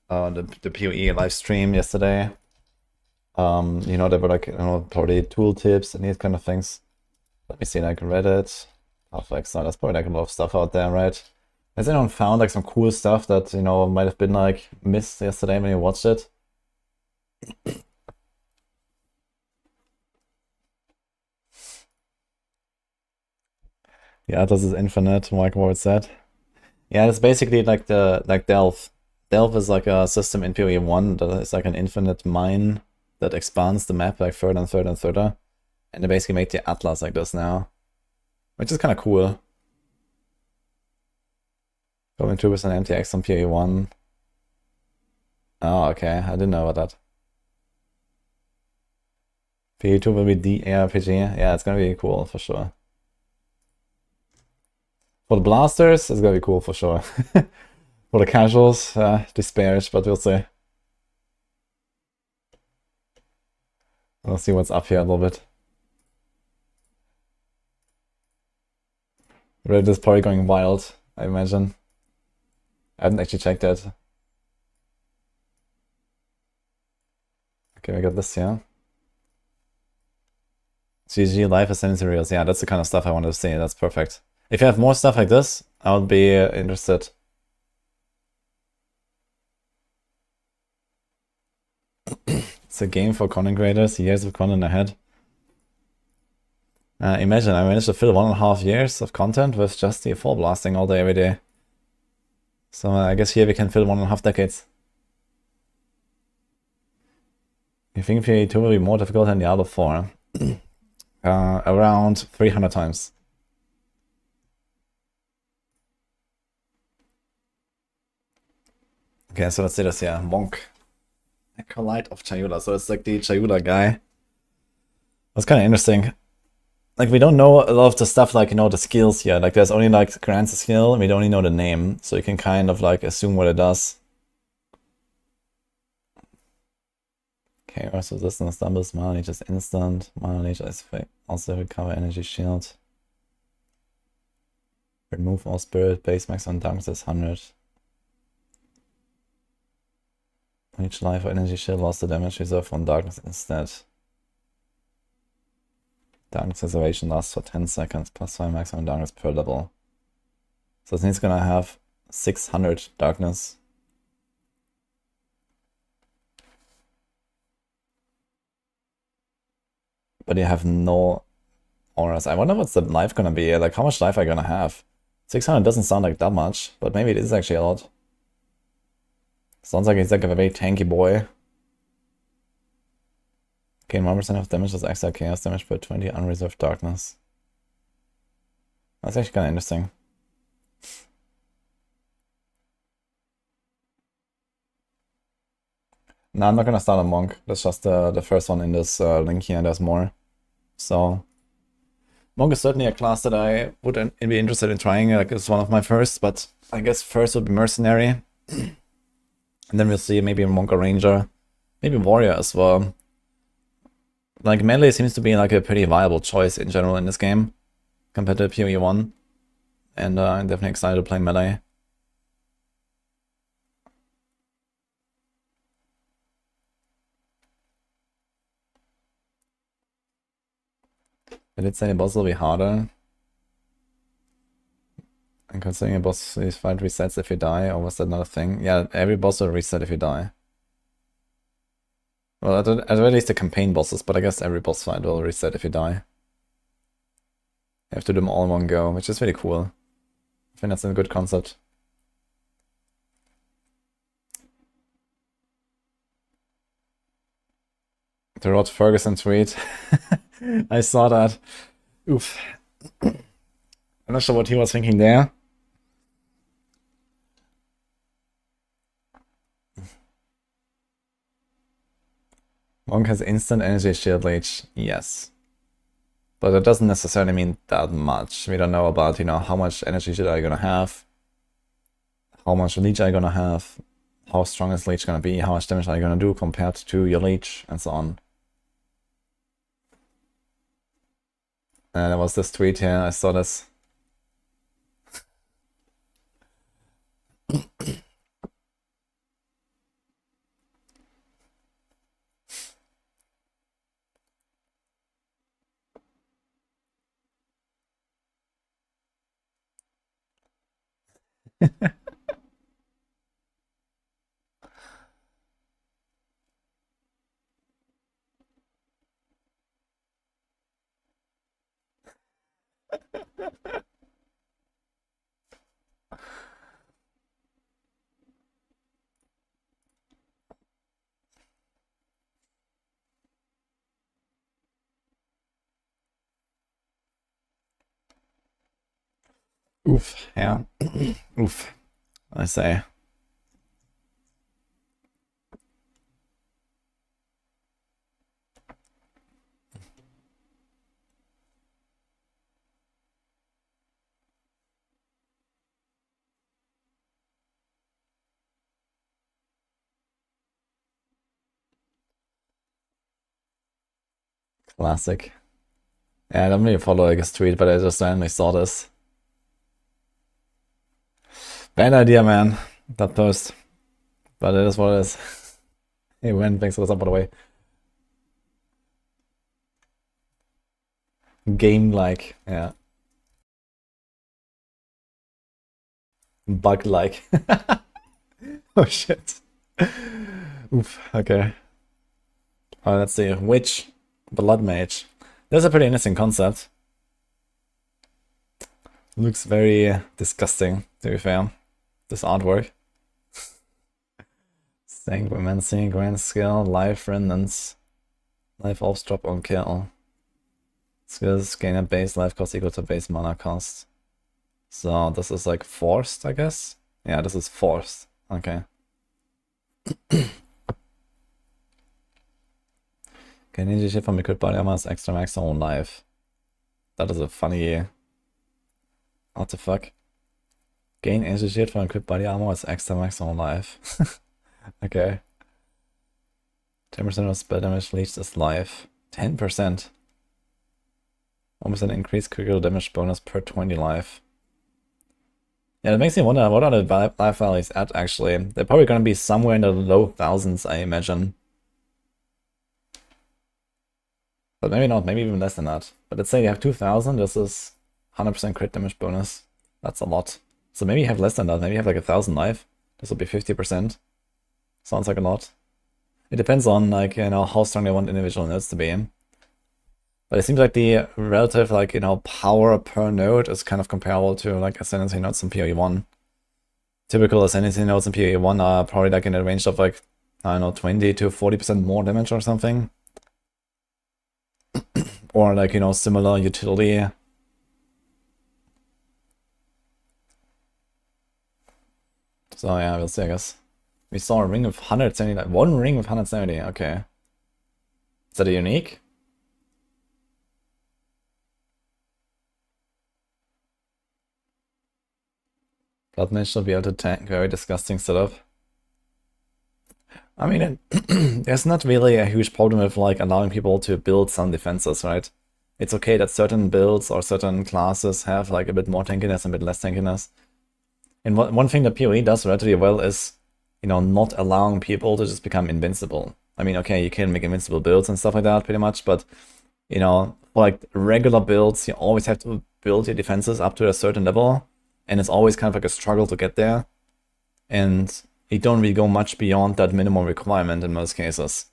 the PoE live stream yesterday. You know, there were like, you know, probably tool tips and these kind of things. Let me see, like Reddit, Half-Life, there's probably like a lot of stuff out there, right? Has anyone found like some cool stuff that, you know, might have been like missed yesterday when you watched it? Yeah, this is infinite, Mike Ward said. Yeah, it's basically like Delve. Delve is like a system in PoE 1 that is like an infinite mine that expands the map like further and further and further. And they basically make the atlas like this now. Which is kind of cool. Going 2% MTX on PoE 1. Oh, okay. I didn't know about that. PoE 2 will be the ARPG. Yeah, it's gonna be cool for sure. For the blasters, it's gonna be cool for sure. For the casuals, disparage, but we'll see. We'll see what's up here a little bit. Reddit is probably going wild, I imagine. I haven't actually checked that. Okay, we got this here. GG Life Ascendancy Reels. Yeah, that's the kind of stuff I wanted to see. That's perfect. If you have more stuff like this, I would be interested. It's a game for content creators, years of content ahead. Imagine, I managed to fill 1.5 years of content with just the 4 blasting all day, every day. So I guess here we can fill 1.5 decades. You think PoE2 will be more difficult than Diablo 4? Around 300 times. Okay, so let's see this here. Monk. Acolyte of Chayula. So it's like the Chayula guy. That's kind of interesting. Like, we don't know a lot of the stuff, like, you know, the skills here. Like, there's only, like, grants a skill, and we don't only know the name. So you can kind of, like, assume what it does. Okay, also resistance doubles, mana leech is instant. Mana leech is also recover energy shield. Remove all spirit, base maximum darkness is 100. Each life or energy shield lost the damage reserve from darkness instead. Darkness reservation lasts for 10 seconds, plus 5 maximum darkness per level. So this means gonna have 600 darkness. But you have no auras. I wonder what's the life gonna be. Like, how much life are you gonna have? 600 doesn't sound like that much, but maybe it is actually a lot. Sounds like he's like a very tanky boy. Gain 1% of damage as extra chaos damage per 20 unreserved darkness. That's actually kind of interesting. No, I'm not gonna start a monk. That's just the first one in this link here. There's more. So monk is certainly a class that I would be interested in trying. Like, it's one of my first, but I guess first would be mercenary. And then we'll see maybe a monk or ranger. Maybe warrior as well. Like, melee seems to be like a pretty viable choice in general in this game compared to PoE 1. And I'm definitely excited to play melee. I did say the boss will be harder. And considering a boss fight resets if you die, or was that not a thing? Yeah, every boss will reset if you die. Well, at least the campaign bosses, but I guess every boss fight will reset if you die. You have to do them all in one go, which is really cool. I think that's a good concept. The Rod Ferguson tweet. I saw that. Oof. I'm not sure what he was thinking there. Monk has instant energy shield leech. Yes. But that doesn't necessarily mean that much. We don't know about, you know, how much energy shield are you gonna have, how much leech are you gonna have, how strong is leech gonna be, how much damage are you gonna do compared to your leech, and so on. And there was this tweet here, I saw this. Oof, yeah. Oof, I say. Classic. Yeah, I don't really follow like his tweet, but I just randomly saw this. Bad idea, man. That post. But it is what it is. Hey, Wen, thanks for the sub, by the way. Game-like, yeah. Bug-like. Oh, shit. Oof, okay. Let's see. Witch, Blood Mage. That's a pretty interesting concept. Looks very disgusting, to be fair. This artwork. Sanguimancy, Grand Skill, Life Remnants. Life Orbs drop on kill. Skills gain a base life cost equal to base mana cost. So this is like forced, I guess? Yeah, this is forced. Okay. Gain energy shield from equipped body armor as extra max on life. That is a funny... What the fuck? Gain energy shield from equipped body armor as extra max on life. Okay. 10% of spell damage leached is life. 10%. 1% increased critical damage bonus per 20 life. Yeah, that makes me wonder what are the life values at actually. They're probably gonna be somewhere in the low thousands, I imagine. But maybe not, maybe even less than that. But let's say you have 2000, this is 100% crit damage bonus. That's a lot. So maybe you have less than that, maybe you have like 1000 life. This will be 50%. Sounds like a lot. It depends on like, you know, how strong they want individual nodes to be. But it seems like the relative, like, you know, power per node is kind of comparable to like ascendancy nodes in PoE 1. Typical ascendancy nodes in PoE 1 are probably like in the range of like, I don't know, 20 to 40% more damage or something. Or like, you know, similar utility. So yeah, we'll see, I guess. We saw a ring of 170, like one ring of 170, okay. Is that a unique? Blood Mage should be able to tank, very disgusting setup. I mean, there's not really a huge problem with like allowing people to build some defenses, right? It's okay that certain builds or certain classes have like a bit more tankiness and a bit less tankiness. And one thing that PoE does relatively well is, you know, not allowing people to just become invincible. I mean, okay, you can make invincible builds and stuff like that pretty much, but, you know, for like regular builds, you always have to build your defenses up to a certain level, and it's always kind of like a struggle to get there. And you don't really go much beyond that minimum requirement in most cases.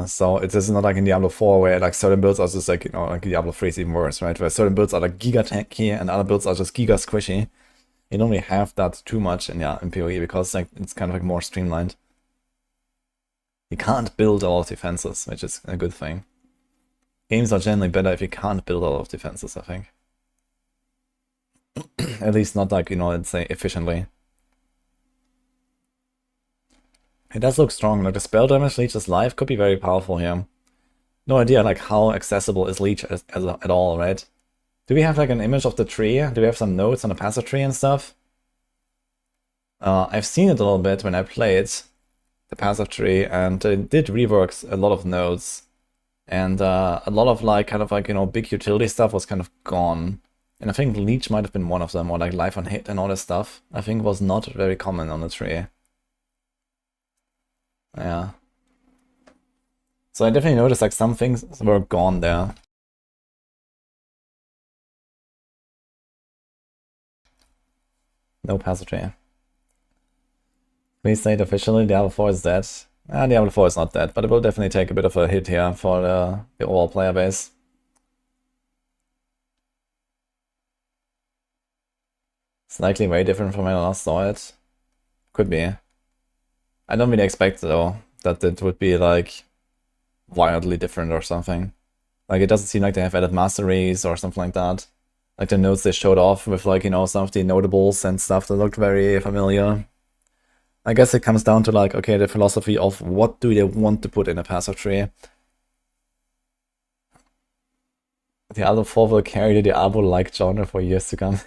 So it is not like in Diablo 4 where like certain builds are just like, you know, like Diablo 3 is even worse, right? Where certain builds are like giga tanky and other builds are just giga squishy. You don't really have that too much in PoE because like it's kind of like more streamlined. You can't build a lot of defenses, which is a good thing. Games are generally better if you can't build a lot of defenses, I think. At least not like, you know, let's say efficiently. It does look strong, like the spell damage Leech is life could be very powerful here. No idea like how accessible is Leech at all, right? Do we have like an image of the tree? Do we have some notes on the passive tree and stuff? I've seen it a little bit when I played the passive tree, and it did rework a lot of nodes. And a lot of like kind of like, you know, big utility stuff was kind of gone. And I think Leech might have been one of them, or like life on hit and all this stuff. I think was not very common on the tree. Yeah. So I definitely noticed like some things were gone there. No passageway. Please state officially Diablo 4 is dead. Diablo 4 is not dead, but it will definitely take a bit of a hit here for the overall player base. It's likely way different from when I last saw it. Could be. I don't really expect, though, that it would be, like, wildly different or something. Like, it doesn't seem like they have added masteries or something like that. Like, the notes they showed off with, like, you know, some of the notables and stuff that looked very familiar. I guess it comes down to, like, okay, the philosophy of what do they want to put in a passive tree. Diablo 4 will carry the Diablo-like genre for years to come.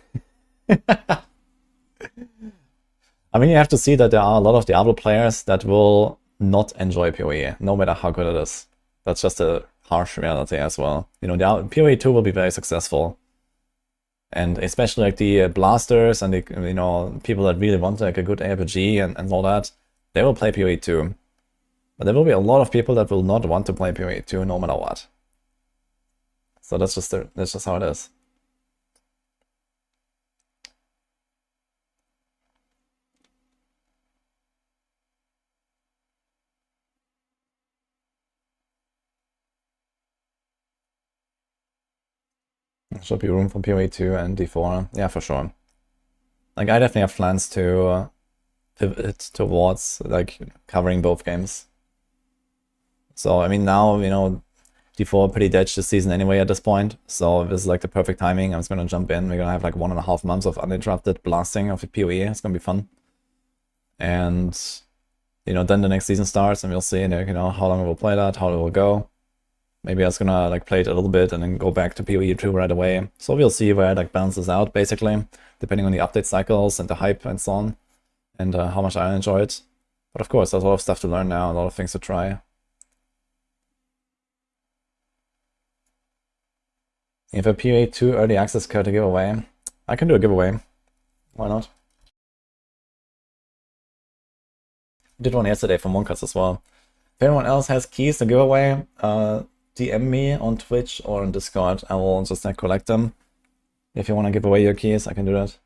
I mean, you have to see that there are a lot of Diablo players that will not enjoy PoE, no matter how good it is. That's just a harsh reality as well. You know, PoE 2 will be very successful. And especially like the blasters and the, you know, people that really want like a good RPG and all that, they will play PoE 2. But there will be a lot of people that will not want to play PoE 2 no matter what. So that's just how it is. There should be room for PoE 2 and D4. Yeah, for sure. Like, I definitely have plans to pivot towards, like, covering both games. So, I mean, now, you know, D4 pretty dead this season anyway at this point. So, this is, like, the perfect timing. I'm just gonna jump in. We're gonna have, like, 1.5 months of uninterrupted blasting of the PoE. It's gonna be fun. And, you know, then the next season starts, and we'll see, you know, how long we'll play that, how it will go. Maybe I was gonna like play it a little bit and then go back to PoE 2 right away. So we'll see where it like balances out basically, depending on the update cycles and the hype and so on, and how much I enjoy it. But of course, there's a lot of stuff to learn now, a lot of things to try. If a PoE 2 early access code to give away, I can do a giveaway. Why not? I did one yesterday for Monkas as well. If anyone else has keys to give away, DM me on Twitch or on Discord. I will just like collect them. If you want to give away your keys, I can do that.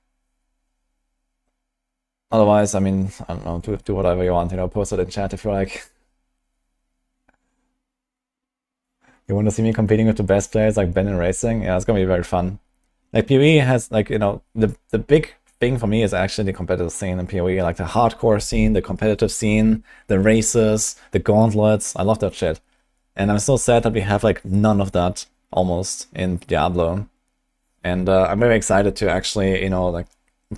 Otherwise, I mean, I don't know, do whatever you want, you know, post it in chat if you like. You want to see me competing with the best players like Ben in Racing? Yeah, it's gonna be very fun. Like, PoE has, like, you know, the big thing for me is actually the competitive scene in PoE, like the hardcore scene, the competitive scene, the races, the gauntlets. I love that shit. And I'm so sad that we have like none of that almost in Diablo. And I'm very excited to actually, you know, like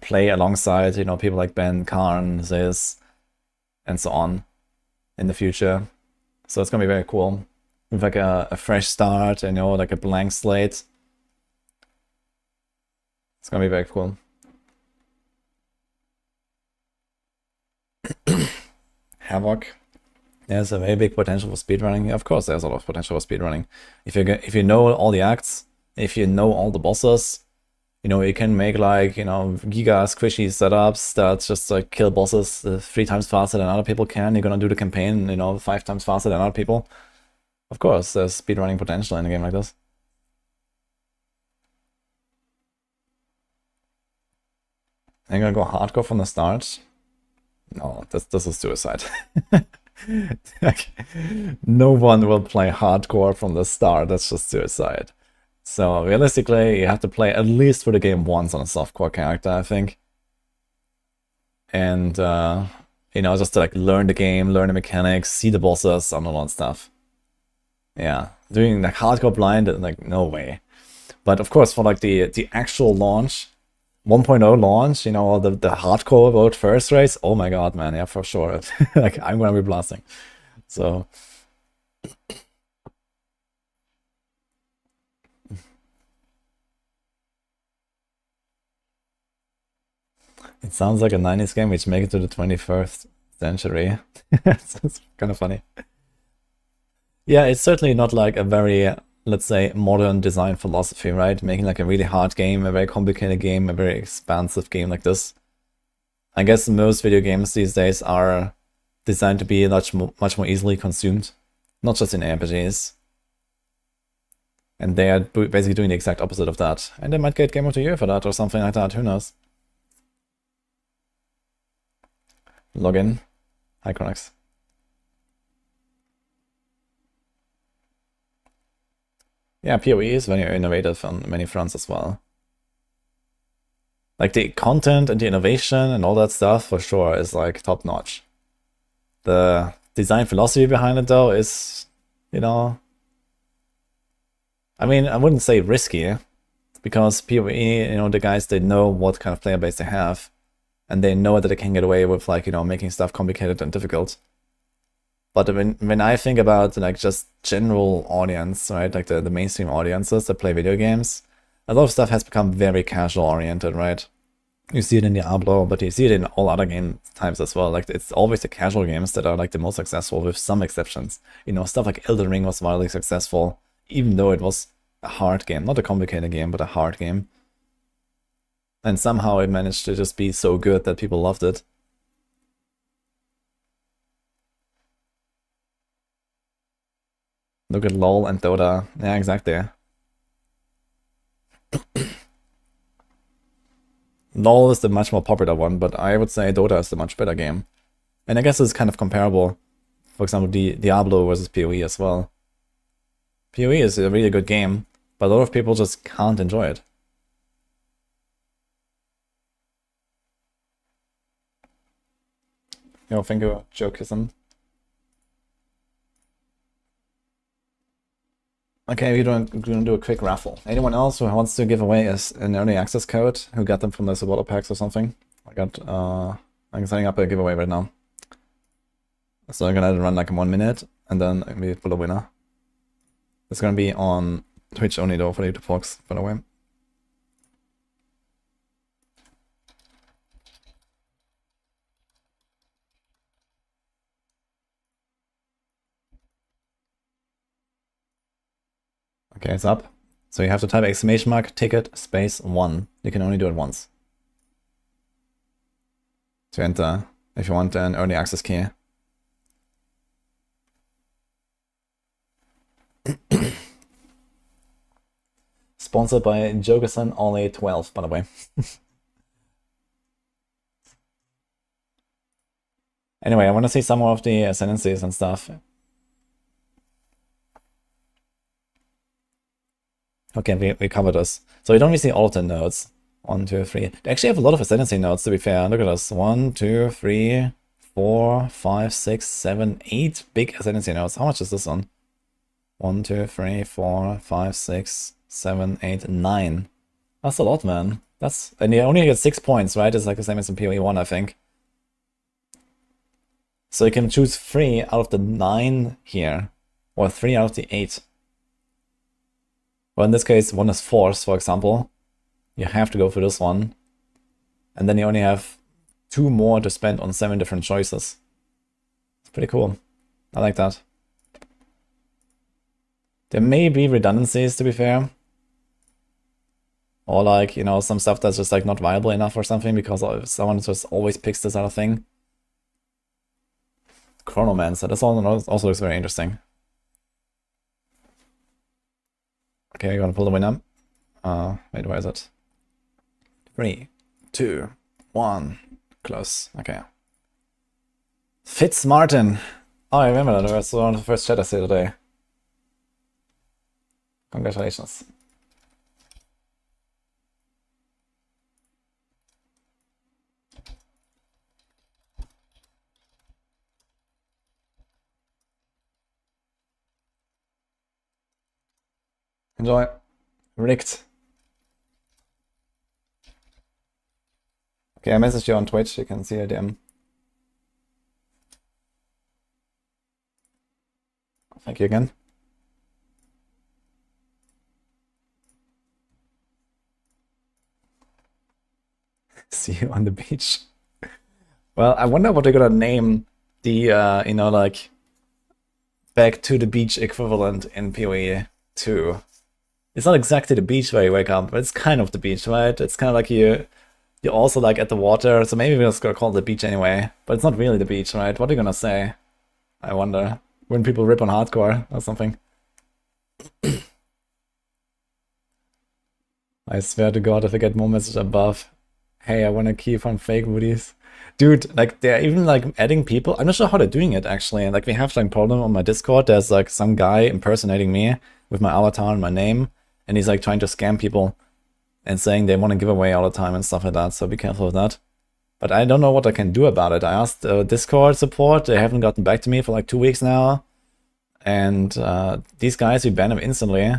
play alongside, you know, people like Ben, Karn, Ziz, and so on in the future. So it's gonna be very cool. With like a fresh start, you know, like a blank slate. It's gonna be very cool. Havoc. There's a very big potential for speedrunning. Yeah, of course, there's a lot of potential for speedrunning. If you know all the acts, if you know all the bosses, you know, you can make like, you know, giga squishy setups that just like kill bosses 3 times faster than other people can. You're gonna do the campaign, you know, 5 times faster than other people. Of course, there's speedrunning potential in a game like this. I'm gonna go hardcore from the start. No, this is suicide. Like, no one will play hardcore from the start. That's just suicide. So realistically, you have to play at least for the game once on a softcore character, I think. And you know, just to like learn the game, learn the mechanics, see the bosses, and all that stuff. Yeah, doing like hardcore blind, like no way. But of course, for like the actual launch, 1.0 launch, you know, the hardcore world first race, oh my god, man, yeah, for sure. Like, I'm gonna be blasting. So it sounds like a 90s game which makes it to the 21st century. It's kind of funny. Yeah, it's certainly not like a very, let's say, modern design philosophy, right? Making like a really hard game, a very complicated game, a very expansive game like this. I guess most video games these days are designed to be much more easily consumed, not just in RPGs. And they are basically doing the exact opposite of that. And they might get Game of the Year for that or something like that, who knows? log in. Hi, Chronix. Yeah, PoE is very innovative on many fronts as well. Like the content and the innovation and all that stuff for sure is like top notch. The design philosophy behind it though is, you know, I mean, I wouldn't say risky, because PoE, you know, the guys, they know what kind of player base they have, and they know that they can get away with, like, you know, making stuff complicated and difficult. But when I think about like just general audience, right, like the mainstream audiences that play video games, a lot of stuff has become very casual oriented, right? You see it in Diablo, but you see it in all other game types as well. Like, it's always the casual games that are like the most successful, with some exceptions. You know, stuff like Elden Ring was wildly successful, even though it was a hard game, not a complicated game, but a hard game. And somehow it managed to just be so good that people loved it. Look at LoL and Dota. Yeah, exactly. LoL is the much more popular one, but I would say Dota is the much better game. And I guess it's kind of comparable. For example, Diablo versus PoE as well. PoE is a really good game, but a lot of people just can't enjoy it. Yo, thank you, Jokism. Okay, we're gonna do a quick raffle. Anyone else who wants to give away an early access code, who got them from the supporter packs or something? I'm setting up a giveaway right now. So I'm gonna run like in 1 minute, and then we pull a winner. It's gonna be on Twitch only though, for the YouTube folks, by the way. Okay, it's up. So you have to type exclamation mark ticket space 1. You can only do it once to enter if you want an early access key. Sponsored by Jogerson Ollie 12, by the way. Anyway, I want to see some more of the ascendancies and stuff. Okay, we covered this. So we don't really see all of the nodes. 1, 2, 3. They actually have a lot of ascendancy nodes, to be fair. Look at this. 1, 2, 3, 4, 5, 6, 7, 8 big ascendancy nodes. How much is this one? 1, 2, 3, 4, 5, 6, 7, 8, 9. That's a lot, man. And you only get 6 points, right? It's like the same as in PoE 1, I think. So you can choose 3 out of the 9 here, or 3 out of the 8. Well, in this case, 1 is force, for example. You have to go for this one. And then you only have 2 more to spend on 7 different choices. It's pretty cool. I like that. There may be redundancies, to be fair. Or like, you know, some stuff that's just like not viable enough or something, because someone just always picks this other thing. Chronomancer, this also looks very interesting. Okay, you want to pull the winner? Wait, where is it? 3, 2, 1. Close. Okay. Fitz Martin. Oh, I remember that. That was one of the first chat I said today. Congratulations. Enjoy. Rigged. Okay, I messaged you on Twitch. You can see a DM. Thank you again. See you on the beach. Well, I wonder what they're gonna name the, you know, like, back to the beach equivalent in PoE 2. It's not exactly the beach where you wake up, but it's kind of the beach, right? It's kind of like you're also like at the water, so maybe we're just gonna call it the beach anyway. But it's not really the beach, right? What are you gonna say? I wonder. When people rip on hardcore or something. I swear to God, if I get more messages above, hey, I want a key from fake woodies. Dude, like they're even like adding people. I'm not sure how they're doing it actually. Like we have like problem on my Discord. There's like some guy impersonating me with my avatar and my name, and he's like trying to scam people and saying they want to give away all the time and stuff like that. So be careful with that. But I don't know what I can do about it. I asked Discord support. They haven't gotten back to me for like 2 weeks now. And these guys, we ban them instantly.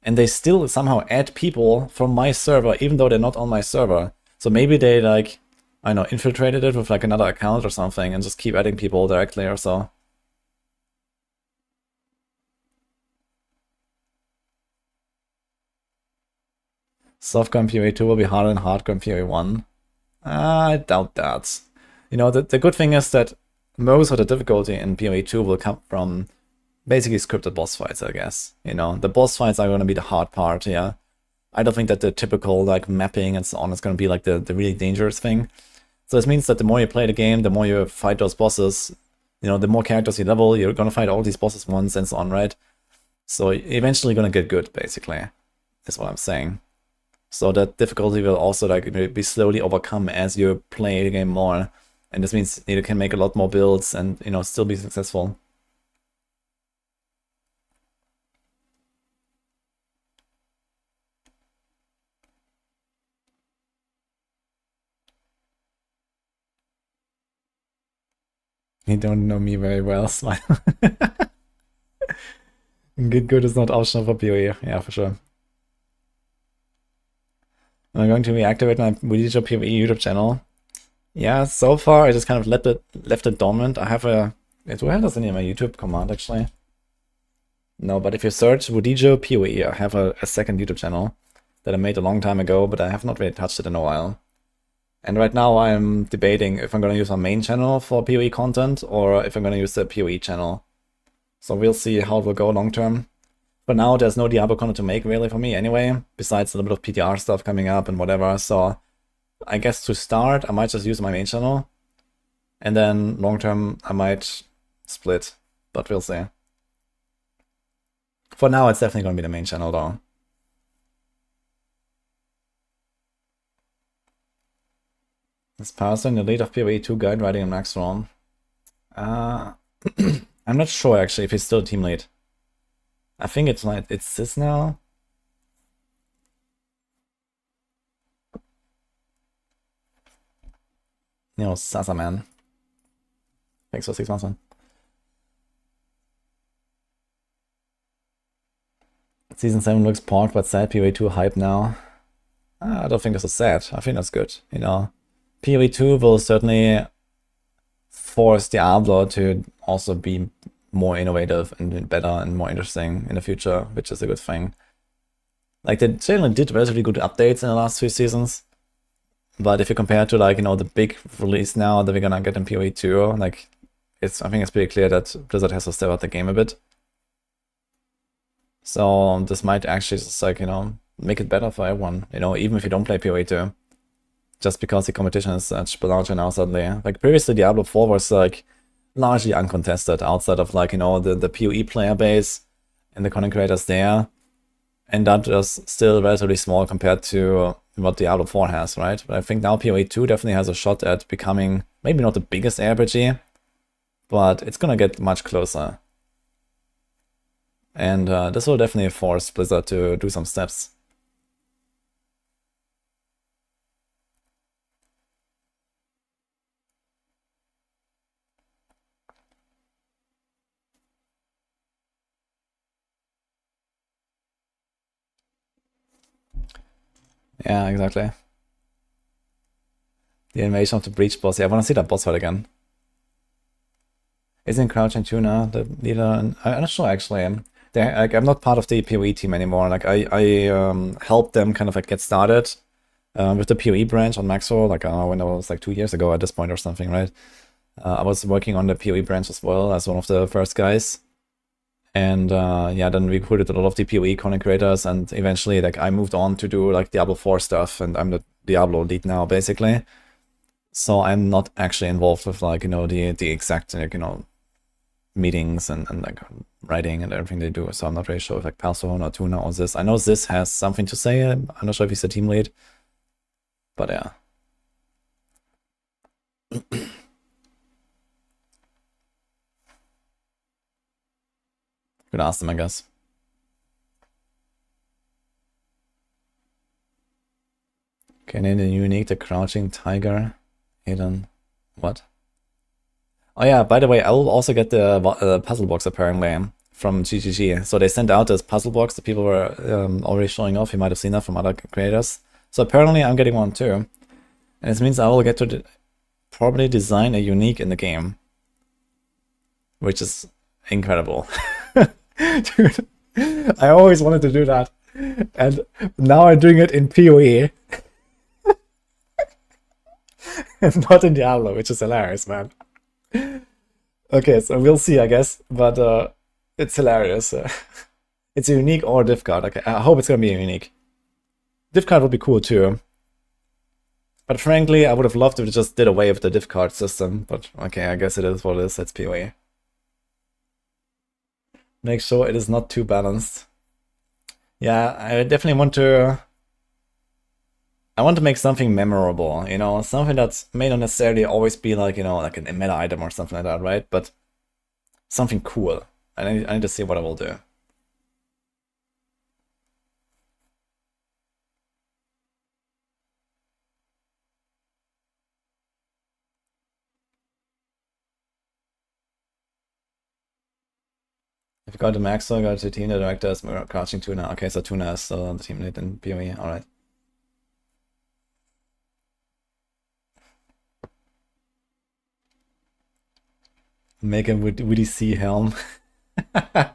And they still somehow add people from my server, even though they're not on my server. So maybe they like, I don't know, infiltrated it with like another account or something and just keep adding people directly or so. Softcore PoE 2 will be harder than hardcore PoE 1. I doubt that. You know, the good thing is that most of the difficulty in PoE 2 will come from basically scripted boss fights, I guess. You know, the boss fights are going to be the hard part, yeah. I don't think that the typical like mapping and so on is going to be like the really dangerous thing. So this means that the more you play the game, the more you fight those bosses, you know, the more characters you level, you're going to fight all these bosses once and so on, right? So you're eventually going to get good, basically, is what I'm saying. So that difficulty will also like be slowly overcome as you play the game more. And this means you can make a lot more builds and, you know, still be successful. You don't know me very well, smile. Good is not optional for PoE, yeah, for sure. I'm going to reactivate my wudijo PoE YouTube channel. Yeah, so far I just kind of left it dormant. I have a... Do I have this in my YouTube command, actually? No, but if you search wudijo PoE, I have a second YouTube channel that I made a long time ago, but I have not really touched it in a while. And right now I'm debating if I'm going to use my main channel for PoE content or if I'm going to use the PoE channel. So we'll see how it will go long term. For now, there's no Diablo content to make really for me anyway, besides a little bit of PTR stuff coming up and whatever. So I guess to start, I might just use my main channel. And then long term, I might split, but we'll see. For now, it's definitely going to be the main channel though. This person, the lead of PoE 2 guide writing in Maxroll. I'm not sure actually if he's still team lead. I think it's like it's this now. You know, Sasa man. Thanks for 6 months, man. Season 7 looks porked but sad. PoE 2 hype now. I don't think this is sad. I think that's good. You know, PoE 2 will certainly force Diablo to also be more innovative and better and more interesting in the future, which is a good thing. Like they certainly did relatively good updates in the last 2 seasons, but if you compare to like, you know, the big release now that we're gonna get in PoE 2, like I think it's pretty clear that Blizzard has to step up the game a bit. So this might actually just like, you know, make it better for everyone, you know, even if you don't play PoE 2. Just because the competition is such larger now suddenly. Like previously Diablo 4 was like largely uncontested outside of like, you know, the PoE player base and the content creators there. And that was still relatively small compared to what Diablo 4 has, right? But I think now PoE 2 definitely has a shot at becoming maybe not the biggest RPG, but it's gonna get much closer. And this will definitely force Blizzard to do some steps. Yeah, exactly. The invasion of the Breach boss. Yeah, I want to see that boss fight again. Isn't Crouch and Tuna the leader? I'm not sure actually. Like, I'm not part of the PoE team anymore. Like I helped them kind of like get started with the PoE branch on Maxroll. Like when I was like 2 years ago at this point or something, right? I was working on the PoE branch as well as one of the first guys. And yeah, then we recruited a lot of the PoE content creators, and eventually like I moved on to do like Diablo 4 stuff, and I'm the Diablo lead now basically. So I'm not actually involved with like, you know, the exact like, you know, meetings and like writing and everything they do. So I'm not really sure if like Palsone or Tuna or Ziz. I know Ziz has something to say. I'm not sure if he's the team lead, but yeah. Could ask them, I guess. Okay, name the unique, the crouching tiger, hidden, what? Oh yeah, by the way, I will also get the puzzle box apparently from GGG. So they sent out this puzzle box that people were already showing off. You might have seen that from other creators. So apparently I'm getting one too. And this means I will get to probably design a unique in the game. Which is incredible. Dude, I always wanted to do that. And now I'm doing it in PoE. And not in Diablo, which is hilarious, man. Okay, so we'll see, I guess. But it's hilarious. It's a unique or a diff card. Okay, I hope it's gonna be a unique. Diff card would be cool too. But frankly, I would have loved if it just did away with the diff card system. But okay, I guess it is what it is. It's PoE. Make sure it is not too balanced. Yeah, I definitely want to... I want to make something memorable, you know? Something that may not necessarily always be like, you know, like a meta item or something like that, right? But something cool. I need to see what I will do. If you go to Maxroll, go to team, the director is crouching Tuna. Okay, so Tuna is still on the team lead in PoE, alright. Make a Woody C helm. The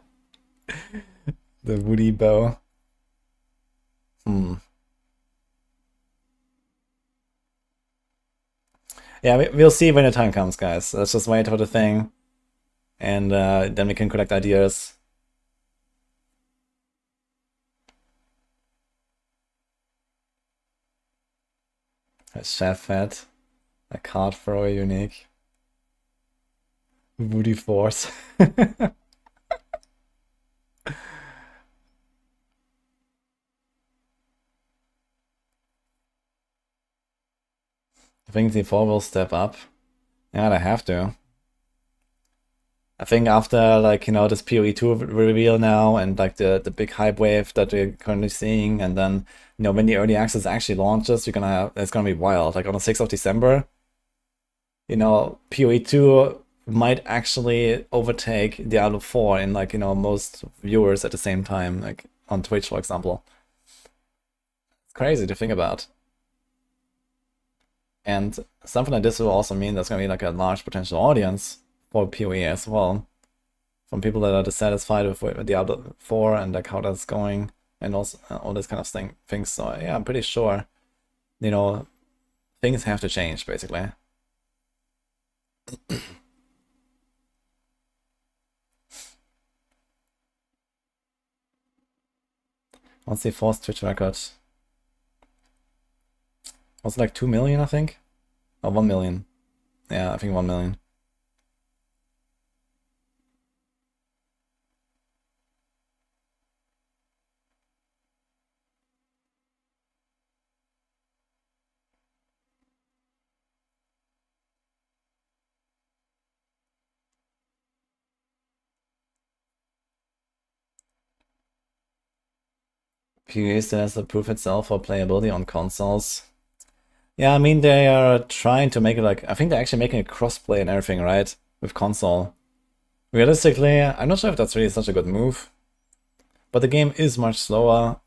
Woody bow. Yeah, we'll see when the time comes, guys. Let's just wait for the thing. And then we can collect ideas. A chef fat. A card thrower unique. Woody force. I think the 4 will step up. Yeah, they have to. I think after, like, you know, this PoE 2 reveal now and like the big hype wave that we're currently seeing, and then, you know, when the early access actually launches, it's gonna be wild. Like on the 6th of December, you know, PoE 2 might actually overtake Diablo 4 in, like, you know, most viewers at the same time, like on Twitch, for example. It's crazy to think about. And something like this will also mean there's gonna be like a large potential audience for PoE as well, from people that are dissatisfied with Diablo 4 and like how that's going, and also all this kind of things. So yeah, I'm pretty sure, you know, things have to change basically. What's the fourth Twitch record? Was it like 2 million, I think? Or 1 million? Yeah, I think 1 million. PoE still has to prove itself for playability on consoles. Yeah, I mean, they are trying to make it like... I think they're actually making a crossplay and everything, right? With console. Realistically, I'm not sure if that's really such a good move. But the game is much slower,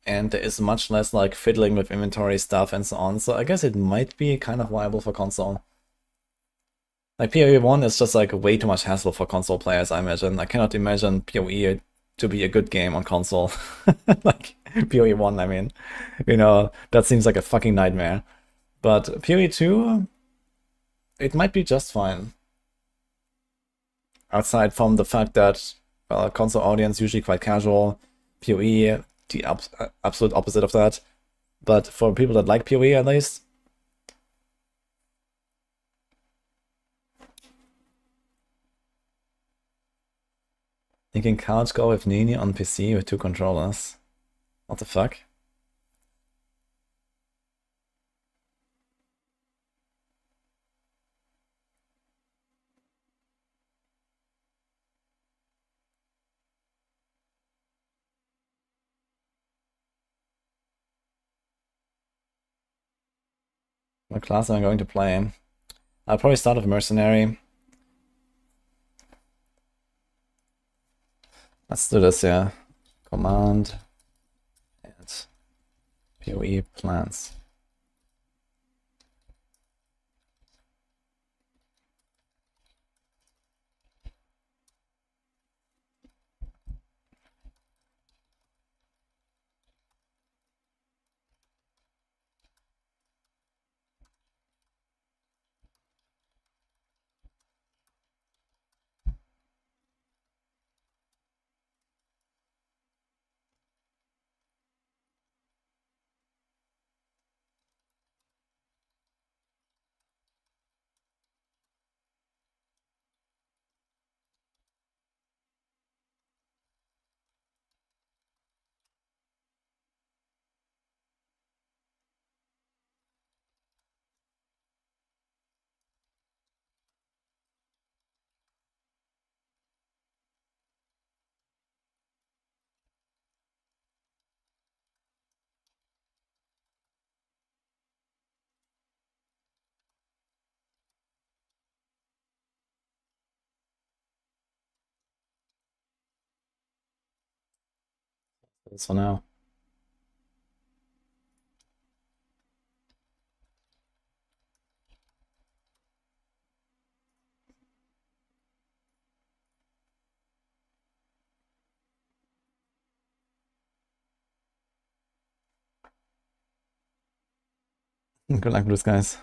and there is much less like fiddling with inventory stuff and so on, so I guess it might be kind of viable for console. Like PoE 1 is just like way too much hassle for console players, I imagine. I cannot imagine PoE to be a good game on console. Like PoE 1, I mean. You know, that seems like a fucking nightmare. But PoE 2, it might be just fine. Outside from the fact that, well, console audience usually quite casual, PoE, the absolute opposite of that. But for people that like PoE at least, you can couch go with Nini on PC with 2 controllers. What the fuck? What class am I going to play? I'll probably start with Mercenary. Let's do this, yeah. Command and PoE plans. This for now. Good luck with this, guys.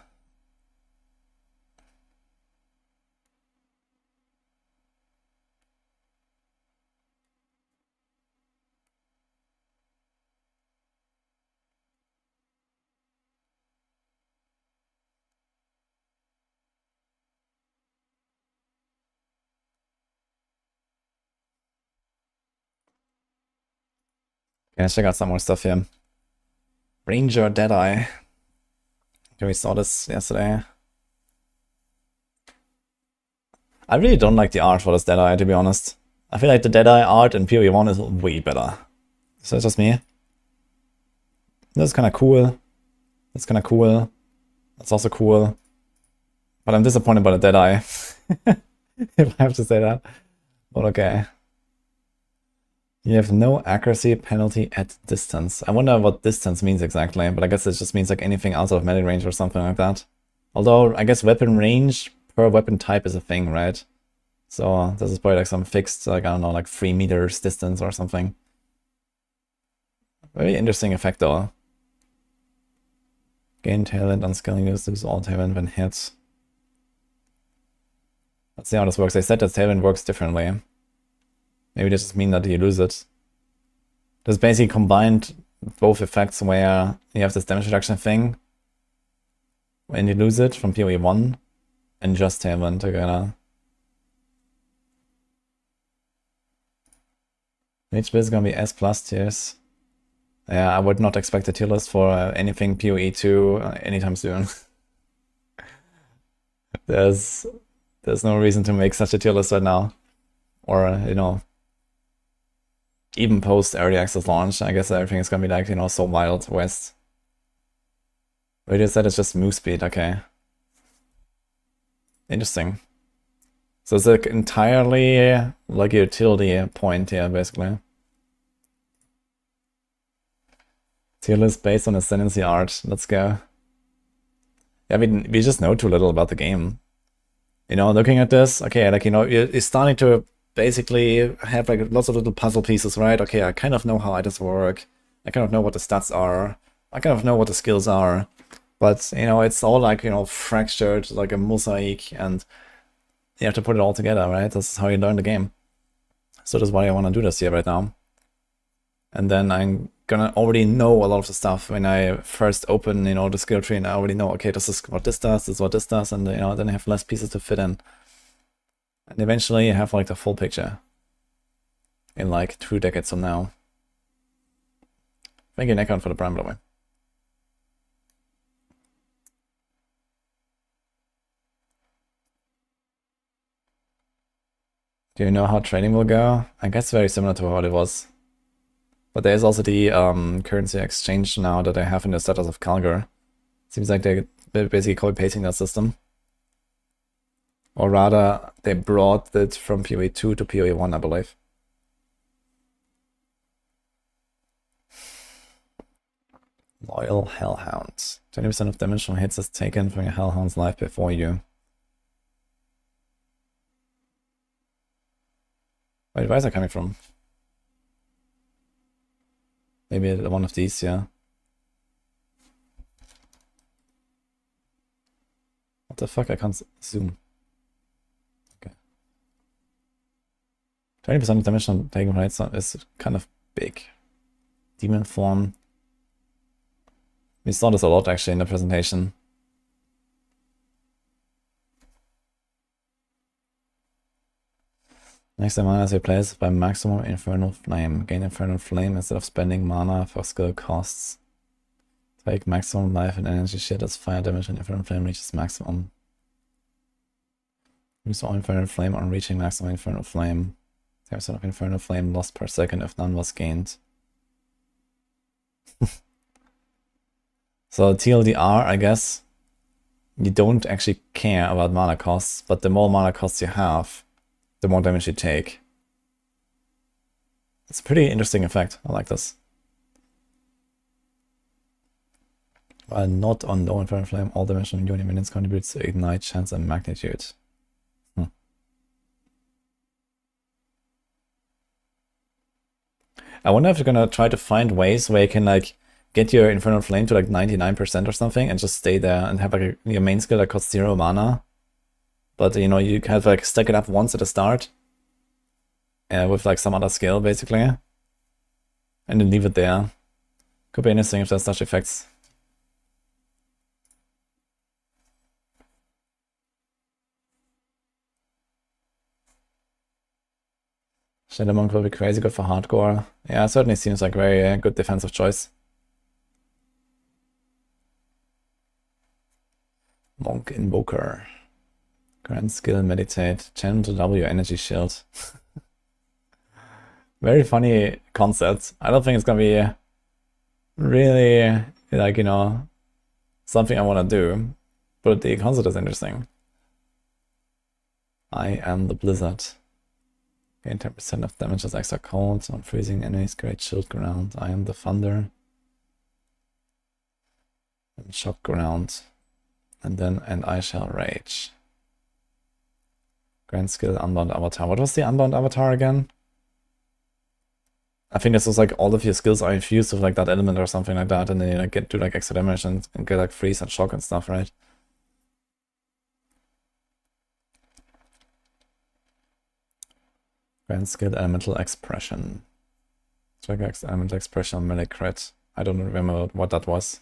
Okay, let's check out some more stuff here. Ranger Deadeye. Okay, we saw this yesterday. I really don't like the art for this Deadeye, to be honest. I feel like the Deadeye art in PoE 1 is way better. So that's just me. This is kind of cool. That's kind of cool. That's also cool. But I'm disappointed by the Deadeye. If I have to say that. But okay. You have no accuracy penalty at distance. I wonder what distance means exactly, but I guess it just means like anything outside of melee range or something like that. Although, I guess weapon range per weapon type is a thing, right? So this is probably like some fixed, like, I don't know, like 3 meters distance or something. Very interesting effect though. Gain talent on scaling use, lose all talent when hits. Let's see how this works. They said that talent works differently. Maybe this just means that you lose it. This basically combined both effects where you have this damage reduction thing when you lose it from PoE 1 and just talent together. Mage build is gonna be S plus tiers. Yeah, I would not expect a tier list for anything PoE 2 anytime soon. There's no reason to make such a tier list right now. Or, you know, even post early access launch, I guess everything is gonna be like, you know, so Wild West. Radio said it's just move speed, okay. Interesting. So it's like entirely like a utility point here, basically. Tier list based on ascendancy art. Let's go. Yeah, we just know too little about the game. You know, looking at this, okay, like, you know, you're starting to basically have like lots of little puzzle pieces, right? Okay, I kind of know how items work. I kind of know what the stats are. I kind of know what the skills are. But, you know, it's all like, you know, fractured, like a mosaic, and you have to put it all together, right? This is how you learn the game. So that's why I want to do this here right now. And then I'm gonna already know a lot of the stuff when I first open, you know, the skill tree, and I already know, okay, this is what this does, this is what this does, and, you know, then I have less pieces to fit in. And eventually you have like the full picture in like 2 decades from now. Thank you, Nekon, for the prime, by the way. Do you know how trading will go? I guess very similar to what it was. But there's also the currency exchange now that they have in the status of Calgar. Seems like they're basically copy-pasting that system. Or rather, they brought it from PoE 2 to PoE 1, I believe. Loyal Hellhound. 20% of damage from hits is taken from your Hellhound's life before you. Wait, where is that coming from? Maybe one of these, yeah. What the fuck? I can't zoom. Okay. 20% of damage from taken from hits is kind of big. Demon form. We saw this a lot actually in the presentation. Next time mana is replaced by maximum Infernal Flame. Gain Infernal Flame instead of spending mana for skill costs. Take maximum life and energy shield as fire damage and Infernal Flame reaches maximum. Use all Infernal Flame on reaching maximum Infernal Flame. 10% of Infernal Flame lost per second if none was gained. So TLDR, I guess, you don't actually care about mana costs, but the more mana costs you have, the more damage you take. It's a pretty interesting effect. I like this. While not on low Infernal Flame, all damage on unit minions contributes to ignite, chance, and magnitude. I wonder if you're gonna try to find ways where you can like get your Infernal Flame to like 99% or something and just stay there and have like your main skill that costs 0 mana. But you know, you kind of like stack it up once at the start with like some other skill basically. And then leave it there. Could be interesting if there's such effects. Shadow Monk will be crazy good for hardcore. Yeah, it certainly seems like a very good defensive choice. Monk Invoker. Grand skill, meditate, channel to double your energy shield. Very funny concept. I don't think it's gonna be really, like, you know, something I want to do, but the concept is interesting. I am the Blizzard. Gain 10% of damage as extra cold on freezing enemies, great shield ground. I am the Thunder. And shock ground. And I shall rage. Grand skill, unbound avatar. What was the unbound avatar again? I think this was like all of your skills are infused with like that element or something like that, and then you like get to like extra damage and get like freeze and shock and stuff, right? Grand skill, elemental expression. Trigger elemental expression on melee crit. I don't remember what that was.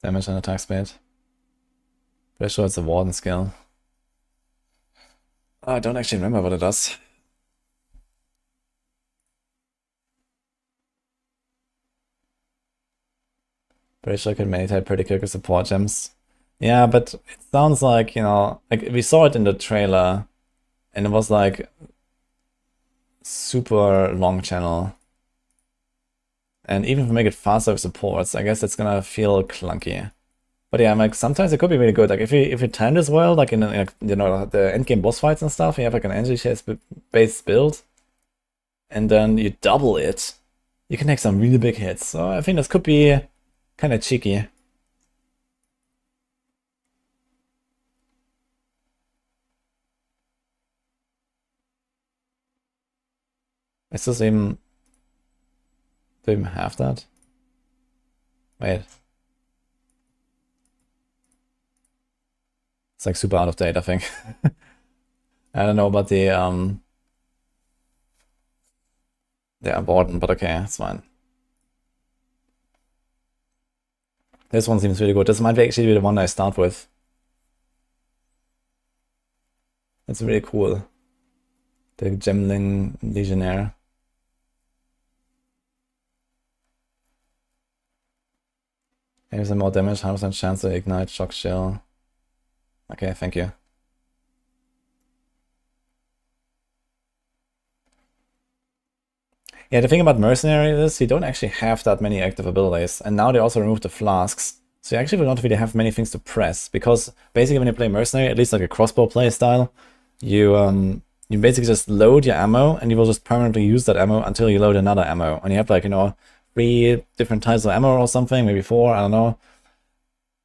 Damage and attack speed. Pretty sure it's a Warden skill. I don't actually remember what it does. Pretty sure I can meditate pretty quick with support gems. Yeah, but it sounds like, you know, like we saw it in the trailer and it was like super long channel. And even if we make it faster with supports, I guess it's gonna feel clunky. But yeah, like sometimes it could be really good. Like if you time this well, like in you know, the endgame boss fights and stuff, you have like an energy chase based build, and then you double it, you can take some really big hits. So I think this could be kind of cheeky. Is this even... do we even have that? Wait. It's like super out of date, I think. I don't know about the Warden, but okay, it's fine. This one seems really good. This might actually be the one I start with. It's really cool. The Gemling Legionnaire. Maybe some more damage, 100% chance to ignite shock shell. Okay, thank you. Yeah, the thing about Mercenary is you don't actually have that many active abilities, and now they also removed the flasks, so you actually will not really have many things to press, because basically when you play Mercenary, at least like a crossbow play style, you basically just load your ammo, and you will just permanently use that ammo until you load another ammo, and you have like, you know, 3 different types of ammo or something, maybe 4, I don't know.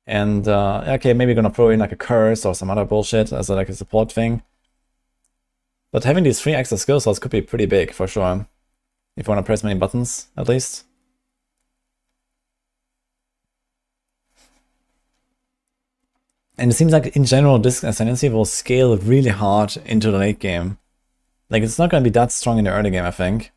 And okay, maybe you're gonna throw in like a curse or some other bullshit as like a support thing. But having these 3 extra skill slots could be pretty big for sure. If you want to press many buttons, at least. And it seems like in general this ascendancy will scale really hard into the late game. Like it's not gonna be that strong in the early game, I think.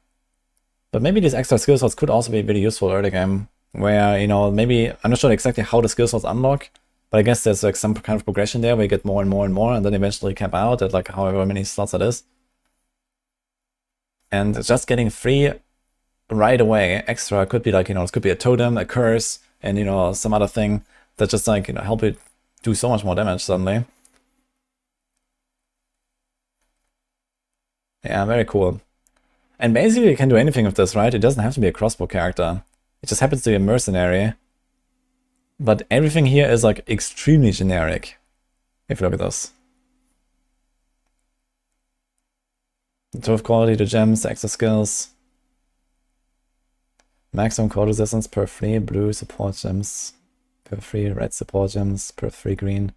But maybe these extra skill slots could also be really useful early game. Where, you know, maybe, I'm not sure exactly how the skill slots unlock, but I guess there's like some kind of progression there where you get more and more and more, and then eventually cap out at like however many slots it is. And just getting 3 right away extra could be like, you know, it could be a totem, a curse, and, you know, some other thing that just like, you know, help it do so much more damage suddenly. Yeah, very cool. And basically you can do anything with this, right? It doesn't have to be a crossbow character. It just happens to be a mercenary. But everything here is like extremely generic. If you look at this. 12 quality to gems, extra skills. Maximum code resistance per 3 blue support gems. Per 3 red support gems. Per 3 green.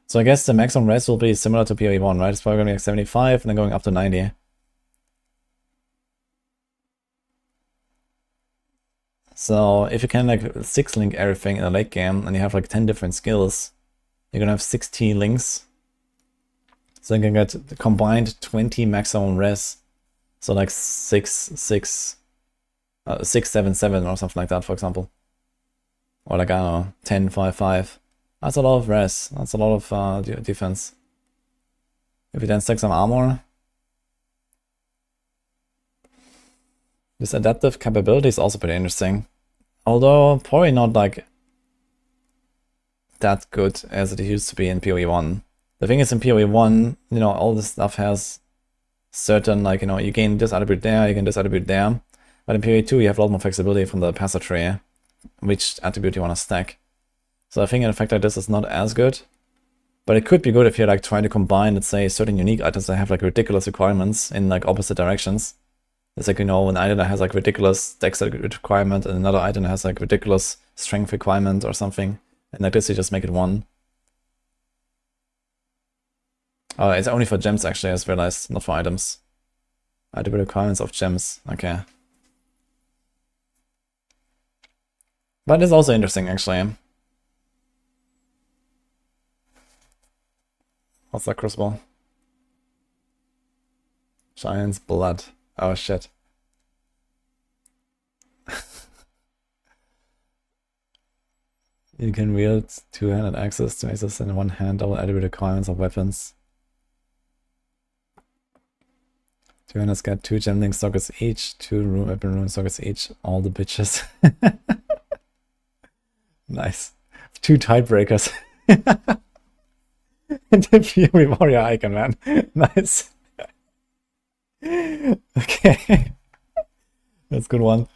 So I guess the maximum res will be similar to PoE 1, right? It's probably going to be like 75 and then going up to 90. So if you can like 6-link everything in a late game and you have like 10 different skills, you're gonna have 60 links. So you can get the combined 20 maximum res. So like 677 or something like that, for example. Or like, I don't know, 1055. That's a lot of res. That's a lot of defense. If you then stack some armor. This adaptive capability is also pretty interesting. Although probably not like that good as it used to be in PoE 1. The thing is in PoE 1, you know, all this stuff has certain, like, you know, you gain this attribute there, you gain this attribute there. But in PoE 2 you have a lot more flexibility from the passive tree, which attribute you want to stack. So I think in effect like this is not as good. But it could be good if you're like trying to combine, let's say, certain unique items that have like ridiculous requirements in like opposite directions. It's like, you know, an item that has like ridiculous dex requirement and another item that has like ridiculous strength requirement or something. And like this you just make it 1. Oh, it's only for gems actually, I just realized, not for items. Item requirements of gems, okay. But it's also interesting actually. What's that crossbow? Giant's blood. Oh shit. You can wield 2-handed axes to access in one hand double attribute requirements of weapons. 2-handeds get 2 gemling sockets each, 2 weapon rune sockets each, all the bitches. Nice. 2 tidebreakers. And the Fury Warrior icon, man. Nice. Okay. That's a good one.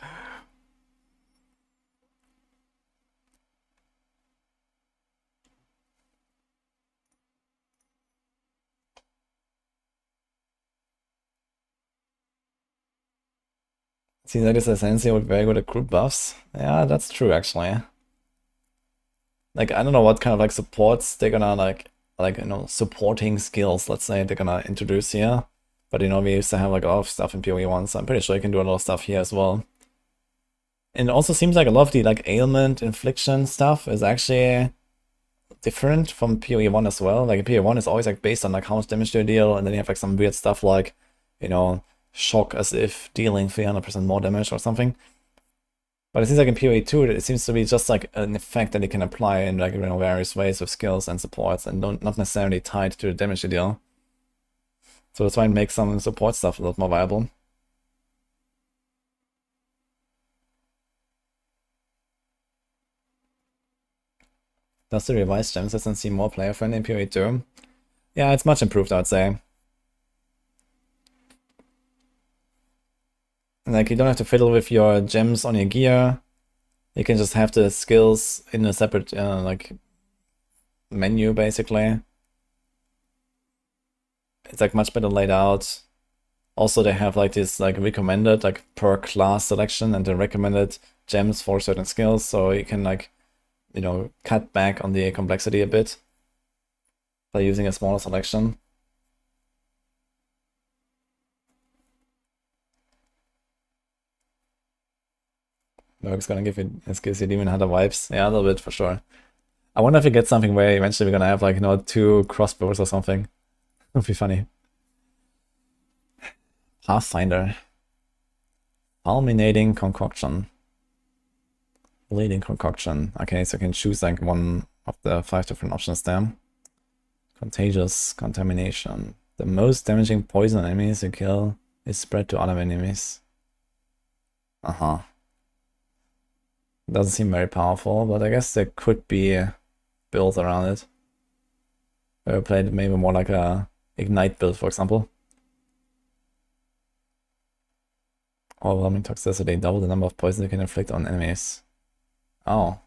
See, that is essentially with very good at group buffs. Yeah, that's true actually. Like, I don't know what kind of like supports they're gonna like, you know, supporting skills, let's say, they're gonna introduce here. But, you know, we used to have like a lot of stuff in PoE 1, so I'm pretty sure you can do a lot of stuff here as well. And it also seems like a lot of the like ailment infliction stuff is actually different from PoE 1 as well. Like PoE 1 is always like based on like how much damage they deal, and then you have like some weird stuff like, you know, shock as if dealing 300% more damage or something. But it seems like in PoE 2 it seems to be just like an effect that you can apply in like, you know, various ways with skills and supports, and not necessarily tied to the damage you deal. So that's why it makes some support stuff a lot more viable. Does the revised gem system seem more player-friendly in PoE 2? Yeah, it's much improved, I would say. Like, you don't have to fiddle with your gems on your gear. You can just have the skills in a separate, like, menu, basically. It's, like, much better laid out. Also, they have, like, this, like, recommended, like, per class selection and the recommended gems for certain skills, so you can, like, you know, cut back on the complexity a bit by using a smaller selection. Merc's gonna give you, this gives you Demon Hunter vibes. Yeah, a little bit for sure. I wonder if we get something where eventually we're gonna have, like, you know, 2 crossbows or something. Would be funny. Pathfinder. Fulminating Concoction. Bleeding Concoction. Okay, so you can choose, like, one of the 5 different options there. Contagious Contamination. The most damaging poison enemies you kill is spread to other enemies. Uh-huh. Doesn't seem very powerful, but I guess there could be builds around it. Where we played maybe more like a Ignite build, for example. Overwhelming Toxicity. Double the number of poison you can inflict on enemies. Oh.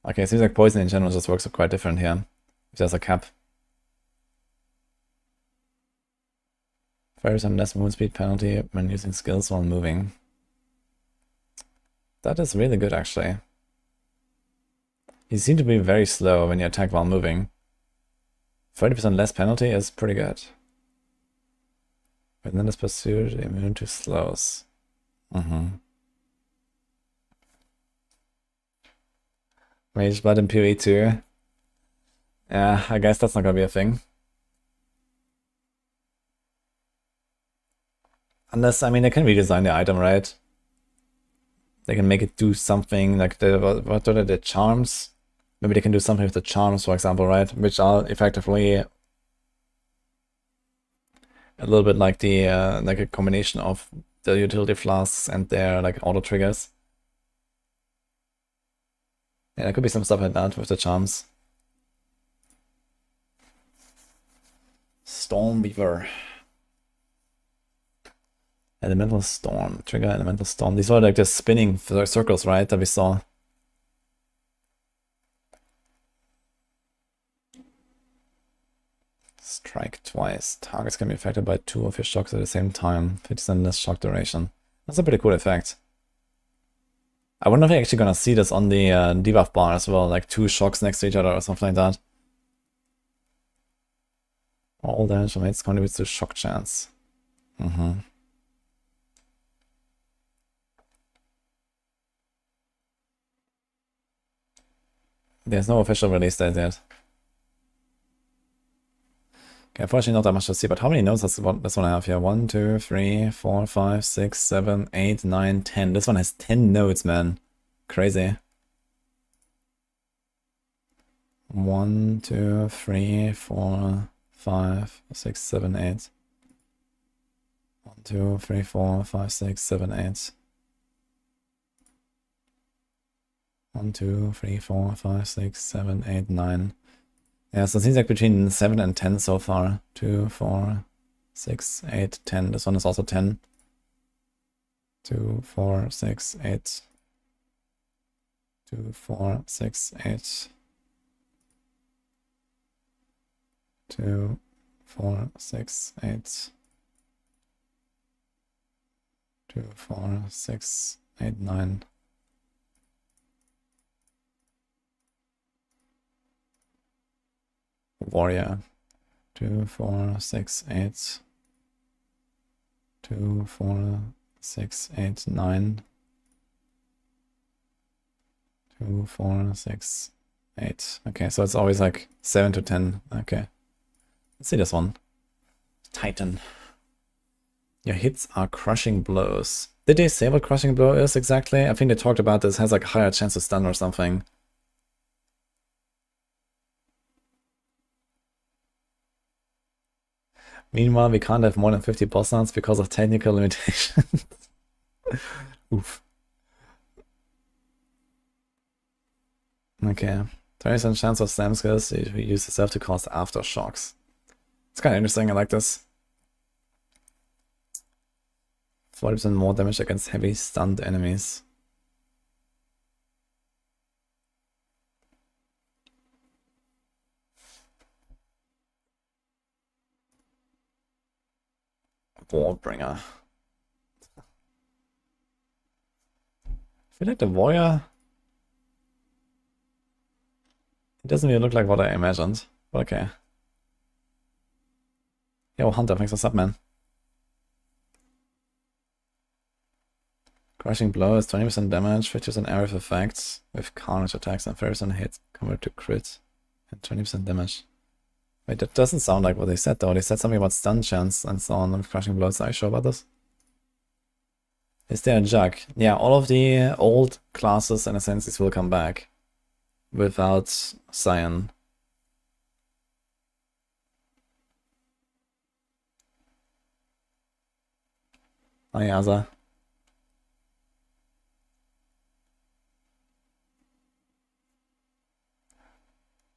Okay, seems like poison in general just works quite different here. If there's a cap. 5% less movement speed penalty when using skills while moving. That is really good, actually. You seem to be very slow when you attack while moving. 30% less penalty is pretty good. Relentless Pursuit, immune to slows. Mage Blood in PoE 2. Yeah, I guess that's not gonna be a thing. Unless, I mean, they can redesign the item, right? They can make it do something, like what are the charms? Maybe they can do something with the charms, for example, right? Which are effectively a little bit like the like a combination of the utility flasks and their like auto triggers. Yeah, there could be some stuff like that with the charms. Stormweaver. Elemental Storm. Trigger Elemental Storm. These were like the spinning circles, right, that we saw. Strike twice. Targets can be affected by 2 of your shocks at the same time. 50% less shock duration. That's a pretty cool effect. I wonder if we're actually gonna see this on the debuff bar as well, like 2 shocks next to each other or something like that. All damage from hits contributes to shock chance. There's no official release date yet. Okay, unfortunately not that much to see, but how many nodes does this one have here? 1, 2, 3, 4, 5, 6, 7, 8, 9, 10. This one has 10 nodes, man. Crazy. 1, 2, 3, 4, 5, 6, 7, 8. 1, 2, 3, 4, 5, 6, 7, 8. 1, 2, 3, 4, 5, 6, 7, 8, 9. Yeah, so it seems like between 7 and 10 so far. 2, 4, 6, 8, 10. This one is also 10. 2, 4, 6, 8. 2, 4, 6, 8. 2, 4, 6, 8. 2, 4, 6, 8, 9. Warrior. 2, 4, 6, 8. 2, 4, 6, 8, 9. 2, 4, 6, 8. Okay, so it's always like 7 to 10. Okay. Let's see this one. Titan. Your hits are crushing blows. Did they say what crushing blow is exactly? I think they talked about this has like a higher chance to stun or something. Meanwhile, we can't have more than 50 boss sounds because of technical limitations. Oof. Okay. 20% chance of slam skills if you use yourself to cause aftershocks. It's kind of interesting, I like this. 40% more damage against heavy stunned enemies. Warbringer. I feel like the warrior... It doesn't really look like what I imagined, but okay. Yo, Hunter, thanks for sub, man. Crushing blow is 20% damage, 50% area of effects with carnage attacks and 30% hits convert to crit and 20% damage. Wait, that doesn't sound like what they said though. They said something about stun chance and so on with crushing blows. Are you sure about this? Is there a jug? Yeah, all of the old classes and essences will come back without Cyan. Ayaza.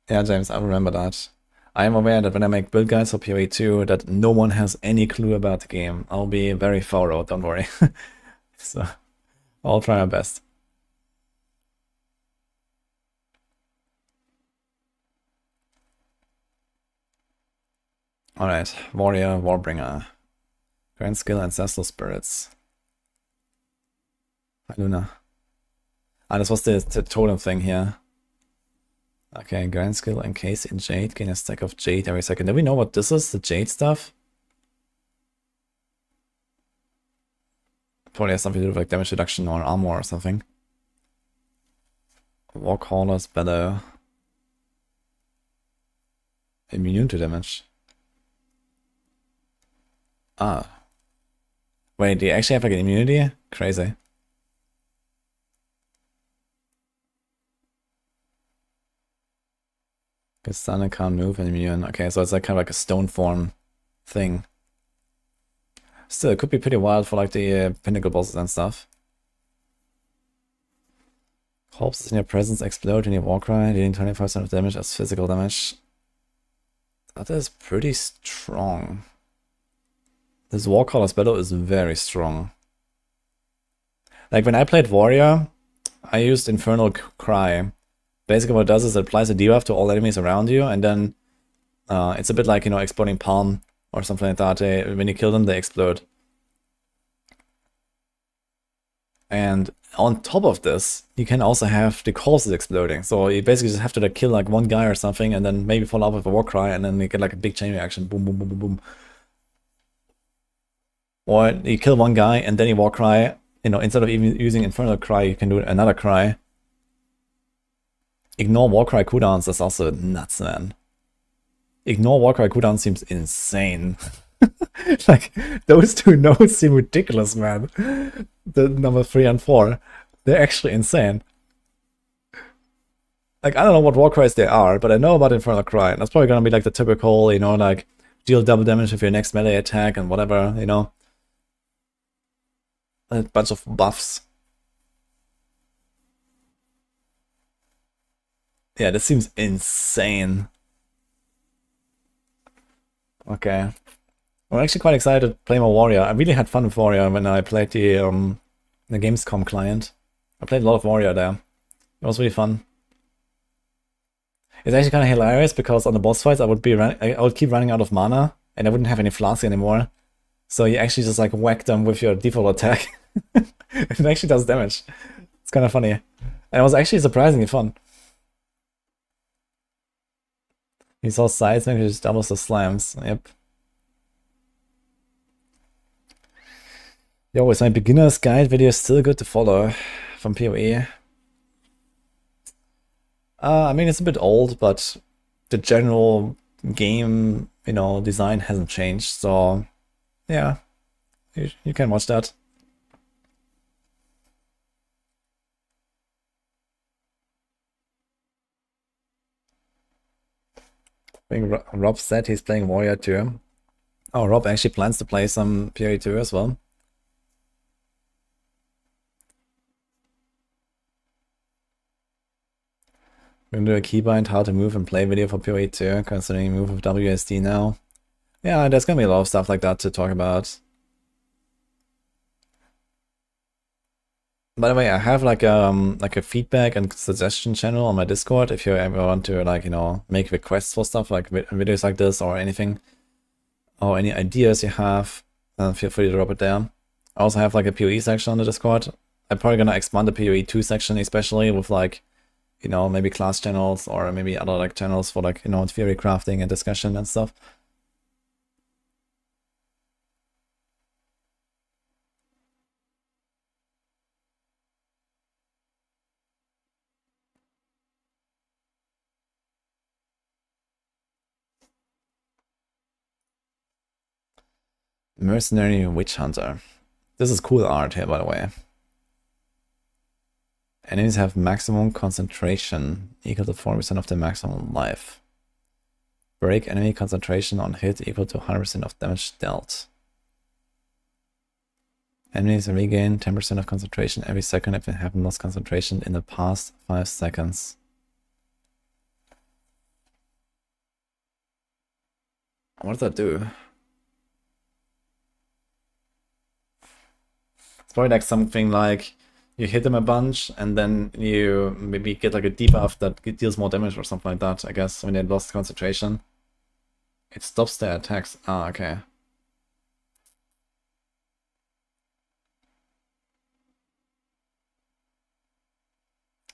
Yeah, James, I remember that. I am aware that when I make build guides for PoE 2, that no one has any clue about the game. I'll be very thorough, don't worry. So, I'll try my best. Alright, Warrior, Warbringer. Grand Skill, Ancestral Spirits. Hi, Luna. Ah, this was the totem thing here. Okay, Grand Skill, Encase in Jade, gain a stack of Jade every second. Do we know what this is, the Jade stuff? Probably has something to do with like damage reduction or armor or something. Warcaller's better. Immune to damage. Ah. Wait, do you actually have like an immunity? Crazy. Because Stunner can't move and immune. Okay, so it's like kind of like a stone form thing. Still, it could be pretty wild for like the pinnacle bosses and stuff. Corpses in your presence explode when you Warcry, dealing 25% of damage as physical damage. That is pretty strong. This Warcaller's Battle is very strong. Like when I played Warrior, I used Infernal Cry. Basically what it does is it applies a debuff to all enemies around you, and then it's a bit like, you know, Exploding Palm or something like that. When you kill them, they explode. And on top of this, you can also have the corpses exploding. So you basically just have to like kill like one guy or something, and then maybe follow up with a Warcry, and then you get like a big chain reaction. Boom, boom, boom, boom, boom. Or you kill one guy, and then you Warcry. You know, instead of even using Infernal Cry, you can do another cry. Ignore Warcry cooldowns, that's also nuts, man. Ignore Warcry cooldown seems insane. Like, those two nodes seem ridiculous, man. The number 3 and 4. They're actually insane. Like, I don't know what Warcries they are, but I know about Infernal Cry. And that's probably gonna be like the typical, you know, like, deal double damage with your next melee attack and whatever, you know. A bunch of buffs. Yeah, this seems insane. Okay. I'm actually quite excited to play more Warrior. I really had fun with Warrior when I played the Gamescom client. I played a lot of Warrior there. It was really fun. It's actually kind of hilarious because on the boss fights I would keep running out of mana and I wouldn't have any flasks anymore. So you actually just like whack them with your default attack. It actually does damage. It's kind of funny. And it was actually surprisingly fun. You saw Seismic, which just doubles the slams. Yep. Yo, is my beginner's guide video still good to follow from PoE? I mean, it's a bit old, but the general game, you know, design hasn't changed. So, yeah, you can watch that. I think Rob said he's playing Warrior too. Oh, Rob actually plans to play some PoE 2 as well. We're gonna do a keybind how to move and play video for PoE 2, considering move with WSD now. Yeah, there's gonna be a lot of stuff like that to talk about. By the way, I have like a feedback and suggestion channel on my Discord if you ever want to, like, you know, make requests for stuff like videos like this or anything, or any ideas you have, feel free to drop it there. I also have like a PoE section on the Discord. I'm probably gonna expand the PoE 2 section, especially with like, you know, maybe class channels or maybe other like channels for like, you know, theory crafting and discussion and stuff. Mercenary Witch Hunter. This is cool art here, by the way. Enemies have maximum concentration equal to 40% of their maximum life. Break enemy concentration on hit equal to 100% of damage dealt. Enemies regain 10% of concentration every second if they haven't lost concentration in the past 5 seconds. What does that do? It's probably like something like you hit them a bunch and then you maybe get like a debuff that deals more damage or something like that, I guess, when they lost concentration. It stops their attacks. Ah, okay.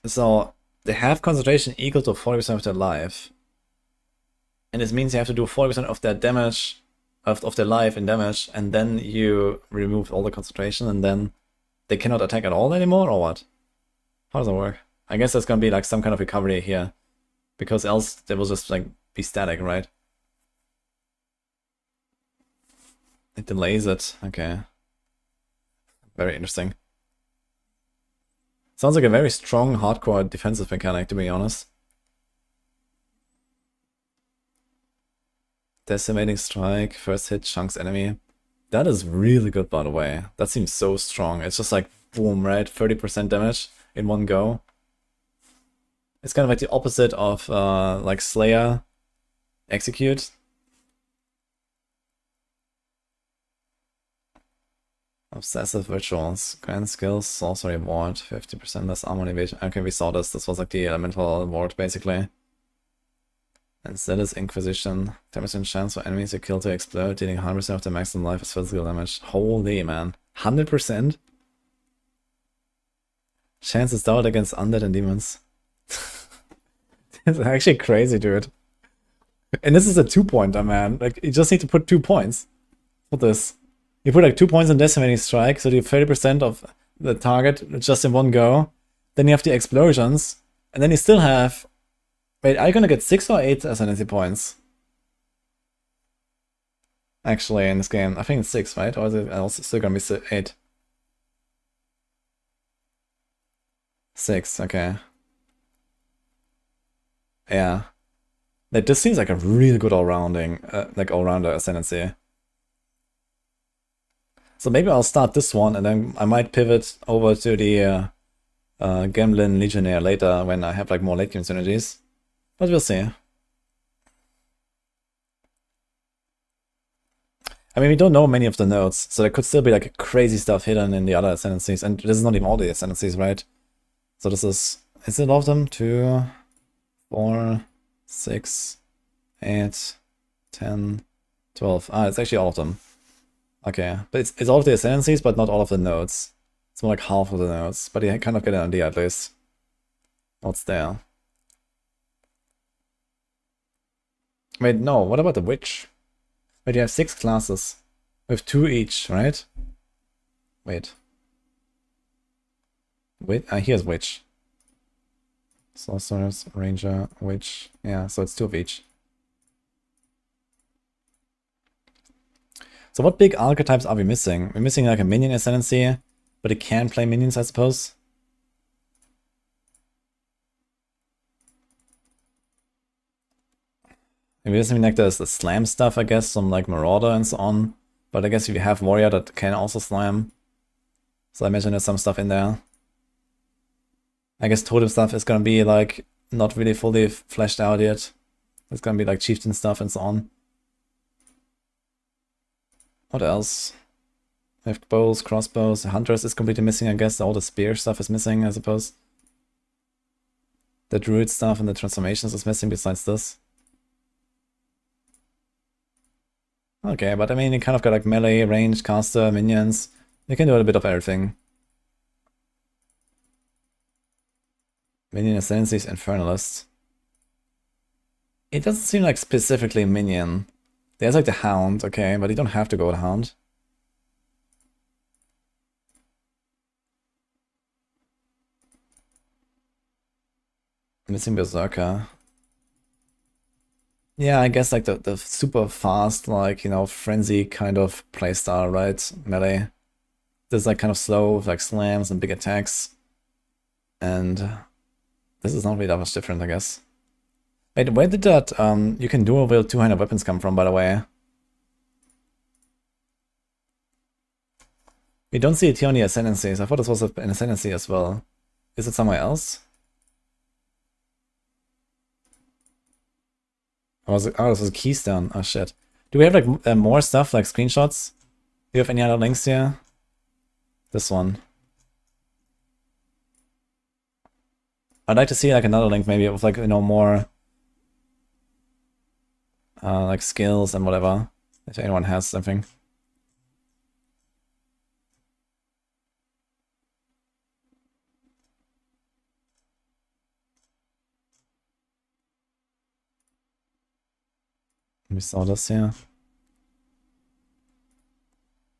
So they have concentration equal to 40% of their life. And this means you have to do 40% of their damage, of their life in damage, and then you remove all the concentration, and then they cannot attack at all anymore, or what? How does that work? I guess there's gonna be like some kind of recovery here, because else they will just like be static, right? It delays it. Okay. Very interesting. Sounds like a very strong, hardcore defensive mechanic, to be honest. Decimating strike, first hit chunks enemy. That is really good, by the way. That seems so strong. It's just like, boom, right? 30% damage in one go. It's kind of like the opposite of like Slayer Execute. Obsessive Rituals. Grand Skills, Sorcery Ward, 50% less armor evasion. Okay, we saw this. This was like the elemental ward, basically. And Zealous Inquisition. 10% chance for enemies you kill to explode, dealing 100% of their maximum life as physical damage. Holy man. 100%? Chance is doubled against undead and demons. It's actually crazy, dude. And this is a 2-pointer, man. Like, you just need to put 2 points for this. You put like 2 points on Decimating Strike, so you have 30% of the target just in one go. Then you have the explosions, and then you still have... Wait, are you gonna get 6 or 8 ascendancy points? Actually, in this game, I think it's 6, right? Or is it also still gonna be 8? 6, okay. Yeah. Like, this seems like a really good all-rounder ascendancy. So maybe I'll start this one, and then I might pivot over to the Gamblin Legionnaire later when I have like more late game synergies. But we'll see. I mean, we don't know many of the nodes, so there could still be like crazy stuff hidden in the other ascendancies, and this is not even all the ascendancies, right? So this is it all of them? 2, 4, 6, 8, 10, 12. Ah, it's actually all of them. Okay, but it's all of the ascendancies, but not all of the nodes. It's more like half of the nodes, but you kind of get an idea at least. What's there? Wait, no, what about the witch? Wait, you have 6 classes. With 2 each, right? Wait. Here's witch. Sorceress, ranger, witch. Yeah, so it's 2 of each. So what big archetypes are we missing? We're missing like a minion ascendancy, but it can play minions, I suppose. Maybe there's something like the slam stuff, I guess, some like Marauder and so on. But I guess if you have Warrior that can also slam. So I imagine there's some stuff in there. I guess Totem stuff is gonna be like not really fully fleshed out yet. It's gonna be like Chieftain stuff and so on. What else? We have bows, crossbows, hunters is completely missing, I guess. All the spear stuff is missing, I suppose. The druid stuff and the transformations is missing besides this. Okay, but I mean, you kind of got like melee, ranged, caster, minions. You can do a bit of everything. Minion Ascendancies, Infernalist. It doesn't seem like specifically minion. There's like the Hound, okay, but you don't have to go with Hound. Missing Berserker. Yeah, I guess like the super fast, like, you know, frenzy kind of playstyle, right? Melee. This is like kind of slow with like slams and big attacks. And this is not really that much different, I guess. Wait, where did that you can dual wield two-handed weapons come from, by the way? We don't see it here on the Ascendancies. I thought this was an Ascendancy as well. Is it somewhere else? Oh, this was a keystone. Oh shit. Do we have like more stuff, like screenshots? Do you have any other links here? This one. I'd like to see like another link maybe with like, you know, more like skills and whatever. If anyone has something. We saw this here.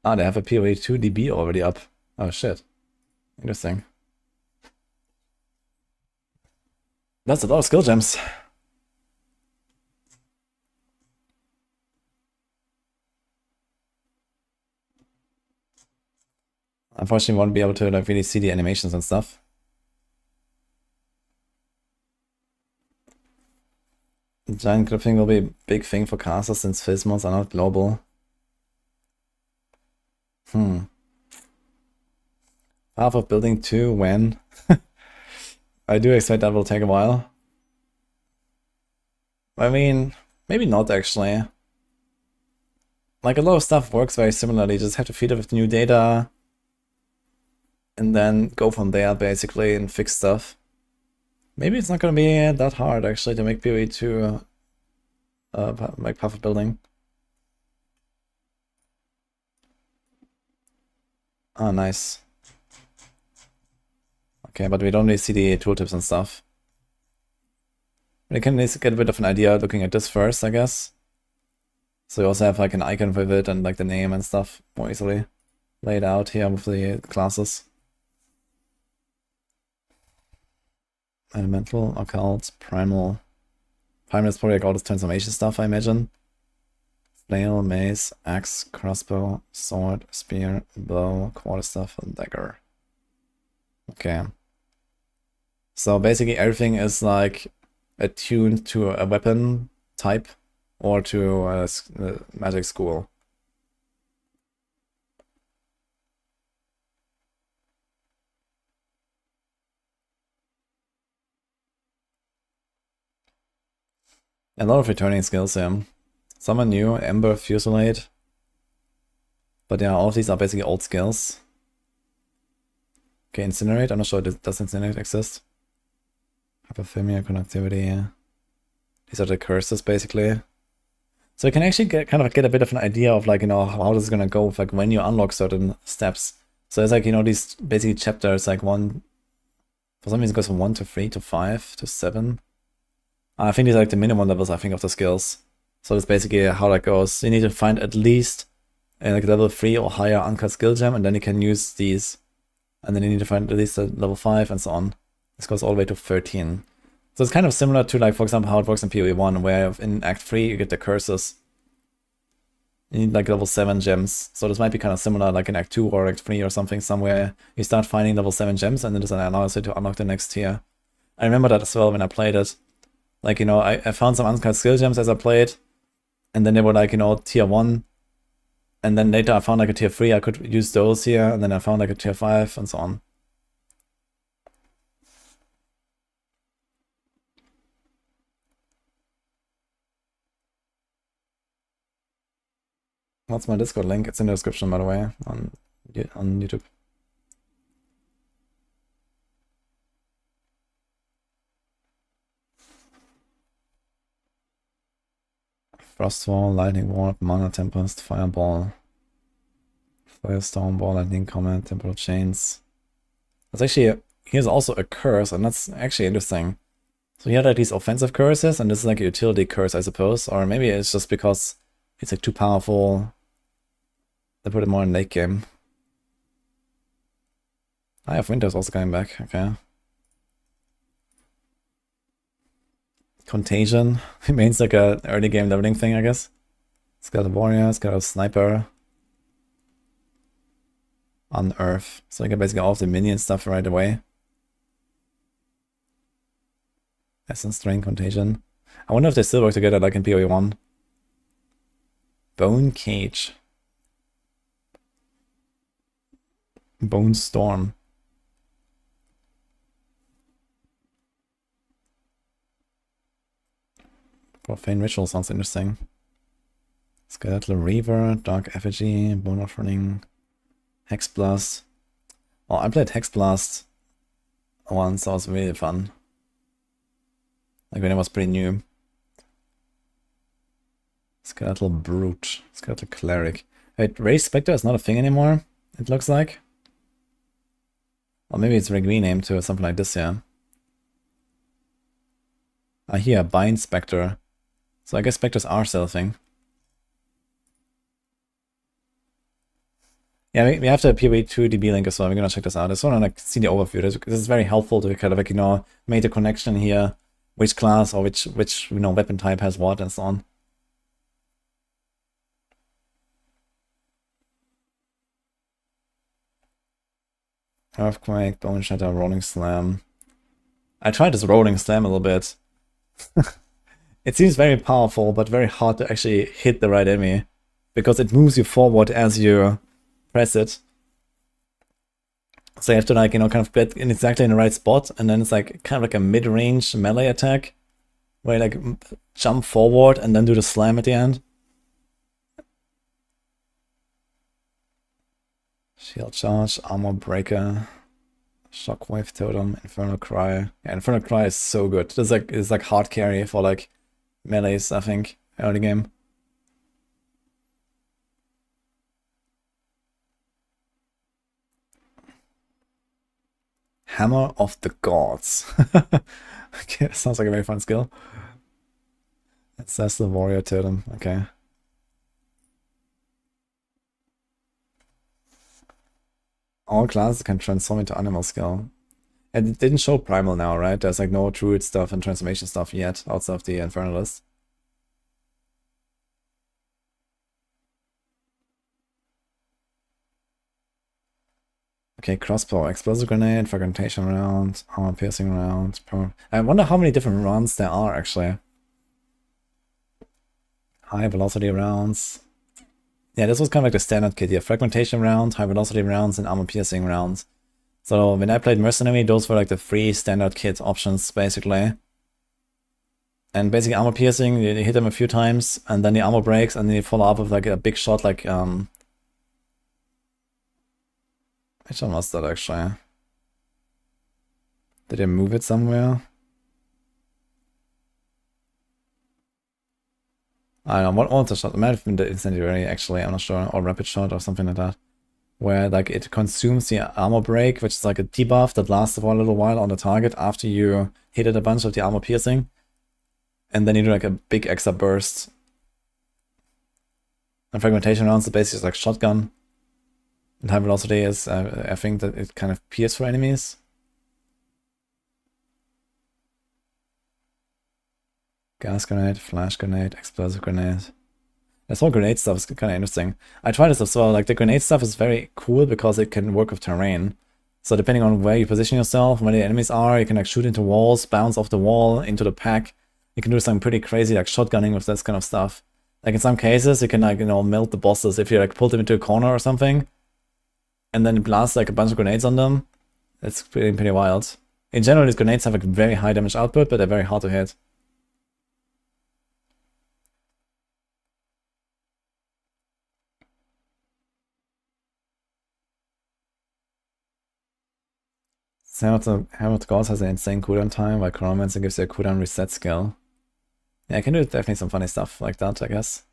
Ah, they have a PoE 2 DB already up. Oh shit. Interesting. That's a lot of skill gems. Unfortunately, won't be able to like really see the animations and stuff. Giant gripping will be a big thing for casters since Phasmos are not global. Half of building 2 when? I do expect that will take a while. I mean, maybe not actually. Like a lot of stuff works very similarly, just have to feed it with new data and then go from there basically and fix stuff. Maybe it's not gonna be that hard actually to make PoE 2 like Path of Building. Oh, nice. Okay, but we don't really see the tooltips and stuff. We can at least get a bit of an idea looking at this first, I guess. So we also have like an icon with it and like the name and stuff more easily laid out here with the classes. Elemental, Occult, Primal. Primal is probably like all this transformation stuff, I imagine. Flail, Mace, Axe, Crossbow, Sword, Spear, Bow, Quarterstaff, and Dagger. Okay. So basically everything is like attuned to a weapon type or to a magic school. A lot of returning skills here. Some are new, Ember, Fusilade. But yeah, all of these are basically old skills. Okay, Incinerate, I'm not sure, does Incinerate exist? Hypothermia, Conductivity. These are the curses basically. So you can actually kind of get a bit of an idea of like, you know, how this is gonna go with like when you unlock certain steps. So it's like, you know, these basically chapters, like one, for some reason it goes from 1 to 3 to 5 to 7. I think these are like the minimum levels, I think, of the skills. So that's basically how that goes. You need to find at least like level 3 or higher uncut skill gem, and then you can use these. And then you need to find at least a level 5 and so on. This goes all the way to 13. So it's kind of similar to, like, for example, how it works in PoE 1, where in Act 3 you get the curses. You need like level 7 gems. So this might be kind of similar like in Act 2 or Act 3 or something, somewhere you start finding level 7 gems and then this allows you to unlock the next tier. I remember that as well when I played it. Like, you know, I found some uncut skill gems as I played, and then they were like, you know, tier 1. And then later I found like a tier 3, I could use those here, and then I found like a tier 5 and so on. What's my Discord link? It's in the description, by the way, on on YouTube. Frostwall, Lightning Ward, Mana Tempest, Fireball, Firestorm Ball, Lightning Comet, Temporal Chains. That's actually, here's also a curse, and that's actually interesting. So he had like these offensive curses, and this is like a utility curse, I suppose. Or maybe it's just because it's like too powerful. They put it more in late game. Eye of Winter is also coming back, okay. Contagion remains like a early game leveling thing, I guess. It's got a warrior, it's got a sniper. Unearth. So you can basically all of the minion stuff right away. Essence Drain, Contagion. I wonder if they still work together like in PoE 1. Bone Cage. Bone Storm. Profane Ritual sounds interesting. Skeletal Reaver, Dark Effigy, Bone Offering, Hex Blast. Oh, I played Hex Blast once, that was really fun. Like when it was pretty new. Skeletal Brute, Skeletal Cleric. Wait, Race Spectre is not a thing anymore, it looks like. Or maybe it's renamed to something like this, yeah. Ah, here, Bind Spectre. So I guess Spectres are still a thing. Yeah, we have the PoE 2 DB link as well. We're gonna check this out. I just wanna like see the overview. This is very helpful to kind of like, you know, make the connection here, which class or which you know weapon type has what and so on. Earthquake, Bone Shatter, Rolling Slam. I tried this Rolling Slam a little bit. It seems very powerful, but very hard to actually hit the right enemy, because it moves you forward as you press it. So you have to like, you know, kind of get in exactly in the right spot, and then it's like kind of like a mid-range melee attack, where you like jump forward and then do the slam at the end. Shield Charge, Armor Breaker, Shockwave Totem, Infernal Cry. Yeah, Infernal Cry is so good. This is like hard carry for like melees, I think, early game. Hammer of the Gods. Okay, sounds like a very fun skill. That's the Warrior Totem, okay. All classes can transform into animal skill. And it didn't show Primal now, right? There's like no Druid stuff and transformation stuff yet outside of the Infernalist. Okay, crossbow, explosive grenade, fragmentation round, armor piercing round. I wonder how many different rounds there are actually. High velocity rounds. Yeah, this was kind of like the standard kit here. Fragmentation round, high velocity rounds, and armor piercing rounds. So when I played Mercenary, those were like the 3 standard kit options basically. And basically armor piercing, you hit them a few times, and then the armor breaks, and then you follow up with like a big shot like which one was that actually? Did I move it somewhere? I don't know, what was the shot? It might have been the incendiary actually, I'm not sure, or rapid shot or something like that. Where like it consumes the armor break, which is like a debuff that lasts for a little while on the target after you hit it a bunch of the armor piercing. And then you do like a big extra burst. And fragmentation rounds is basically just like shotgun. And high velocity is, I think that it kind of pierces for enemies. Gas grenade, flash grenade, explosive grenade. This whole grenade stuff is kind of interesting. I tried this as well. Like the grenade stuff is very cool because it can work with terrain. So depending on where you position yourself, where the enemies are, you can like shoot into walls, bounce off the wall, into the pack. You can do something pretty crazy like shotgunning with this kind of stuff. Like in some cases, you can like, you know, melt the bosses if you like pull them into a corner or something. And then blast like a bunch of grenades on them. It's pretty wild. In general, these grenades have a very high damage output, but they're very hard to hit. Hammer of Gods has an insane cooldown time, while Chronomancer gives you a cooldown reset skill. Yeah, I can do definitely some funny stuff like that, I guess.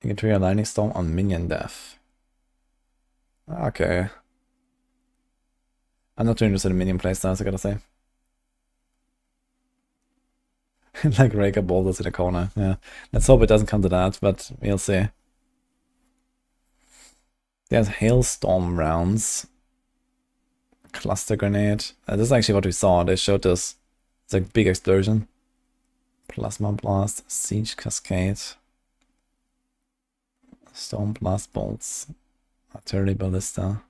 You can trigger Lightning Storm on minion death. Okay. I'm not too interested in minion playstyles, I gotta say. Like Raker boulders in the corner, yeah. Let's hope it doesn't come to that, but we'll see. There's Hailstorm rounds. Cluster Grenade. This is actually what we saw, they showed this. It's like big explosion. Plasma Blast, Siege Cascade. Storm Blast Bolts. Artillery Ballista.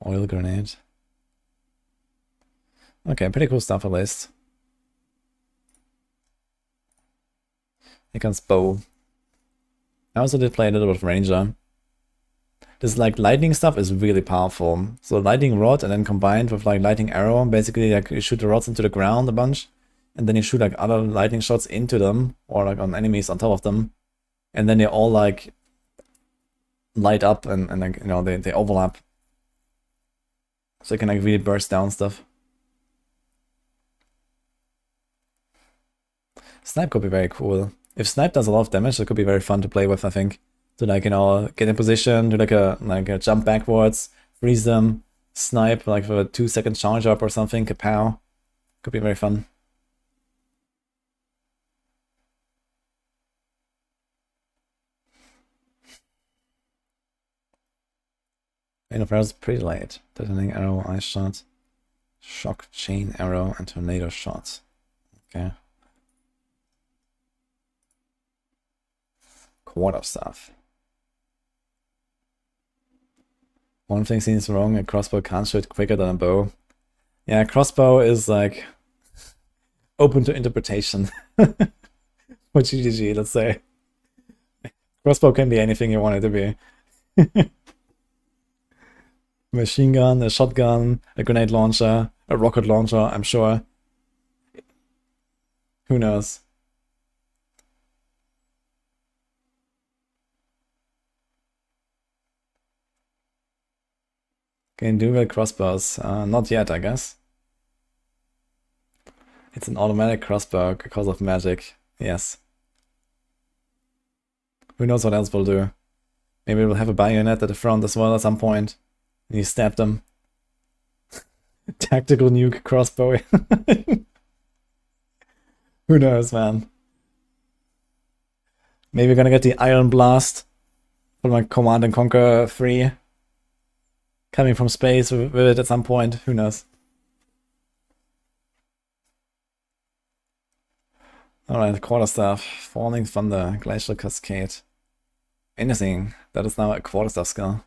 Oil Grenade. Okay, pretty cool stuff at least. Here comes Bow. I also did play a little bit of Ranger. This like lightning stuff is really powerful. So lightning rod and then combined with like lightning arrow, basically like you shoot the rods into the ground a bunch, and then you shoot like other lightning shots into them or like on enemies on top of them, and then they all like light up and like, you know, they overlap. So you can like really burst down stuff. Snipe could be very cool. If Snipe does a lot of damage, it could be very fun to play with, I think. To like, you know, get in position, do like a jump backwards, freeze them, snipe like for a 2-second charge up or something, kapow. Could be very fun. Vein of Arrows is pretty late. Detonating Arrow, Ice Shot, Shock Chain Arrow, and Tornado Shot. Okay. Quarterstaff. One thing seems wrong, a crossbow can't shoot quicker than a bow. Yeah, crossbow is like open to interpretation. For GGG, let's say. Crossbow can be anything you want it to be. Machine gun, a shotgun, a grenade launcher, a rocket launcher, I'm sure. Who knows? Can dual crossbows? Not yet, I guess. It's an automatic crossbow because of magic. Yes. Who knows what else we'll do? Maybe we'll have a bayonet at the front as well at some point. And you stab them. Tactical nuke crossbow. Who knows, man? Maybe we're gonna get the Iron Blast from like Command and Conquer 3. Coming from space with it at some point, who knows? Alright, Quarterstaff, Falling Thunder, Glacial Cascade. Anything that is now a Quarterstaff skill.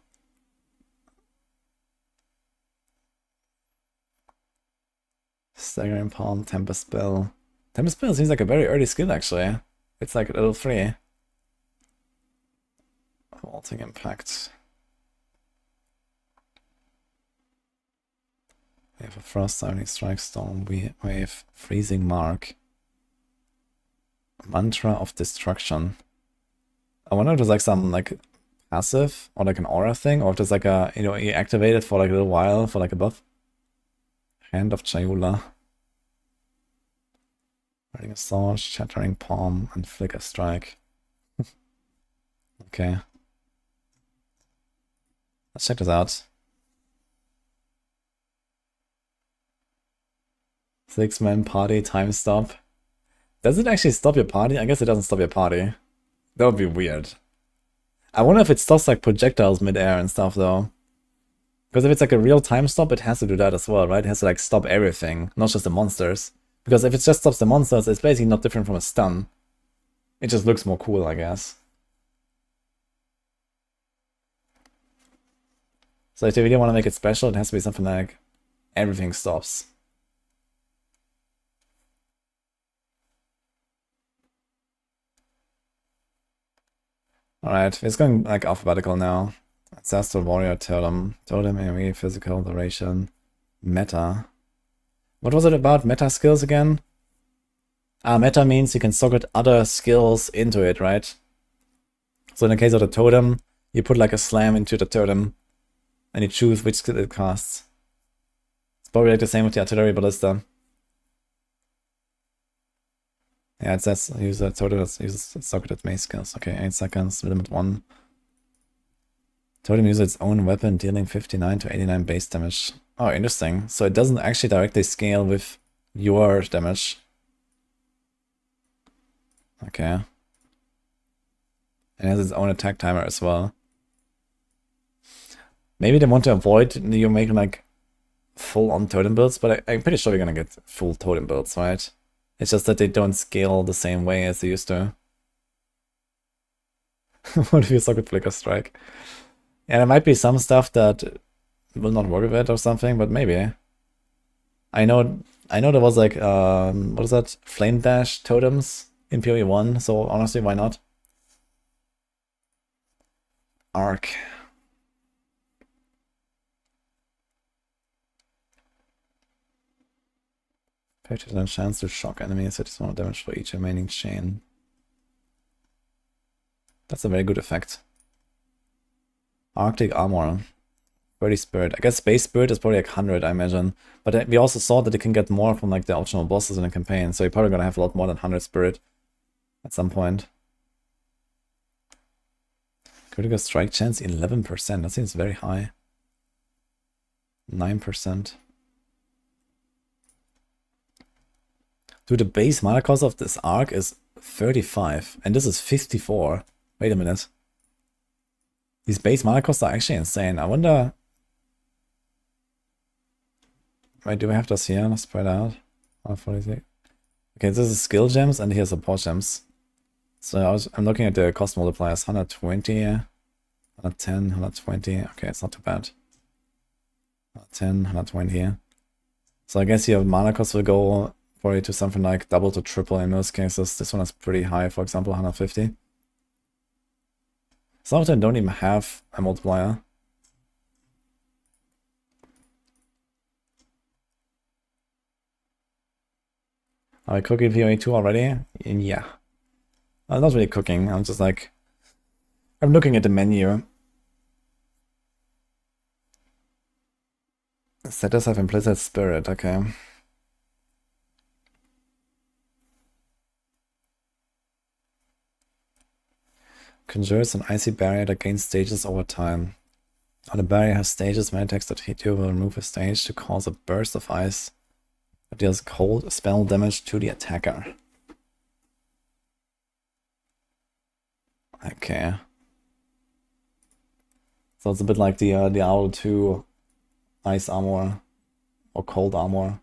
Staggering Palm, Tempest Spell. Tempest Spell seems like a very early skill actually. It's like level 3. Vaulting Impact. We have a Frost, Sirening Strike, Storm Wave, Freezing Mark. Mantra of Destruction. I wonder if there's like some like passive or like an aura thing, or if there's like a, you know, you activate it for like a little while for like a buff. Hand of Chayula. Riding a Sword, Shattering Palm, and Flicker Strike. Okay. Let's check this out. 6-man party time stop. Does it actually stop your party? I guess it doesn't stop your party. That would be weird. I wonder if it stops like projectiles mid-air and stuff though. Because if it's like a real time stop, it has to do that as well, right? It has to like stop everything, not just the monsters. Because if it just stops the monsters, it's basically not different from a stun. It just looks more cool, I guess. So if they really want to make it special, it has to be something like everything stops. Alright, it's going like alphabetical now. Ancestral Warrior Totem. Totem, AoE, Physical, Duration, Meta. What was it about meta skills again? Meta means you can socket other skills into it, right? So in the case of the Totem, You put like a slam into the totem, and you choose which skill it casts. It's probably like the same with the artillery ballista. Yeah, it says use a totem that uses socketed mace skills. Okay, 8 seconds, limit 1. Totem uses its own weapon, dealing 59 to 89 base damage. Oh, interesting. So it doesn't actually directly scale with your damage. Okay. It has its own attack timer as well. Maybe they want to avoid you making like full-on totem builds, but I'm pretty sure we're gonna get full totem builds, right? It's just that they don't scale the same way as they used to. What if you suck with Flicker Strike? Yeah, there might be some stuff that will not work with it or something, but maybe. I know there was like, what is that? Flame Dash totems in PoE 1, so honestly, why not? Arc. 50% chance to shock enemies, 50% damage for each remaining chain. That's a very good effect. Arctic Armor. 30 Spirit. I guess Space Spirit is probably like 100, I imagine. But we also saw that you can get more from like the optional bosses in the campaign, so you're probably gonna have a lot more than 100 Spirit at some point. Critical strike chance 11%. That seems very high. 9%. Dude, the base mana cost of this arc is 35, and this is 54. Wait a minute. These base mana costs are actually insane. I wonder... Wait, do we have this here? Spread out. 146. Okay, this is skill gems, and here's support gems. So I'm looking at the cost multipliers. 120, 110, 120. Okay, it's not too bad. 110, 120. So I guess your mana cost will go probably to something like double to triple in most cases. This one is pretty high, for example, 150. Some of them don't even have a multiplier. Are we cooking PoE 2 already? Yeah. I'm not really cooking, I'm just like... I'm looking at the menu. Setters have implicit spirit, okay. Conjures an icy barrier that gains stages over time. When the barrier has stages, when attacks that hit you will remove a stage to cause a burst of ice that deals cold spell damage to the attacker. Okay. So it's a bit like the Diablo 2 ice armor or cold armor.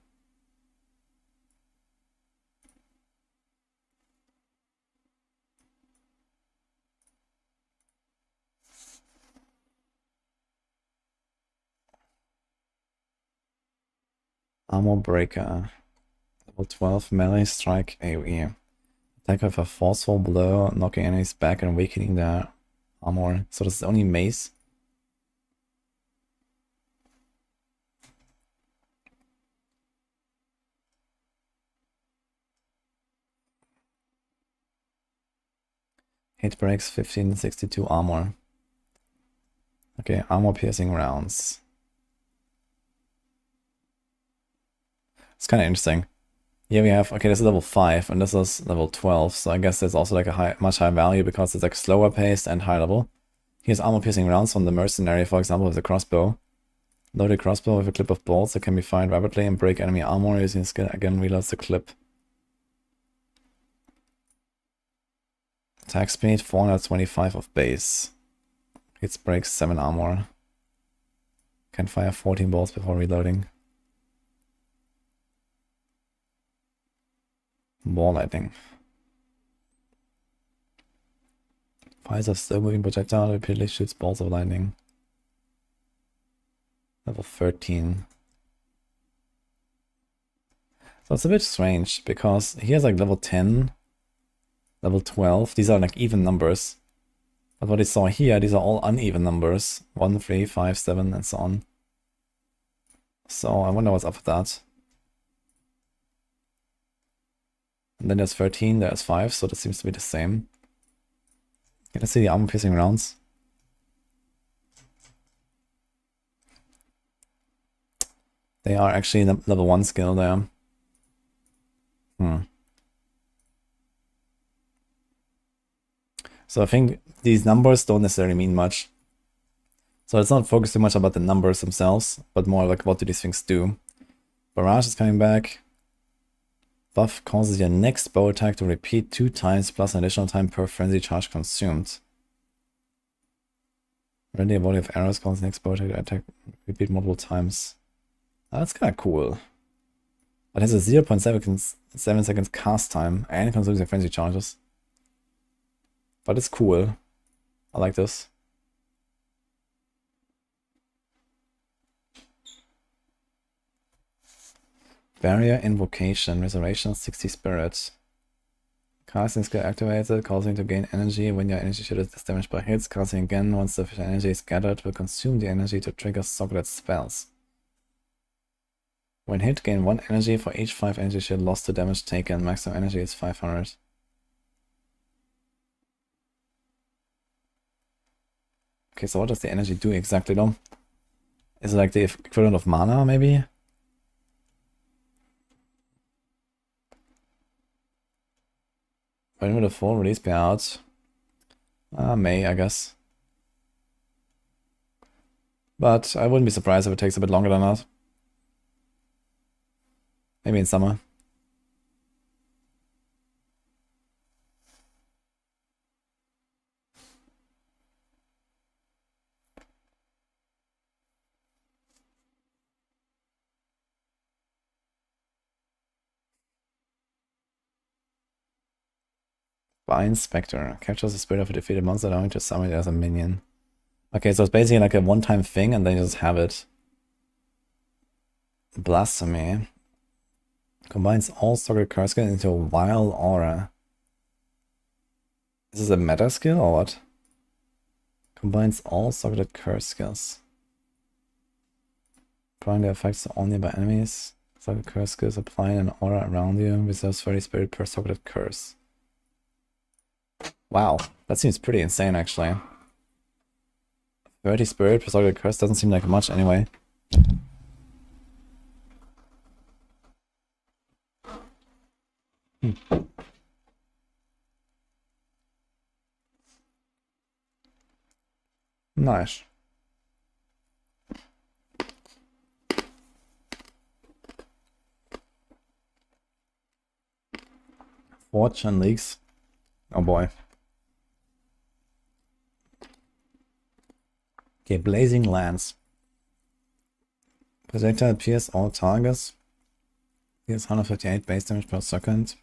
Armor Breaker. Level 12 melee strike AoE. Attack with a forceful blow, knocking enemies back and weakening their armor. So this is only mace. Hit breaks 1562 armor. Okay, armor piercing rounds. It's kind of interesting. Here we have, okay, this is level 5 and this is level 12, so I guess there's also like a much higher value because it's like slower paced and high level. Here's armor piercing rounds from the Mercenary, for example, with the crossbow. Load a crossbow with a clip of bolts that can be fired rapidly and break enemy armor using skill again reloads the clip. Attack speed 425 of base. Hits breaks 7 armor. Can fire 14 bolts before reloading. Ball lightning. Fires a slow moving projectile that repeatedly shoots balls of lightning. Level 13. So it's a bit strange because here's like level 10, level 12. These are like even numbers. But what I saw here, these are all uneven numbers. 1, 3, 5, 7, and so on. So I wonder what's up with that. And then there's 13, there's 5, so that seems to be the same. Okay, let's see the armor piercing rounds. They are actually level 1 skill there. So I think these numbers don't necessarily mean much. So let's not focus too much about the numbers themselves, but more like what do these things do. Barrage is coming back. Buff causes your next bow attack to repeat 2 times plus an additional time per frenzy charge consumed. Render a volley of arrows causes the next bow attack repeat multiple times. That's kind of cool. It has a 0.7 seconds cast time and consumes your frenzy charges. But it's cool. I like this. Barrier Invocation, Resurrection 60 Spirits. Casting skill activated, causing to gain energy when your energy shield is damaged by hits. Casting again once sufficient energy is gathered will consume the energy to trigger socketed spells. When hit, gain 1 energy for each 5 energy shield lost to damage taken. Maximum energy is 500. Okay, so what does the energy do exactly though? Is it like the equivalent of mana maybe? When will the full release be out? May, I guess. But I wouldn't be surprised if it takes a bit longer than that. Maybe in summer. Vine Spectre. Captures the spirit of a defeated monster, allowing to summon it as a minion. Okay, so it's basically like a one-time thing and then you just have it. Blasphemy. Combines all socketed curse skills into a wild aura. Is this a meta skill or what? Combines all socketed curse skills. Applying the effects to all nearby enemies. Socketed curse skills applying an aura around you. Reserves 30 spirit per socketed curse. Wow, that seems pretty insane actually. 30 spirit per socketed curse doesn't seem like much anyway. Nice. Fortune leaks. Oh boy. Okay, Blazing Lance. Projectile pierce all targets. Deals 158 base damage per second.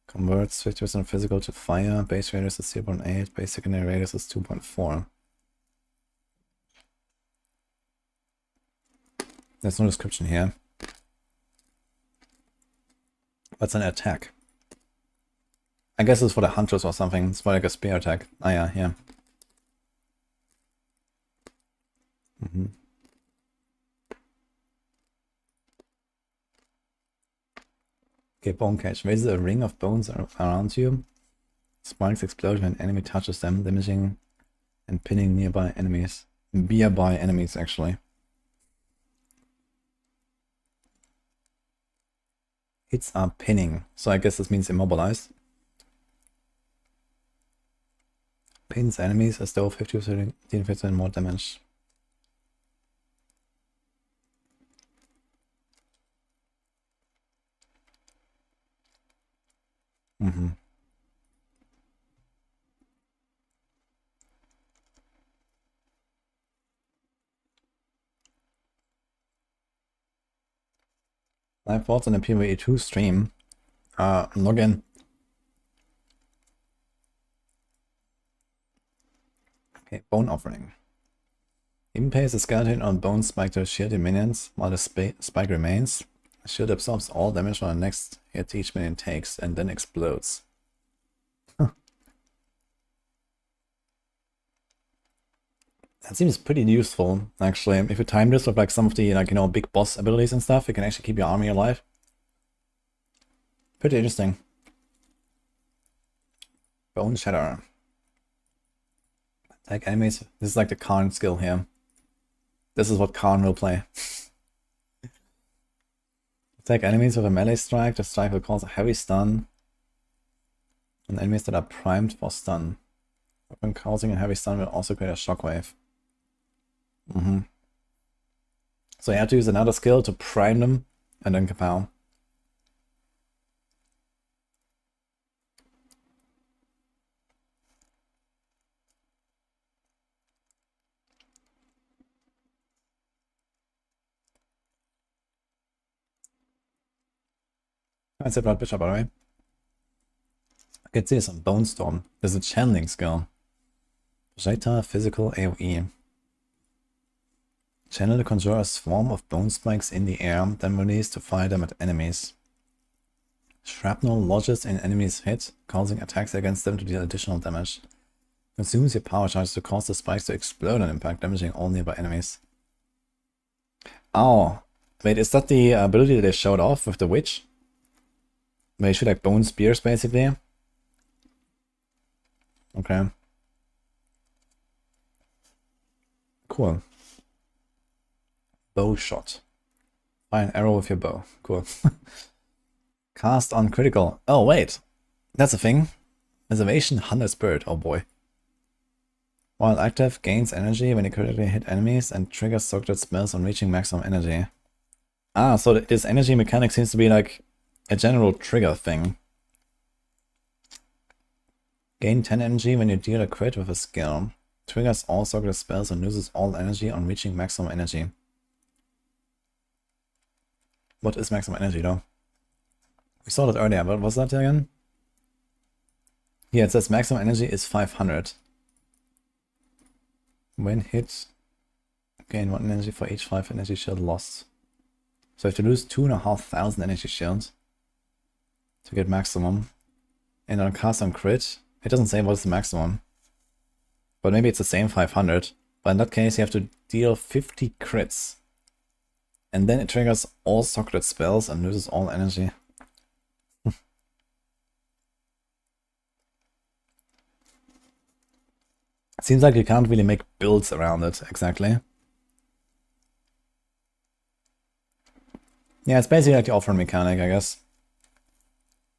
Converts 50% physical to fire. Base radius is 0.8. Base secondary radius is 2.4. There's no description here. What's an attack? I guess it's for the hunters or something. It's more like a spear attack. Ah, yeah. Okay, Bone Cage. Raises a ring of bones around you. Sparks explosion when an enemy touches them, damaging and pinning nearby enemies. Nearby enemies, actually. Hits are pinning, so I guess this means immobilized. Pins enemies as though 50% more damage. Live thoughts on the PoE 2 stream. Log in. Okay, Bone Offering. Even pays a skeleton on bone spike to shield the minions while the spike remains. The shield absorbs all damage on the next hit each minion takes and then explodes. That seems pretty useful, actually. If you time this with like some of the big boss abilities and stuff, you can actually keep your army alive. Pretty interesting. Bone Shatter. Attack enemies. This is like the Khan skill here. This is what Khan will play. Attack enemies with a melee strike. The strike will cause a heavy stun on enemies that are primed for stun. When causing a heavy stun will also create a shockwave. So you have to use another skill to prime them and then kapow. I said Blood Bishop, by the way. I can see some Bone Storm. There's a channeling skill. Projectile physical AoE. Channel to conjure a swarm of bone spikes in the air, then release to fire them at enemies. Shrapnel lodges in enemies' hit, causing attacks against them to deal additional damage. Consumes your power charge to cause the spikes to explode on impact, damaging all nearby enemies. Oh, wait, is that the ability that they showed off with the witch? Where you shoot like bone spears, basically? Okay. Cool. Bow shot. Fire an arrow with your bow. Cool. Cast on critical. Oh, wait. That's a thing. Reservation Hunter Spirit. Oh boy. While active, gains energy when you critically hit enemies and triggers circuit spells on reaching maximum energy. Ah, so this energy mechanic seems to be like a general trigger thing. Gain 10 energy when you deal a crit with a skill. Triggers all circular spells and loses all energy on reaching maximum energy. What is maximum energy though? We saw that earlier, what was that again? Yeah, it says maximum energy is 500. When hit, gain 1 energy for each 5 energy shield lost. So you have to lose 2,500 energy shields to get maximum. And on cast on crit, it doesn't say what's the maximum. But maybe it's the same 500. But in that case, you have to deal 50 crits. And then it triggers all socketed spells and loses all energy. It seems like you can't really make builds around it, exactly. Yeah, it's basically like the offering mechanic, I guess.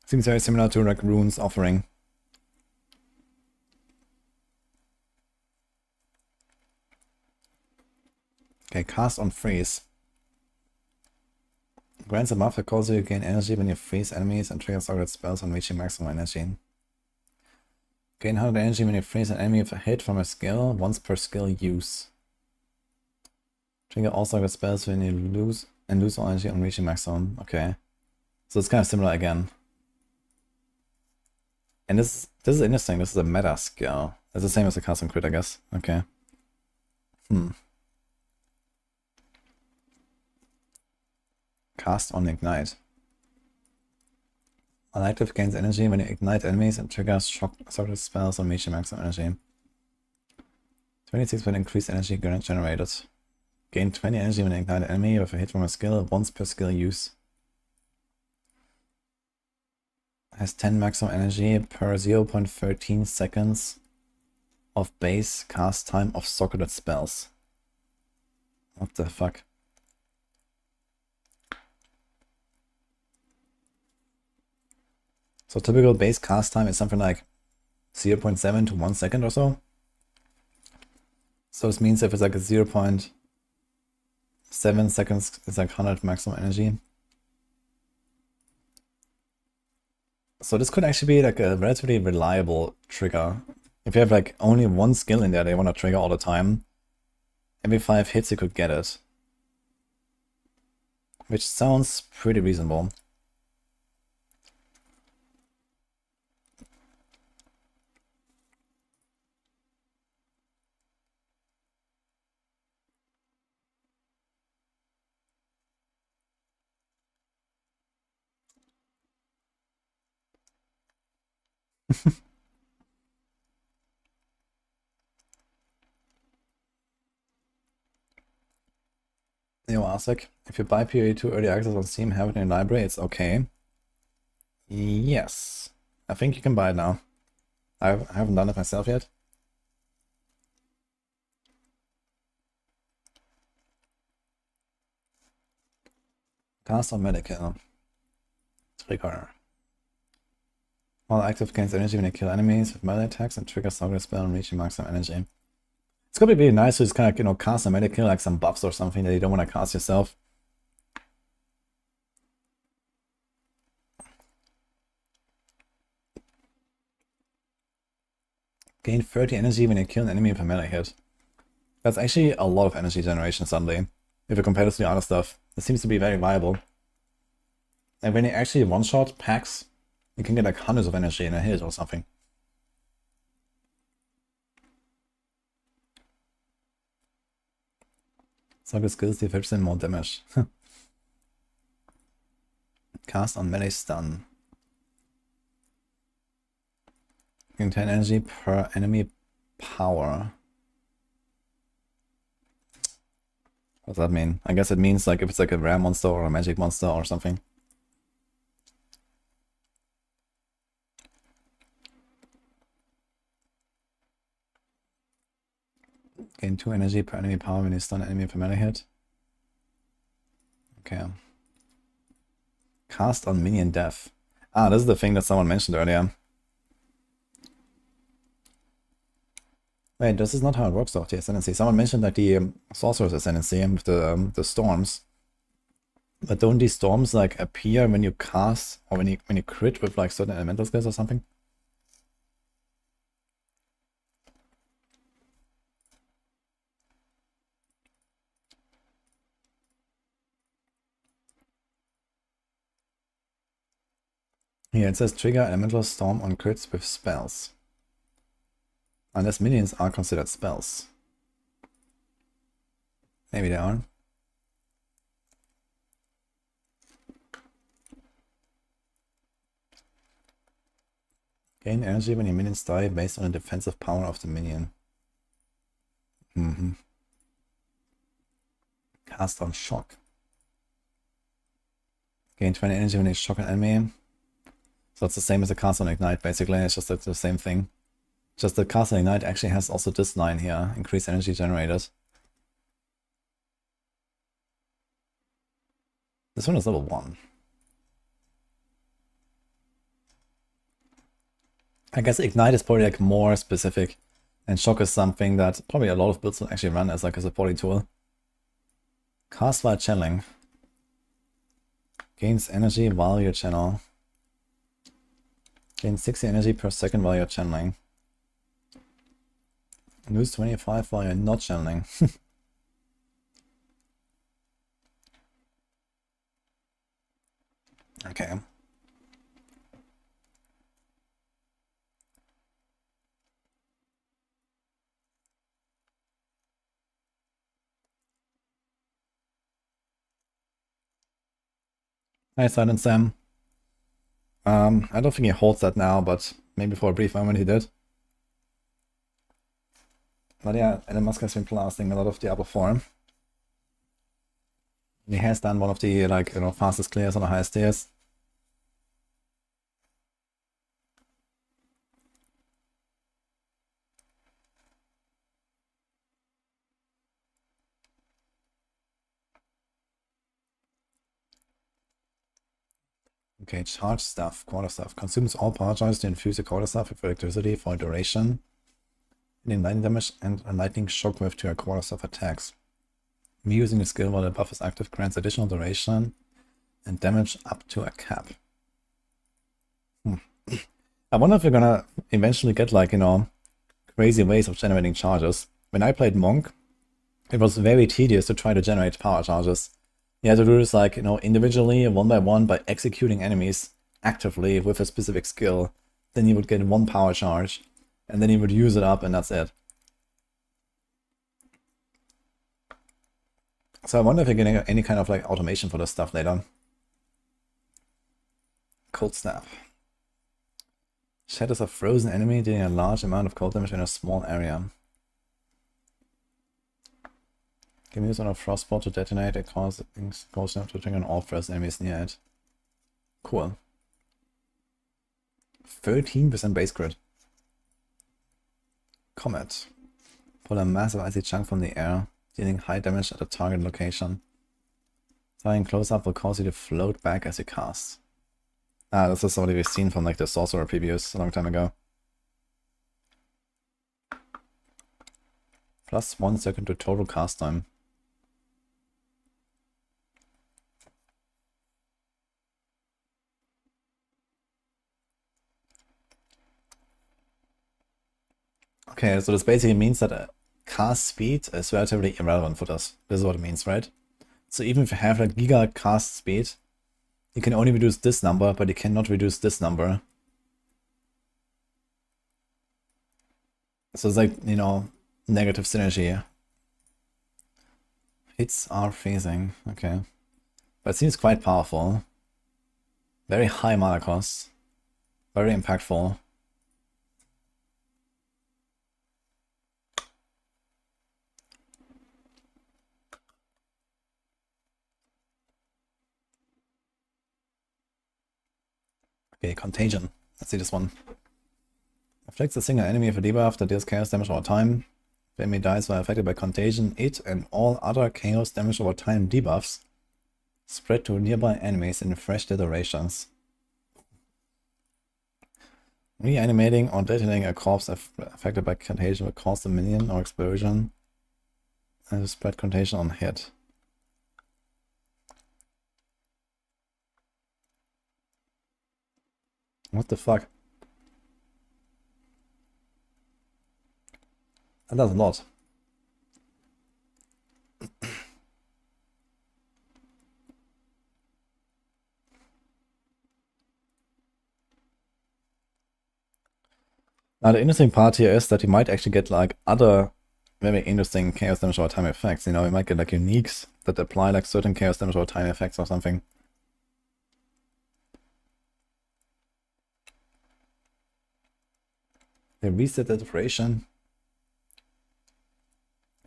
Seems very similar to like Rune's offering. Okay, cast on freeze. Grants a buff that causes you to gain energy when you freeze enemies and triggers target spells on reaching maximum energy. Gain 100 energy when you freeze an enemy with a hit from a skill, once per skill use. Trigger all target spells when you lose all energy on reaching maximum. Okay. So it's kind of similar again. And this is interesting, this is a meta skill. It's the same as the cast on crit, I guess. Okay. Cast on ignite. Unactive gains energy when you ignite enemies and triggers shock target spells on reaching maximum energy. 26% increased energy generated. Gain 20 energy when you ignite an enemy with a hit from a skill, once per skill use. Has 10 maximum energy per 0.13 seconds of base cast time of socketed spells. What the fuck? So typical base cast time is something like 0.7 to 1 second or so. So this means if it's like a 0.7 seconds, it's like 100 maximum energy. So this could actually be like a relatively reliable trigger. If you have like only one skill in there that you want to trigger all the time, every 5 hits you could get it. Which sounds pretty reasonable. Yo, Asik, if you buy PoE 2 early access on Steam, have it in your library, it's okay. Yes. I think you can buy it now. I haven't done it myself yet. Cast on medical. Trigger. While active gains energy when you kill enemies with melee attacks and triggers target spell and reaching maximum energy. It's gonna be really nice to just kind of, you know, cast a medical, like some buffs or something that you don't want to cast yourself. Gain 30 energy when you kill an enemy with a melee hit. That's actually a lot of energy generation suddenly. If you compare this to the other stuff, it seems to be very viable. And when you actually one-shot packs, you can get like hundreds of energy in a hit or something. Target skills deal 50% more damage. Cast on melee stun. Gain 10 energy per enemy power. What does that mean? I guess it means like if it's like a rare monster or a magic monster or something. Gain 2 energy per enemy power when you stun an enemy with a melee hit. Okay. Cast on minion death. Ah, this is the thing that someone mentioned earlier. Wait, this is not how it works though, the Ascendancy. Someone mentioned like the Sorcerer's Ascendancy with the storms. But don't these storms like appear when you cast or when you crit with like certain elemental skills or something? Here it says trigger elemental storm on crits with spells. Unless minions are considered spells. Maybe they are. Gain energy when your minions die based on the defensive power of the minion. Cast on shock. Gain 20 energy when you shock an enemy. So it's the same as the cast on ignite basically, it's just the same thing. Just the cast on ignite actually has also this line here, increase energy generated. This one is level 1. I guess ignite is probably like more specific, and shock is something that probably a lot of builds will actually run as like a supporting tool. Cast while channeling. Gains energy while you channel. Gains 60 energy per second while you're channeling. Lose 25 while you're not channeling. Okay. Hi, Silent Sam. I don't think he holds that now, but maybe for a brief moment he did. But yeah, Elon Musk has been blasting a lot of Diablo 4. He has done one of the like, you know, fastest clears on the highest tiers. Okay, charge stuff, quarter stuff. Consumes all power charges to infuse the quarter stuff with electricity for a duration. And lightning damage and a lightning shockwave to your quarter stuff attacks. Me using the skill while the buff is active grants additional duration and damage up to a cap. I wonder if we're gonna eventually get like, you know, crazy ways of generating charges. When I played Monk, it was very tedious to try to generate power charges. You had to do this like, you know, individually, one by one, by executing enemies actively with a specific skill. Then you would get one power charge, and then you would use it up, and that's it. So I wonder if you're getting any kind of like automation for this stuff later. Cold Snap. Shatters a frozen enemy dealing a large amount of cold damage in a small area. Can use on a frostball to detonate it causes cold snap to trigger on all frozen enemies near it. Cool. 13% base crit. Comet. Pull a massive icy chunk from the air, dealing high damage at a target location. Flying close up will cause you to float back as you cast. Ah, this is something we've seen from like the Sorcerer previews a long time ago. Plus 1 second to total cast time. Okay, so this basically means that cast speed is relatively irrelevant for this. This is what it means, right? So even if you have like giga cast speed, you can only reduce this number, but you cannot reduce this number. So it's like, you know, negative synergy. Hits are phasing, okay. But it seems quite powerful. Very high mana cost. Very impactful. Okay, Contagion. Let's see this one. Afflicts a single enemy with a debuff that deals chaos damage over time. If the enemy dies while affected by Contagion, it and all other chaos damage over time debuffs spread to nearby enemies in fresh iterations. Reanimating or detonating a corpse affected by Contagion will cause a minion or explosion and spread Contagion on hit. What the fuck? That does a lot. Now the interesting part here is that you might actually get like other very interesting chaos damage over time effects. You know, you might get like uniques that apply like certain chaos damage over time effects or something. They reset the duration.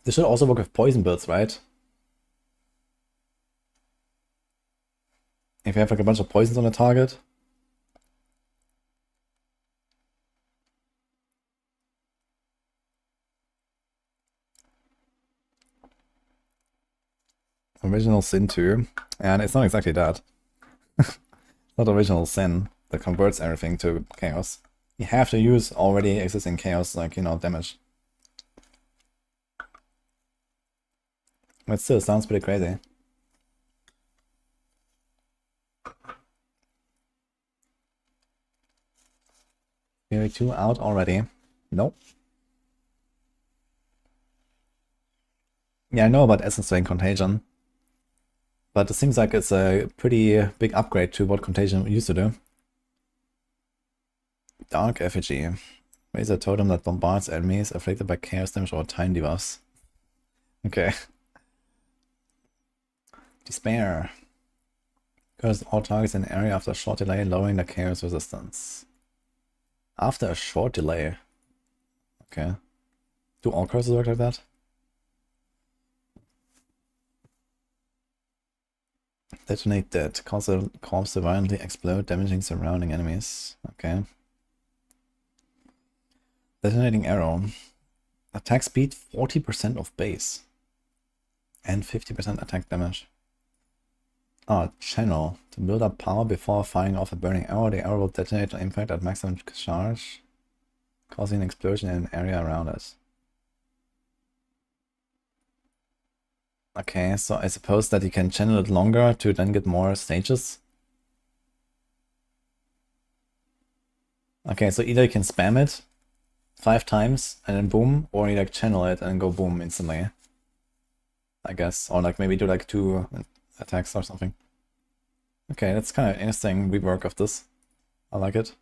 This should also work with poison builds, right? If you have like a bunch of poisons on the target. Original Sin 2. And it's not exactly that. Not Original Sin that converts everything to chaos. You have to use already existing chaos, like, you know, damage. But still, sounds pretty crazy. Fury 2 out already. Nope. Yeah, I know about Essence Drain Contagion. But it seems like it's a pretty big upgrade to what Contagion used to do. Dark Effigy. Raise a totem that bombards enemies afflicted by chaos damage or time debuffs. Okay. Despair. Curse all targets in the area after a short delay, lowering the chaos resistance. After a short delay. Okay. Do all curses work like that? Detonate dead. Cause a corpse to violently explode, damaging surrounding enemies. Okay. Detonating arrow. Attack speed 40% of base. And 50% attack damage. Oh, channel. To build up power before firing off a burning arrow, the arrow will detonate on impact at maximum charge, causing an explosion in an area around it. Okay, so I suppose that you can channel it longer to then get more stages. Okay, so either you can spam it 5 times and then boom, or you like channel it and go boom instantly. I guess, or like maybe do like 2 attacks or something. Okay, that's kind of interesting rework of this. I like it.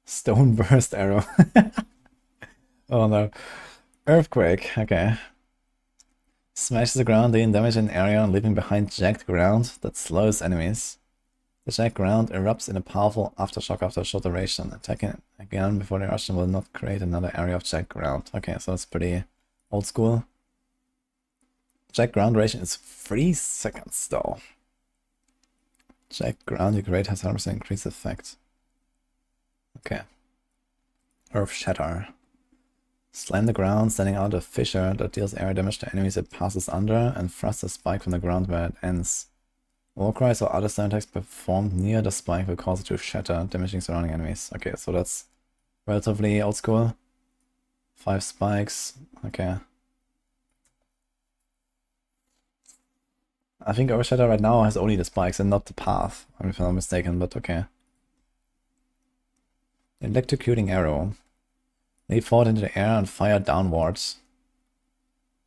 Stone burst arrow. Oh no. Earthquake, okay. Smashes the ground, dealing damage in an area, leaving behind jagged ground that slows enemies. The jagged ground erupts in a powerful aftershock after a short duration. Attacking again before the eruption will not create another area of jagged ground. Okay, so it's pretty old school. Jagged ground duration is 3 seconds though. Jagged ground you create has 100% increased effect. Okay. Earth Shatter. Slam the ground, sending out a fissure that deals area damage to enemies it passes under, and thrust a spike from the ground where it ends. Warcries or other stun attacks performed near the spike will cause it to shatter, damaging surrounding enemies. Okay, so that's relatively old school. 5 spikes. Okay. I think Overshadow right now has only the spikes and not the path, if I'm not mistaken, but okay. Electrocuting arrow. Leap forward into the air and fire downwards.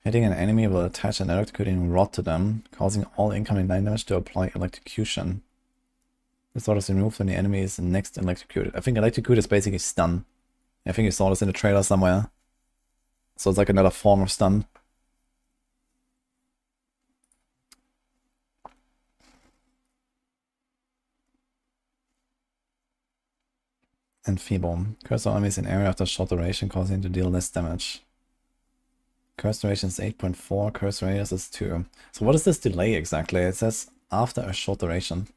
Hitting an enemy will attach an electrocuting rod to them, causing all incoming line damage to apply electrocution. This rod is removed when the enemy is next electrocuted. I think electrocute is basically stun. I think you saw this in the trailer somewhere. So it's like another form of stun. Enfeeble. Curse on enemies in area after short duration, causing to deal less damage. Curse duration is 8.4, curse radius is 2. So what is this delay exactly? It says after a short duration.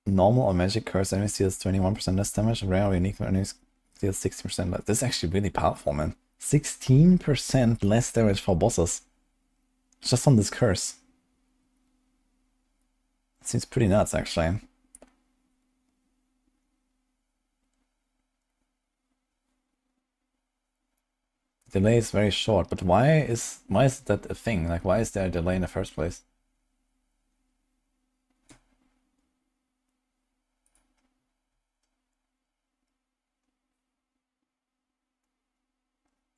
Normal or magic curse enemies deals 21% less damage, rare or unique enemies deals 60% less. This is actually really powerful, man. 16% less damage for bosses. Just on this curse. It seems pretty nuts, actually. Delay is very short, but why is that a thing? Like, why is there a delay in the first place?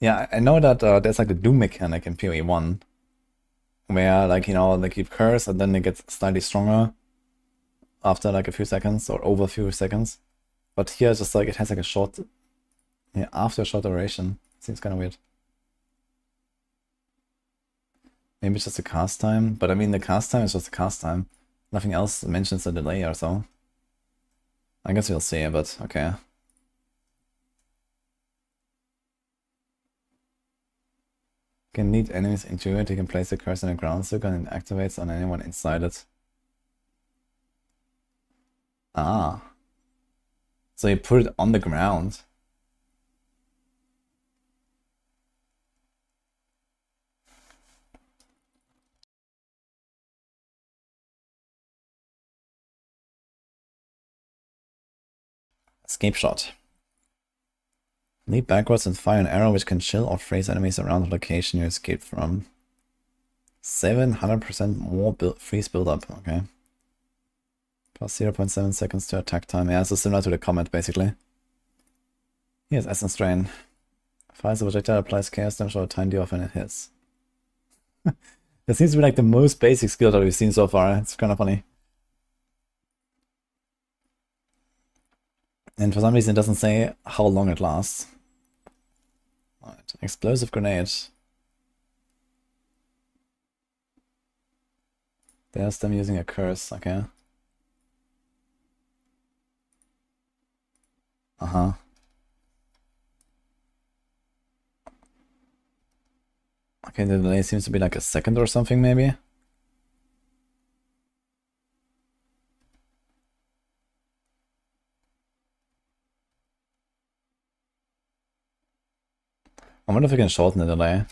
Yeah, I know that there's like the Doom mechanic in PoE 1, where like, you know, like you curse and then it gets slightly stronger after like a few seconds or over a few seconds. But here it's just like it has like a short, yeah, after a short duration. Seems kind of weird. Maybe it's just a cast time, but I mean the cast time is just a cast time. Nothing else mentions a delay or so. I guess we'll see, but okay. Can lead enemies into it, you can place the curse in a ground circle and it activates on anyone inside it. Ah. So you put it on the ground. Escape shot. Leap backwards and fire an arrow which can chill or freeze enemies around the location you escaped from. 700% more freeze buildup, okay. Plus 0.7 seconds to attack time. Yeah, so similar to the comet, basically. Here's Essence Drain. Fires a projectile, applies chaos damage or a tiny debuff when it hits. That seems to be like the most basic skill that we've seen so far. It's kind of funny. And for some reason it doesn't say how long it lasts. Alright, explosive grenade. There's them using a curse, okay. Uh-huh. Okay, the delay seems to be like a second or something, maybe? I wonder if we can shorten the delay.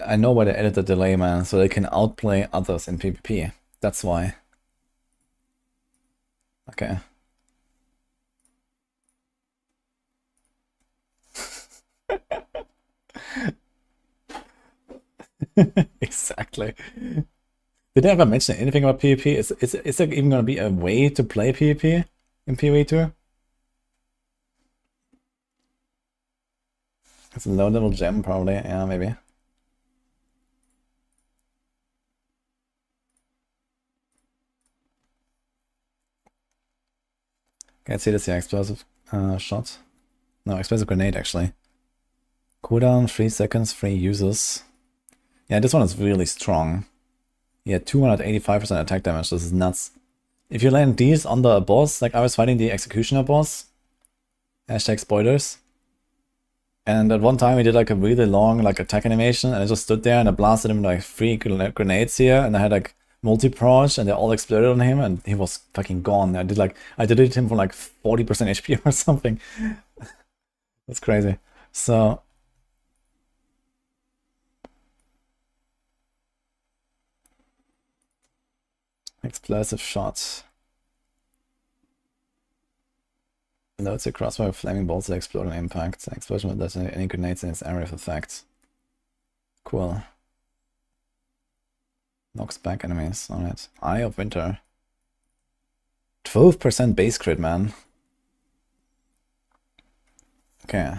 I know why they added the delay, man, so they can outplay others in PvP. That's why. Okay. Exactly. Did they ever mention anything about PvP? Is there even gonna be a way to play PvP in PoE 2? It's a low level gem, probably. Yeah, maybe. Can't see this here. Explosive shot. No, explosive grenade, actually. Cooldown 3 seconds, 3 uses. Yeah, this one is really strong. Yeah, 285% attack damage. This is nuts. If you land these under a boss, like I was fighting the Executioner boss. Hashtag spoilers. And at one time we did like a really long like attack animation and I just stood there and I blasted him like 3 grenades here and I had like multi-proj and they all exploded on him and he was fucking gone. I did him for like 40% HP or something. That's crazy. So explosive shot. Loads a crossbow with flaming bolts that explode on impact. The explosion will detonate any grenades in its area of effect. Cool. Knocks back enemies. Alright. Eye of Winter. 12% base crit, man. Okay.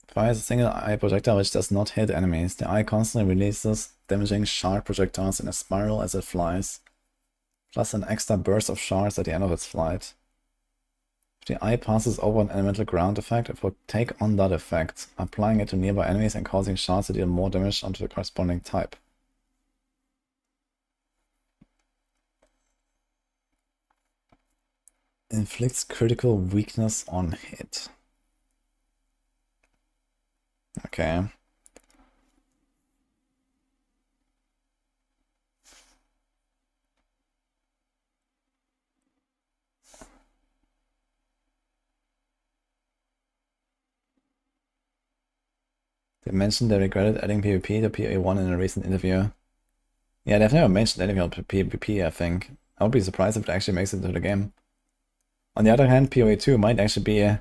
Fires a single eye projectile which does not hit enemies. The eye constantly releases damaging shard projectiles in a spiral as it flies, plus an extra burst of shards at the end of its flight. If the eye passes over an elemental ground effect, it will take on that effect, applying it to nearby enemies and causing shards to deal more damage onto the corresponding type. Inflicts critical weakness on hit. Okay. They mentioned they regretted adding PvP to PoE 1 in a recent interview. Yeah, they've never mentioned anything about PvP, I think. I would be surprised if it actually makes it into the game. On the other hand, PoE 2 might actually be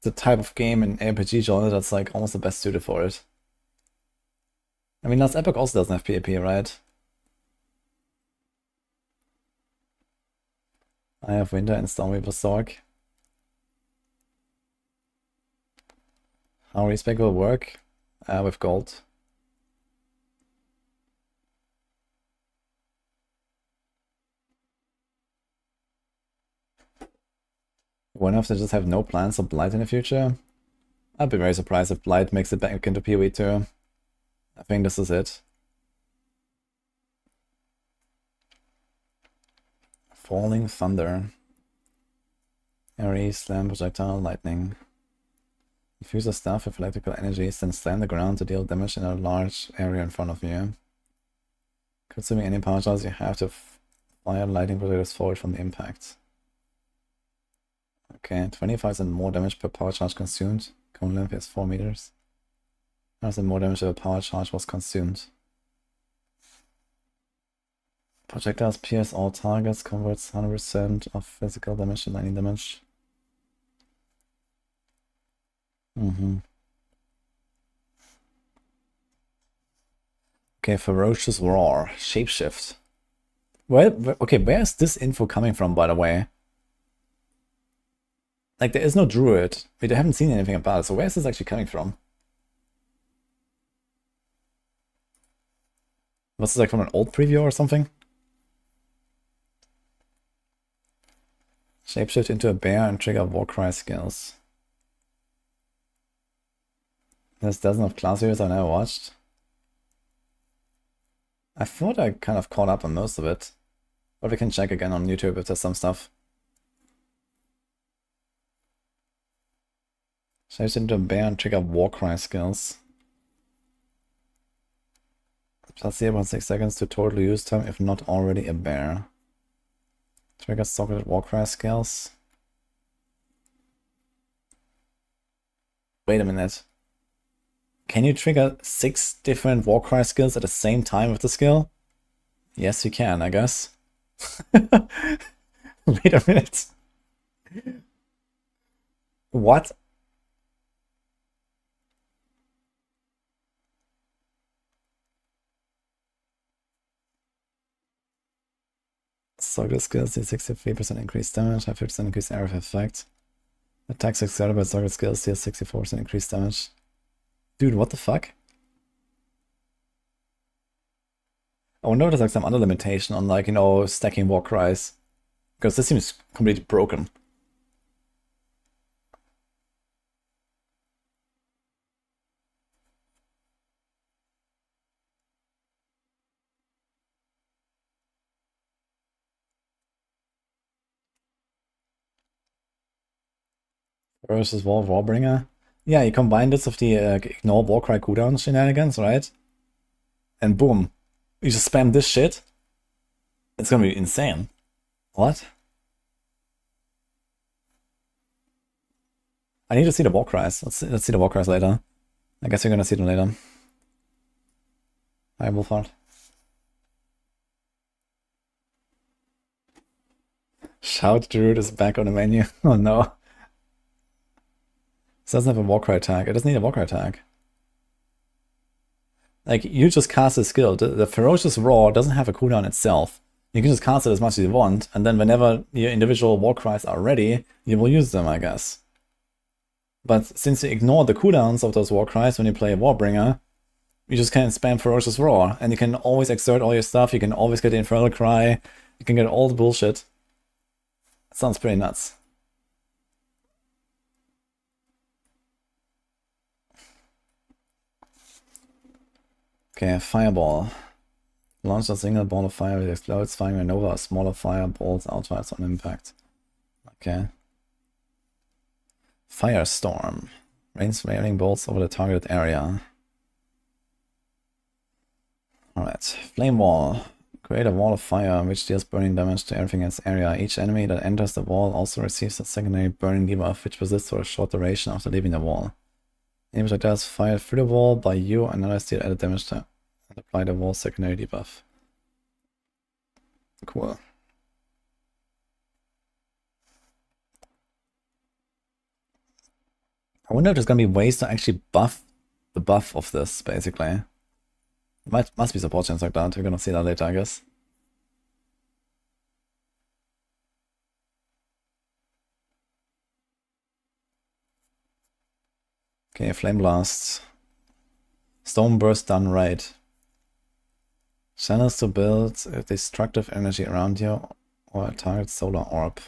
the type of game in RPG genre that's like almost the best suited for it. I mean, Last Epoch also doesn't have PvP, right? I have Winter and Stormweaver Sorg. How respec will work with gold. What if they just have no plans of Blight in the future? I'd be very surprised if Blight makes it back into PoE 2. I think this is it. Falling Thunder. Aerie, Slam, Projectile, Lightning. Infuse a staff with electrical energies, then slam the ground to deal damage in a large area in front of you. Consuming any power charge, you have to fire lightning projectiles forward from the impact. Okay, 25% more damage per power charge consumed. Cone length is 4 meters. 100% more damage if a power charge was consumed. Projectiles pierce all targets, converts 100% of physical damage to lightning damage. Okay, Ferocious Roar. Shapeshift. Okay, where is this info coming from, by the way? Like, there is no druid. We haven't seen anything about it, so where is this actually coming from? Was this like from an old preview or something? Shapeshift into a bear and trigger Warcry skills. There's dozens of class videos I never watched. I thought I kind of caught up on most of it. But we can check again on YouTube if there's some stuff. Shapeshift into a bear and trigger Warcry skills. Plus 0.6 seconds to total use time if not already a bear. Trigger socketed Warcry skills. Wait a minute. Can you trigger 6 different Warcry skills at the same time with the skill? Yes, you can, I guess. Wait a minute. What? Socketed skills do 63% increased damage, have 50% increased area of effect. Attacks accelerated by socketed skills deal 64% increased damage. Dude, what the fuck? I wonder if there's like some other limitation on, like, you know, stacking Warcries. Because this seems completely broken. Versus Warbringer. Yeah, you combine this with the ignore Warcry cooldown shenanigans, right? And boom. You just spam this shit. It's gonna be insane. What? I need to see the war cries. Let's see the war cries later. I guess we're gonna see them later. Hi, Wolfhard. Shout Druid is back on the menu. Oh no. This doesn't have a Warcry tag. It doesn't need a Warcry tag. Like, you just cast a skill. The Ferocious Roar doesn't have a cooldown itself. You can just cast it as much as you want, and then whenever your individual Warcries are ready, you will use them, I guess. But since you ignore the cooldowns of those Warcries when you play a Warbringer, you just can't spam Ferocious Roar, and you can always exert all your stuff, you can always get the Infernal Cry, you can get all the bullshit. It sounds pretty nuts. Okay, Fireball. Launch a single ball of fire, it explodes, firing a nova, smaller fireballs outwards on impact. Okay. Firestorm. Rains raining bolts over the targeted area. Alright. Flame Wall. Create a wall of fire which deals burning damage to everything in its area. Each enemy that enters the wall also receives a secondary burning debuff which persists for a short duration after leaving the wall. Any projectile is fired through the wall by you and others deal added damage to and apply the wall's secondary debuff. Cool. I wonder if there's gonna be ways to actually buff the buff of this, basically. Must be support chance like that. We're gonna see that later, I guess. Okay, Flame Blast. Stone Burst done right. Channels to build a destructive energy around you or a target solar orb.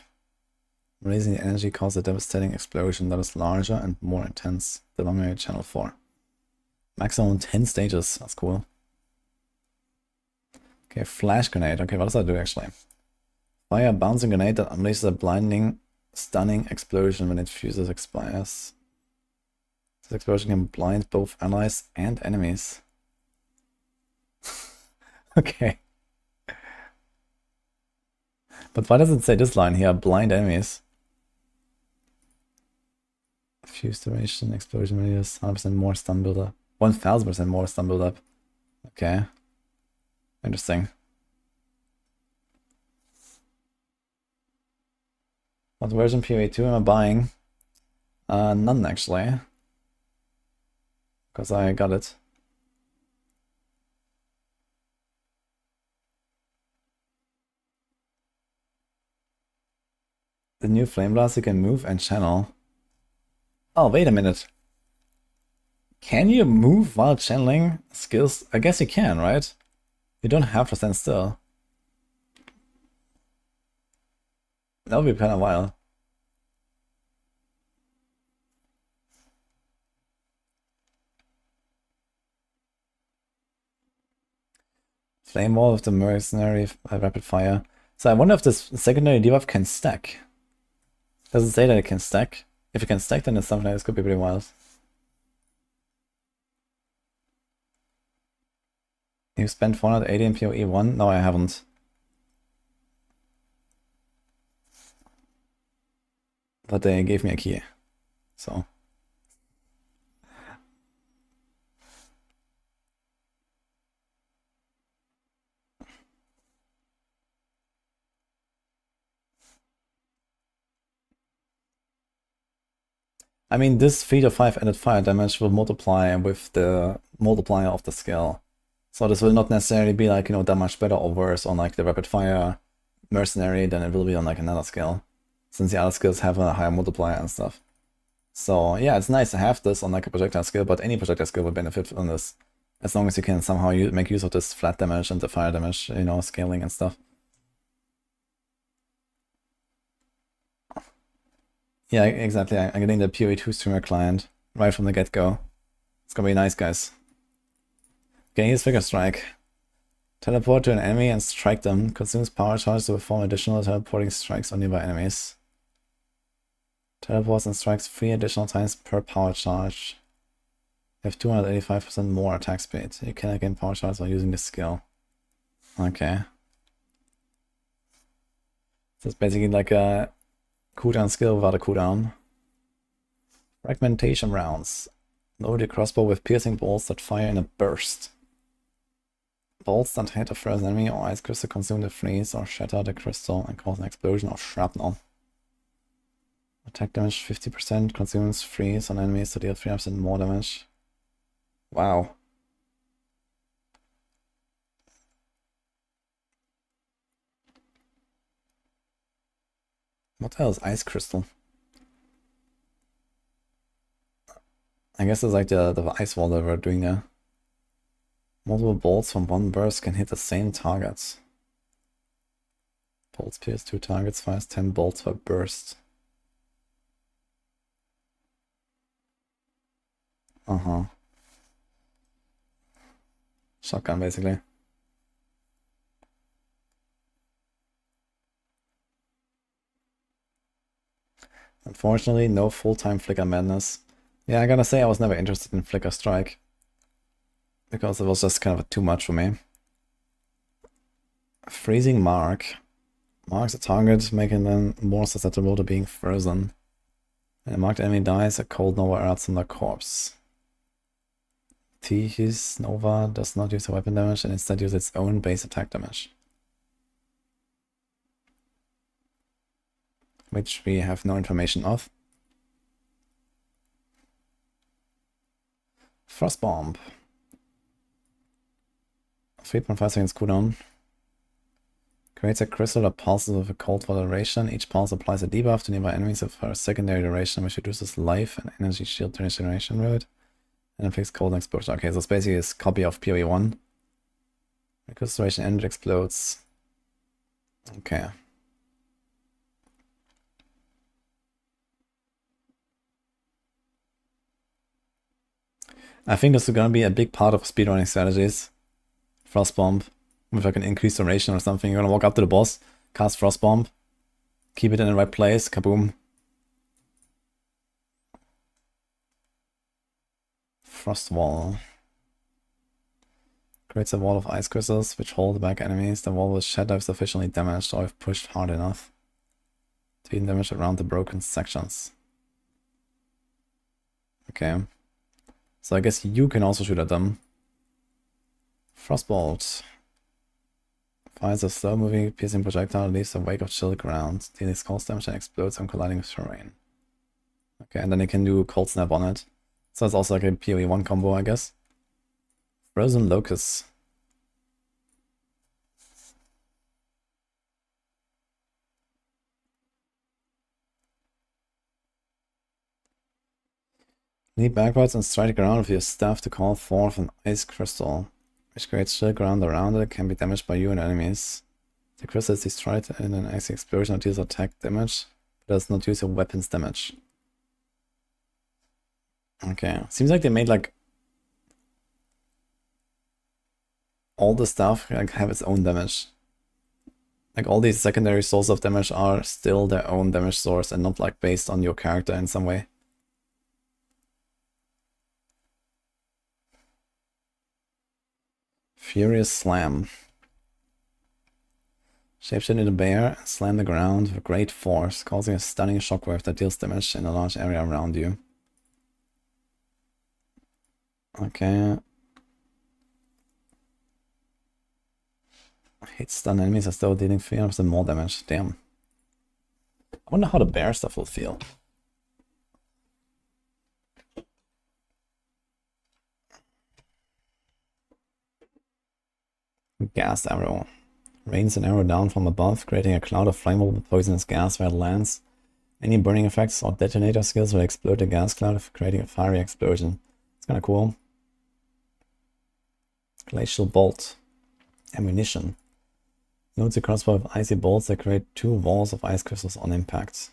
Releasing the energy causes a devastating explosion that is larger and more intense the longer you channel for. Maximum 10 stages, that's cool. Okay, Flash Grenade. Okay, what does that do actually? Fire a bouncing grenade that unleashes a blinding, stunning explosion when it fuses expires. This explosion can blind both allies and enemies. Okay. But why does it say this line here? Blind enemies. Fuse duration, explosion radius, 100% more stun buildup. 1000% more stun buildup. Okay. Interesting. What version PoE 2 am I buying? None actually. Because I got it. The new Flame Blast you can move and channel. Oh, wait a minute. Can you move while channeling skills? I guess you can, right? You don't have to stand still. That would be kind of wild. Flame Wall of the Mercenary Rapid Fire. So I wonder if this secondary debuff can stack. Does it say that it can stack? If it can stack, then it's something like this could be pretty wild. You spent 480 in PoE 1? No, I haven't. But they gave me a key. So. I mean, this 3 to 5 added fire damage will multiply with the multiplier of the skill. So this will not necessarily be like, you know, that much better or worse on like the rapid fire mercenary than it will be on like another skill. Since the other skills have a higher multiplier and stuff. So yeah, it's nice to have this on like a projectile skill, but any projectile skill would benefit from this. As long as you can somehow make use of this flat damage and the fire damage, you know, scaling and stuff. Yeah, exactly. I'm getting the PoE 2 streamer client right from the get-go. It's gonna be nice, guys. Okay, here's Figure Strike. Teleport to an enemy and strike them. Consumes power charge to perform additional teleporting strikes on nearby enemies. Teleports and strikes 3 additional times per power charge. You have 285% more attack speed. You cannot gain power charge while using this skill. Okay. So it's basically like a cooldown skill without a cooldown. Fragmentation rounds. Load your crossbow with piercing bolts that fire in a burst. Bolts that hit a first enemy or ice crystal consume the freeze or shatter the crystal and cause an explosion or shrapnel. Attack damage 50%, consumes freeze on enemies to deal 3% more damage. Wow. What the hell is ice crystal? I guess it's like the ice wall that we're doing there. Multiple bolts from one burst can hit the same targets. Bolts pierce 2 targets, fires 10 bolts per burst. Shotgun, basically. Unfortunately, no full-time Flicker Madness. Yeah, I gotta say I was never interested in Flicker Strike. Because it was just kind of too much for me. Freezing Mark. Marks a target, making them more susceptible to being frozen. When a marked enemy dies, a cold nova erupts on their corpse. His Nova does not use a weapon damage and instead uses its own base attack damage. Which we have no information of. Frost Bomb. 3.5 seconds cooldown. Creates a crystal that pulses with a cold for duration. Each pulse applies a debuff to nearby enemies for a secondary duration, which reduces life and energy shield regeneration rate. And inflicts cold exposure. Okay, so it's basically a copy of PoE 1. Because duration ended, explodes. Okay. I think this is gonna be a big part of speedrunning strategies. Frost Bomb. With like an increased duration or something. You're gonna walk up to the boss, cast Frost Bomb, keep it in the right place, kaboom. Frost Wall. Creates a wall of ice crystals which hold back enemies. The wall will shatter if sufficiently damaged or if pushed hard enough to deal damage around the broken sections. Okay. So I guess you can also shoot at them. Frostbolt. Fires a slow-moving, piercing projectile, leaves a wake of chilled ground, dealing cold damage and explodes on colliding with terrain. Okay, and then you can do Cold Snap on it. So it's also like a PoE 1 combo, I guess. Frozen Locust. Leap backwards and strike the ground with your staff to call forth an ice crystal, which creates chill ground around it, can be damaged by you and enemies. The crystal is destroyed in an icy explosion that deals attack damage, but does not use your weapons damage. Okay, seems like they made like all the stuff like have its own damage. Like all these secondary sources of damage are still their own damage source and not like based on your character in some way. Furious Slam. Shapeshift into a bear and slam the ground with great force, causing a stunning shockwave that deals damage in a large area around you. Okay. Hit stun enemies as though dealing 300% more damage. Damn. I wonder how the bear stuff will feel. Gas arrow. Rains an arrow down from above, creating a cloud of flammable poisonous gas where it lands. Any burning effects or detonator skills will explode the gas cloud, creating a fiery explosion. It's kinda cool. Glacial Bolt. Ammunition. Loads a crossbow with icy bolts that create 2 walls of ice crystals on impact.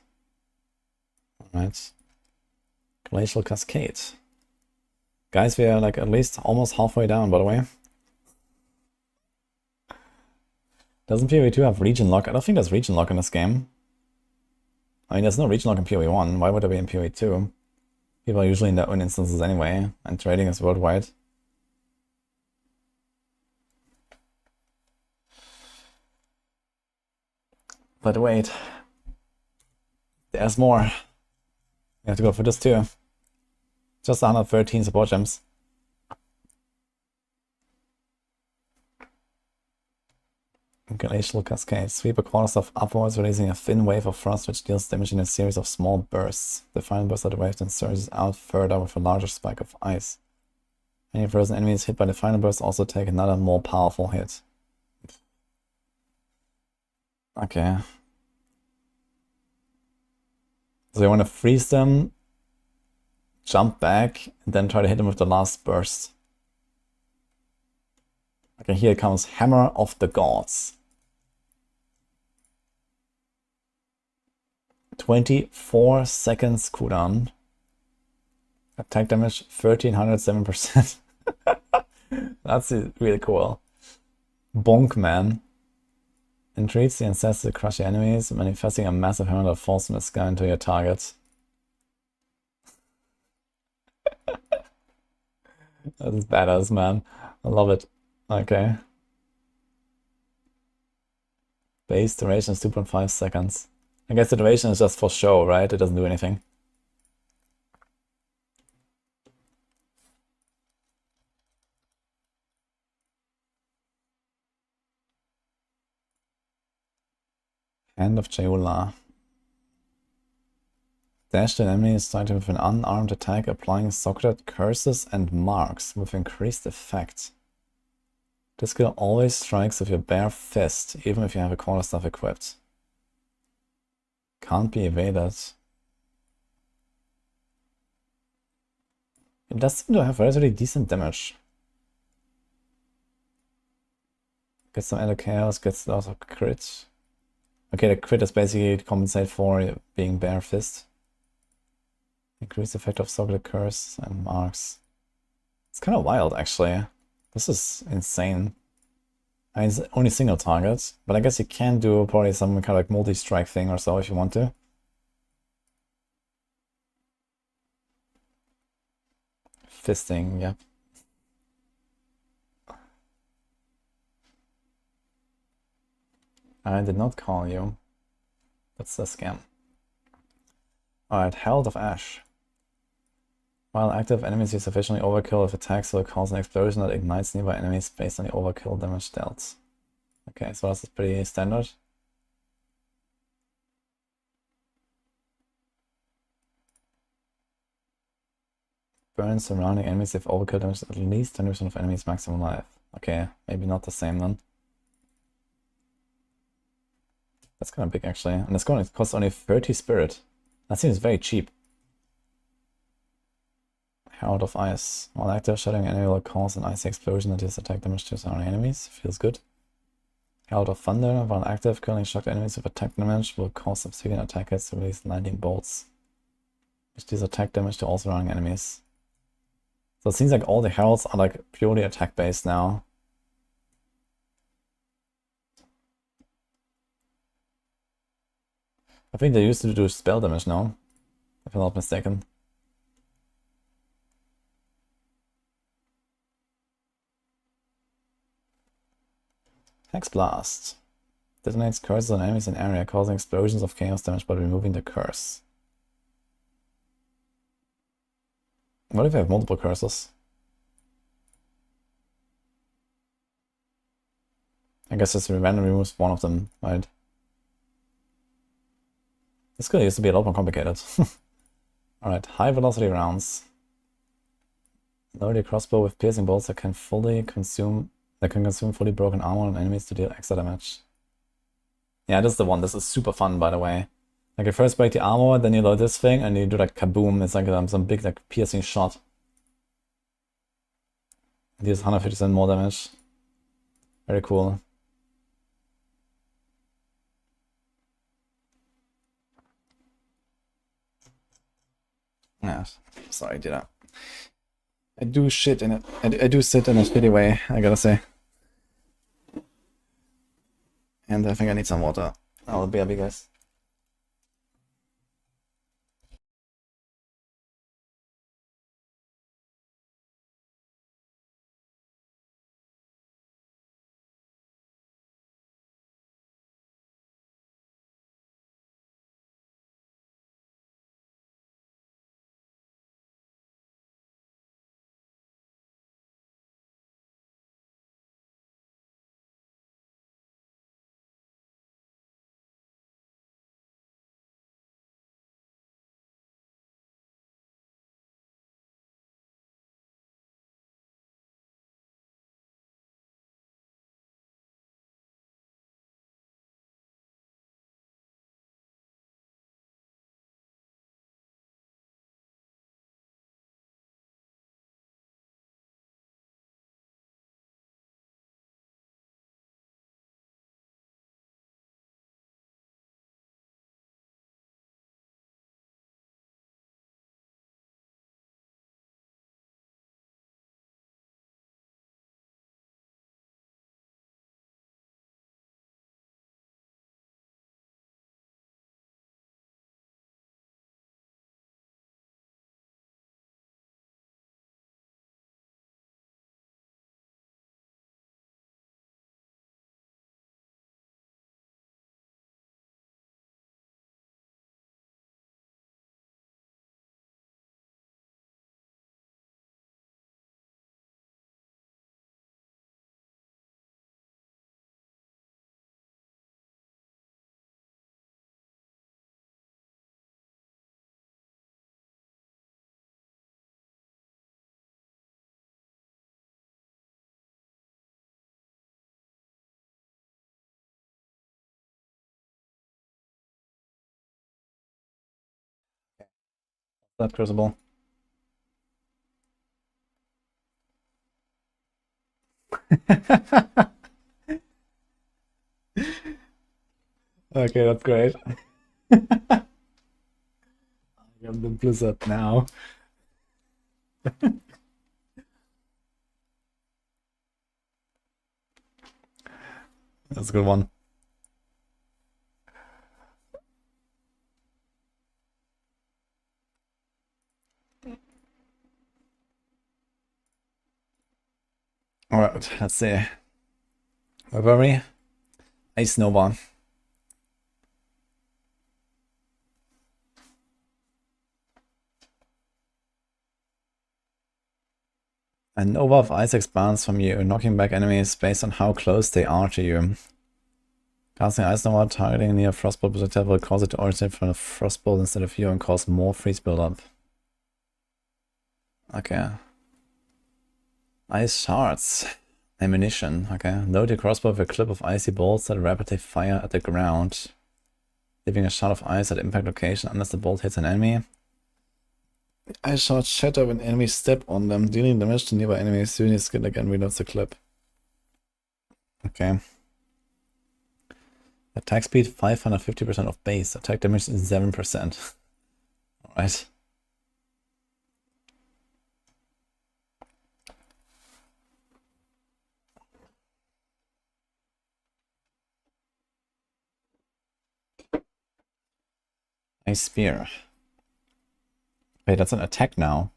Alright. Glacial Cascade. Guys, we are like at least almost halfway down, by the way. Doesn't PoE 2 have region lock? I don't think there's region lock in this game. I mean, there's no region lock in PoE 1. Why would there be in PoE 2? People are usually in their own instances anyway, and trading is worldwide. But wait, there's more. We have to go for this too. Just 113 support gems. Glacial Cascade. Sweep a quarterstaff upwards, releasing a thin wave of frost which deals damage in a series of small bursts. The final burst of the wave then surges out further with a larger spike of ice. Any frozen enemies hit by the final burst also take another more powerful hit. Okay. So you want to freeze them, jump back, and then try to hit them with the last burst. Okay, here comes Hammer of the Gods. 24 seconds cooldown. Attack damage 1307%. That's really cool. Bonk Man. Entreats the ancestor to crush your enemies, manifesting a massive hammer that falls from the sky into your target. That is badass, man. I love it. Okay. Base duration is 2.5 seconds. I guess the duration is just for show, right? It doesn't do anything. Hand of Jeolla. Dash the enemy starting with an unarmed attack, applying socketed curses and marks with increased effect. This skill always strikes with your bare fist, even if you have a quarterstaff equipped. Can't be evaded. It does seem to have relatively decent damage. Gets some added chaos, gets lots of crit. Okay, the crit is basically to compensate for being bare fist. Increased effect of socketed curse and marks. It's kind of wild, actually. This is insane. I mean, it's only single targets, but I guess you can do probably some kind of like multi-strike thing or so if you want to. Fisting, yeah. I did not call you. That's a scam. Alright, Herald of Ash. While active, enemies use sufficiently overkill if attacks will cause an explosion that ignites nearby enemies based on the overkill damage dealt. Okay, so that's pretty standard. Burn surrounding enemies if overkill damage at least 10% of enemies maximum life. Okay, maybe not the same then. That's kind of big actually, and it's going to cost only 30 spirit. That seems very cheap. Herald of Ice. While active, shutting enemy will cause an icy explosion that deals attack damage to surrounding enemies. Feels good. Herald of Thunder. While active, curling shocked enemies with attack damage will cause subsequent attackers to release lightning bolts, which deals attack damage to all surrounding enemies. So it seems like all the heralds are like purely attack based now. I think they used to do spell damage now, if I'm not mistaken. Hex Blast. Detonates curses on enemies in area, causing explosions of chaos damage by removing the curse. What if you have multiple curses? I guess just randomly removes one of them, right? This skill used to be a lot more complicated. Alright, high velocity rounds. Load your crossbow with piercing bolts that can consume fully broken armor on enemies to deal extra damage. Yeah, this is the one. This is super fun, by the way. Like you first break the armor, then you load this thing, and you do like kaboom. It's like some big like piercing shot. It deals 150% more damage. Very cool. Yeah, sorry, did that. I do shit in it. I do sit in a shitty way, I gotta say. And I think I need some water. I'll be happy, guys. that crucible. Okay, that's great. I have the blizzard now. That's a good one. Alright, let's see. Where were we? Ice Nova. A Nova of Ice expands from you, knocking back enemies based on how close they are to you. Casting Ice Nova targeting near Frostbolt projectile will cause it to originate from a Frostbolt instead of you and cause more freeze buildup. Okay. Ice Shards. Ammunition. Okay. Load your crossbow with a clip of icy bolts that rapidly fire at the ground, leaving a shard of ice at impact location unless the bolt hits an enemy. Ice shards shatter when enemies step on them, dealing damage to nearby enemies. Soon your skin again reloads the clip. Okay. Attack speed 550% of base. Attack damage is 7%. Alright. Ice Spear. Wait, that's an attack now.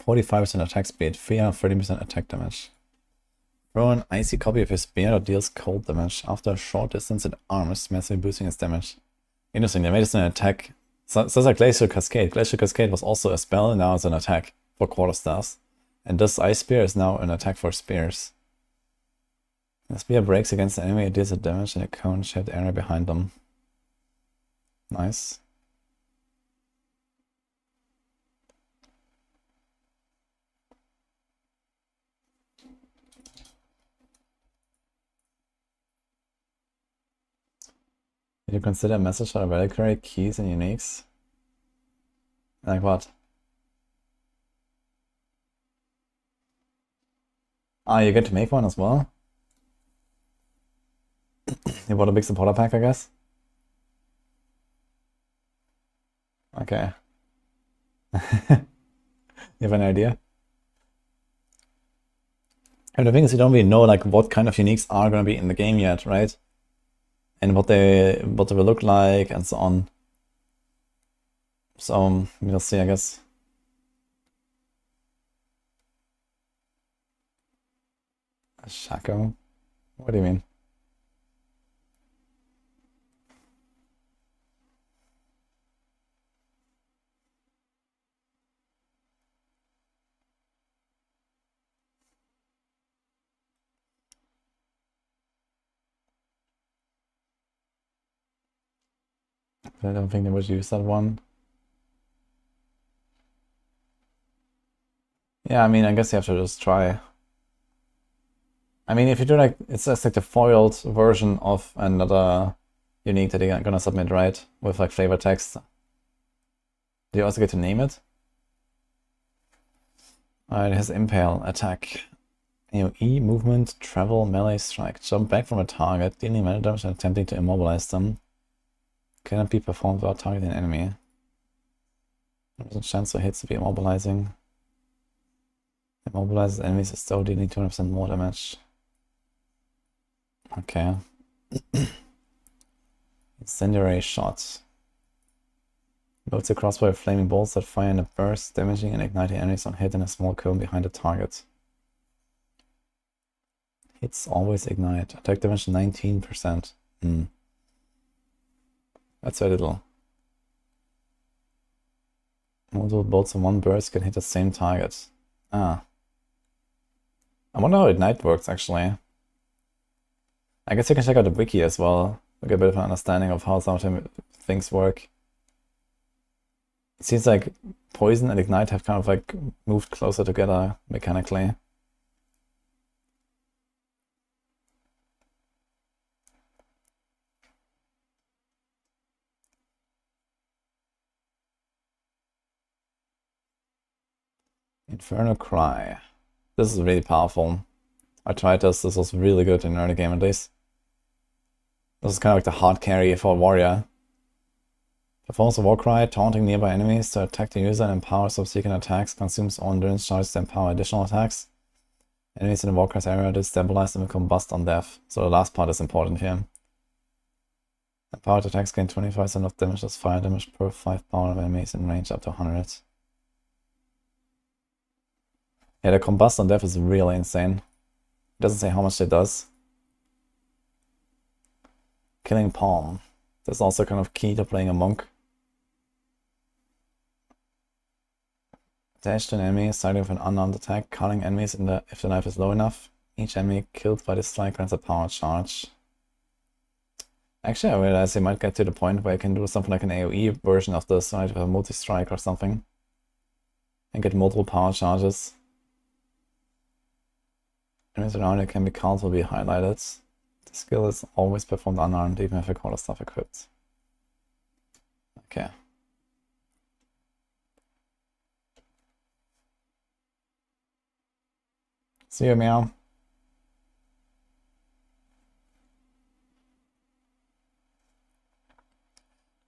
45% attack speed, 330% attack damage. Throw an icy copy of your spear that deals cold damage. After a short distance, it arms, massively boosting its damage. Interesting, they made it an attack. So it's like Glacial Cascade. Glacial Cascade was also a spell, and now it's an attack for quarterstars. And this Ice Spear is now an attack for spears. The spear breaks against the enemy, it deals a damage in a cone-shaped area behind them. Nice. Did you consider a message for reliquary keys and uniques? Like what? Ah, you get to make one as well? You bought a big supporter pack, I guess? Okay. You have an idea? And the thing is, you don't really know like what kind of uniques are gonna be in the game yet, right? And what they will look like and so on. So we'll see, I guess. A Shaco? What do you mean? I don't think they would use that one. Yeah, I mean, I guess you have to just try. I mean, if you do like, it's just like the foiled version of another unique that you're gonna submit, right? With like flavor text. Do you also get to name it? Alright, it has Impale, attack. AoE, movement, travel, melee, strike. Jump back from a target, dealing melee damage and attempting to immobilize them. Cannot be performed without targeting an enemy. There's a chance for hits to be immobilizing. Immobilizes enemies is still dealing 200% more damage. Okay. Incendiary shots. Loads a crossbow with flaming bolts that fire in a burst, damaging and igniting enemies on hit in a small cone behind the target. Hits always ignite. Attack damage 19%. That's very little. Multiple bolts in one burst can hit the same target. Ah. I wonder how ignite works actually. I guess you can check out the wiki as well. Get a bit of an understanding of how some of the things work. It seems like poison and ignite have kind of like moved closer together mechanically. Infernal Cry. This is really powerful. I tried this. This was really good in early game at least. This is kind of like the hard carry for a warrior. Performs a war cry, taunting nearby enemies to attack the user and empowers subsequent attacks, consumes all endurance charges to empower additional attacks. Enemies in the war cry's area destabilize and combust on death. So the last part is important here. Empowered attacks gain 25% of damage as fire damage per 5 power of enemies in range up to 100. Yeah, the combust on death is really insane. It doesn't say how much it does. Killing Palm. That's also kind of key to playing a monk. Dash to an enemy, starting with an unarmed attack, calling enemies if the knife is low enough. Each enemy killed by this strike grants a power charge. Actually, I realize you might get to the point where you can do something like an AoE version of this, right, with a multi-strike or something. And get multiple power charges. Enemies around you can be called will be highlighted. The skill is always performed unarmed, even if you call the stuff equipped. Okay. See you, meow.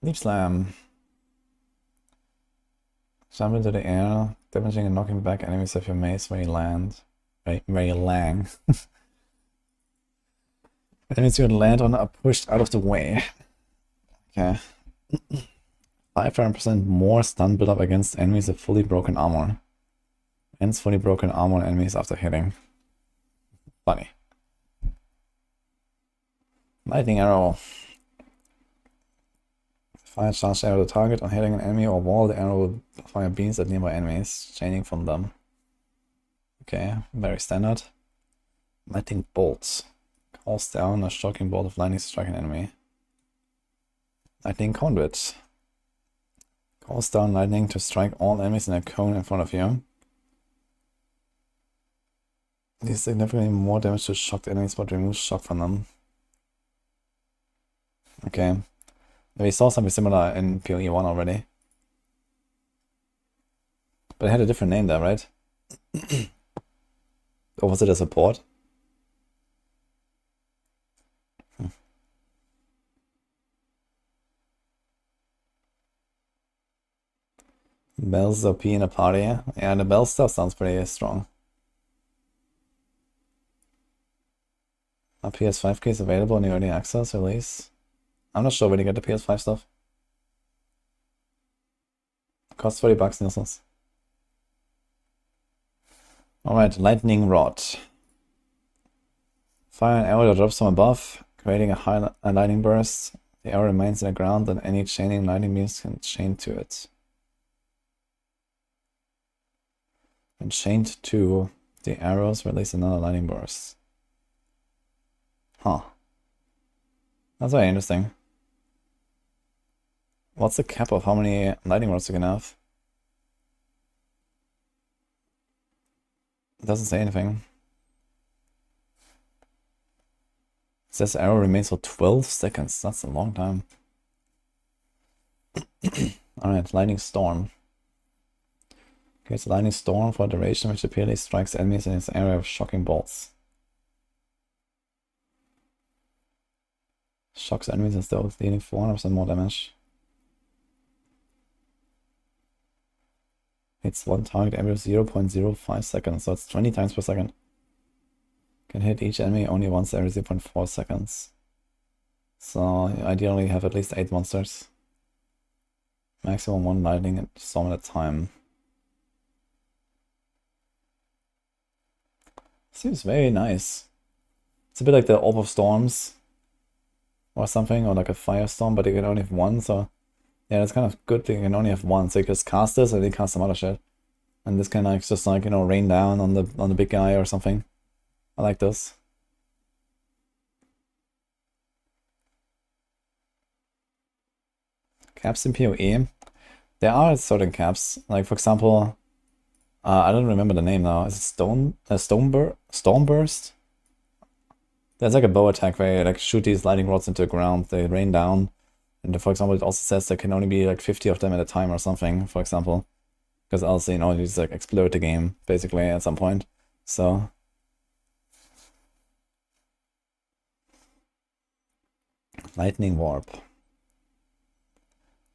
Leech Slam. Jump into the air, damaging and knocking back enemies with your mace when you land. Right, where you lang. Enemies you land on are pushed out of the way. Okay. 500% more stun build up against enemies with fully broken armor. Ends fully broken armor on enemies after hitting. Funny. Lightning Arrow. Fire charge arrow the target on hitting an enemy or wall. The arrow will fire beams at nearby enemies, chaining from them. Okay, very standard. Lightning Bolts. Calls down a shocking bolt of lightning to strike an enemy. Lightning Conduit. Calls down lightning to strike all enemies in a cone in front of you. Deals significantly more damage to shocked enemies but removes shock from them. Okay. We saw something similar in PoE 1 already. But it had a different name there, right? Or was it a support? Bells OP in a party. Yeah, the bell stuff sounds pretty strong. A PS5 case available in the early access release. I'm not sure when you get the PS5 stuff. Costs 40 bucks, Nielsen's. Alright, Lightning Rod. Fire an arrow that drops from above, creating a lightning burst. The arrow remains in the ground and any chaining lightning beams can chain to it. When chained to the arrows, release another lightning burst. Huh. That's very interesting. What's the cap of how many lightning rods you can have? It doesn't say anything. It says arrow remains for 12 seconds. That's a long time. Alright, Lightning Storm. Creates a lightning storm for a duration which repeatedly strikes enemies in its area of shocking bolts. Shocks enemies instead of dealing 400% more damage. Hits one target every 0.05 seconds, so it's 20 times per second. Can hit each enemy only once every 0.4 seconds. So you ideally have at least 8 monsters. Maximum 1 lightning storm at a time. Seems very nice. It's a bit like the Orb of Storms or something, or like a Firestorm, but you can only have one, so yeah, it's kind of good that you can only have one. So you just cast this and then cast some other shit. And this can like just like, you know, rain down on the big guy or something. I like this. Caps in PoE. There are certain caps, like for example, I don't remember the name now. Is it Stormburst? There's like a bow attack where you like shoot these lightning rods into the ground, they rain down. And for example, it also says there can only be like 50 of them at a time or something, for example. Because else, you know, you just like explode the game basically at some point. So lightning warp.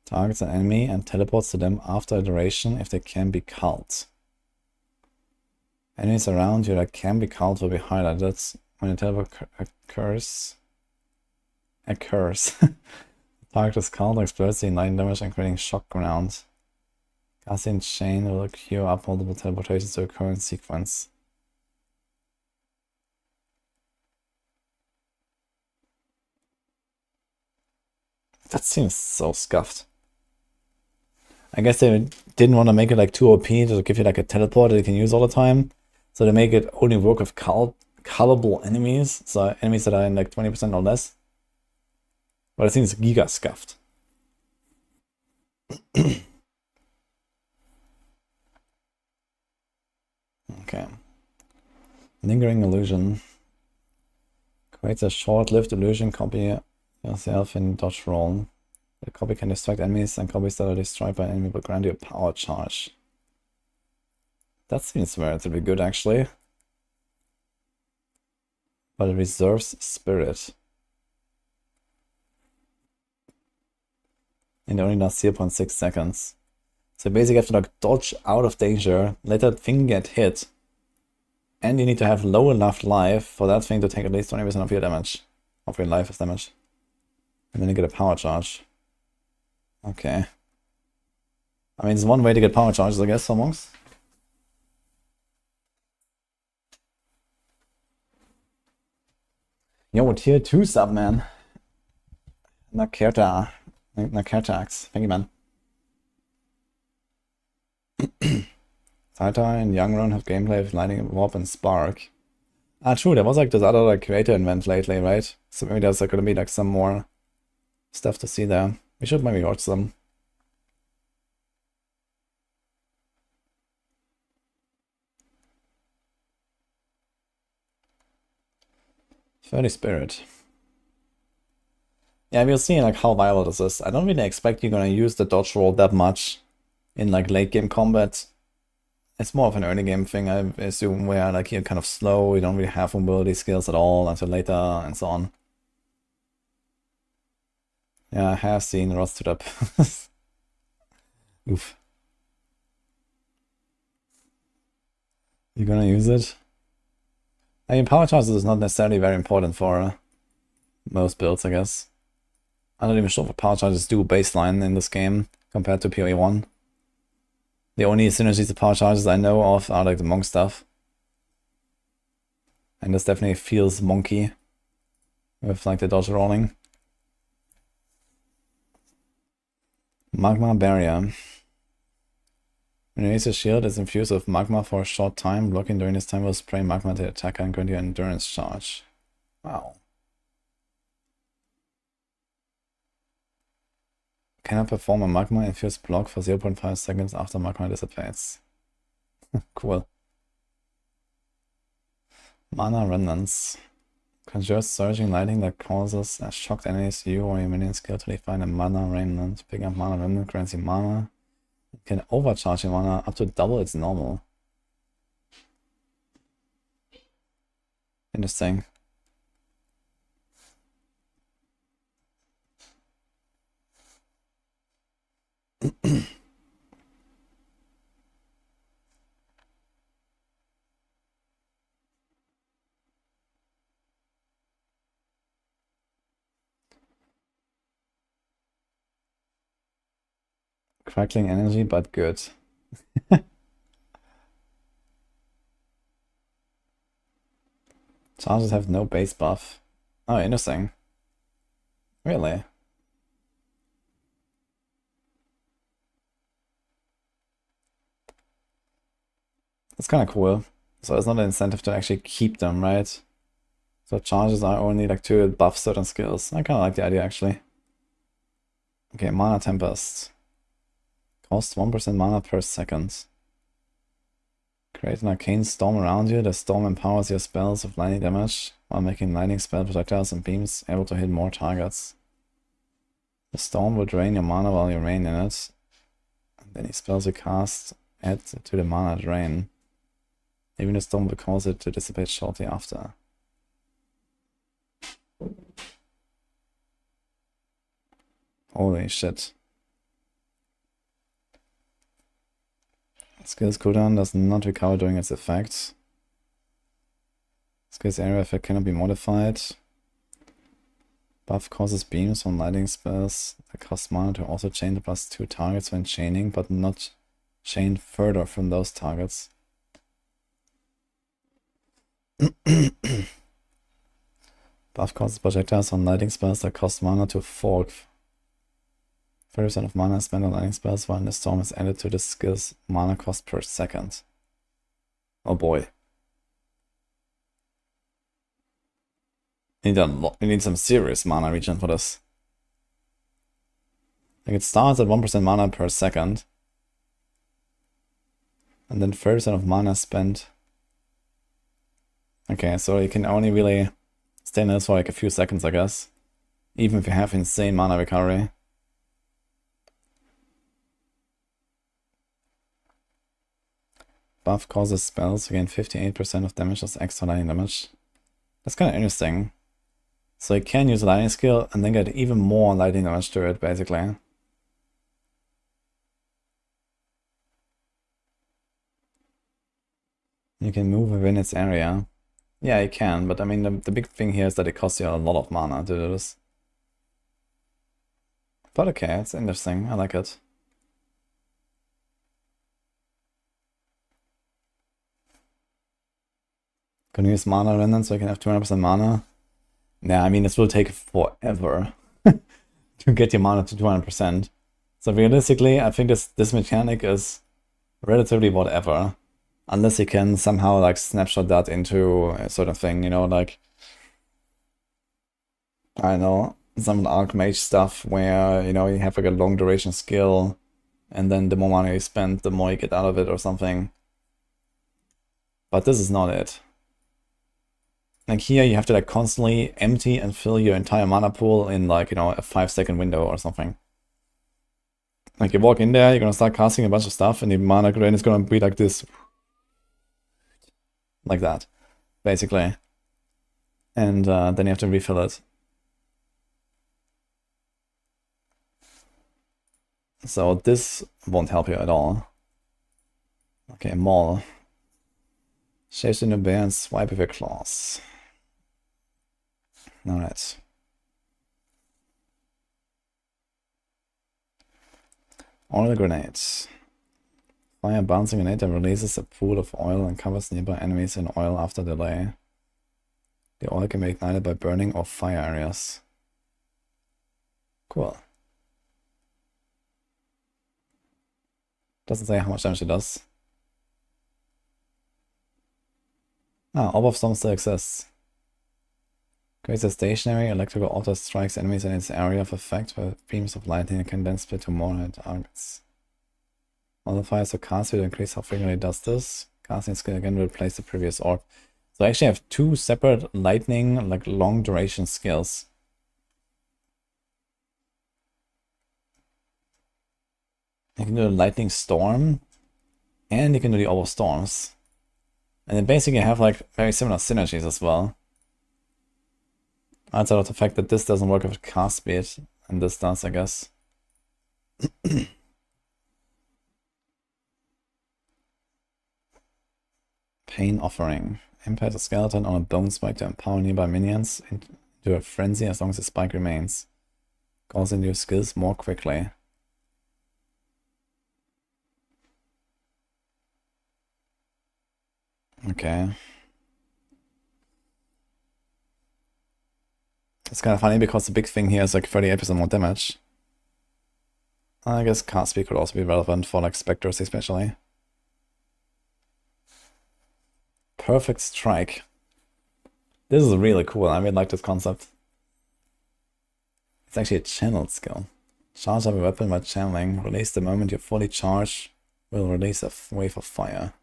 Targets an enemy and teleports to them after a duration if they can be culled. Enemies around you that can be culled will be highlighted when the teleport occurs. Target is culled, explodes the lightning damage and creating shock ground. Casting chain will queue up multiple teleportations to occur in sequence. That seems so scuffed. I guess they didn't want to make it like too OP to give you like a teleport that you can use all the time. So they make it only work with cullable enemies. So enemies that are in like 20% or less. But it seems giga scuffed. Okay. Lingering illusion. Creates a short-lived illusion, copy yourself in dodge roll. The copy can distract enemies, and copies that are destroyed by an enemy will grant you a power charge. That seems relatively good, actually. But it reserves spirit. And it only lasts 0.6 seconds. So basically you have to like dodge out of danger, let that thing get hit. And you need to have low enough life for that thing to take at least 20% of your damage. Of your life as damage. And then you get a power charge. Okay. I mean, there's one way to get power charges, I guess, for monks. Yo, tier 2 sub, man. Nakertax. Thank you, man. Taita and Youngrun have gameplay with Lightning Warp and Spark. Ah, true, there was like this other like creator event lately, right? So maybe there's like, gonna be like some more stuff to see there. We should maybe watch them. Fairy Spirit. Yeah, we'll see like how viable this is. I don't really expect you're gonna use the dodge roll that much in like late game combat. It's more of an early game thing, I assume, where like you're kind of slow, you don't really have mobility skills at all until later and so on. Yeah, I have seen Rusted Up. Oof. You're gonna use it? I mean, power charges is not necessarily very important for most builds, I guess. I'm not even sure what power charges do baseline in this game compared to PoE 1. The only synergies of power charges I know of are like the monk stuff. And this definitely feels monkey with like the dodge rolling. Magma Barrier. When you raise your shield, it's infused with magma for a short time. Blocking during this time will spray magma to the attacker and grant you an endurance charge. Wow. Cannot perform a magma infused block for 0.5 seconds after magma dissipates. Cool. Mana Remnants. Conjures surging lightning that causes a shocked enemies you or your minion skill to define a mana remnant. Picking up mana remnant grants you mana. It can overcharge your mana up to double its normal. Interesting. Crackling energy, but good. Charges have no base buff. Oh, interesting. Really? That's kind of cool. So it's not an incentive to actually keep them, right? So charges are only like to buff certain skills. I kind of like the idea, actually. Okay, Mana Tempest. Costs 1% mana per second. Create an arcane storm around you. The storm empowers your spells with lightning damage while making lightning spell projectiles and beams able to hit more targets. The storm will drain your mana while you remain in it. And any spells you cast add to the mana drain. Even the storm will cause it to dissipate shortly after. Holy shit. Skills cooldown does not recover during its effects. Skills area effect cannot be modified. Buff causes beams on lightning spells that cost mana to also chain the +2 targets when chaining, but not chain further from those targets. Buff causes projectiles on lightning spells that cost mana to fork. 30% of mana is spent on lightning spells while the storm is added to the skill's mana cost per second. Oh boy. You need some serious mana regen for this. Like it starts at 1% mana per second. And then 30% of mana spent. Okay, so you can only really stay in this for like a few seconds, I guess. Even if you have insane mana recovery. Buff causes spells to gain 58% of damage as extra lightning damage. That's kind of interesting. So you can use a lightning skill and then get even more lightning damage to it, basically. You can move within its area. Yeah, you can, but I mean, the big thing here is that it costs you a lot of mana to do this. But okay, it's interesting. I like it. Gonna use mana remnant so I can have 200% mana. Yeah, I mean, this will take forever to get your mana to 200%. So realistically, I think this mechanic is relatively whatever. Unless you can somehow like snapshot that into a sort of thing, you know, like, I don't know, some Archmage stuff where, you know, you have like a long duration skill and then the more money you spend, the more you get out of it or something. But this is not it. Like here you have to like constantly empty and fill your entire mana pool in like, you know, a 5-second window or something. Like you walk in there, you're gonna start casting a bunch of stuff and the mana drain is gonna be like this. Like that, basically. And then you have to refill it. So this won't help you at all. Okay, Maul. Shaves into a bear and swipe with your claws. Alright. Oil grenades. Fire a bouncing grenade that releases a pool of oil and covers nearby enemies in oil after delay. The oil can be ignited by burning or fire areas. Cool. Doesn't say how much damage it does. Ah, Orb of Storm still exists. Creates a stationary electrical orb that strikes enemies in its area of effect with beams of lightning and can then split to more targets. Modifiers to cast will increase how frequently it does this. Casting skill again will replace the previous orb. So I actually have two separate lightning, like long duration skills. You can do the lightning storm and you can do the orb of storms. And then basically have like very similar synergies as well. Outside of the fact that this doesn't work with cast speed and this does, I guess. Pain Offering. Impact a skeleton on a bone spike to empower nearby minions into a frenzy as long as the spike remains. Causing new skills more quickly. Okay. It's kind of funny because the big thing here is like 38% more damage. I guess cast speed could also be relevant for like specters especially. Perfect Strike. This is really cool. I really like this concept. It's actually a channeled skill. Charge up a weapon by channeling. Release the moment you're fully charged. Will release a wave of fire.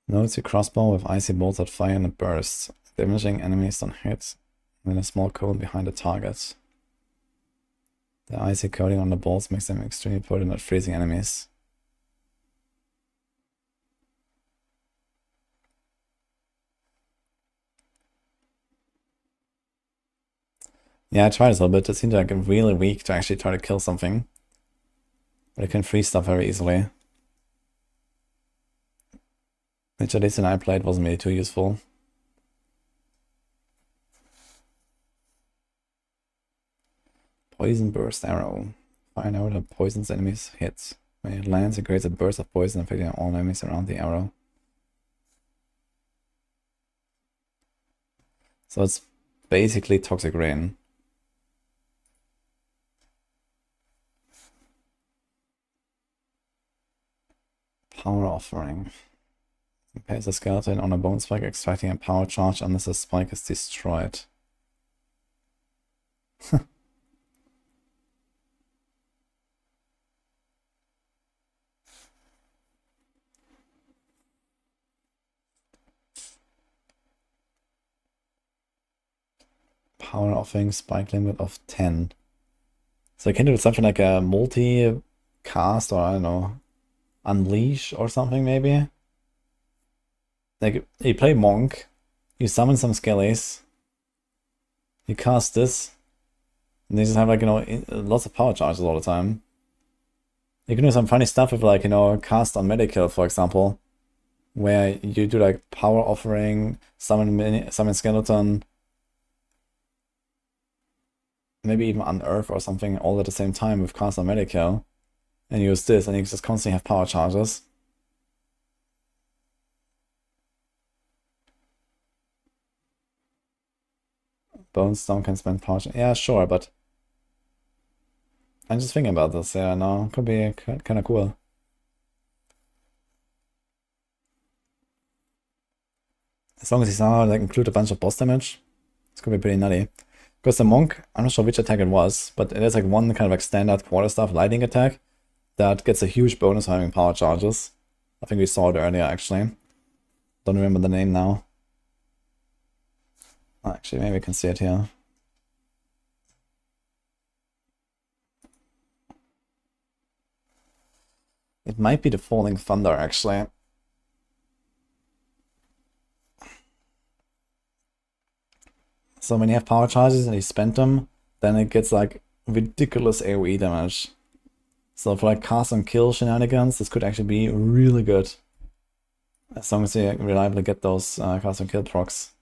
Loads your crossbow with icy bolts that fire in a burst, damaging enemies on hit. And then a small cone behind the target. The icy coating on the balls makes them extremely potent at freezing enemies. Yeah, I tried this a little bit. It seems like I'm really weak to actually try to kill something. But I can freeze stuff very easily. Which at least when I played wasn't really too useful. Poison burst arrow. Fire an arrow that poisons enemies hits. When it lands, it creates a burst of poison affecting all enemies around the arrow. So it's basically toxic rain. Power offering. Impales a skeleton on a bone spike, extracting a power charge unless the spike is destroyed. Power offering, spike limit of 10. So I can do something like a multi-cast, or I don't know, unleash or something maybe. Like, you play Monk, you summon some skellies, you cast this, and you just have, like, you know, lots of power charges all the time. You can do some funny stuff with, like, you know, cast on Medikill, for example, where you do, like, power offering, summon skeleton, maybe even unearth or something all at the same time with cast on Medikill, and use this, and you just constantly have power charges. Bone Storm can spend power charges. Yeah, sure, but I'm just thinking about this. Yeah, no, could be kind of cool. As long as he's now like include a bunch of boss damage, it's gonna be pretty nutty. Because the Monk, I'm not sure which attack it was, but it is like one kind of like standard quarterstaff lightning attack that gets a huge bonus for having power charges. I think we saw it earlier actually. Don't remember the name now. Actually, maybe we can see it here. It might be the Falling Thunder actually. So when you have power charges and you spend them, then it gets like ridiculous AoE damage. So for like cast and kill shenanigans, this could actually be really good. As long as you reliably get those cast and kill procs.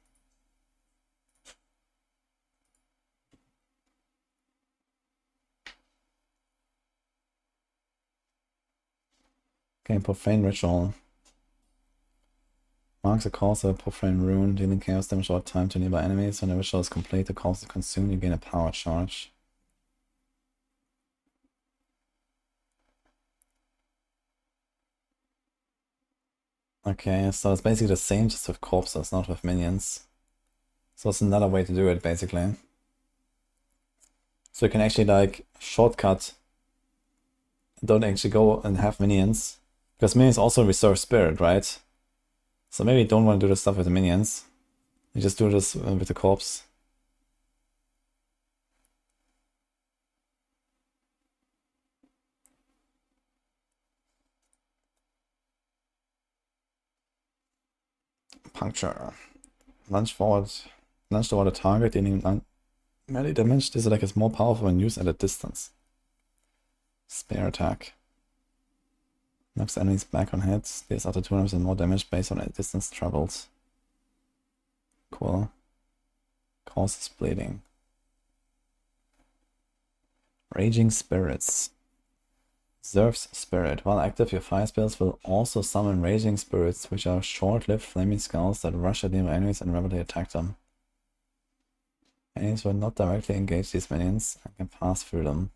Okay, Profane Ritual. Marks a course of a Profane Rune, dealing chaos damage over time to nearby enemies. When the ritual is complete, the course is consumed, you gain a power charge. Okay, so it's basically the same, just with corpses, not with minions. So it's another way to do it, basically. So you can actually, like, shortcut. Don't actually go and have minions. Because minions also reserve spirit, right? So maybe you don't want to do this stuff with the minions. You just do this with the corpse. Puncture. Lunge toward a target, dealing melee damage. This attack is more powerful when used at a distance. Spear attack. Knocks enemies back on hits. Deals up to 200% more damage based on a distance traveled. Cool. Causes bleeding. Raging Spirits. Zerf's Spirit. While active, your fire spells will also summon Raging Spirits, which are short-lived flaming skulls that rush at nearby enemies and rapidly attack them. Enemies will not directly engage these minions and can pass through them.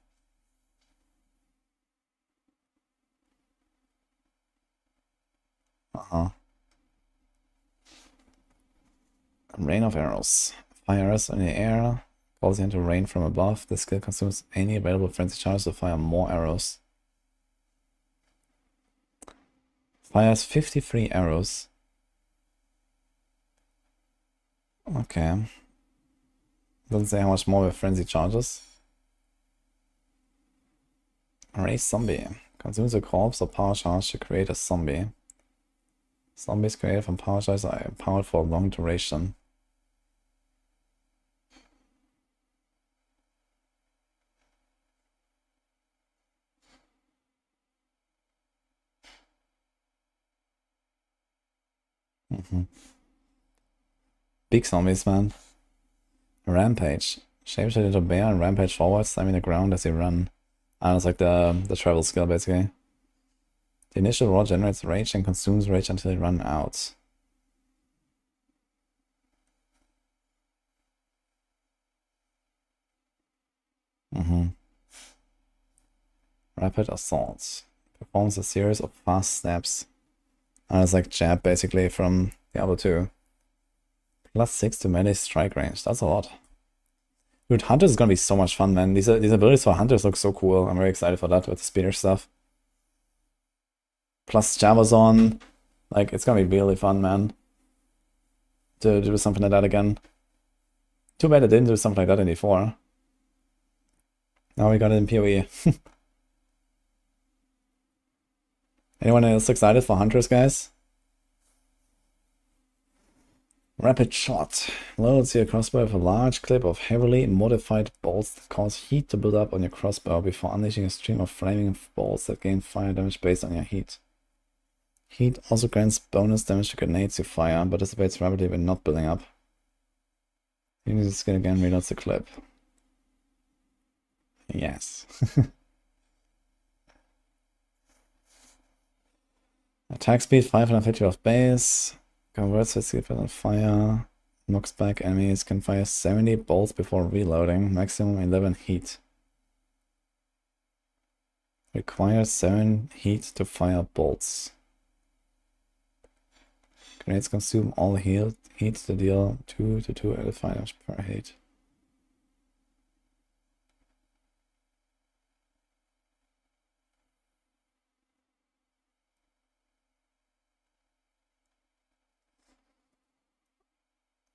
Rain of Arrows. Fire arrows in the air, causing into rain from above. This skill consumes any available frenzy charges to fire more arrows. Fires 53 arrows. Okay. Doesn't say how much more the frenzy charges. Raise zombie. Consumes a corpse or power charge to create a zombie. Zombies created from power charges are empowered for a long duration. Big zombies, man. Rampage. Shapeshift into bear and rampage forward, slamming the ground as you run. It's like the travel skill, basically. The initial roar generates rage and consumes rage until you run out. Rapid assault. Performs a series of fast steps. It's like jab, basically, from Diablo 2. +6 to melee strike range. That's a lot. Dude, Hunters is gonna be so much fun, man. These abilities for Hunters look so cool. I'm very excited for that with the speeder stuff. Plus Javazon. Like, it's gonna be really fun, man. To do something like that again. Too bad I didn't do something like that in E4. Now we got it in PoE. Anyone else excited for Hunters, guys? Rapid shot. Loads your crossbow with a large clip of heavily modified bolts that cause heat to build up on your crossbow before unleashing a stream of flaming bolts that gain fire damage based on your heat. Heat also grants bonus damage to grenades you fire, but dissipates rapidly when not building up. Using the skill again reloads the clip. Yes. Attack speed 550 off base. Converts his skill on fire. Knocks back enemies. Can fire 70 bolts before reloading. Maximum 11 heat. Requires 7 heat to fire bolts. Grenades consume all heat to deal 2 to 2 added fire damage per hit.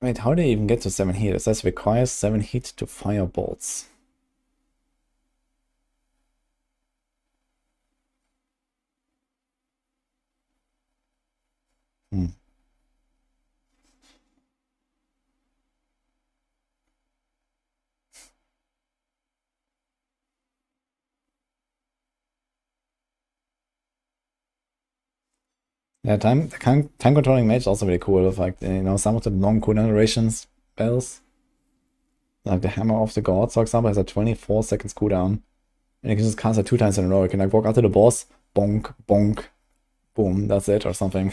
Wait, how do you even get to 7 heat? It says requires 7 heat to fire bolts. Yeah, time controlling mage is also really cool with, like, you know, some of the long cooldown durations spells. Like the Hammer of the Gods, for example, has a 24 seconds cooldown. And you can just cast it 2 times in a row. You can like walk up to the boss, bonk, bonk, boom, that's it, or something.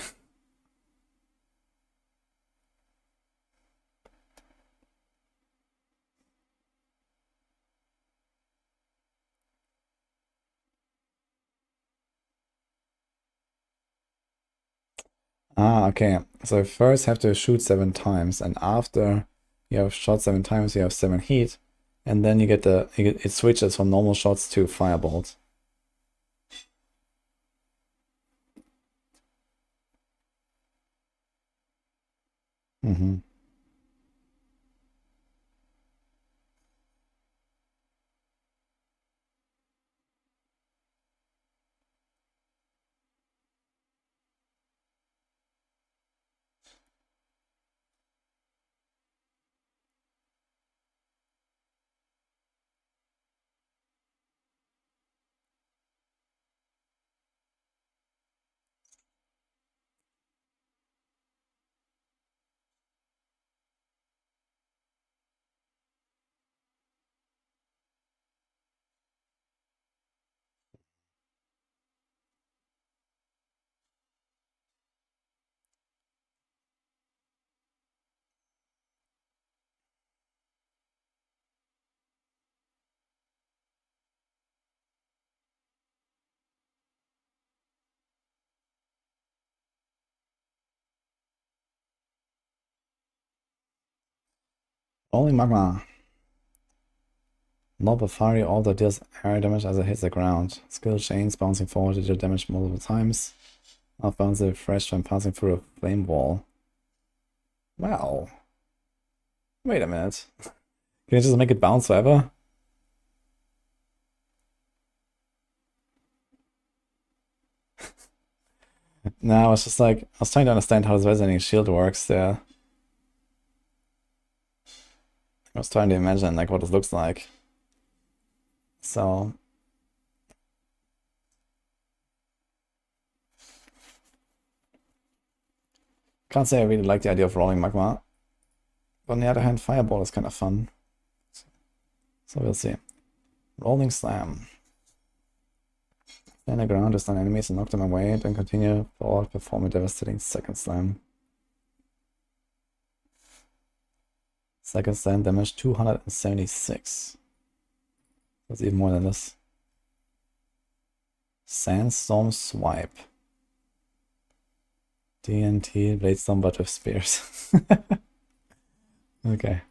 Okay. So you first have to shoot 7 times, and after you have shot 7 times, you have 7 heat, and then you get it switches from normal shots to firebolt. Only magma. Mob of fiery orb deals air damage as it hits the ground. Skill chains bouncing forward to deal damage multiple times. Now bounce refreshed when passing through a flame wall. Wow. Wait a minute. Can you just make it bounce forever? No, I was just like, I was trying to understand how this resonating shield works there. I was trying to imagine like what it looks like. So can't say I really like the idea of rolling magma. But on the other hand, fireball is kind of fun. So we'll see. Rolling slam. Stand the ground to stun enemies and knock them away, then continue forward, perform a devastating second slam. Second slam damage 276. That's even more than this. Sandstorm swipe. TNT bladestorm but with spears. Okay.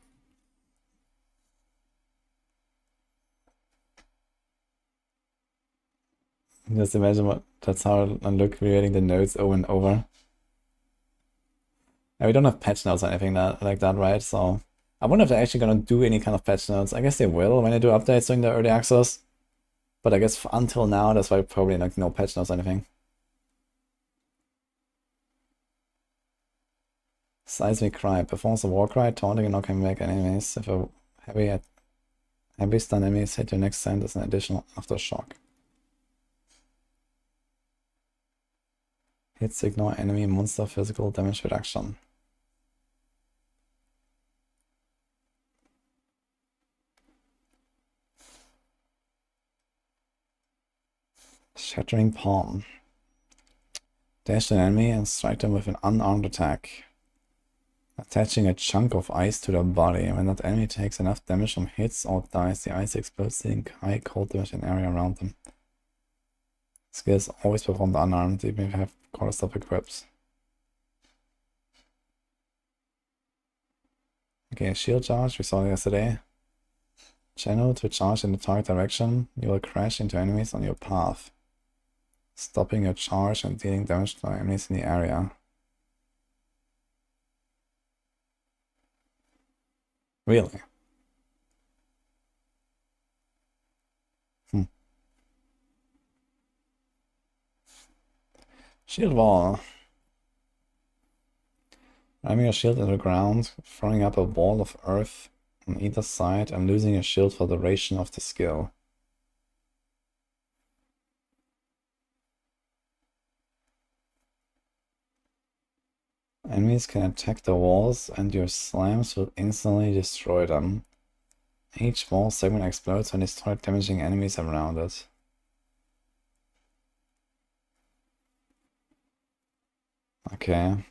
Just imagine what that's how it'll look reading the notes over and over. And we don't have patch notes or anything like that, right? So I wonder if they're actually gonna do any kind of patch notes. I guess they will when they do updates during the early access. But I guess until now, that's why probably like no patch notes or anything. Seismic Cry. Performs a war cry, taunting and knocking back enemies. If a heavy stun enemies hit your next send as an additional aftershock. Hits ignore enemy monster physical damage reduction. Shattering Palm. Dash an enemy and strike them with an unarmed attack. Attaching a chunk of ice to their body. When that enemy takes enough damage from hits or dies, the ice explodes, dealing high cold damage in the area around them. Skills always performed unarmed, even if you have quarter stop equipped. Okay, shield charge, we saw it yesterday. Channel to charge in the target direction. You will crash into enemies on your path, stopping your charge and dealing damage to enemies in the area. Really? Shield wall. Ramming your shield into the ground, throwing up a wall of earth on either side, and losing your shield for the duration of the skill. Enemies can attack the walls, and your slams will instantly destroy them. Each wall segment explodes when destroyed, damaging enemies around it. Okay.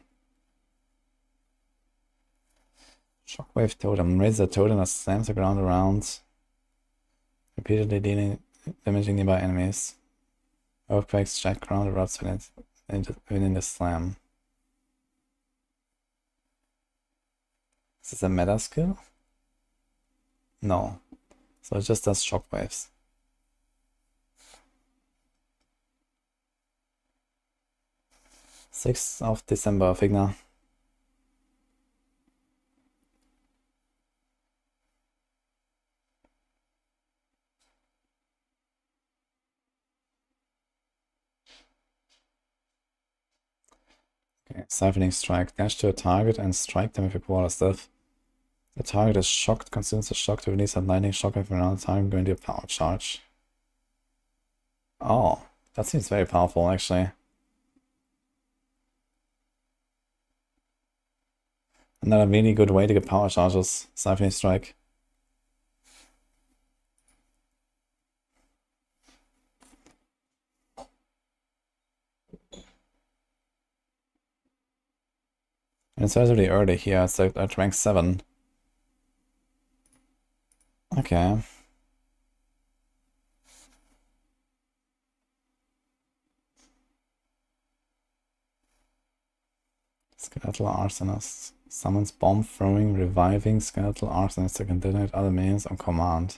Shockwave Totem. Raise the totem that slams the ground around, repeatedly damaging nearby enemies. Earthquakes strike ground erupts within the slam. Is this a meta skill? No. So it just does shockwaves. Sixth of December, Figna. Okay, Siphoning Strike. Dash to a target and strike them with your quarter staff. The target is shocked, consumes the shock to release a lightning shock of another target going to a power charge. Oh, that seems very powerful actually. Another really good way to get power charges, Siphoning Strike. And it's relatively early here, it's like at rank 7. Okay. Skeletal Arsonist. Summons bomb throwing, reviving skeletal arsonists to can detonate other minions on command.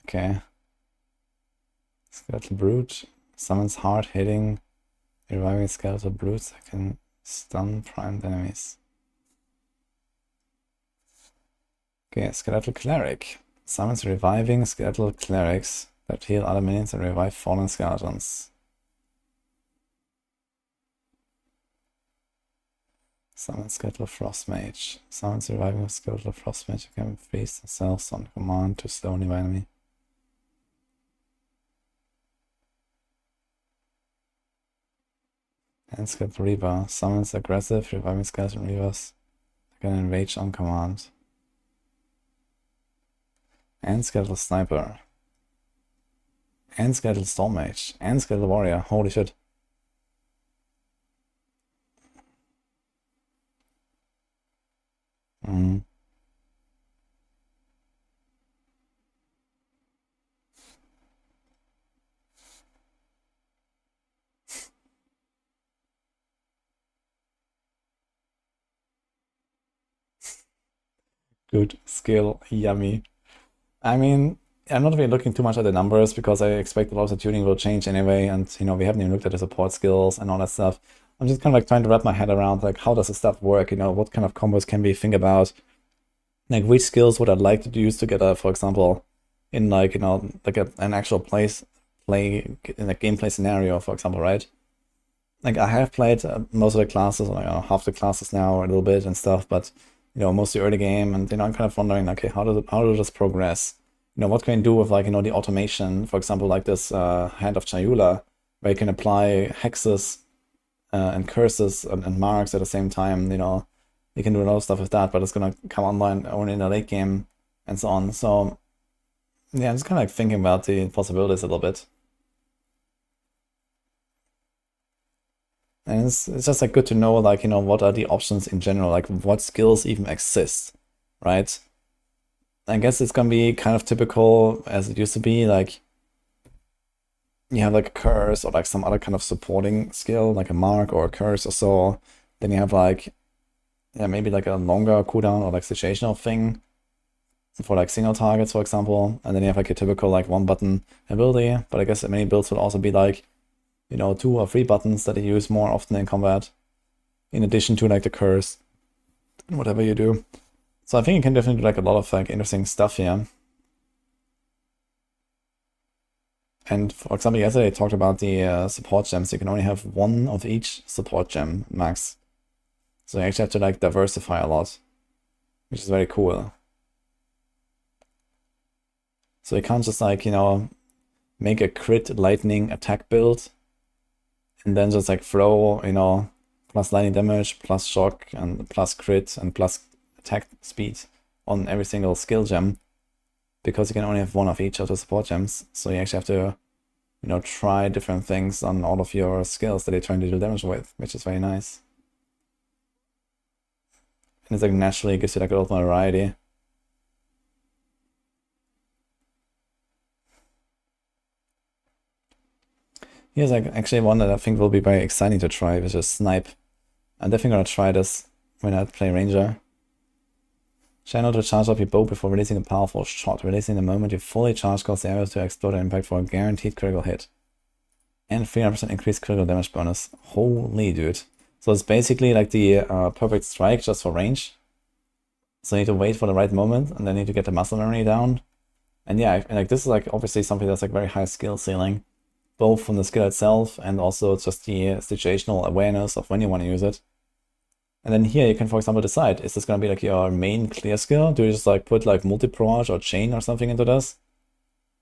Okay. Skeletal Brute. Summons hard hitting, reviving skeletal brutes that can stun primed enemies. Okay, Skeletal Cleric. Summons reviving skeletal clerics that heal other minions and revive fallen skeletons. Summon Skeletal Frost Mage. Summons reviving Skeletal Frost Mage can freeze themselves on command to slow the enemy. And Skeletal Reaver. Summons aggressive reviving skeleton reavers. Can enrage on command. And Skeletal Sniper. And Skeletal Storm Mage. And Skeletal Warrior. Holy shit. Good skill, yummy. I mean, I'm not really looking too much at the numbers because I expect a lot of the tuning will change anyway, and you know, we haven't even looked at the support skills and all that stuff. I'm just kind of like trying to wrap my head around like how does this stuff work, you know, what kind of combos can we think about? Like which skills would I like to use together, for example, in like, you know, like an actual play in a gameplay scenario, for example, right? Like I have played most of the classes, like half the classes now, a little bit and stuff, but you know, mostly early game, and you know, I'm kind of wondering, okay, how does this progress? You know, what can you do with like, you know, the automation, for example, like this Hand of Chayula, where you can apply hexes and curses and marks at the same time. You know, you can do a lot of stuff with that, but it's gonna come online only in the late game and so on. So yeah, I'm just kind of like thinking about the possibilities a little bit. And it's just like good to know, like, you know, what are the options in general, like what skills even exist, right? I guess it's gonna be kind of typical as it used to be, like you have like a curse or like some other kind of supporting skill, like a mark or a curse or so. Then you have like, yeah, maybe like a longer cooldown or like situational thing for like single targets, for example. And then you have like a typical like one button ability, but I guess many builds would also be like, you know, 2 or 3 buttons that you use more often in combat, in addition to like the curse, whatever you do. So I think you can definitely do like a lot of like interesting stuff here. And for example, yesterday I talked about the support gems. You can only have 1 of each support gem max. So you actually have to like diversify a lot, which is very cool. So you can't just like, you know, make a crit lightning attack build and then just like throw, you know, plus lightning damage, plus shock, and plus crit, and plus attack speed on every single skill gem, because you can only have 1 of each of the support gems. So you actually have to, you know, try different things on all of your skills that you're trying to do damage with, which is very nice. And it's like naturally gives you like a lot more variety. Here's like actually one that I think will be very exciting to try, which is Snipe. I'm definitely gonna try this when I play Ranger. Channel to charge up your bow before releasing a powerful shot. Releasing the moment you fully charge causes the arrows to explode and impact for a guaranteed critical hit. And 300% increased critical damage bonus. Holy dude. So it's basically like the perfect strike just for range. So you need to wait for the right moment, and then you need to get the muscle memory down. And yeah, like this is like obviously something that's like very high skill ceiling, both from the skill itself and also just the situational awareness of when you want to use it. And then here you can, for example, decide, is this going to be like your main clear skill? Do you just like put like multi-proj or chain or something into this?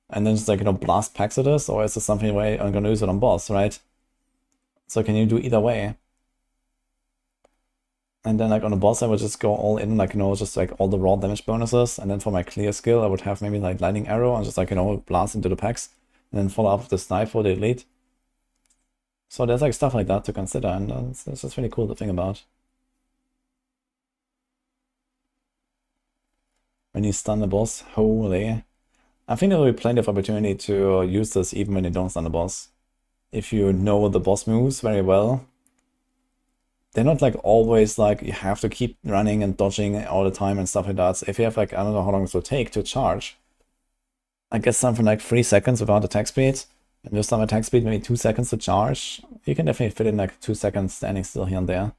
And then just like, you know, blast packs of this? Or is this something where I'm going to use it on boss, right? So can you do either way? And then like on the boss I would just go all in, like, you know, just like all the raw damage bonuses. And then for my clear skill I would have maybe like lightning arrow and just like, you know, blast into the packs. And then follow up with the snipe for the elite. So there's like stuff like that to consider, and it's just really cool to think about. When you stun the boss, holy. I think there will be plenty of opportunity to use this even when you don't stun the boss. If you know the boss moves very well. They're not like always like you have to keep running and dodging all the time and stuff like that. So if you have like, I don't know how long this will take to charge. I guess something like 3 seconds without attack speed. And just some attack speed, maybe 2 seconds to charge. You can definitely fit in like 2 seconds standing still here and there.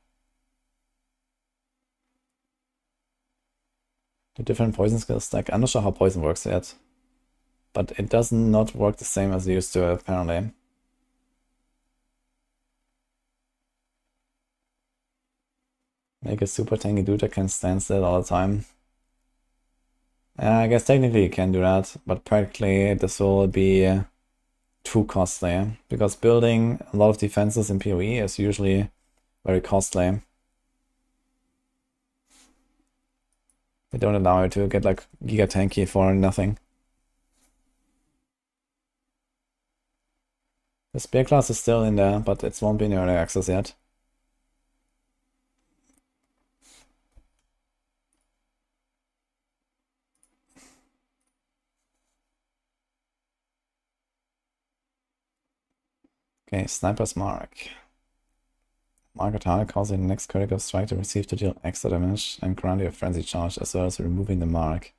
The different poison skills stack. I'm not sure how poison works yet. But it does not work the same as it used to, apparently. Make a super tanky dude that can stand still all the time. I guess technically you can do that, but practically this will be too costly. Because building a lot of defenses in PoE is usually very costly. They don't allow you to get like Giga Tanky for nothing. The spear class is still in there, but it won't be in early access yet. Okay, Sniper's Mark. Mark a target causing the next critical strike to receive to deal extra damage and grant you a frenzy charge as well as removing the mark.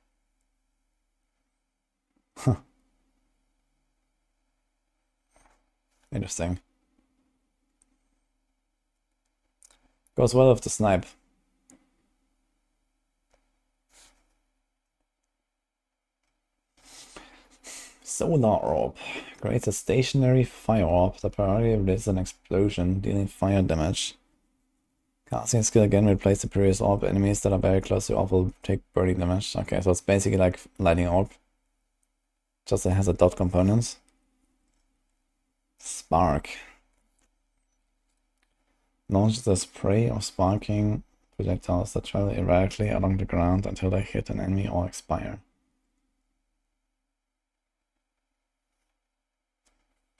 Huh. Interesting. Goes well with the snipe. Solar Orb. Creates a stationary fire orb that primarily releases an explosion, dealing fire damage. Casting skill again replace the previous orb. Enemies that are very close to the orb will take burning damage. Okay, so it's basically like lightning orb. Just it has a dot component. Spark. Launches a spray of sparking projectiles that travel erratically along the ground until they hit an enemy or expire.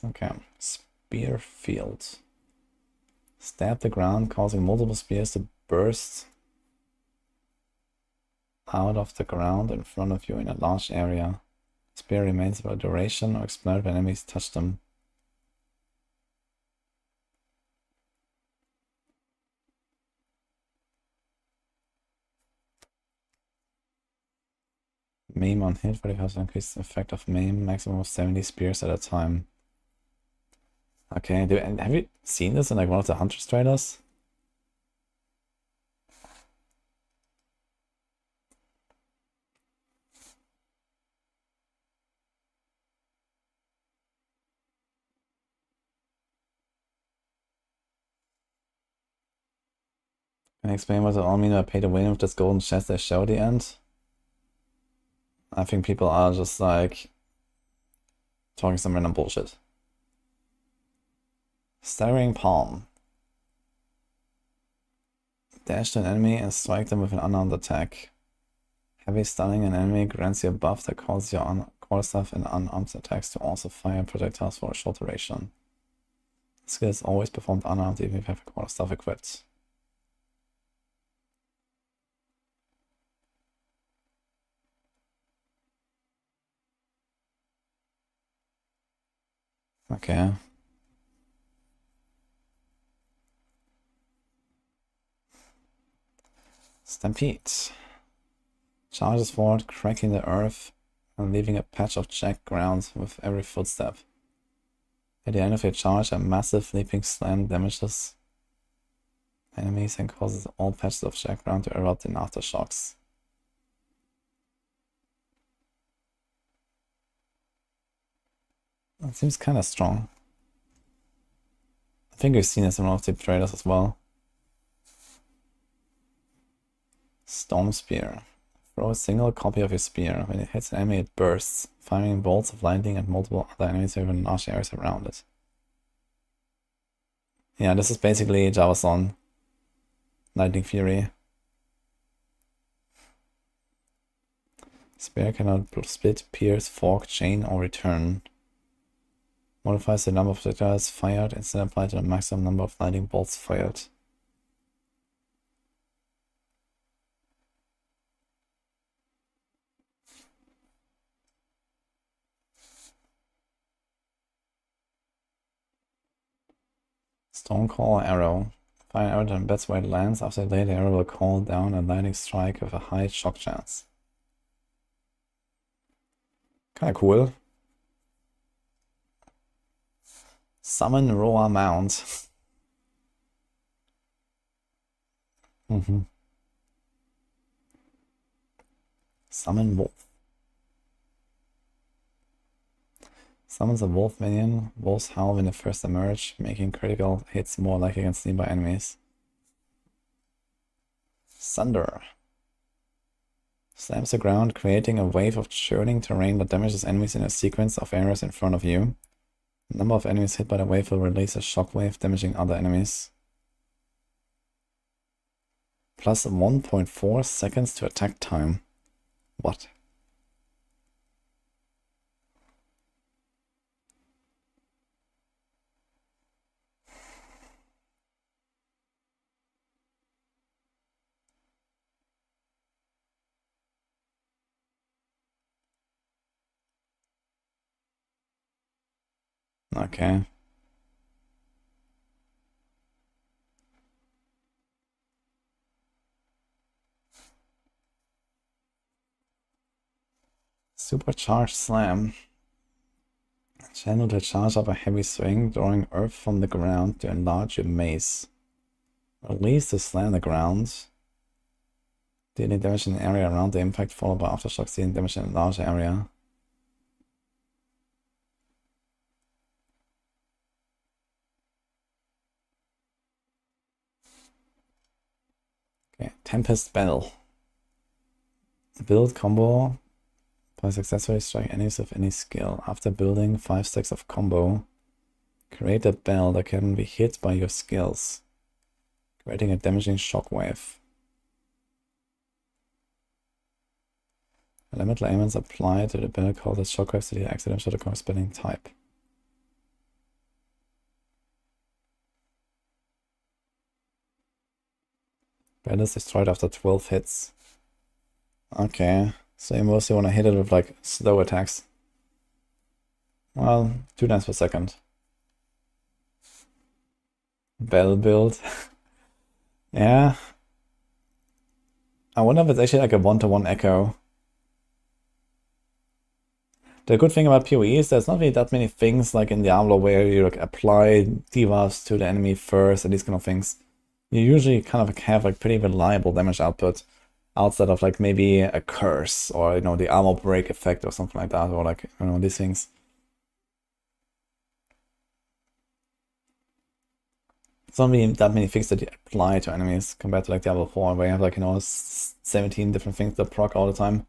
Okay, Spear Field. Stab the ground, causing multiple spears to burst out of the ground in front of you in a large area. Spear remains for a duration or explode when enemies touch them. Maim on hit, 40% increased effect of maim, maximum of 70 spears at a time. Okay, have you seen this in like one of the Hunter's trailers? Can you explain what it all mean by pay to win with this golden chest they show at the end? I think people are just like talking some random bullshit. Staggering Palm. Dash to an enemy and strike them with an unarmed attack. Heavy stunning an enemy grants you a buff that causes your quarterstaff and unarmed attacks to also fire projectiles for a short duration. The skill is always performed unarmed even if you have a quarterstaff equipped. Okay. Stampede. Charges forward, cracking the earth and leaving a patch of jagged ground with every footstep. At the end of your charge, a massive leaping slam damages enemies and causes all patches of jagged ground to erupt in aftershocks. That seems kind of strong. I think we've seen this in one of the trailers as well. Storm Spear. Throw a single copy of your spear. When it hits an enemy, it bursts, firing bolts of lightning at multiple other enemies within large areas around it. Yeah, this is basically Javason. Lightning Fury. Spear cannot split, pierce, fork, chain, or return. Modifies the number of projectiles fired, instead applied to the maximum number of lightning bolts fired. Stonecall Arrow. Fire an arrow that embeds where it lands. After the arrow will call down a lightning strike with a high shock chance. Kinda cool. Summon Roa Mount. Summon wolf. Summons a wolf minion. Wolves howl when they first emerge, making critical hits more likely against nearby enemies. Sunder. Slams the ground, creating a wave of churning terrain that damages enemies in a sequence of areas in front of you. The number of enemies hit by the wave will release a shockwave, damaging other enemies. Plus 1.4 seconds to attack time. What? Okay. Supercharged Slam. Channel to charge up a heavy swing, drawing earth from the ground to enlarge your mace. Release to slam the ground. Dealing damage in an area around the impact, followed by aftershocks dealing damage in a large area. Okay, Tempest Bell. Build combo by successfully striking enemies with any skill. After building 5 stacks of combo, create a bell that can be hit by your skills, creating a damaging shockwave. Elemental ailments apply to the bell causes shockwaves to the accident to the corresponding type. Bell is destroyed after 12 hits. Okay, so you mostly want to hit it with like slow attacks. Well, 2 times per second. Bell build. Yeah. I wonder if it's actually like a one-to-one echo. The good thing about PoE is there's not really that many things like in Diablo where you like apply debuffs to the enemy first and these kind of things. You usually kind of have like pretty reliable damage output outside of like maybe a curse or, you know, the armor break effect or something like that, or like, you know, these things. It's not really that many things that you apply to enemies compared to like Diablo 4 where you have like, you know, 17 different things that proc all the time.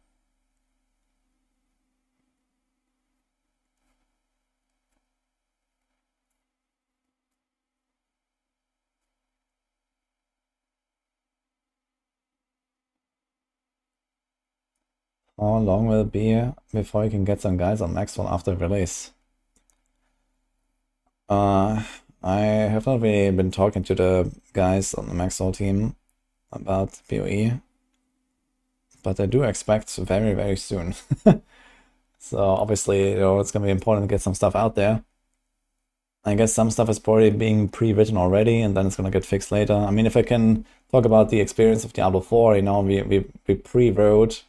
How long will it be before you can get some guys on Maxroll after release? I have not really been talking to the guys on the Maxroll team about PoE, but I do expect very, very soon. So obviously, you know, it's gonna be important to get some stuff out there. I guess some stuff is probably being pre-written already, and then it's gonna get fixed later. I mean, if I can talk about the experience of Diablo 4, you know, we pre-wrote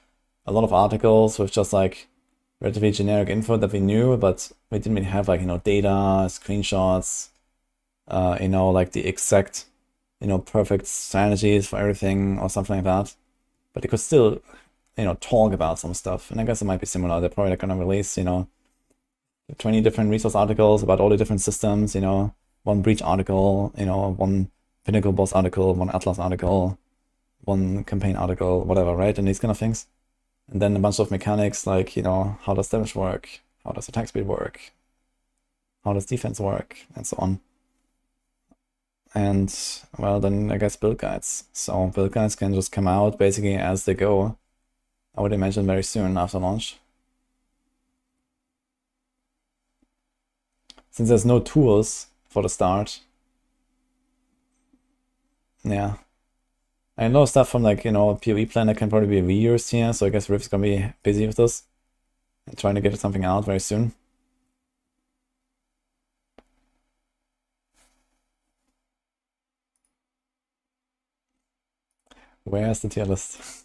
a lot of articles with just like relatively generic info that we knew, but we didn't really have like, you know, data, screenshots, you know, like the exact, you know, perfect strategies for everything or something like that. But they could still, you know, talk about some stuff. And I guess it might be similar. They're probably gonna release, you know, 20 different resource articles about all the different systems, you know, one breach article, you know, one pinnacle boss article, one atlas article, one campaign article, whatever, right? And these kind of things. And then a bunch of mechanics like, you know, how does damage work? How does attack speed work? How does defense work? And so on. And, well, then I guess build guides. So build guides can just come out basically as they go. I would imagine very soon after launch. Since there's no tools for the start. Yeah. I know stuff from like, you know, PoE Planner can probably be reused here, so I guess Rift's gonna be busy with this. And trying to get something out very soon. Where's the tier list?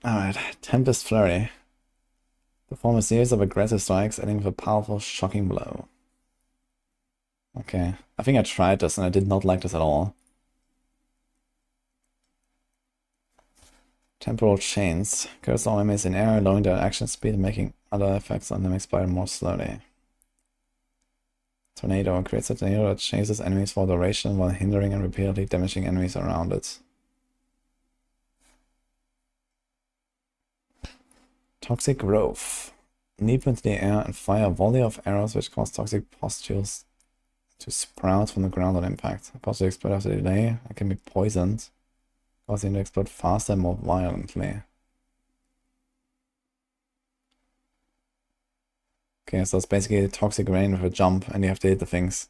Alright, Tempest Flurry. Perform a series of aggressive strikes, ending with a powerful, shocking blow. Okay, I think I tried this and I did not like this at all. Temporal chains. Curse all enemies in air, lowering their action speed and making other effects on them expire more slowly. Tornado. Creates a tornado that chases enemies for duration while hindering and repeatedly damaging enemies around it. Toxic growth. Leap into the air and fire a volley of arrows which cause toxic pustules to sprout from the ground on impact. The pustules explode after delay and can be poisoned, causing them to explode faster and more violently. Okay, so it's basically a toxic rain with a jump and you have to hit the things.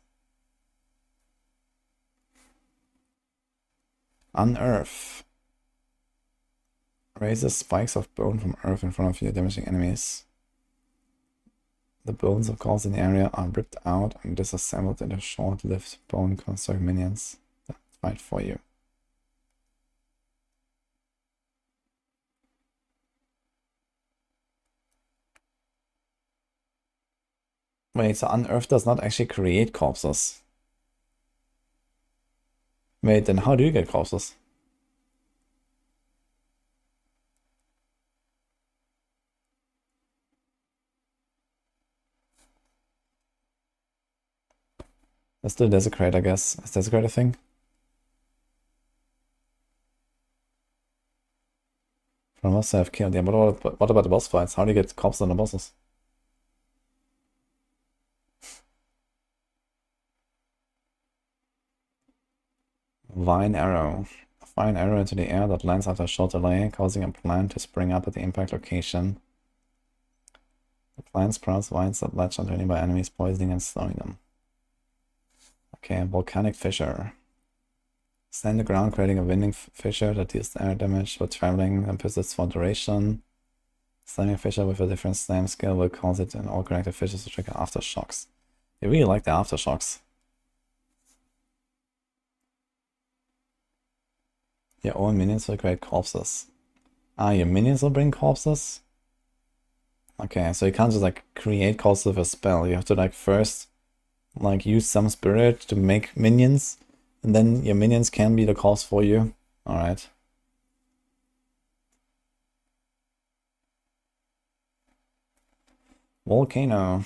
Unearth. Raises spikes of bone from earth in front of you, damaging enemies. The bones, of course, in the area are ripped out and disassembled into short-lived bone construct minions that fight for you. Wait, so Unearth does not actually create corpses. Wait, then how do you get corpses? Let's do Desecrate, I guess. Is Desecrate a thing? From us, I've killed. Yeah, but what about the boss fights? How do you get corpses on the bosses? Vine Arrow. Fire an arrow into the air that lands after a short delay, causing a plant to spring up at the impact location. The plant sprouts vines that latch onto nearby enemies, poisoning and slowing them. Okay, Volcanic Fissure. Stand the ground, creating a winding fissure that deals air damage while traveling and persists for duration. Slamming a fissure with a different slam skill will cause it and all connected fissures to trigger aftershocks. I really like the aftershocks. Your own minions will create corpses. Ah, your minions will bring corpses? Okay, so you can't just like create corpses with a spell. You have to like first like use some spirit to make minions, and then your minions can be the corpse for you. Alright. Volcano.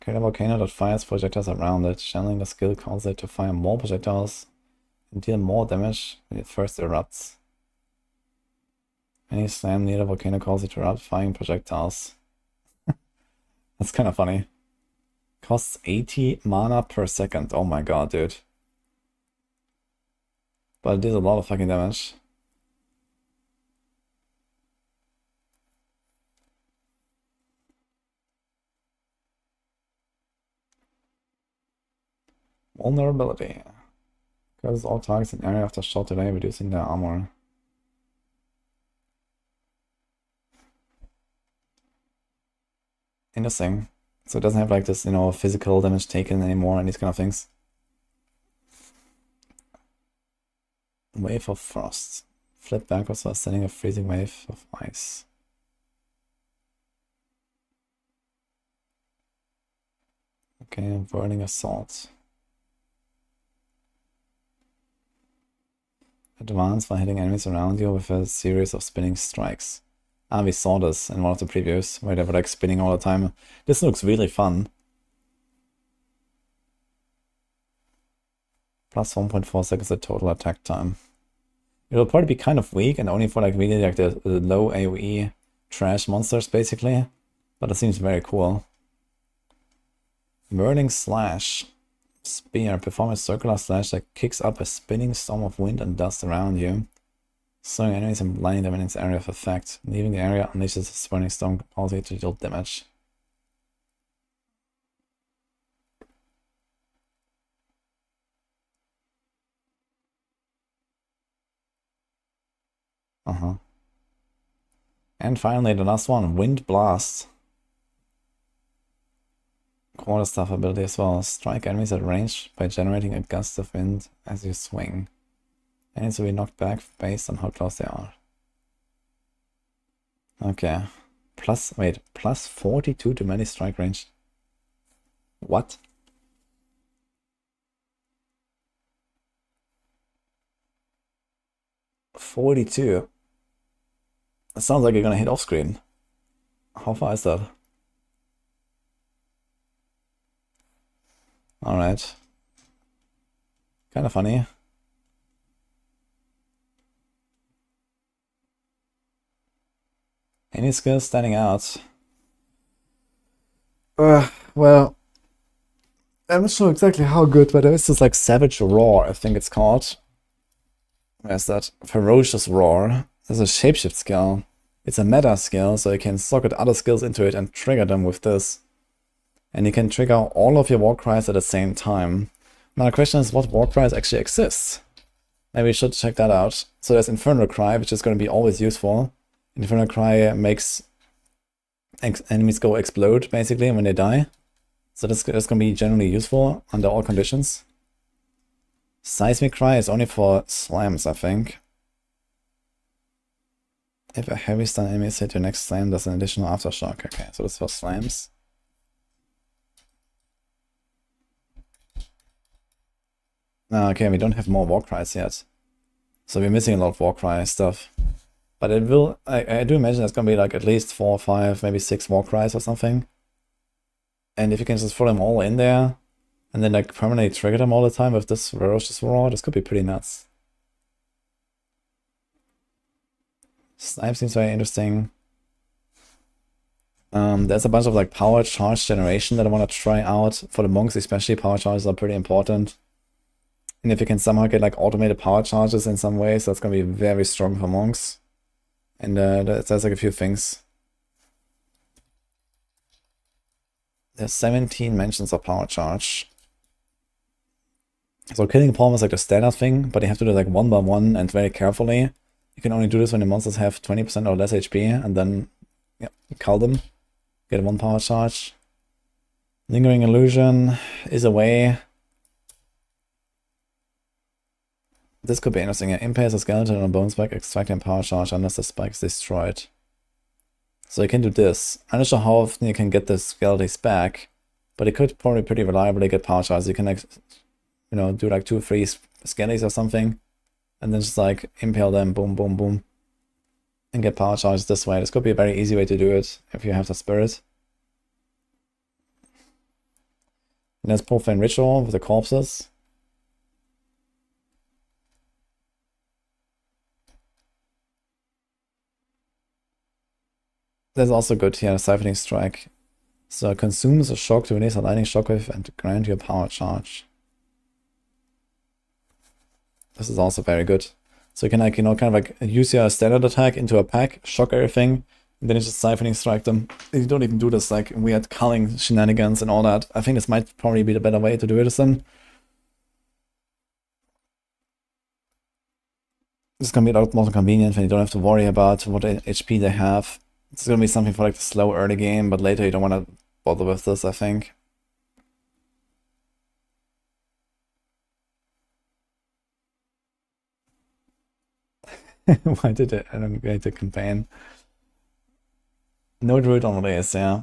Create a volcano that fires projectiles around it. Channeling the skill causes it to fire more projectiles and deal more damage when it first erupts. Any slam near the volcano causes it to erupt, firing projectiles. That's kind of funny. Costs 80 mana per second. Oh my god, dude. But it deals a lot of fucking damage. Vulnerability. Causes all targets in area after short delay, reducing their armor. Interesting. So it doesn't have like this, you know, physical damage taken anymore and these kind of things. Wave of Frost. Flip backwards while sending a freezing wave of ice. Okay, Burning Assault. Advance while hitting enemies around you with a series of spinning strikes. Ah, we saw this in one of the previews, where they were like spinning all the time. This looks really fun. Plus 1.4 seconds of total attack time. It'll probably be kind of weak and only for like really like the low AoE trash monsters basically. But it seems very cool. Whirling Slash. Spear. Perform a circular slash that kicks up a spinning storm of wind and dust around you, slowing enemies and blinding them in its area of effect. Leaving the area unleashes a spinning storm causing it to deal damage. And finally, the last one, Wind Blast. Quarterstaff ability as well. Strike enemies at range by generating a gust of wind as you swing. Enemies will be knocked back based on how close they are. Okay. Plus 42 to melee strike range. What? $42. It sounds like you're gonna hit off screen. How far is that? Alright. Kind of funny. Any skills standing out? Well, I'm not sure exactly how good, but there is this like Savage Roar, I think it's called. Where's that? Ferocious Roar. There's a shapeshift skill. It's a meta skill, so you can socket other skills into it and trigger them with this. And you can trigger all of your war cries at the same time. Now the question is, what war cries actually exists? Maybe we should check that out. So there's Infernal Cry, which is going to be always useful. Infernal Cry makes enemies go explode, basically, when they die. So that's going to be generally useful under all conditions. Seismic Cry is only for slams, I think. If a heavy stun enemy is hit, your next slam does an additional aftershock. Okay, so this is for slams. Okay, we don't have more war cries yet. So we're missing a lot of war cry stuff. But it will, I do imagine there's gonna be like at least 4 or 5, maybe 6 war cries or something. And if you can just throw them all in there, and then like permanently trigger them all the time with this ferocious roar, this could be pretty nuts. Snipe seems very interesting. There's a bunch of like power charge generation that I want to try out. For the monks especially, power charges are pretty important. And if you can somehow get like automated power charges in some ways, that's going to be very strong for monks. And there's like a few things. There's 17 mentions of power charge. So killing Palm is like the standard thing, but you have to do it like one by one and very carefully. You can only do this when the monsters have 20% or less HP, and then cull them. Get 1 power charge. Lingering Illusion is a way. This could be interesting. Impales a skeleton on a bone spike, extracting power charge unless the spike is destroyed. So you can do this. I'm not sure how often you can get the skeletons back, but it could probably pretty reliably get power charges. You can like, do like 2 or 3 skellies or something, and then just like impale them, boom, boom, boom, and get power charges this way. This could be a very easy way to do it if you have the spirit. And there's Profane Ritual with the corpses. That's also good here, Siphoning Strike. So consumes a shock to release a lightning shockwave and grant you a power charge. This is also very good. So you can like, kind of like use your standard attack into a pack, shock everything, and then you just Siphoning Strike them. You don't even do this like weird culling shenanigans and all that. I think this might probably be the better way to do this then. It's gonna be a lot more convenient when you don't have to worry about what HP they have. It's gonna be something for like the slow early game, but later you don't want to bother with this, I think. Why did it? I don't get the campaign. No druid on release, yeah.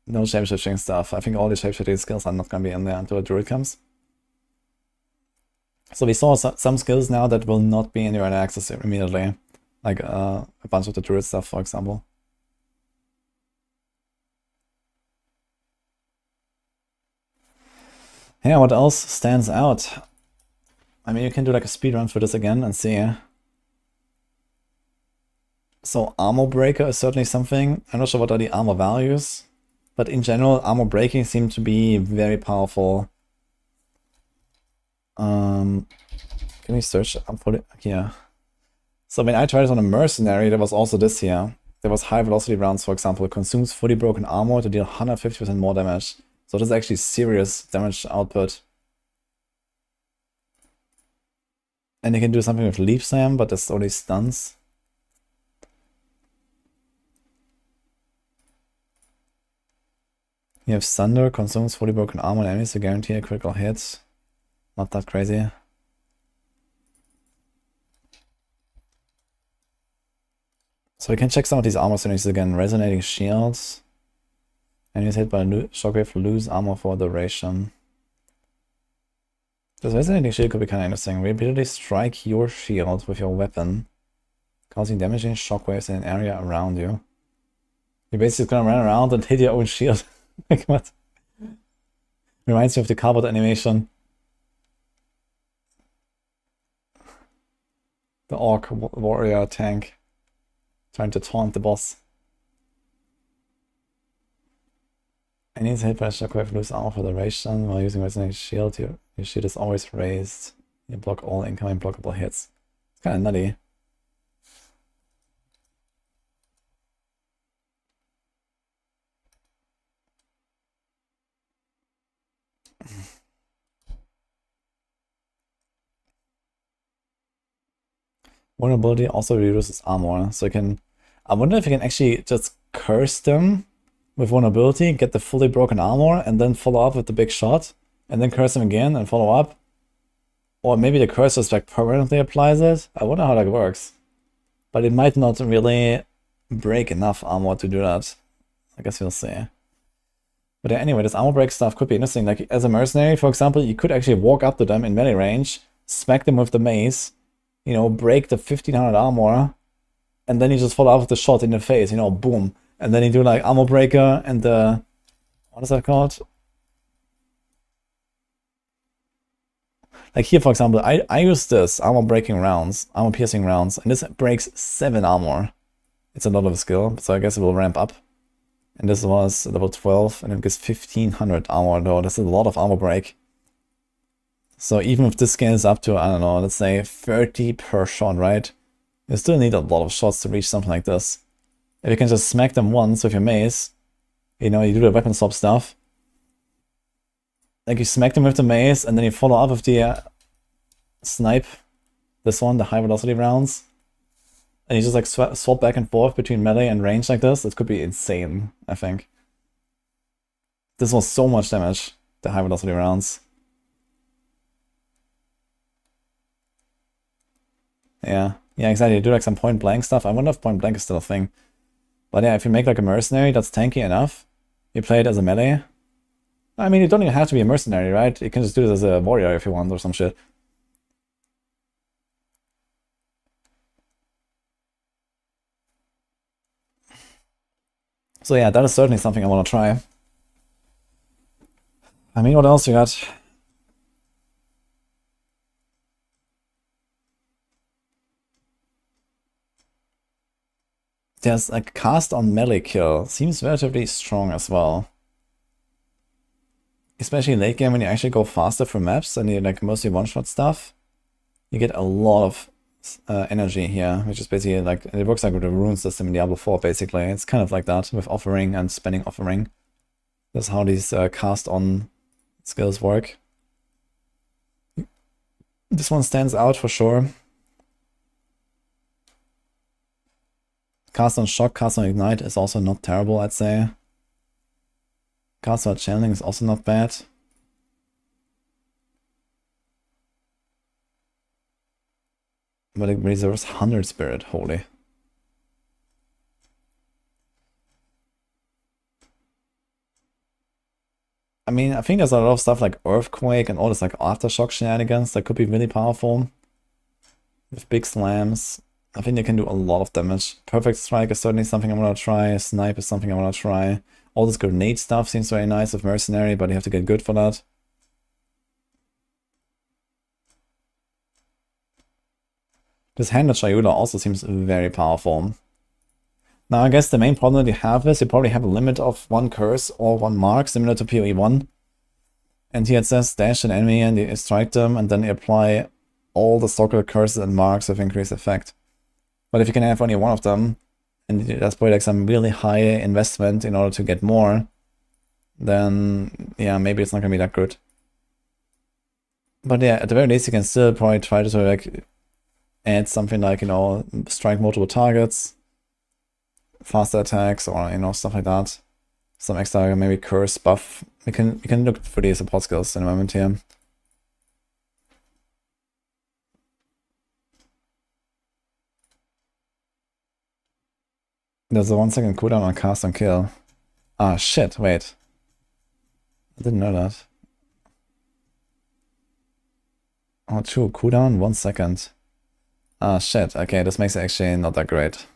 No shapeshifting stuff. I think all the shapeshifting skills are not gonna be in there until a druid comes. So we saw some skills now that will not be in your early access immediately. Like a bunch of the druid stuff, for example. Yeah, what else stands out? I mean, you can do like a speedrun for this again and see. So armor breaker is certainly something. I'm not sure what are the armor values, but in general, armor breaking seems to be very powerful. Can we search up for it here? So when I tried it on a Mercenary, there was also this here. There was high velocity rounds, for example. It consumes fully broken armor to deal 150% more damage. So this is actually serious damage output. And you can do something with Leaf Sam, but that's only stuns. You have Thunder, consumes fully broken armor on enemies to guarantee a critical hit. Not that crazy. So we can check some of these armor synergies again. Resonating shields. Enemies hit by a shockwave lose armor for duration. This resonating shield could be kind of interesting. Repeatedly strike your shield with your weapon. causing damaging shockwaves in an area around you. You're basically gonna run around and hit your own shield. Like what? Reminds me of the cardboard animation. The orc warrior tank trying to taunt the boss. Any hit by shockwave, lose armor for duration. While using Mercenary shield, your shield is always raised. You block all incoming blockable hits. It's kind of nutty. Vulnerability also reduces armor, so you can... I wonder if you can actually just curse them with vulnerability, get the fully broken armor, and then follow up with the big shot, and then curse them again and follow up. Or maybe the curse just like permanently applies it. I wonder how that works. But it might not really break enough armor to do that. I guess we'll see. But yeah, anyway, this armor break stuff could be interesting. Like as a mercenary, for example, you could actually walk up to them in melee range, smack them with the mace, you know, break the 1500 armor, and then you just follow up with the shot in the face, you know, boom. And then you do like armor breaker and the... what is that called? Like here, for example, I use this armor breaking rounds, armor piercing rounds, and this breaks 7 armor. It's a lot of a skill, so I guess it will ramp up. And this was level 12, and it gives 1500 armor, though. This is a lot of armor break. So even if this scales up to, I don't know, let's say 30 per shot, right? You still need a lot of shots to reach something like this. If you can just smack them once with your mace, you know, you do the weapon swap stuff. Like you smack them with the mace, and then you follow up with the snipe, this one, the high velocity rounds. And you just like swap back and forth between melee and range like this. It could be insane, I think. This was so much damage, the high velocity rounds. Yeah, exactly. You do like some point blank stuff. I wonder if point blank is still a thing. But yeah, if you make like a mercenary that's tanky enough, you play it as a melee. I mean, you don't even have to be a mercenary, right? You can just do this as a warrior if you want or some shit. So yeah, that is certainly something I want to try. I mean, what else you got? There's a cast on melee kill. Seems relatively strong as well. Especially late game when you actually go faster for maps and you like mostly one-shot stuff. You get a lot of energy here, which is basically like, it works like with the rune system in Diablo 4 basically. It's kind of like that with offering and spending offering. That's how these cast on skills work. This one stands out for sure. Cast on shock, cast on ignite is also not terrible, I'd say. Cast on channeling is also not bad. But it reserves 100 spirit, holy. I mean, I think there's a lot of stuff like Earthquake and all this like aftershock shenanigans that could be really powerful. With big slams. I think they can do a lot of damage. Perfect Strike is certainly something I want to try. Snipe is something I want to try. All this grenade stuff seems very nice with Mercenary, but you have to get good for that. This Handed Shayula also seems very powerful. Now I guess the main problem that you have is you probably have a limit of 1 curse or 1 mark, similar to PoE 1. And here it says dash an enemy and you strike them, and then you apply all the stockholder curses and marks with increased effect. But if you can have only 1 of them, and that's probably like some really high investment in order to get more, then yeah, maybe it's not gonna be that good. But yeah, at the very least you can still probably try to sort of like add something like, you know, strike multiple targets, faster attacks, or you know, stuff like that. Some extra maybe curse buff. You can look for the support skills in a moment here. There's a 1-second cooldown on cast and kill. Ah shit, wait. I didn't know that. Oh true, cooldown 1 second. Ah, shit. Okay, this makes it actually not that great.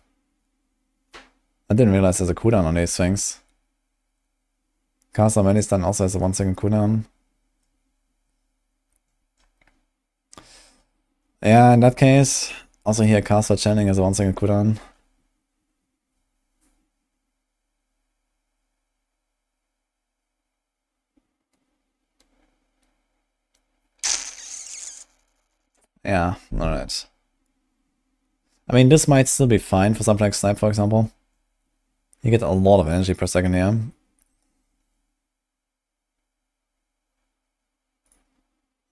I didn't realize there's a cooldown on these things. Castle Many Stun also has a 1 second cooldown. Yeah, in that case, also here Castle Channeling has a 1 second cooldown. Yeah, alright. I mean, this might still be fine for something like Snipe, for example. You get a lot of energy per second here.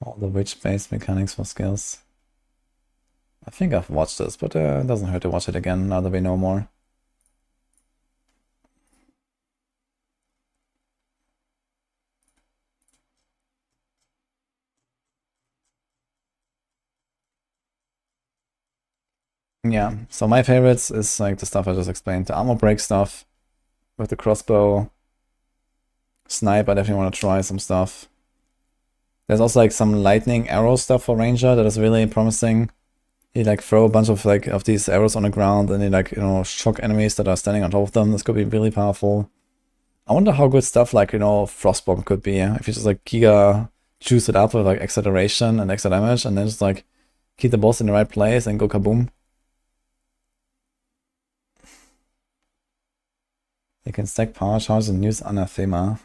All the witch-based mechanics for skills. I think I've watched this, but it doesn't hurt to watch it again now that we know more. Yeah, so my favorites is like the stuff I just explained. The armor break stuff with the crossbow. Snipe, I definitely want to try some stuff. There's also like some lightning arrow stuff for ranger that is really promising. You like throw a bunch of like of these arrows on the ground and you like, you know, shock enemies that are standing on top of them. This could be really powerful. I wonder how good stuff like, you know, Frostbomb could be. If you just like giga juice it up with like extra duration and extra damage and then just like keep the boss in the right place and go kaboom. You can stack power charges and use anathema.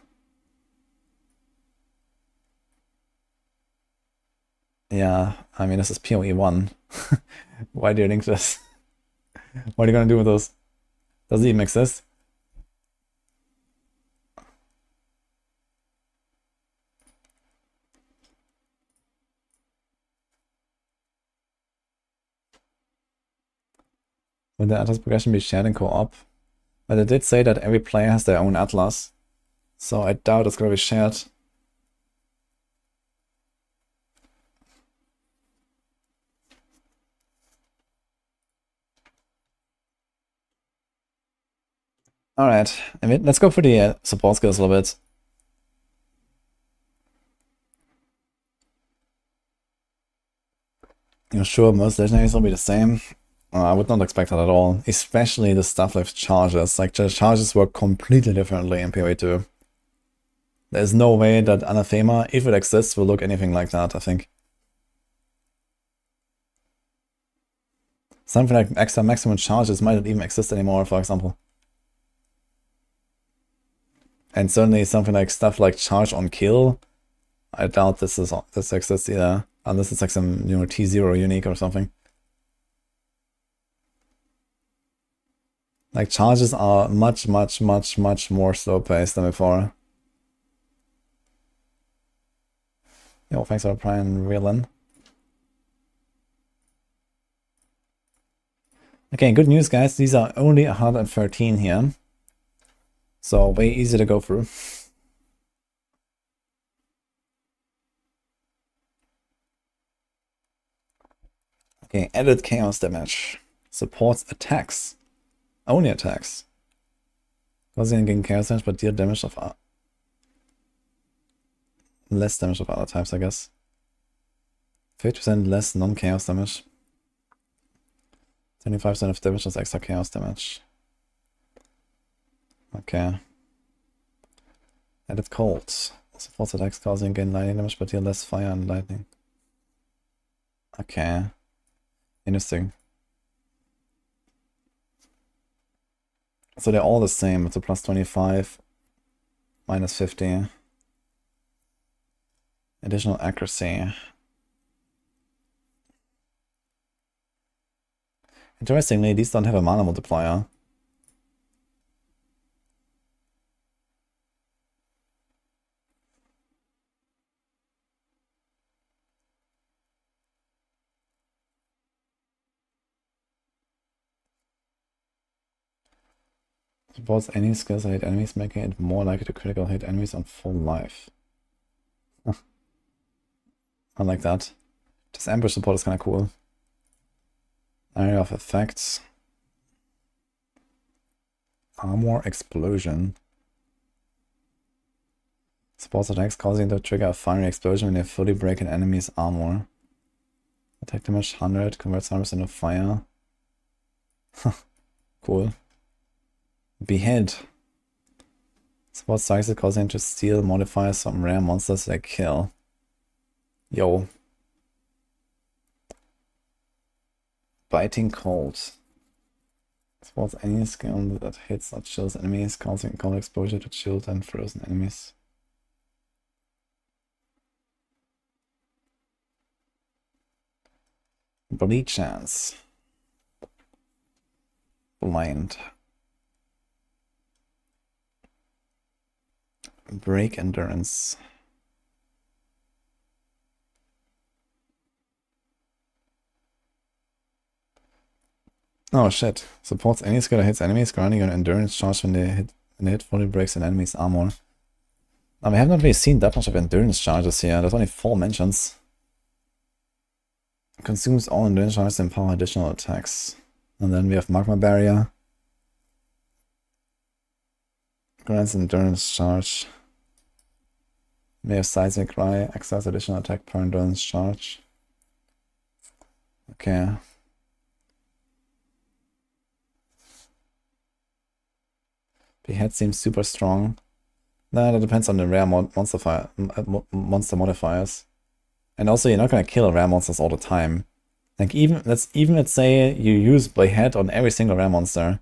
Yeah, I mean, this is PoE 1. Why do you link this? What are you gonna do with those? Does it even exist? Will the Atlas progression be shared in co-op? But it did say that every player has their own Atlas. So I doubt it's gonna be shared. Alright, let's go for the support skills a little bit. You're sure most legendaries will be the same? I would not expect that at all. Especially the stuff with charges. Like, the charges work completely differently in PoE 2. There's no way that Anathema, if it exists, will look anything like that, I think. Something like extra maximum charges might not even exist anymore, for example. And certainly something like stuff like charge on kill, I doubt this exists either. Unless it's like some, you know, T0 unique or something. Like, charges are much more slow paced than before. Yo, thanks for trying reeling. Okay, good news, guys. These are only 113 here. So, way easy to go through. Okay, added chaos damage. Supports attacks. Only attacks. Causing gain chaos damage, but deal damage of less damage of other types, I guess. 50% less non-chaos damage. 25% of damage is extra chaos damage. Okay. Added cold. Supports attacks causing gain lightning damage, but deal less fire and lightning. Okay. Interesting. So they're all the same. It's a plus 25, minus 50. Additional accuracy. Interestingly, these don't have a mana multiplier. Supports any skills that hit enemies, making it more likely to critical hit enemies on full life. I like that. This ambush support is kind of cool. Area of effects. Armor explosion. Supports attacks causing to trigger a fiery explosion when they fully break an enemy's armor. Attack damage 100, converts 100% of fire. Cool. Behead. Support strikes that cause him to steal modifiers from rare monsters they kill. Yo. Biting Cold. Supports any skill that hits or chills enemies, causing cold exposure to chilled and frozen enemies. Bleed chance. Blind. Break endurance. Oh shit. Supports any skill that hits enemies, granting an endurance charge when they hit fully breaks an enemy's armor. Now we have not really seen that much of endurance charges here. There's only 4 mentions. Consumes all endurance charges and empower additional attacks. And then we have Magma Barrier. Grants endurance charge. We have Seismic Cry, access additional attack per endurance charge. Okay. Behead seems super strong. Nah, that depends on the rare monster modifiers. And also, you're not gonna kill rare monsters all the time. Like let's say you use Behead on every single rare monster.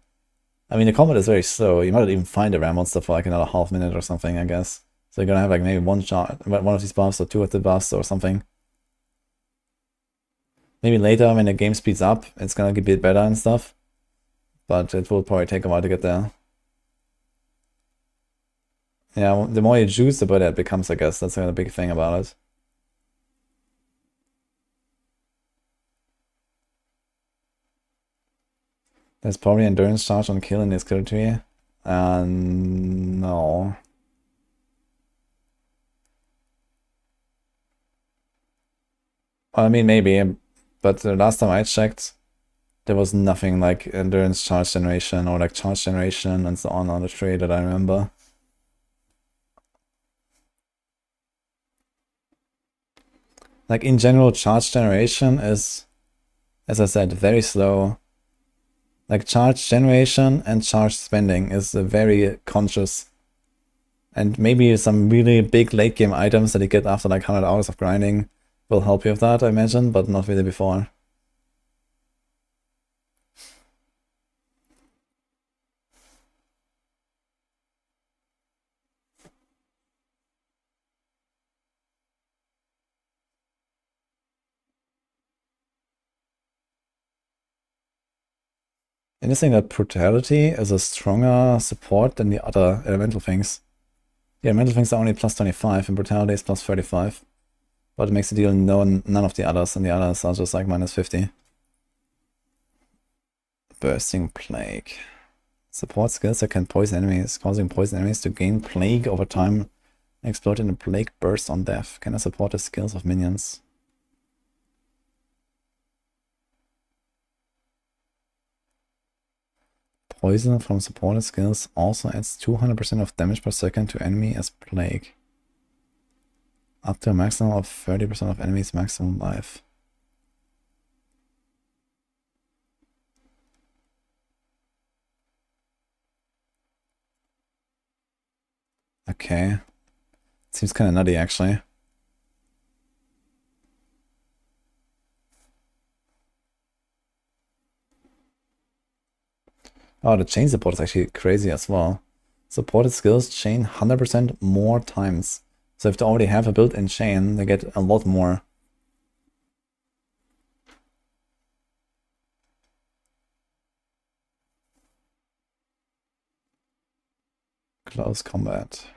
I mean, the combat is very slow. You might not even find a rare monster for like another half minute or something, I guess. So you're gonna have like maybe one of these buffs or 2 of the buffs or something. Maybe later when the game speeds up, it's gonna get a bit better and stuff. But it will probably take a while to get there. Yeah, the more you juice, the better it becomes, I guess. That's the big thing about it. There's probably endurance charge on kill in this skill tree. No. Well, I mean, maybe, but the last time I checked, there was nothing like endurance charge generation or like charge generation and so on the tree that I remember. Like in general, charge generation is, as I said, very slow. Like charge generation and charge spending is very conscious. And maybe some really big late game items that you get after like 100 hours of grinding will help you with that, I imagine, but not really before. Interesting that brutality is a stronger support than the other elemental things. The elemental things are only plus 25 and brutality is plus 35. But it makes the deal none of the others, and the others are just like minus 50. Bursting Plague. Support skills that can poison enemies, causing poison enemies to gain plague over time and explode in a plague burst on death. Can I support the skills of minions? Poison from supported skills also adds 200% of damage per second to enemy as plague. Up to a maximum of 30% of enemies' maximum life. Okay. Seems kind of nutty, actually. Oh, the chain support is actually crazy as well. Supported skills chain 100% more times. So if they already have a built-in chain, they get a lot more. Close combat.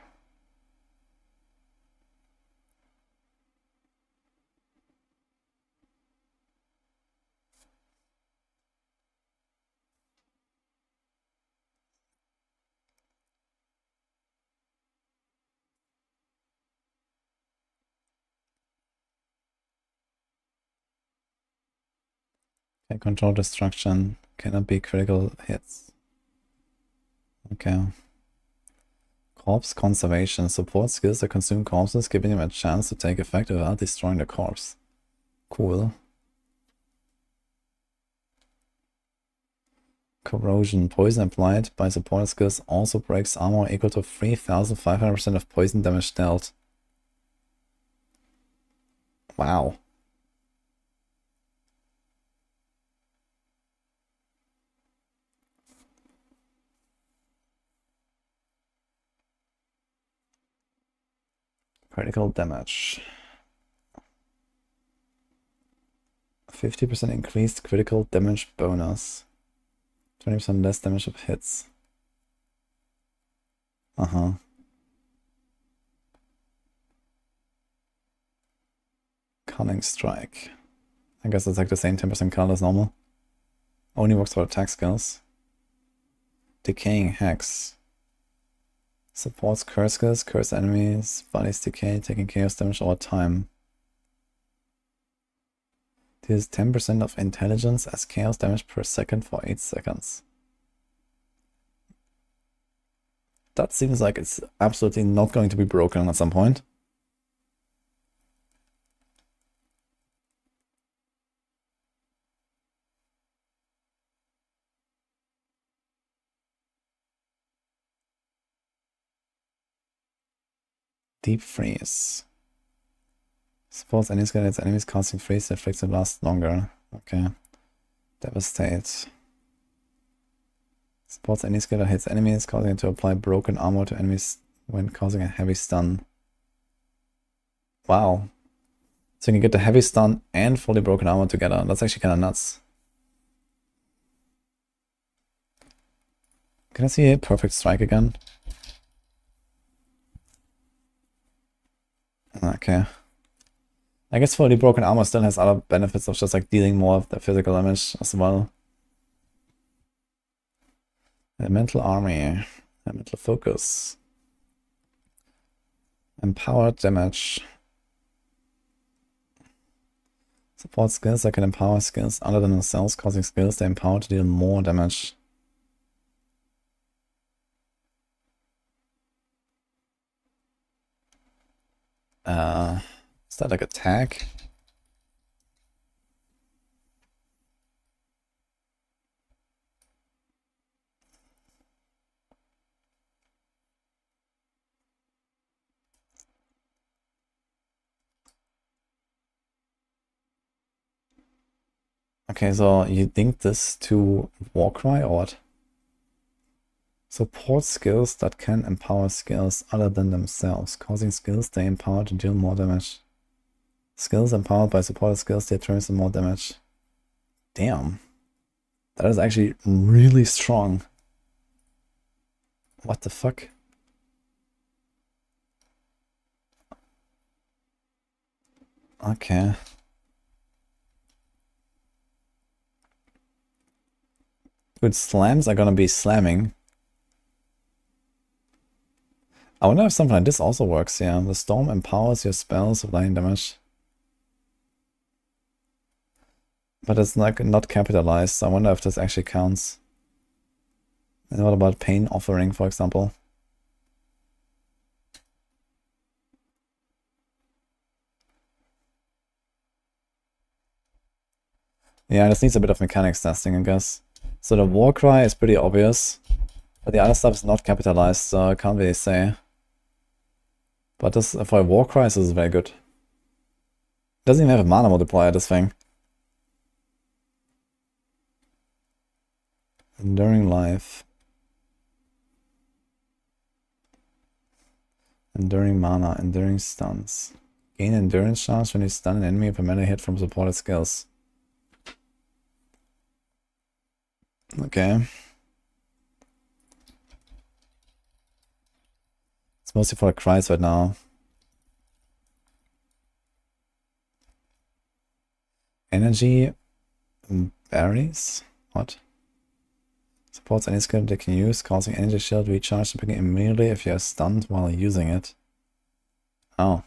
Can control destruction. Cannot be critical hits. Okay. Corpse conservation. Support skills that consume corpses, giving them a chance to take effect without destroying the corpse. Cool. Corrosion. Poison applied by supported skills also breaks armor equal to 3500% of poison damage dealt. Wow. Critical damage. 50% increased critical damage bonus. 20% less damage of hits. Cunning Strike. I guess it's like the same 10% card as normal. Only works for attack skills. Decaying Hex. Supports curse skills, curse enemies, bodies decay, taking chaos damage over time. Deals 10% of intelligence as chaos damage per second for 8 seconds. That seems like it's absolutely not going to be broken at some point. Deep Freeze. Supports any skill its enemies casting freeze that affects them last longer. Okay. Devastate. Supports any skill that hits enemies, causing it to apply broken armor to enemies when causing a heavy stun. Wow. So you can get the heavy stun and fully broken armor together. That's actually kind of nuts. Can I see a perfect strike again? Okay. I guess fully broken armor still has other benefits of just like dealing more of the physical damage as well. Elemental Army. Elemental Focus. Empowered damage. Support skills that can empower skills other than themselves, causing skills they empower to deal more damage. Is that like attack? Okay, so you link this to Warcry or what? Support skills that can empower skills other than themselves, causing skills they empower to deal more damage. Skills empowered by supported skills deal turns and more damage. Damn. That is actually really strong. What the fuck? Okay. Good, slams are gonna be slamming. I wonder if something like this also works, yeah. The storm empowers your spells applying damage. But it's like not capitalized, so I wonder if this actually counts. And what about Pain Offering, for example? Yeah, this needs a bit of mechanics testing, I guess. So the Warcry is pretty obvious, but the other stuff is not capitalized, so I can't really say. But this, for a Warcry, this is very good. Doesn't even have a mana multiplier, this thing. Enduring Life. Enduring Mana, Enduring Stuns. Gain Endurance chance when you stun an enemy with a melee hit from supported skills. Okay. It's mostly for the cries right now. Energy berries? What? Supports any skill they can use, causing energy shield recharge to begin immediately if you are stunned while using it. Oh.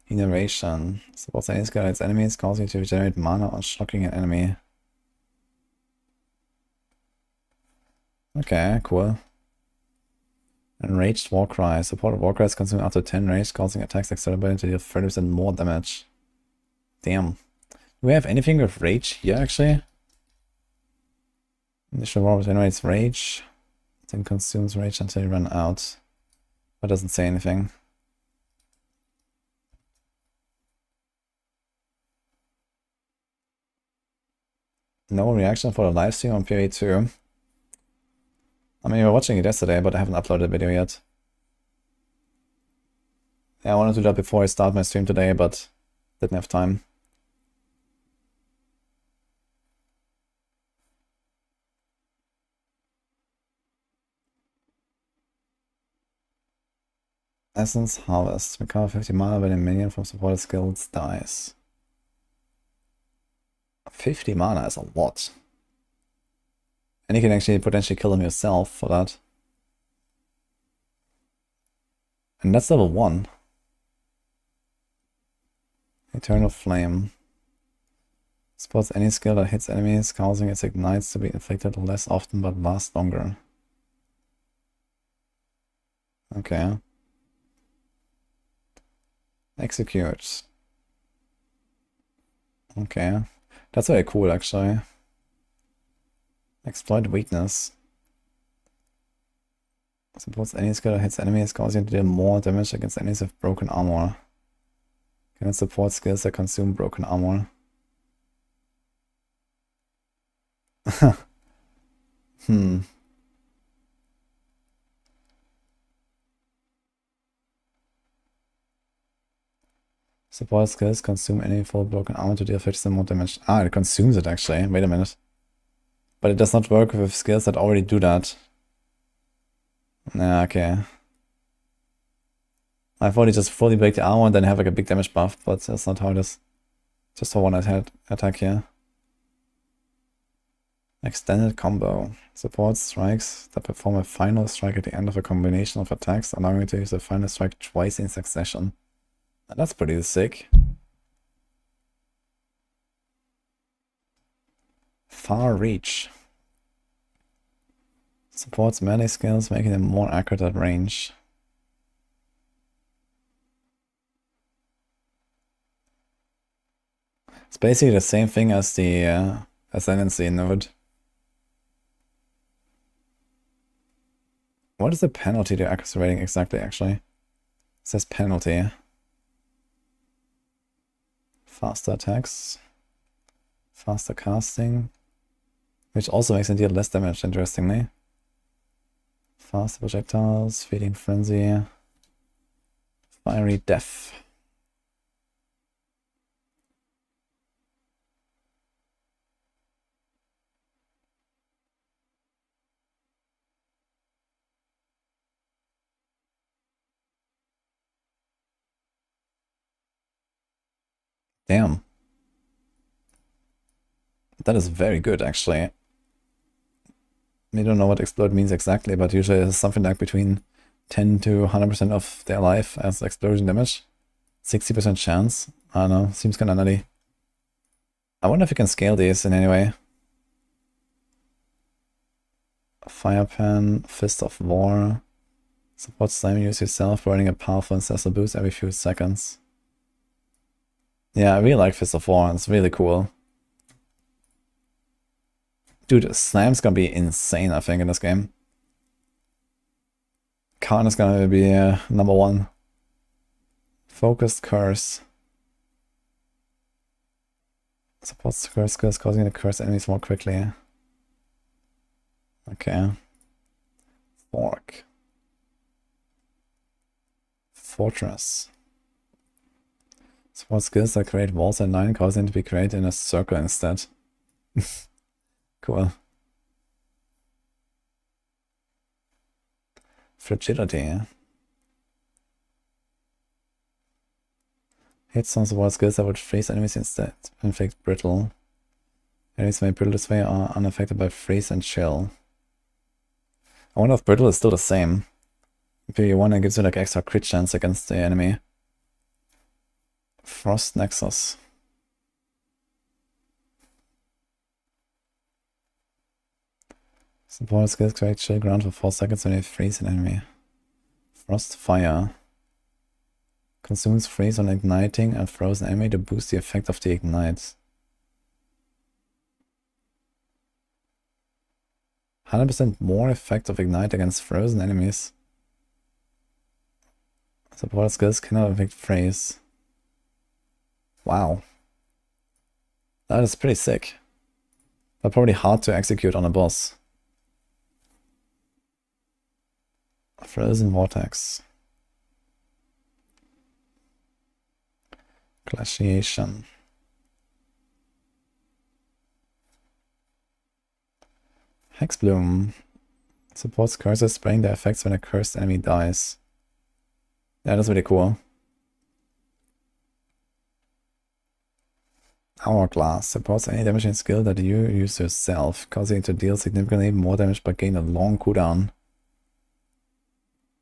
Innovation. Supports any skill its enemies, causing you to regenerate mana or shocking an enemy. Okay, cool. Enraged Warcry. Supported Warcries consume up to 10 rage, causing attacks accelerated to deal 30% more damage. Damn. Do we have anything with rage here actually? Initial war generates rage, then consumes rage until you run out. But doesn't say anything. No reaction for the live stream on PoE 2. I mean, we were watching it yesterday, but I haven't uploaded the video yet. Yeah, I wanted to do that before I start my stream today, but didn't have time. Essence Harvest. Recover 50 mana when a minion from supported skills dies. 50 mana is a lot. And you can actually potentially kill him yourself for that. And that's level 1. Eternal Flame. Spots any skill that hits enemies, causing its ignites to be inflicted less often but last longer. Okay. Execute. Okay. That's very cool actually. Exploit weakness. Supports any skill that hits enemies, causing to deal more damage against enemies with broken armor. Can it support skills that consume broken armor? Support skills consume any full broken armor to deal 50% more damage. Ah, it consumes it actually. Wait a minute. But it does not work with skills that already do that. Nah, okay. I thought you just fully break the armor and then have like a big damage buff, but that's not how it is. Just for one attack here. Extended combo. Supports strikes that perform a final strike at the end of a combination of attacks, allowing you to use the final strike twice in succession. That's pretty sick. Far Reach. Supports melee skills, making them more accurate at range. It's basically the same thing as the Ascendancy node. What is the penalty to accuracy rating exactly, actually? It says penalty. Faster attacks. Faster casting. Which also makes it deal less damage, interestingly. Faster projectiles, Feeding Frenzy. Fiery Death. Damn. That is very good, actually. I don't know what explode means exactly, but usually it's something like between 10 to 100% of their life as explosion damage. 60% chance. I don't know, seems kinda nutty. I wonder if you can scale these in any way. Fire Pan, Fist of War. Supports slamming use yourself, burning a powerful ancestral boost every few seconds. Yeah, I really like Fist of War, it's really cool. Dude, Slam's gonna be insane, I think, in this game. Khan is gonna be number 1. Focused Curse. Supports curse skills, causing you to curse enemies more quickly. Okay. Fork. Fortress. Support skills that create walls and line, causing them to be created in a circle instead. Cool. Fragility. Hit some support skills that would freeze enemies instead. Inflict brittle. Enemies made brittle this way are unaffected by freeze and chill. I wonder if brittle is still the same. PoE 1 and gives you like extra crit chance against the enemy. Frost Nexus. Support skills create chill ground for 4 seconds when you freeze an enemy. Frost Fire. Consumes freeze on igniting a frozen enemy to boost the effect of the ignite. 100% more effect of ignite against frozen enemies. Support skills cannot affect freeze. Wow. That is pretty sick. But probably hard to execute on a boss. Frozen Vortex. Glaciation. Hexbloom. Supports curses spraying their effects when a cursed enemy dies. Yeah, that's really cool. Hourglass. Supports any damaging skill that you use yourself, causing it to deal significantly more damage but gain a long cooldown.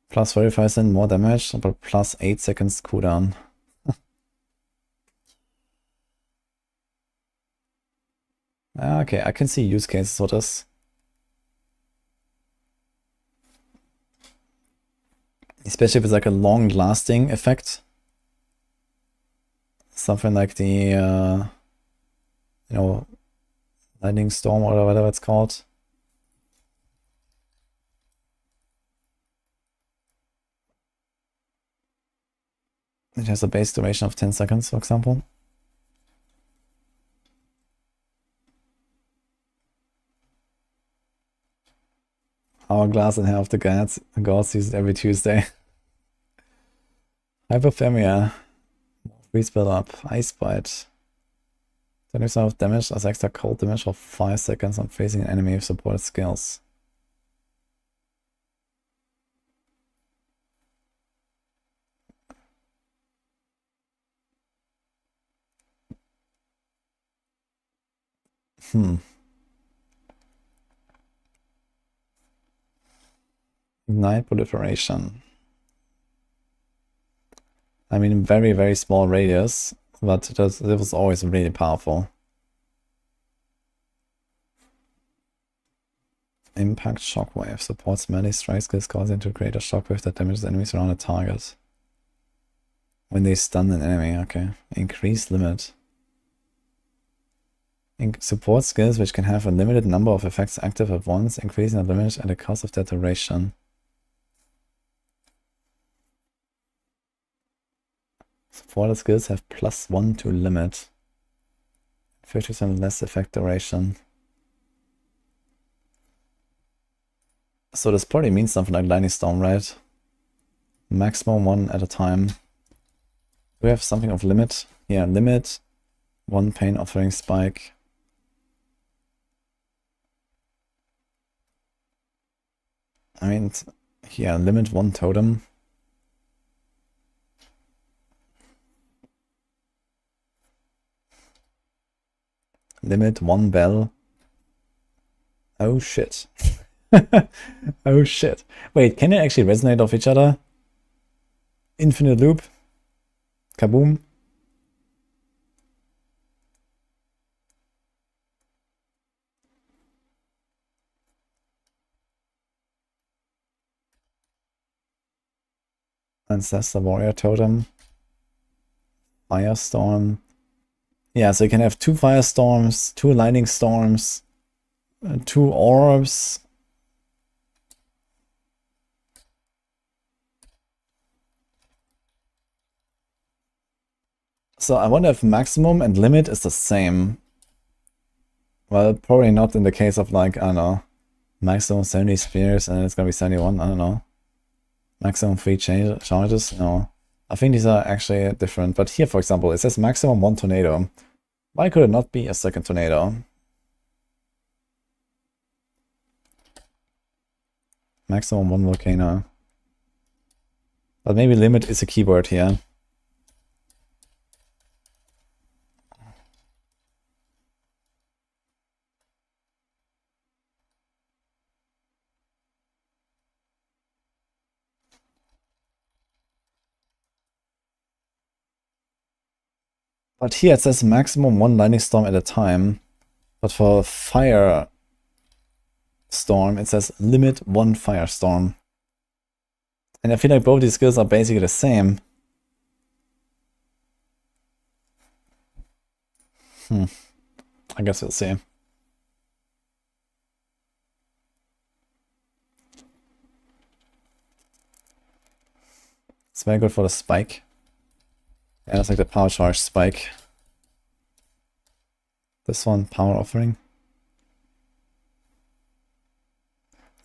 Plus 45% more damage, but plus 8 seconds cooldown. Okay, I can see use cases for this. Especially if it's like a long-lasting effect. Something like the, you know, lightning storm or whatever it's called. It has a base duration of 10 seconds, for example. Hourglass and Hair of the Gods use it every Tuesday. Hypothermia. Freeze build up. Ice Bite. 20% of damage as extra cold damage for 5 seconds on facing an enemy with supported skills. Ignite proliferation. I mean, very, very small radius, but it was always really powerful. Impact Shockwave. Supports melee strike skills causing to create a shockwave that damages enemies around a target. When they stun an enemy, okay. Increase limit. Support skills which can have a limited number of effects active at once, increasing the limit at the cost of their duration. Supported skills have +1 to limit. 50% less effect duration. So this probably means something like Lightning Storm, right? Maximum 1 at a time. Do we have something of limit? Yeah, limit. 1 pain offering spike. I mean, yeah, limit 1 totem. Limit 1 bell. Oh shit. Oh shit. Wait, can they actually resonate off each other? Infinite loop. Kaboom. Ancestor Warrior Totem. Firestorm. Yeah, so you can have 2 Firestorms, 2 Lightning Storms, 2 Orbs. So I wonder if maximum and limit is the same. Well, probably not in the case of like, I don't know, maximum 70 spears and it's gonna be 71, I don't know. Maximum 3 charges? No. I think these are actually different. But here, for example, it says maximum 1 tornado. Why could it not be a second tornado? Maximum 1 volcano. But maybe limit is a keyword here. But here it says maximum 1 lightning storm at a time. But for fire storm, it says limit 1 firestorm. And I feel like both these skills are basically the same. I guess we'll see. It's very good for the spike. Yeah, it's like the power charge spike. This one, power offering.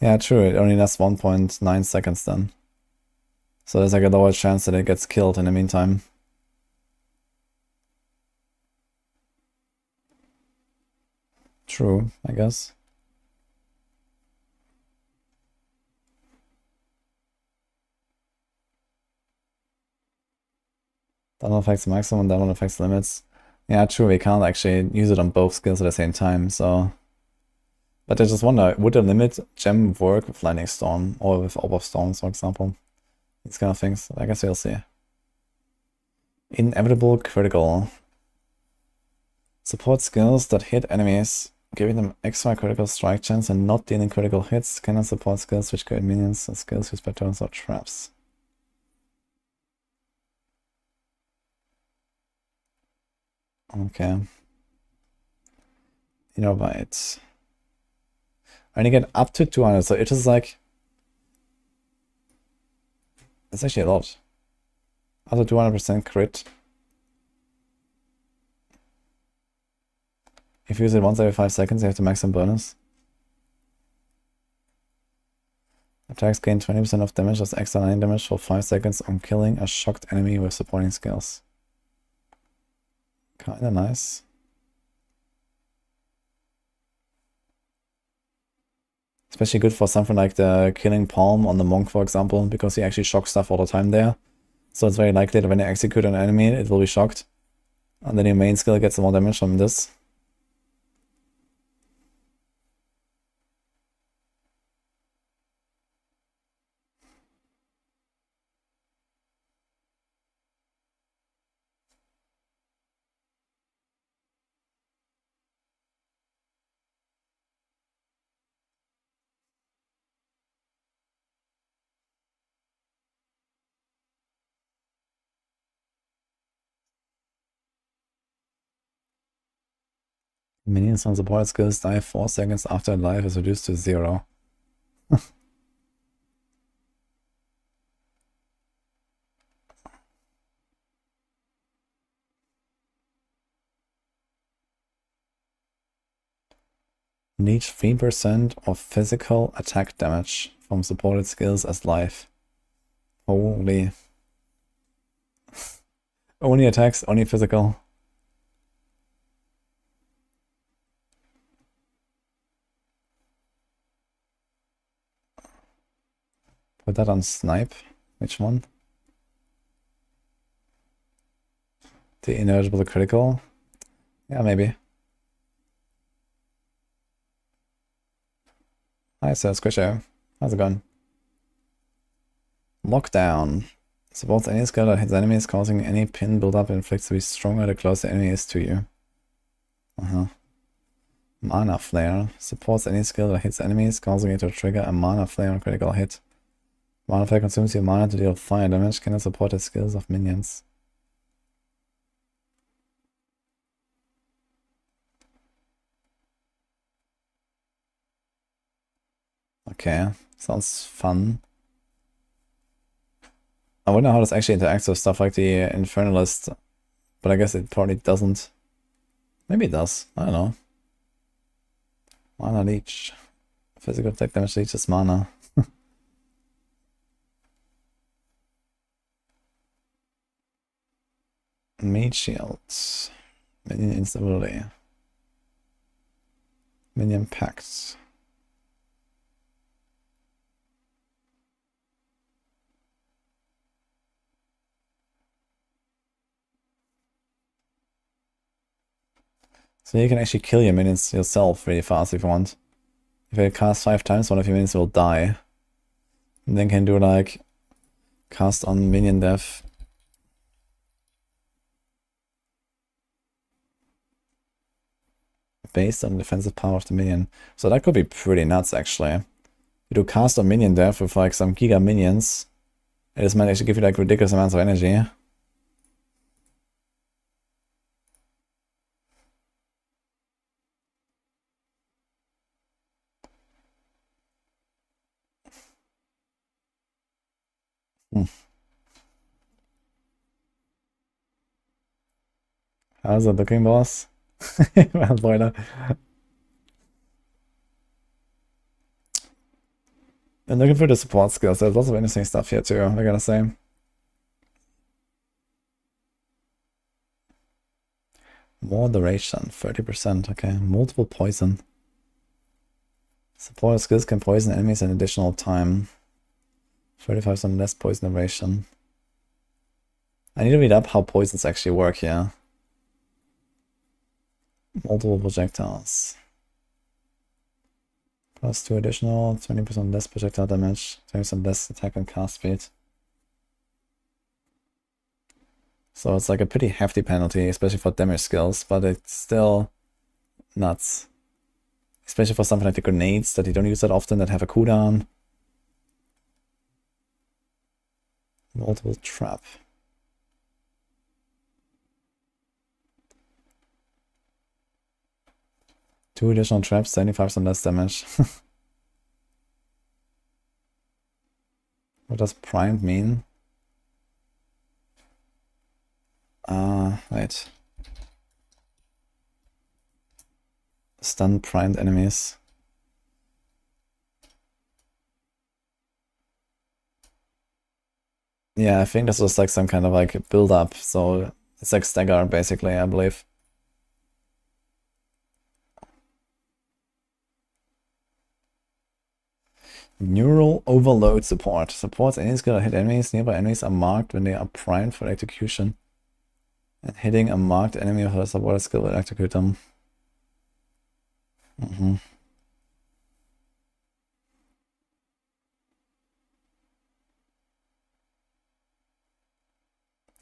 Yeah, true, it only lasts 1.9 seconds then. So there's like a lower chance that it gets killed in the meantime. True, I guess. That one affects maximum, that one affects limits. Yeah, true, we can't actually use it on both skills at the same time, so... But I just wonder, would a limit gem work with Lightning Storm, or with Orb of Storms, for example? These kind of things, I guess we'll see. Inevitable critical. Support skills that hit enemies, giving them extra critical strike chance and not dealing critical hits. Cannot support skills which create minions and skills used by turns or traps. Okay. Innovate. I only get up to 200, so it is like... That's actually a lot. Up to 200% crit. If you use it once every 5 seconds, you have the maximum bonus. Attacks gain 20% of damage as extra 9 damage for 5 seconds on killing a shocked enemy with supporting skills. Kinda nice. Especially good for something like the Killing Palm on the Monk, for example, because he actually shocks stuff all the time there. So it's very likely that when you execute an enemy, it will be shocked. And then your main skill gets more damage from this. Minions on support skills die 4 seconds after life is reduced to 0. Leech 3% of physical attack damage from supported skills as life. Holy. Only attacks, only physical. Put that on snipe. Which one? The ineligible critical? Yeah, maybe. Hi, Sir Squisher. How's it going? Lockdown. Supports any skill that hits enemies, causing any pin buildup and inflicts to be stronger the closer the enemy is to you. Mana Flare. Supports any skill that hits enemies, causing it to trigger a Mana Flare on critical hit. Mana Flare consumes your mana to deal fire damage, cannot support the skills of minions. Okay, sounds fun. I wonder how this actually interacts with stuff like the Infernalist, but I guess it probably doesn't. Maybe it does, I don't know. Mana Leech. Physical attack damage leeches mana. Mage Shields. Minion instability. Minion Pact. So you can actually kill your minions yourself really fast if you want. If you cast 5 times, one of your minions will die. And then can do like cast on minion death. Based on the defensive power of the minion. So that could be pretty nuts actually. You do cast on minion death with like some giga minions. This might actually give you like ridiculous amounts of energy. How's it looking, boss? Well, boiler. And looking for the support skills. There's lots of interesting stuff here too, I gotta say. More duration, 30%. Okay, multiple poison. Support skills can poison enemies an additional time. 35% less poison duration. I need to read up how poisons actually work here. Multiple projectiles. Plus 2 additional, 20% less projectile damage, 20% less attack and cast speed. So it's like a pretty hefty penalty, especially for damage skills, but it's still nuts. Especially for something like the grenades that you don't use that often, that have a cooldown. Multiple trap. Two additional traps, 75% less damage. What does primed mean? Wait. Stun primed enemies. Yeah, I think this was like some kind of like build up, so it's like stagger basically, I believe. Neural overload support. Supports any skill that hit enemies. Nearby enemies are marked when they are primed for execution. And hitting a marked enemy with a supported skill will execute them.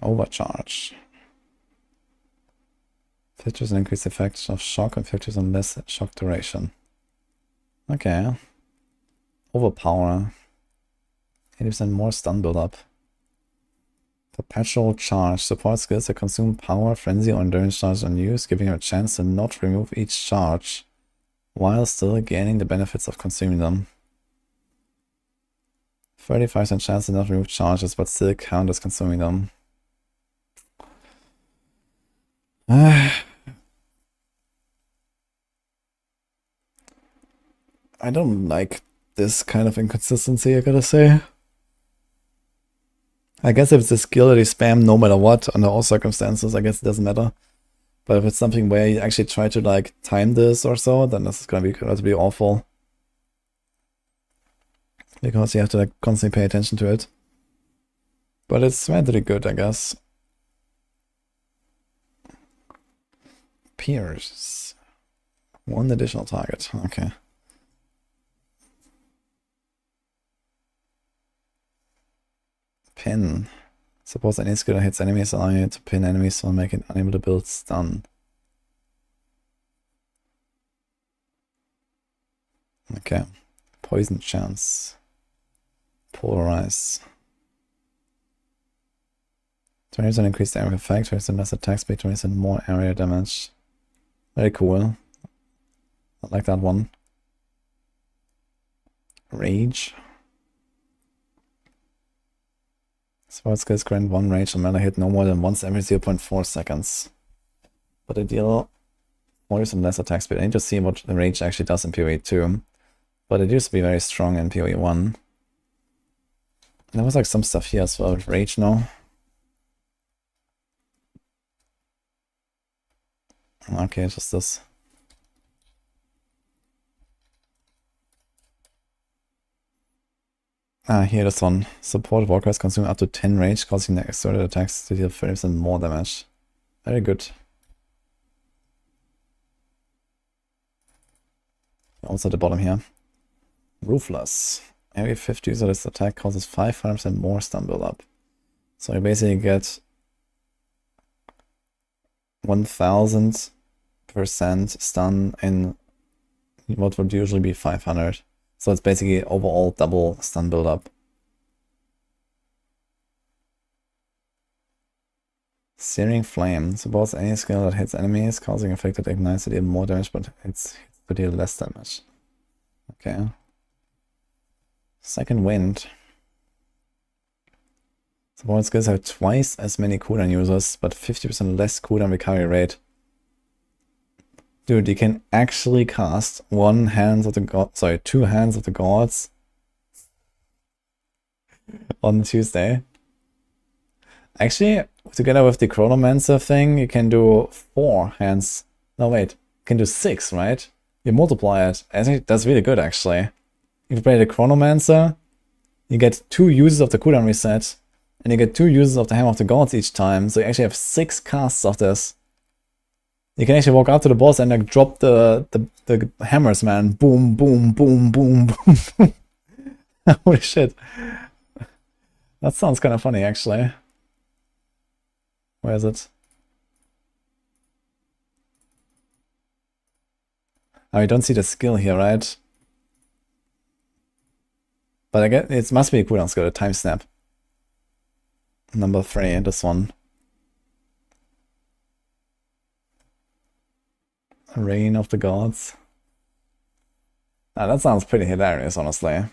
Overcharge. 50% increased effect of shock and 50% less shock duration. Okay. Overpower. 80% more stun buildup. Perpetual charge. Support skills that consume power, frenzy, or endurance charge on use, giving you a chance to not remove each charge, while still gaining the benefits of consuming them. 35% chance to not remove charges, but still count as consuming them. I don't like this kind of inconsistency, I gotta say. I guess if it's a skill that you spam no matter what, under all circumstances, I guess it doesn't matter. But if it's something where you actually try to like time this or so, then this is gonna be relatively awful. Because you have to like constantly pay attention to it. But it's mentally good, I guess. Pierce. One additional target, okay. Pin. Suppose any skill that hits enemies, allowing it to pin enemies while making it unable to build stun. Okay. Poison chance. Polarize. 20% increased area effect, 20% less attack speed, 20% more area damage. Very cool. I like that one. Rage. Support skills grant 1 rage and melee hit no more than once every 0.4 seconds. But they deal 40% less attack speed. I need to see what the rage actually does in PoE 2. But it used to be very strong in PoE 1. There was like some stuff here as well with rage now. Okay, just this. Here this one. Support walkers consume up to 10 rage, causing their exerted attacks to deal 30% more damage. Very good. Also at the bottom here. Ruthless. Every 5th user of this attack causes 500% more stun build-up. So you basically get 1000% stun in what would usually be 500. So it's basically overall double stun build-up. Searing Flame. Suppose any skill that hits enemies, causing effect that ignites to deal more damage, but it's to deal less damage. Okay. Second Wind. Support skills have twice as many cooldown users, but 50% less cooldown recovery rate. Dude, you can actually cast two Hands of the Gods on Tuesday. Actually, together with the Chronomancer thing, you can do 4 hands. No, wait. You can do 6, right? You multiply it. I think that's really good, actually. If you play the Chronomancer, you get 2 uses of the cooldown reset, and you get 2 uses of the Hammer of the Gods each time, so you actually have 6 casts of this. You can actually walk up to the boss and like drop the hammers, man. Boom, boom, boom, boom, boom, boom. Holy shit. That sounds kind of funny, actually. Where is it? Oh, you don't see the skill here, right? But I guess it must be a cooldown skill, a time snap. Number 3, this one. Reign of the Gods. Ah, that sounds pretty hilarious, honestly.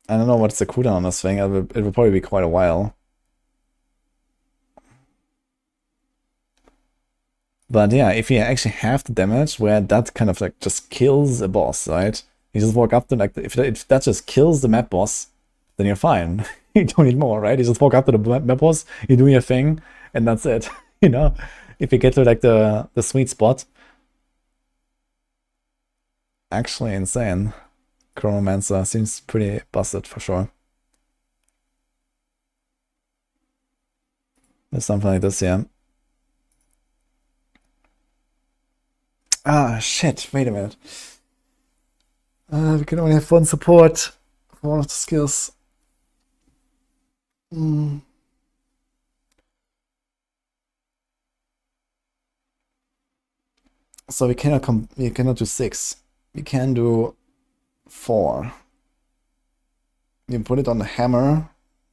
I don't know what's the cooldown on this thing. It will probably be quite a while. But yeah, if you actually have the damage where that kind of like just kills a boss, right? You just walk up to like, if that just kills the map boss, then you're fine. You don't need more, right? You just walk up to the map boss, you do your thing, and that's it. You know? If you get to like the sweet spot. Actually insane. Chronomancer seems pretty busted for sure. There's something like this, yeah. Ah, shit, wait a minute. We can only have 1 support for one of the skills. So we cannot do 6. We can do 4. You put it on the hammer,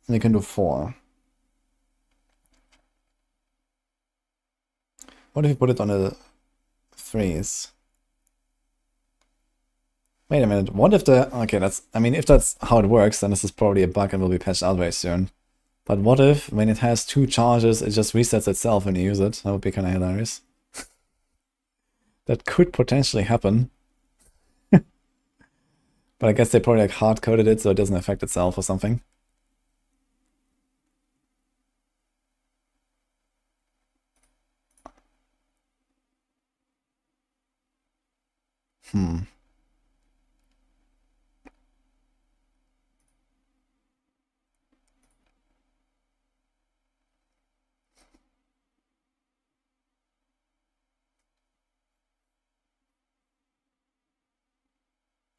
and you can do 4. What if you put it on the 3s? Wait a minute, what if the... Okay, if that's how it works, then this is probably a bug and will be patched out very soon. But what if, when it has 2 charges, it just resets itself when you use it? That would be kind of hilarious. That could potentially happen. But I guess they probably like hard-coded it so it doesn't affect itself or something.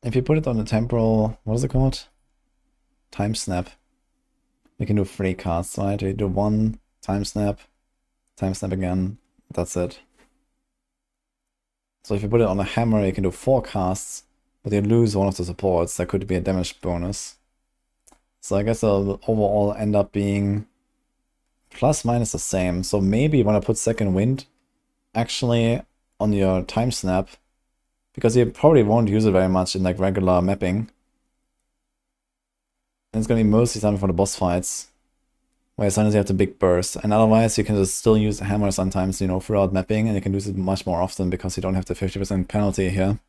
If you put it on the temporal, what is it called? Time snap. You can do 3 casts, right? You do 1, time snap again, that's it. So if you put it on a hammer, you can do 4 casts, but you lose one of the supports. That could be a damage bonus. So I guess it'll overall end up being plus minus the same. So maybe you want to put second wind actually on your time snap, because you probably won't use it very much in like regular mapping. And it's gonna be mostly something for the boss fights, where sometimes you have the big burst, and otherwise you can just still use the hammer sometimes, you know, throughout mapping, and you can use it much more often because you don't have the 50% penalty here.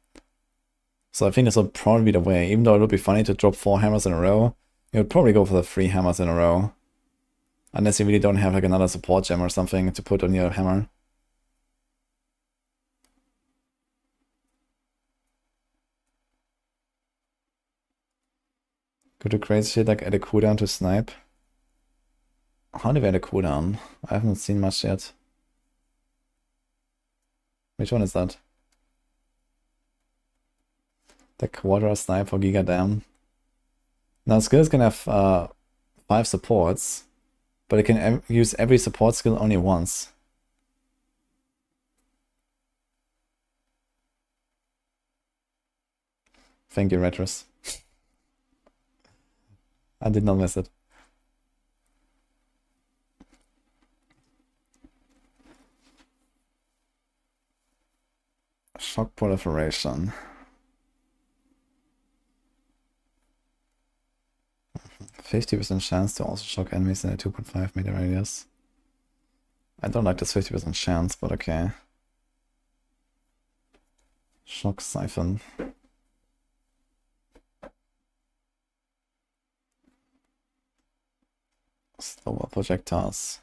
So I think this will probably be the way. Even though it would be funny to drop 4 hammers in a row, you would probably go for the 3 hammers in a row. Unless you really don't have like another support gem or something to put on your hammer. Could do crazy shit like add a cooldown to snipe. How do we add a cooldown? I haven't seen much yet. Which one is that? The Quadra snipe for Giga Dam. Now skills can have 5 supports, but it can use every support skill only once. Thank you, Retros. I did not miss it. Shock proliferation. 50% chance to also shock enemies in a 2.5 meter radius. I don't like this 50% chance, but okay. Shock Siphon. Slower projectiles.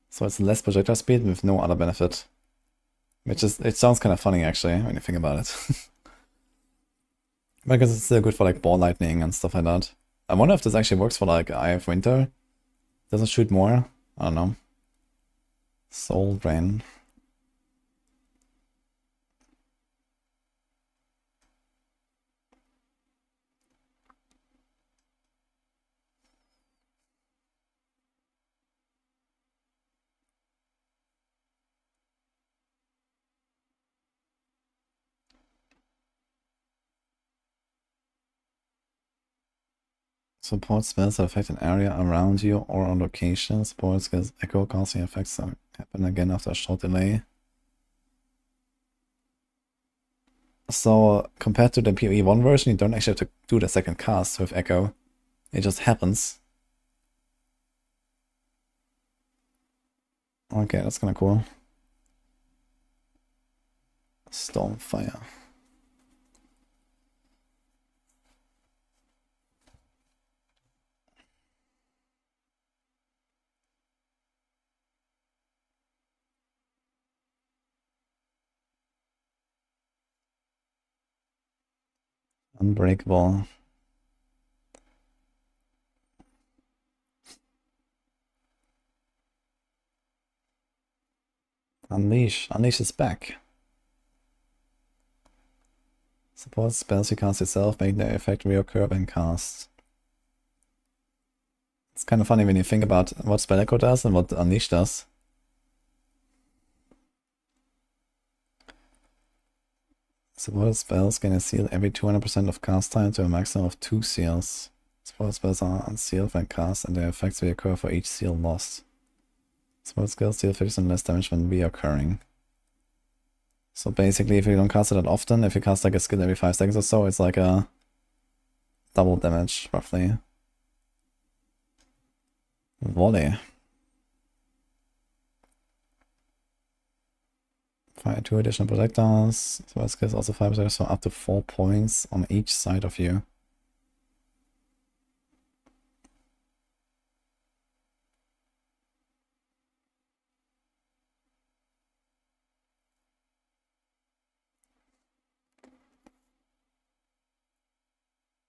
So it's less projectile speed with no other benefit. Which is, it sounds kind of funny actually, when you think about it. Because it's still good for like ball lightning and stuff like that. I wonder if this actually works for like Eye of Winter. Doesn't shoot more? I don't know. Soul Drain. Support spells that affect an area around you or on location. Support skills echo casting effects that happen again after a short delay. So compared to the PoE 1 version, you don't actually have to do the second cast with echo. It just happens. Okay, that's kind of cool. Stormfire. Unbreakable. Unleash. Unleash is back. Support spells you cast yourself, make their effect reoccur when cast. It's kind of funny when you think about what Spell Echo does and what Unleash does. Support spells gain a seal every 200% of cast time to a maximum of 2 seals. Support spells are unsealed when cast and their effects reoccur for each seal lost. Support skills deal 50% less damage when reoccurring. So basically, if you don't cast it that often, if you cast like a skill every 5 seconds or so, it's like a double damage, roughly. Volley. Fire 2 additional projectiles. Support skills also 5%, so up to 4 points on each side of you.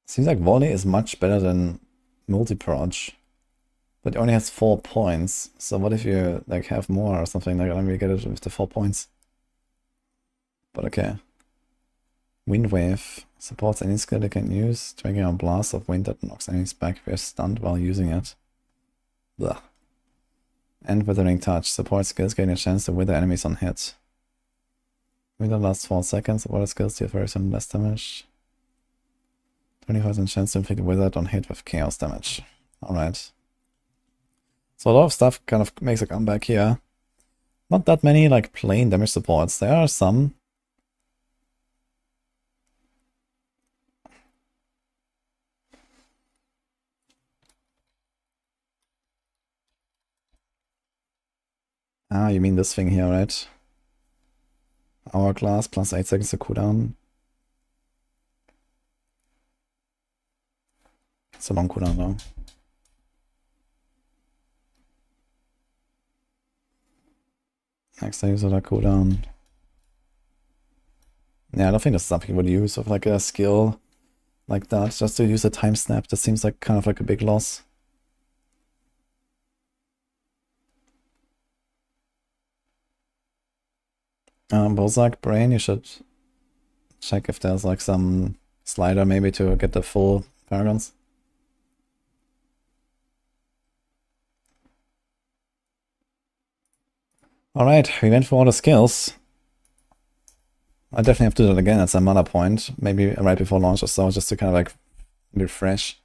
Seems like Volley is much better than Multi-Proj. But it only has 4 points. So what if you like have more or something? Like, I don't really get it with the 4 points. But okay. Wind Wave supports any skill they can use, triggering a blast of wind that knocks enemies back if you're stunned while using it. Blah. And Withering Touch supports skills getting a chance to wither enemies on hit. Wither lasts 4 seconds. Water skills deal 30% less damage. 25% chance to inflict withered on hit with chaos damage. Alright. So a lot of stuff kind of makes a comeback here. Not that many like plain damage supports. There are some. Ah, you mean this thing here, right? Hourglass plus 8 seconds to cooldown. It's a long cooldown though. Next I use that cooldown. Yeah, I don't think that's something you would use of like a skill like that. Just to use a time snap, that seems like kind of like a big loss. Bozak Brain, you should check if there's like some slider maybe to get the full paragons. Alright, we went for all the skills. I definitely have to do that again at some other point, maybe right before launch or so, just to kind of like refresh.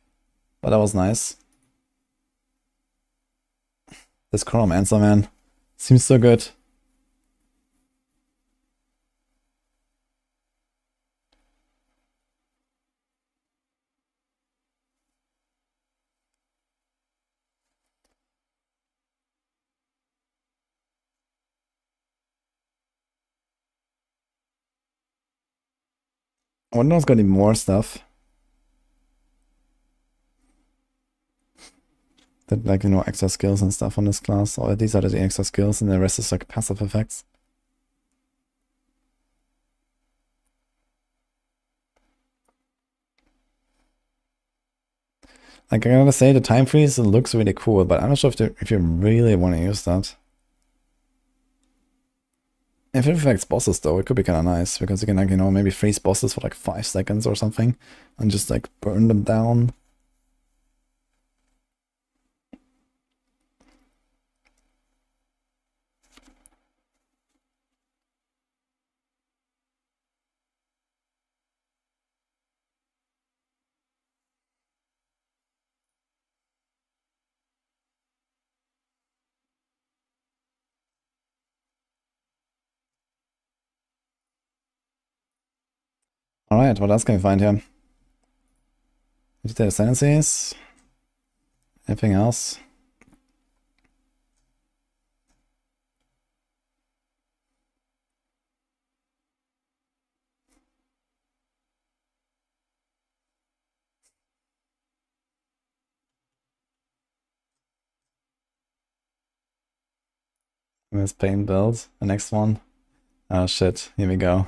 But that was nice. This Chronomancer, man, seems so good. I wonder if there's gonna be more stuff. That, like, you know, extra skills and stuff on this class. Or these are the extra skills and the rest is like passive effects. Like, I gotta say, the time freeze looks really cool, but I'm not sure if you really want to use that. If it affects bosses, though, it could be kind of nice, because you can, like, you know, maybe freeze bosses for like 5 seconds or something, and just, like, burn them down. Alright, what else can we find here? Did ascendancies? Anything else? This pain build, the next one. Oh shit, here we go.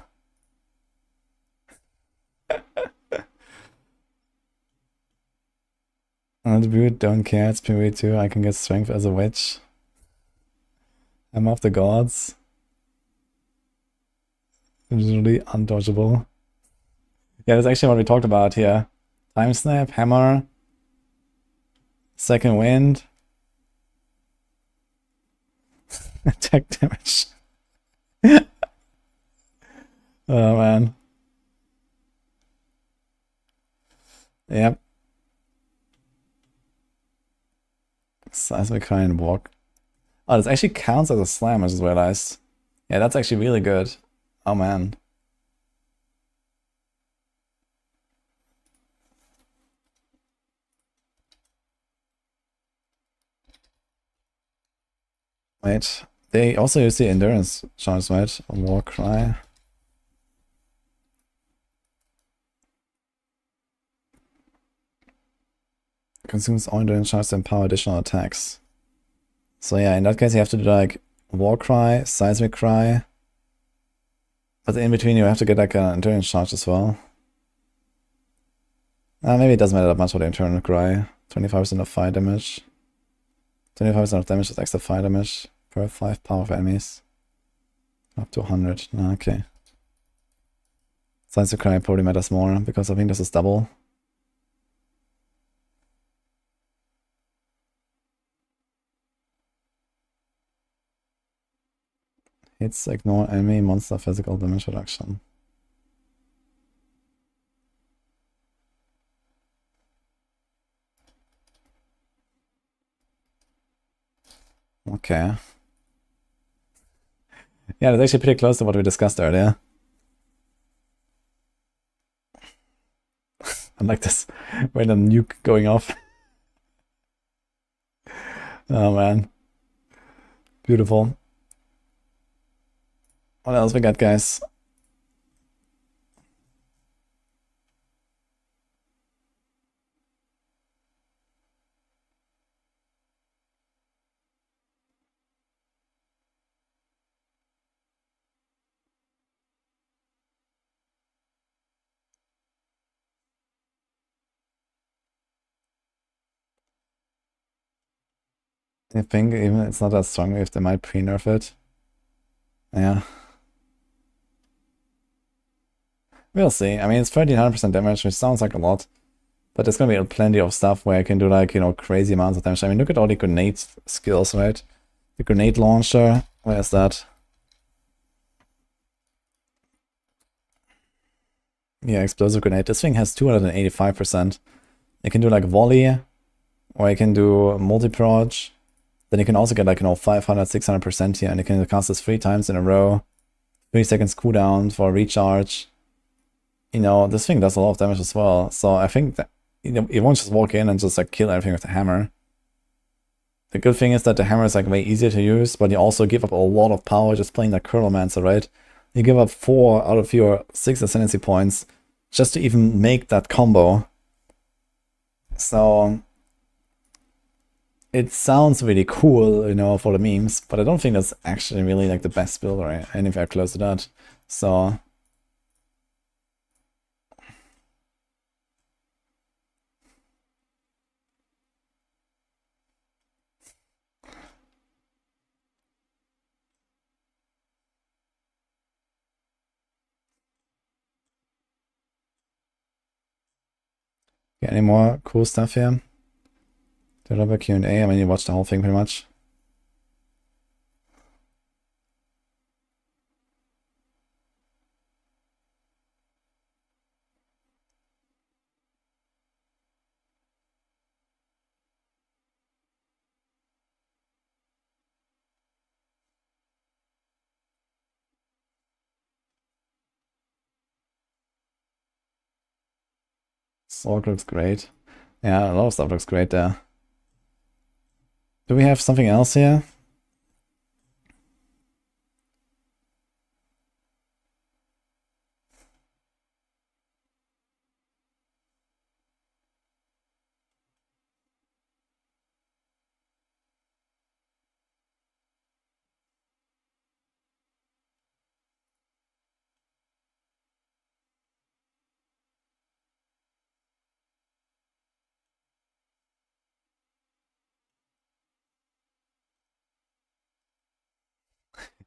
Attribute, don't care, it's PoE 2, I can get strength as a witch. I'm of the gods. Usually undodgeable. Yeah, that's actually what we talked about here. Time snap, hammer, second wind, attack damage. Oh man. Yep. Seismic cry and walk. Oh, this actually counts as a slam, I just realized. Yeah, that's actually really good. Oh man. Wait, they also use the endurance charge, right? War cry. Consumes all endurance charge to empower additional attacks. So yeah, in that case you have to do like war cry, seismic cry. But in between you have to get like an endurance charge as well. Maybe it doesn't matter that much for the internal cry. 25% of fire damage. 25% of damage is extra fire damage per 5 power of enemies. Up to 100. Okay. Seismic cry probably matters more because I think this is double. Hits ignore enemy monster physical damage reduction. Okay. Yeah, that's actually pretty close to what we discussed earlier. I like this random nuke going off. Oh man. Beautiful. What else we got, guys? I think even it's not that strong if they might pre-nerf it. Yeah. We'll see. I mean, it's 1300% damage, which sounds like a lot. But there's gonna be plenty of stuff where I can do like, you know, crazy amounts of damage. I mean, look at all the grenade skills, right? The grenade launcher, where's that? Yeah, explosive grenade. This thing has 285%. It can do like volley, or I can do multi-proj. Then you can also get like, you know, 500, 600% here, and you can cast this 3 times in a row. 3 seconds cooldown for recharge. You know, this thing does a lot of damage as well. So I think that, you know, you won't just walk in and just like kill everything with the hammer. The good thing is that the hammer is like way easier to use, but you also give up a lot of power just playing that Curlomancer, right? You give up 4 out of your 6 ascendancy points just to even make that combo. So it sounds really cool, you know, for the memes, but I don't think that's actually really like the best build or anywhere close to that. So yeah, any more cool stuff here? Developer Q&A, I mean, you watched the whole thing pretty much. Sorg looks great. Yeah, a lot of stuff looks great there. Do we have something else here?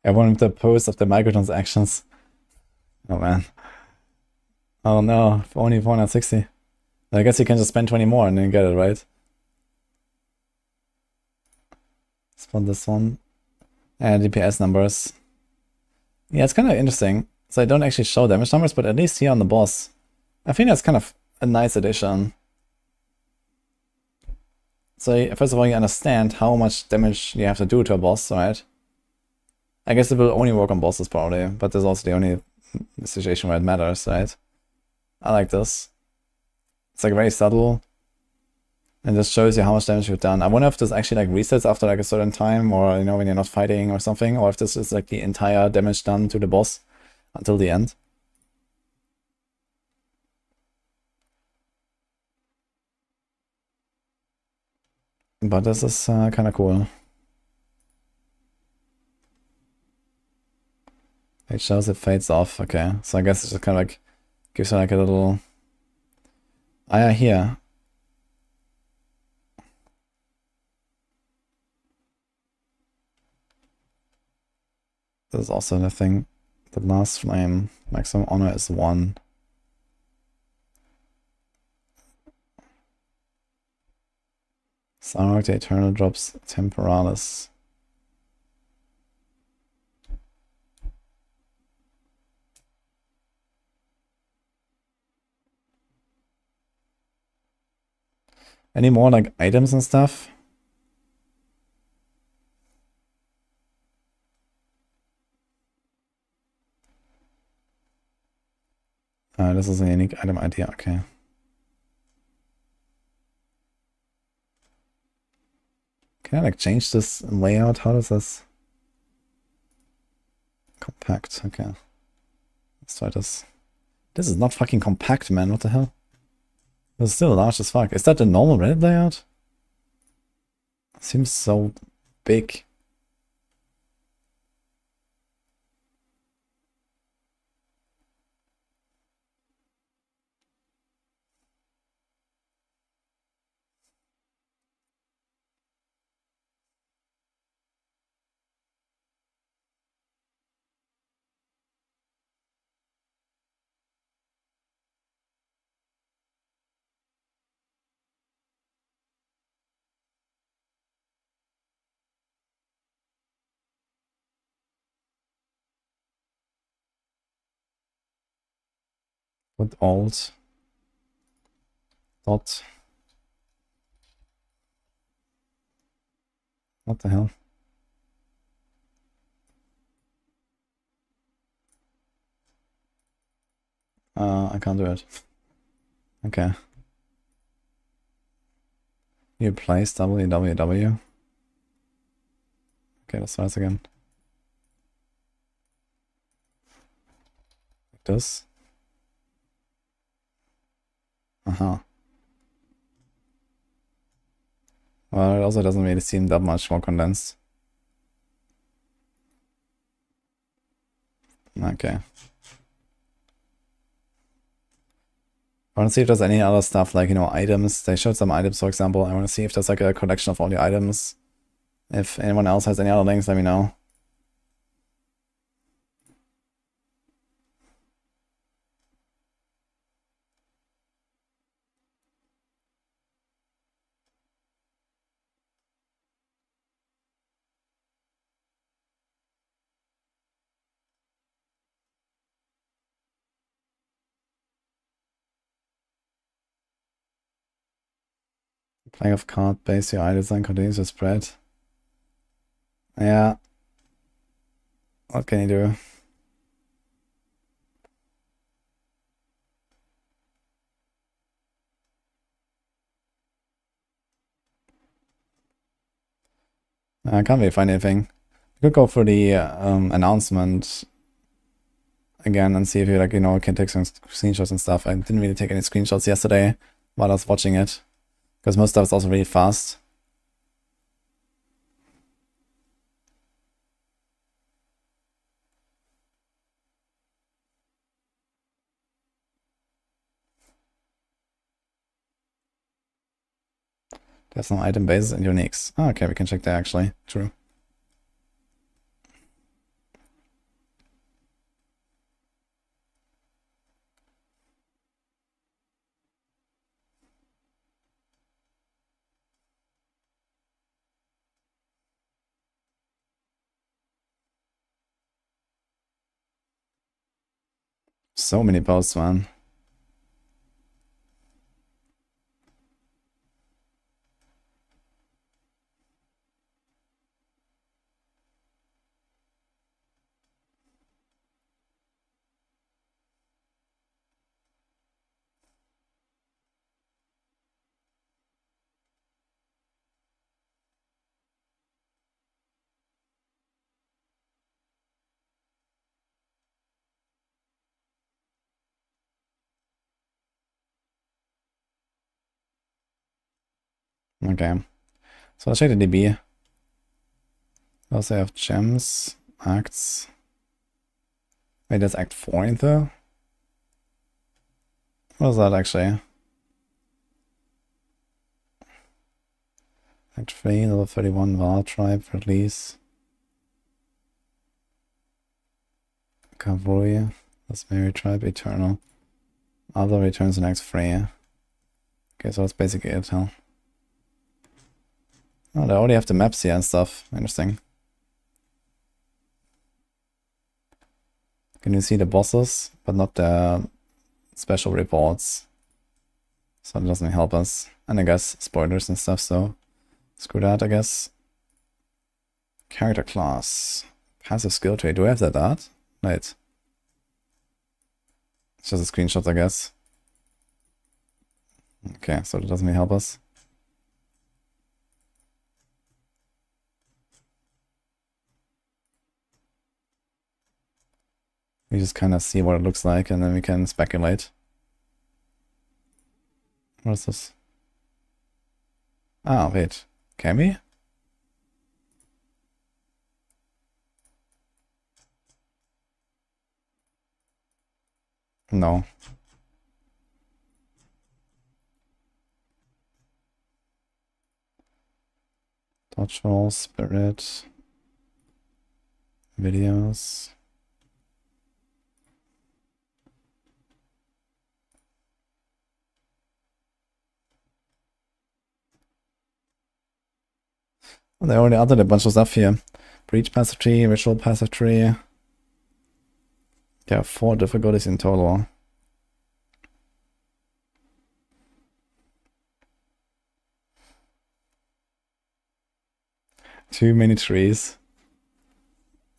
Everyone with the post of the microtransactions. Oh man. Oh no, only 460. I guess you can just spend 20 more and then get it, right? Spot this one. And DPS numbers. Yeah, it's kind of interesting. So I don't actually show damage numbers, but at least here on the boss, I think that's kind of a nice addition. So first of all, you understand how much damage you have to do to a boss, right? I guess it will only work on bosses probably, but there's also the only situation where it matters, right? I like this. It's like very subtle. And just shows you how much damage you've done. I wonder if this actually like resets after like a certain time, or you know, when you're not fighting or something, or if this is like the entire damage done to the boss until the end. But this is kind of cool. It shows it fades off. Okay, so I guess it just kind of like gives you like a little. Ah, yeah, here. This is also the thing. The last flame maximum honor is 1. Sarok the Eternal drops Temporalis. Any more like items and stuff? This is a unique item idea, okay. Can I like change this layout? How does this? Compact, okay. Let's try this. This is not fucking compact, man, what the hell? This is still large as fuck. Is that the normal Reddit layout? Seems so big. With alt. Dot. What the hell? I can't do it. Okay. You place www. Okay, let's try this again. Like this. Uh-huh. Well, it also doesn't really seem that much more condensed. Okay. I want to see if there's any other stuff, like, you know, items. They showed some items, for example. I want to see if there's like a collection of all the items. If anyone else has any other links, let me know. Playing of card base your items and continues to spread. Yeah. What can you do? I can't really find anything. We could go for the announcement again and see if you, like, you know, can take some screenshots and stuff. I didn't really take any screenshots yesterday while I was watching it, because most stuff is also really fast. There's no item bases and uniques. Oh, okay, we can check that actually. True. So many posts, man. Okay. So let's check the DB. We also have gems, acts. Wait, that's Act 4 in there? What is that actually? Act 3, level 31, Var tribe, release. Cavalry, Mercenary tribe, Eternal. Other returns in Act 3. Okay, so that's basically it, huh? Oh, they already have the maps here and stuff. Interesting. Can you see the bosses, but not the special reports? So it doesn't help us. And I guess spoilers and stuff, so screw that, I guess. Character class. Passive skill tree. Do I have that art? Wait. It's just a screenshot, I guess. Okay, so that doesn't really help us. We just kind of see what it looks like and then we can speculate. What is this? Ah, wait. Can we? No. Dodge roll, spirit. Videos. Oh, they already added a bunch of stuff here. Breach passive tree, ritual passive tree. There are 4 difficulties in total. Too many trees.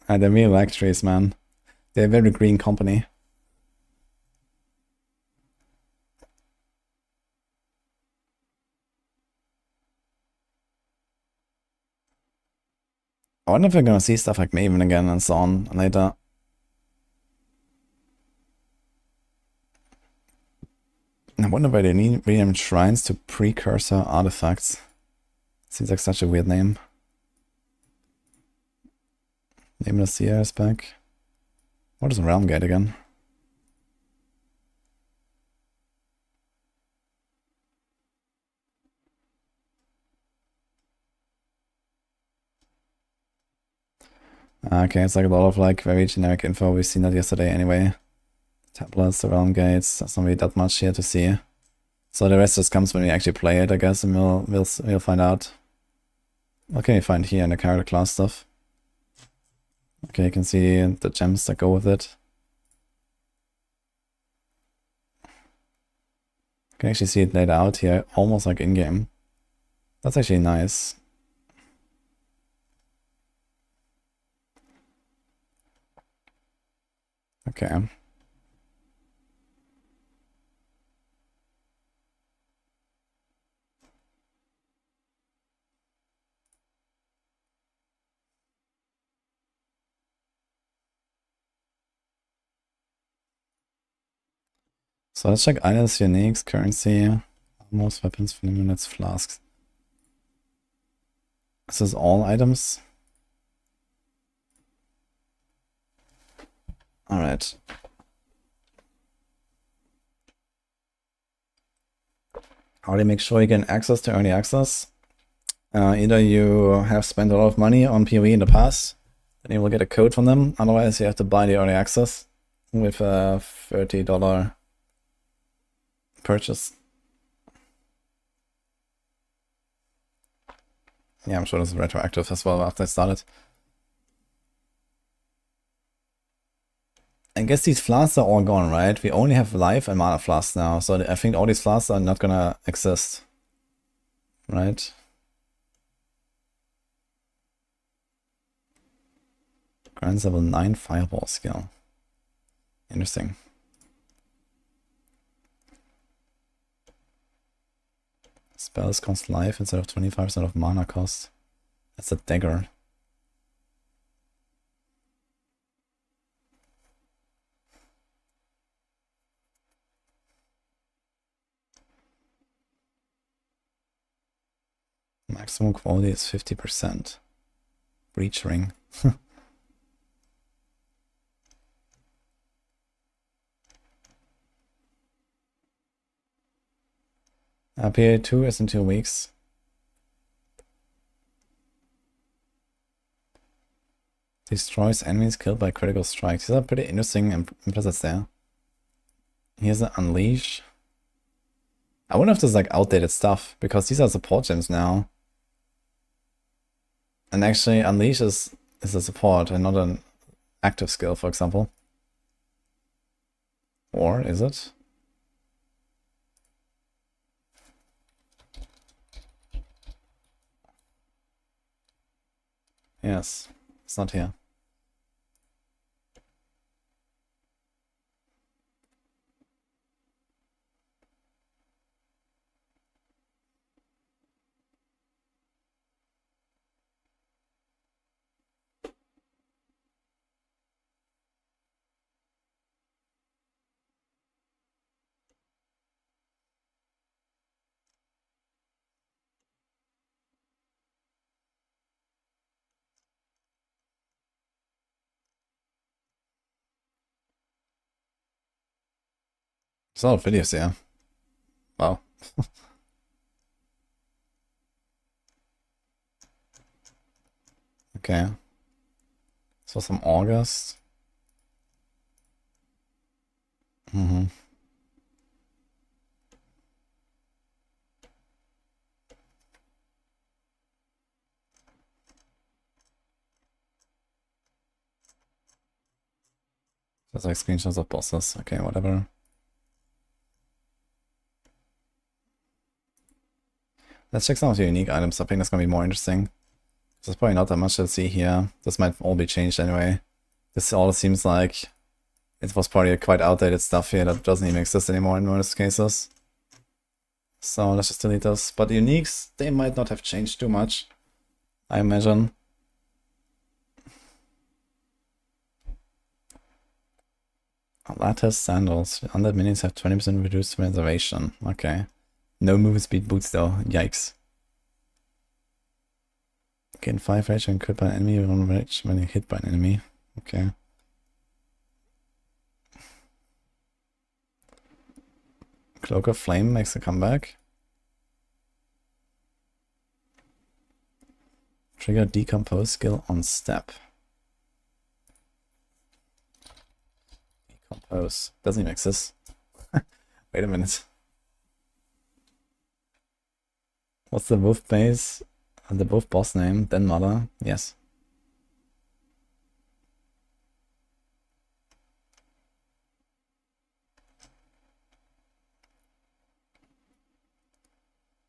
They really like trees, man. They're a very green company. I wonder if we're gonna see stuff like Maven again and so on later. wonder why they rename shrines to precursor artifacts. Seems like such a weird name. Nameless Seer is back. What is a Realm Gate again? Okay, it's like a lot of like very generic info. We've seen that yesterday anyway. Tablets, the Realm Gates, there's not really that much here to see. So the rest just comes when we actually play it, I guess, and we'll find out. What can you find here in the character class stuff? Okay, you can see the gems that go with it. You can actually see it laid out here, almost like in-game. That's actually nice. Okay. So let's check items, uniques, currency, most weapons, units, flasks. This is all items. Alright. How do you make sure you get access to early access? Either you have spent a lot of money on PoE in the past, then you will get a code from them. Otherwise, you have to buy the early access with a $30 purchase. Yeah, I'm sure this is retroactive as well after I started. I guess these flasks are all gone, right? We only have life and mana flasks now, so I think all these flasks are not gonna exist. Right? Grants level 9 fireball skill. Interesting. Spells cost life instead of 25% of mana cost. That's a dagger. Maximum quality is 50%. Breach ring. Period 2 is in 2 weeks. Destroys enemies killed by critical strikes. These are pretty interesting implicits there. Here's an Unleash. I wonder if this is like outdated stuff, because these are support gems now. And actually Unleash is a support and not an active skill, for example. Or is it? Yes, it's not here. There's a lot of videos here. Wow. Okay. So some August. Mm-hmm. That's like screenshots of bosses. Okay, whatever. Let's check some of the unique items. I think that's gonna be more interesting. There's probably not that much to see here. This might all be changed anyway. This all seems like it was probably quite outdated stuff here that doesn't even exist anymore in most cases. So let's just delete those. But the uniques, they might not have changed too much, I imagine. Lattice sandals. Undead minions have 20% reduced reservation. Okay. No movement speed boots though. Yikes. Gain 5 rage and crit by an enemy, 1 rage when you hit by an enemy. Okay. Cloak of Flame makes a comeback. Trigger Decompose skill on step. Decompose. Doesn't even exist. Wait a minute. What's the wolf base? The wolf boss name? Den Mother? Yes.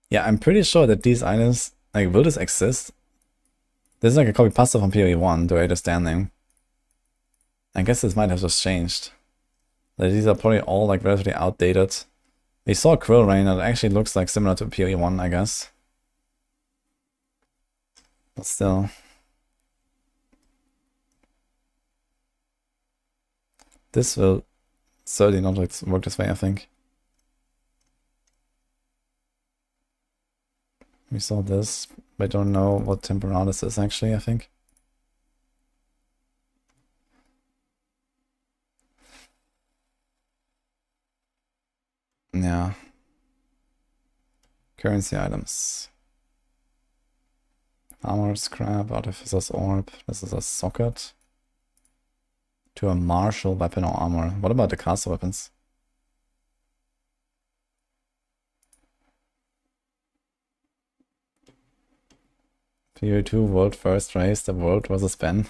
Yeah, I'm pretty sure that these items, like, will this exist? This is like a copy pasta from PoE 1, the way they're standing. I guess this might have just changed. Like, these are probably all like relatively outdated. We saw Quill Rain that actually looks like similar to PoE 1, I guess. But still. This will certainly not work this way, I think. We saw this. I don't know what Temporalis is actually, I think. Yeah. Currency items. Armor scrap, Artificer's Orb. This is a socket. To a martial weapon or armor. What about the caster weapons? PoE2 world first race, the world versus Ben.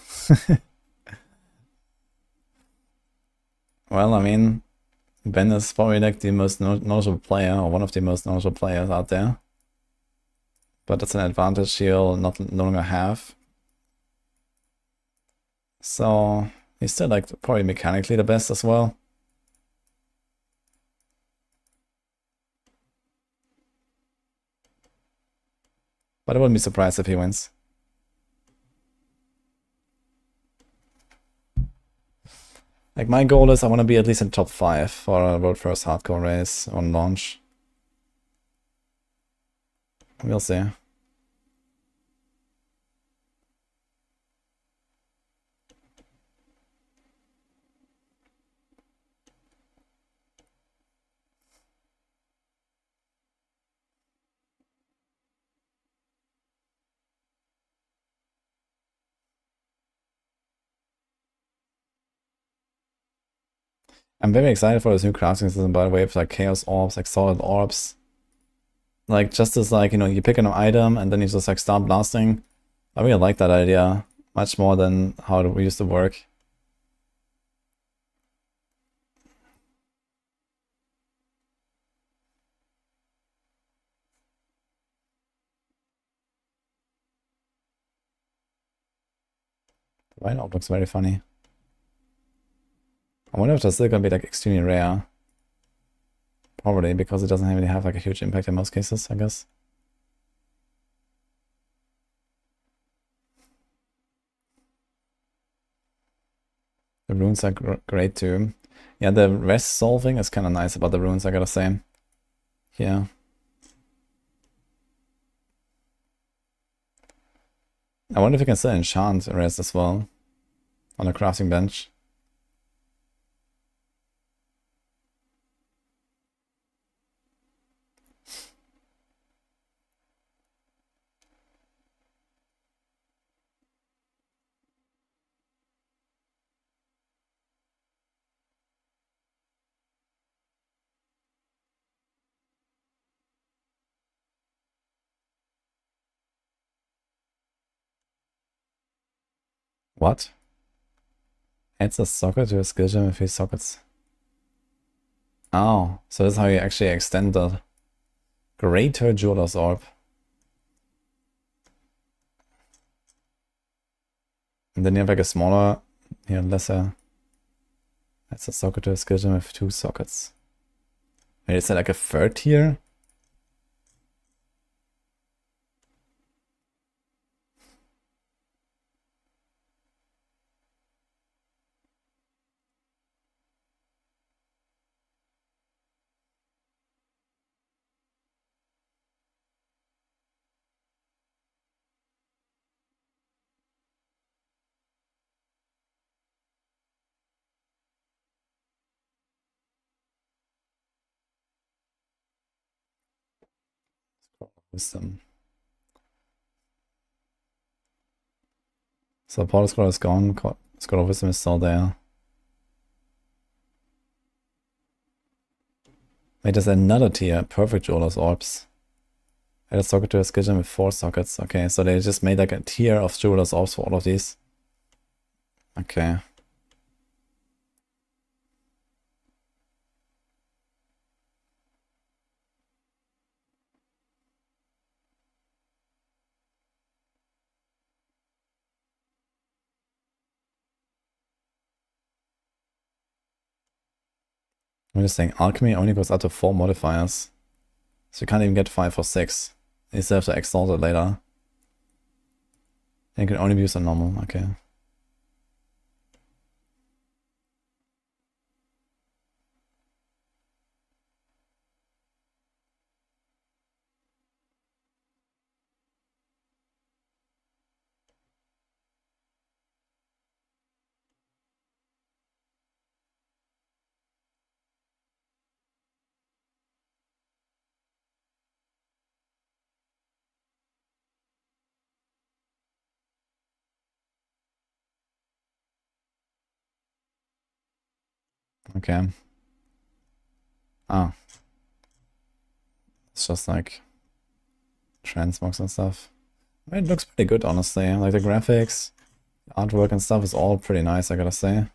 Well, I mean, Ben is probably like the most knowledgeable player, or one of the most knowledgeable players out there. But that's an advantage he'll no longer have. So he's still like probably mechanically the best as well. But I wouldn't be surprised if he wins. Like, my goal is I want to be at least in top 5 for a world first hardcore race on launch. We'll see. I'm very excited for this new crafting system, by the way, with like chaos orbs, like solid orbs. Like, just as like, you know, you pick an item and then you just like start blasting. I really like that idea much more than how it used to work. The White Orb looks very funny. I wonder if that's still gonna be like extremely rare. Probably, because it doesn't really have like a huge impact in most cases, I guess. The runes are great too. Yeah, the rest solving is kind of nice about the runes, I gotta say. Yeah. I wonder if you can still enchant rest as well on the crafting bench. What? Adds a socket to a skill gem with 3 sockets. Oh, so that's how you actually extend the Greater Jeweler's Orb. And then you have like a smaller, here, lesser. That's a socket to a skill gem with 2 sockets. Wait, is that like a 3rd tier? Wisdom. So Portal Scroll is gone, Scroll of Wisdom is still there. Wait, there's another tier, Perfect Jeweler's Orbs. Add a socket to a skeleton with 4 sockets. Okay, so they just made like a tier of Jeweler's Orbs for all of these. Okay. I'm just saying, Alchemy only goes up to 4 modifiers. So you can't even get 5 or 6. You still have to exalt it later. And you can only be used on normal, okay. Okay. Ah. It's just like transmogs and stuff. It looks pretty good, honestly. Like the graphics, artwork and stuff is all pretty nice, I gotta say.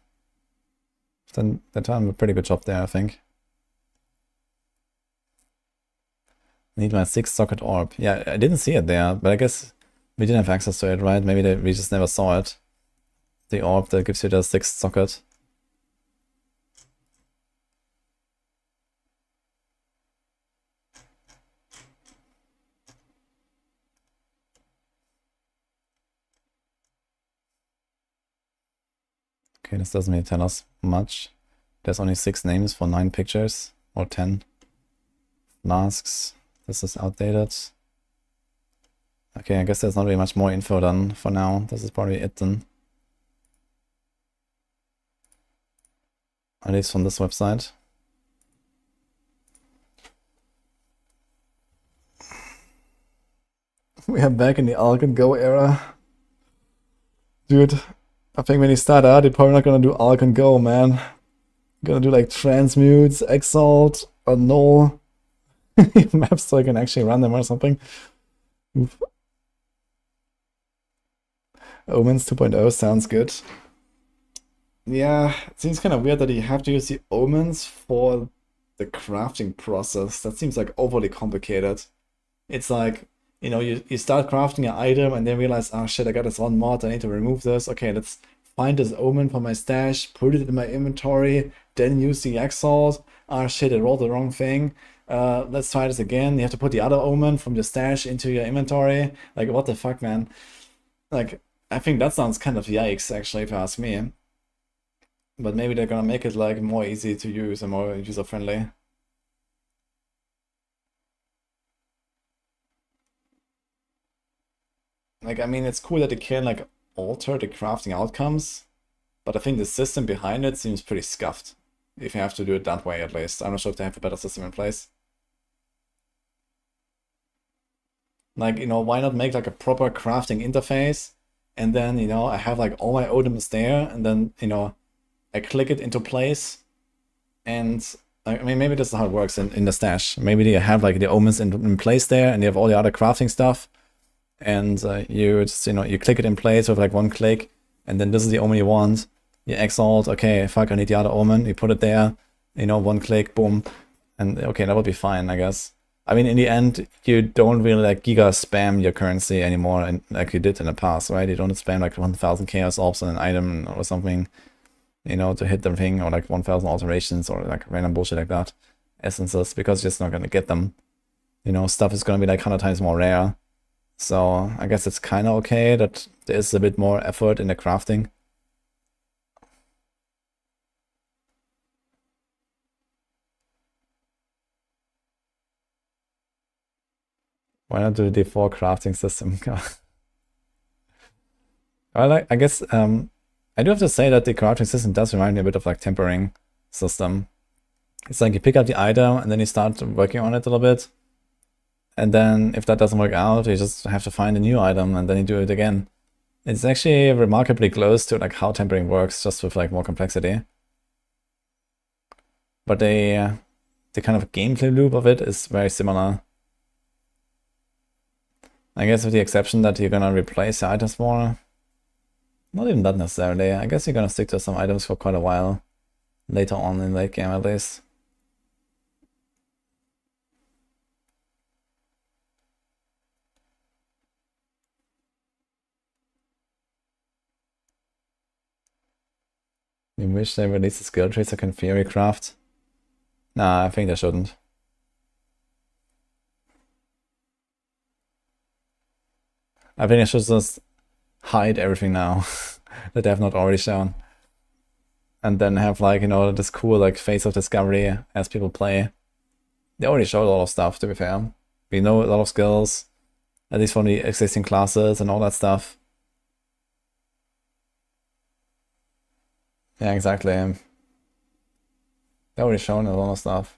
Then they've done a pretty good job there, I think. Need my 6 socket orb. Yeah, I didn't see it there, but I guess we didn't have access to it, right? Maybe we just never saw it. The orb that gives you the 6th socket. Okay, this doesn't really tell us much. There's only 6 names for 9 pictures, or 10. Masks. This is outdated. Okay, I guess there's not really much more info done for now. This is probably it then. At least from this website. We are back in the Alch and Go era. Dude, I think when you start out, you're probably not gonna do Alch and Go, man. You're gonna do like transmutes, exalt, or null maps so I can actually run them or something. Oof. Omens 2.0 sounds good. Yeah, it seems kind of weird that you have to use the omens for the crafting process. That seems like overly complicated. It's like, you know, you start crafting an item and then realize, oh shit, I got this one mod, I need to remove this. Okay, let's find this omen from my stash, put it in my inventory, then use the exalt. Oh shit, I rolled the wrong thing. Let's try this again. You have to put the other omen from your stash into your inventory. Like, what the fuck, man? Like, I think that sounds kind of yikes, actually, if you ask me. But maybe they're gonna make it like more easy to use and more user-friendly. Like, I mean, it's cool that they can like alter the crafting outcomes, but I think the system behind it seems pretty scuffed. If you have to do it that way, at least. I'm not sure if they have a better system in place. Like, you know, why not make like a proper crafting interface? And then, you know, I have like all my items there, and then, you know, I click it into place. And I mean, maybe this is how it works in the stash. Maybe you have like the omens in place there, and you have all the other crafting stuff. And you just, you know, you click it in place with like one click, and then this is the omen you want. You exalt, okay, fuck, I need the other omen. You put it there, you know, one click, boom. And okay, that would be fine, I guess. I mean, in the end, you don't really like giga spam your currency anymore, and like you did in the past, right? You don't spam like 1000 chaos orbs on an item or something, you know, to hit the thing, or like 1000 alterations or like random bullshit like that. Essences, because you're just not gonna get them. You know, stuff is gonna be like 100 times more rare. So I guess it's kind of okay that there is a bit more effort in the crafting. Why not do the default crafting system? Well, I guess I do have to say that the crafting system does remind me a bit of like tempering system. It's like you pick up the item and then you start working on it a little bit. And then if that doesn't work out, you just have to find a new item and then you do it again. It's actually remarkably close to like how tempering works, just with like more complexity. But the kind of gameplay loop of it is very similar. I guess with the exception that you're gonna replace the items more. Not even that necessarily. I guess you're gonna stick to some items for quite a while. Later on in late game at least. You wish they released a skill tracer can theory craft? Nah, I think they shouldn't. I think they should just hide everything now that they have not already shown. And then have like, you know, this cool like phase of discovery as people play. They already showed a lot of stuff, to be fair. We know a lot of skills, at least from the existing classes and all that stuff. Yeah, exactly. They already shown a lot of stuff.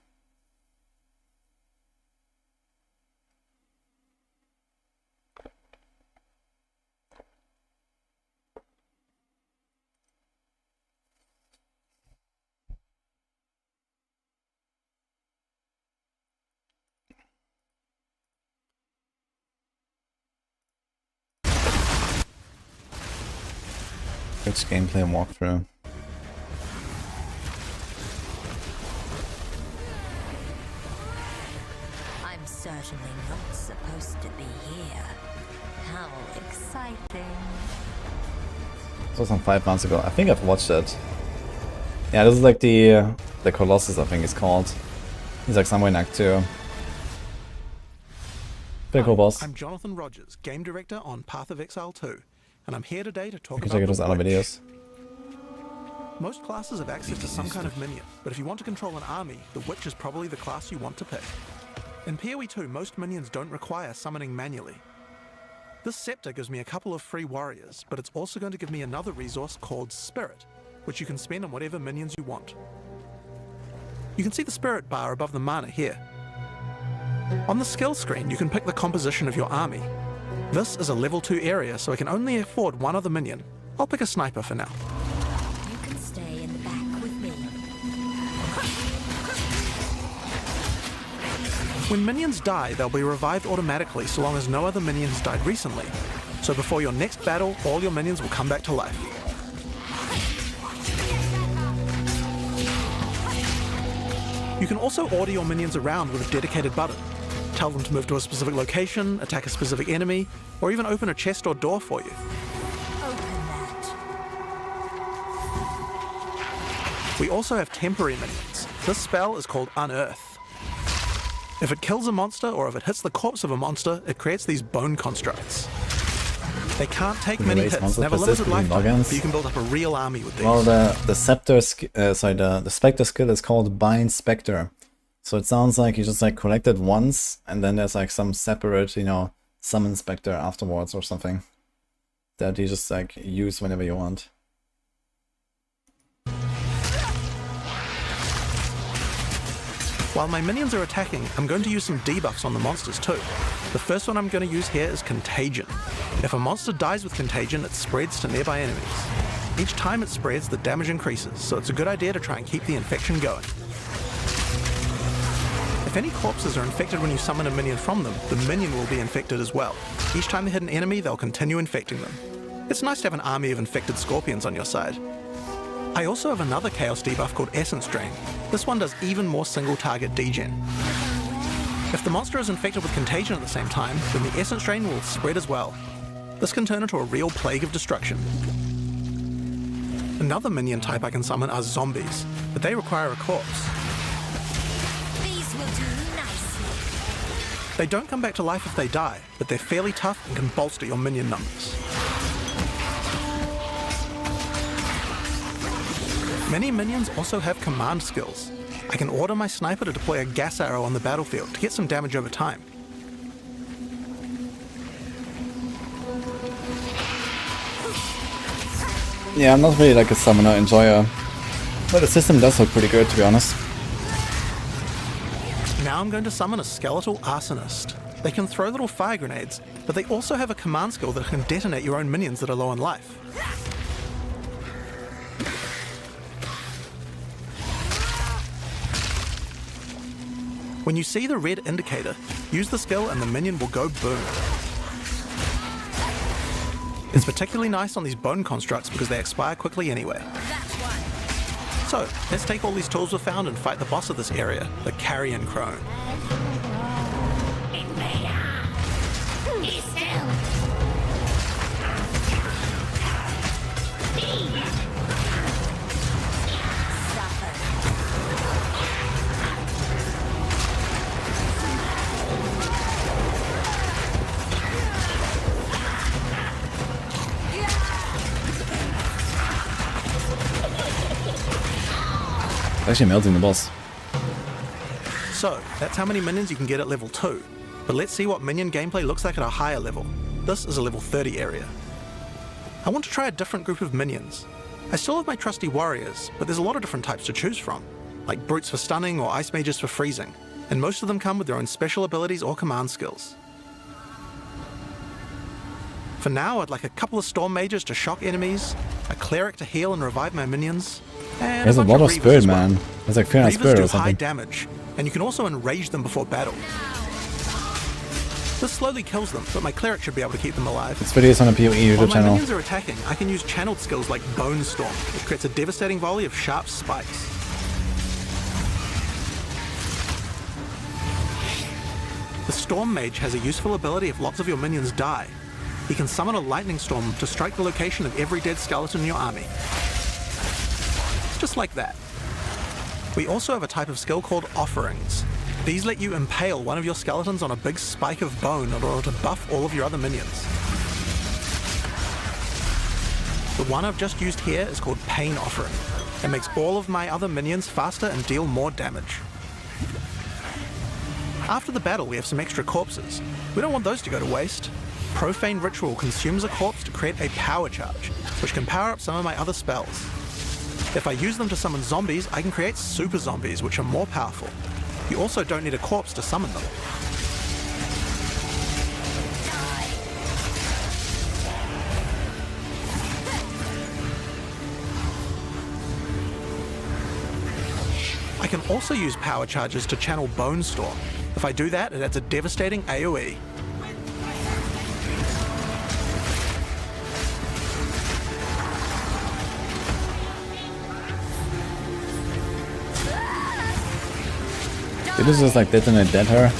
Which gameplay walkthrough? I'm certainly not supposed to be here. How exciting. This was on 5 months ago. I think I've watched it. Yeah, this is like the Colossus, I think it's called. He's like somewhere in Act 2. Pretty cool, boss. I'm Jonathan Rogers, Game Director on Path of Exile 2, and I'm here today to talk You can about check out those the other Witch. videos. Most classes have access to some kind of minion, but if you want to control an army, the Witch is probably the class you want to pick. In PoE 2, most minions don't require summoning manually. This scepter gives me a couple of free warriors, but it's also going to give me another resource called Spirit, which you can spend on whatever minions you want. You can see the Spirit bar above the mana here. On the skill screen, you can pick the composition of your army. This is a level 2 area, so I can only afford one other minion. I'll pick a sniper for now. You can stay in the back with me. When minions die, they'll be revived automatically so long as no other minion has died recently. So before your next battle, all your minions will come back to life. You can also order your minions around with a dedicated button. Tell them to move to a specific location, attack a specific enemy, or even open a chest or door for you. Open that. We also have temporary minions. This spell is called Unearth. If it kills a monster or if it hits the corpse of a monster, it creates these bone constructs. They can't take many Release hits, monster they have a limited persist between lifetime, logins. but you can build up a real army with these. Well, the Spectre skill is called Bind Spectre. So it sounds like you just like collect it once, and then there's like some separate, you know, summon Spectre afterwards or something that you just like use whenever you want. While my minions are attacking, I'm going to use some debuffs on the monsters too. The first one I'm going to use here is Contagion. If a monster dies with Contagion, it spreads to nearby enemies. Each time it spreads, the damage increases, so it's a good idea to try and keep the infection going. If any corpses are infected when you summon a minion from them, the minion will be infected as well. Each time they hit an enemy, they'll continue infecting them. It's nice to have an army of infected scorpions on your side. I also have another Chaos debuff called Essence Drain. This one does even more single target degen. If the monster is infected with Contagion at the same time, then the Essence Drain will spread as well. This can turn into a real plague of destruction. Another minion type I can summon are zombies, but they require a corpse. These will do nicely. They don't come back to life if they die, but they're fairly tough and can bolster your minion numbers. Many minions also have command skills. I can order my sniper to deploy a gas arrow on the battlefield to get some damage over time. Yeah, I'm not really like a summoner enjoyer, but the system does look pretty good, to be honest. Now I'm going to summon a skeletal arsonist. They can throw little fire grenades, but they also have a command skill that can detonate your own minions that are low on life. When you see the red indicator, use the skill and the minion will go boom. It's particularly nice on these bone constructs because they expire quickly anyway. So, let's take all these tools we've found and fight the boss of this area, the Carrion Crone. Actually melting the boss. So, that's how many minions you can get at level 2. But let's see what minion gameplay looks like at a higher level. This is a level 30 area. I want to try a different group of minions. I still have my trusty warriors, but there's a lot of different types to choose from, like brutes for stunning or ice mages for freezing, and most of them come with their own special abilities or command skills. For now, I'd like a couple of storm mages to shock enemies, a cleric to heal and revive my minions, and There's a lot of Reavers spirit, as well. man. There's like 300 Reavers spirit do or high something. damage, and you can also enrage them before battle. This slowly kills them, but my cleric should be able to keep them alive. This video is on a PoE While YouTube my channel. minions are attacking, I can use channeled skills like Bone Storm, which creates a devastating volley of sharp spikes. The Storm Mage has a useful ability if lots of your minions die. He can summon a lightning storm to strike the location of every dead skeleton in your army. Just like that. We also have a type of skill called Offerings. These let you impale one of your skeletons on a big spike of bone in order to buff all of your other minions. The one I've just used here is called Pain Offering. It makes all of my other minions faster and deal more damage. After the battle, we have some extra corpses. We don't want those to go to waste. Profane Ritual consumes a corpse to create a power charge, which can power up some of my other spells. If I use them to summon zombies, I can create super zombies, which are more powerful. You also don't need a corpse to summon them. I can also use power charges to channel Bone Storm. If I do that, it adds a devastating AoE. Did this just like detonate dead her?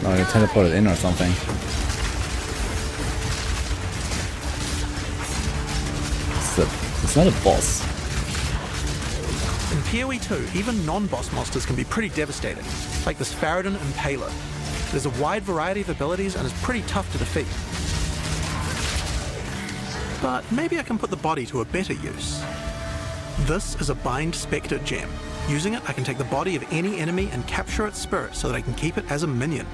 No, you teleported in or something. It's not a boss. In PoE 2, even non-boss monsters can be pretty devastating, like this Faradin Impaler. There's a wide variety of abilities and is pretty tough to defeat. But maybe I can put the body to a better use. This is a Bind Spectre gem. Using it, I can take the body of any enemy and capture its spirit so that I can keep it as a minion.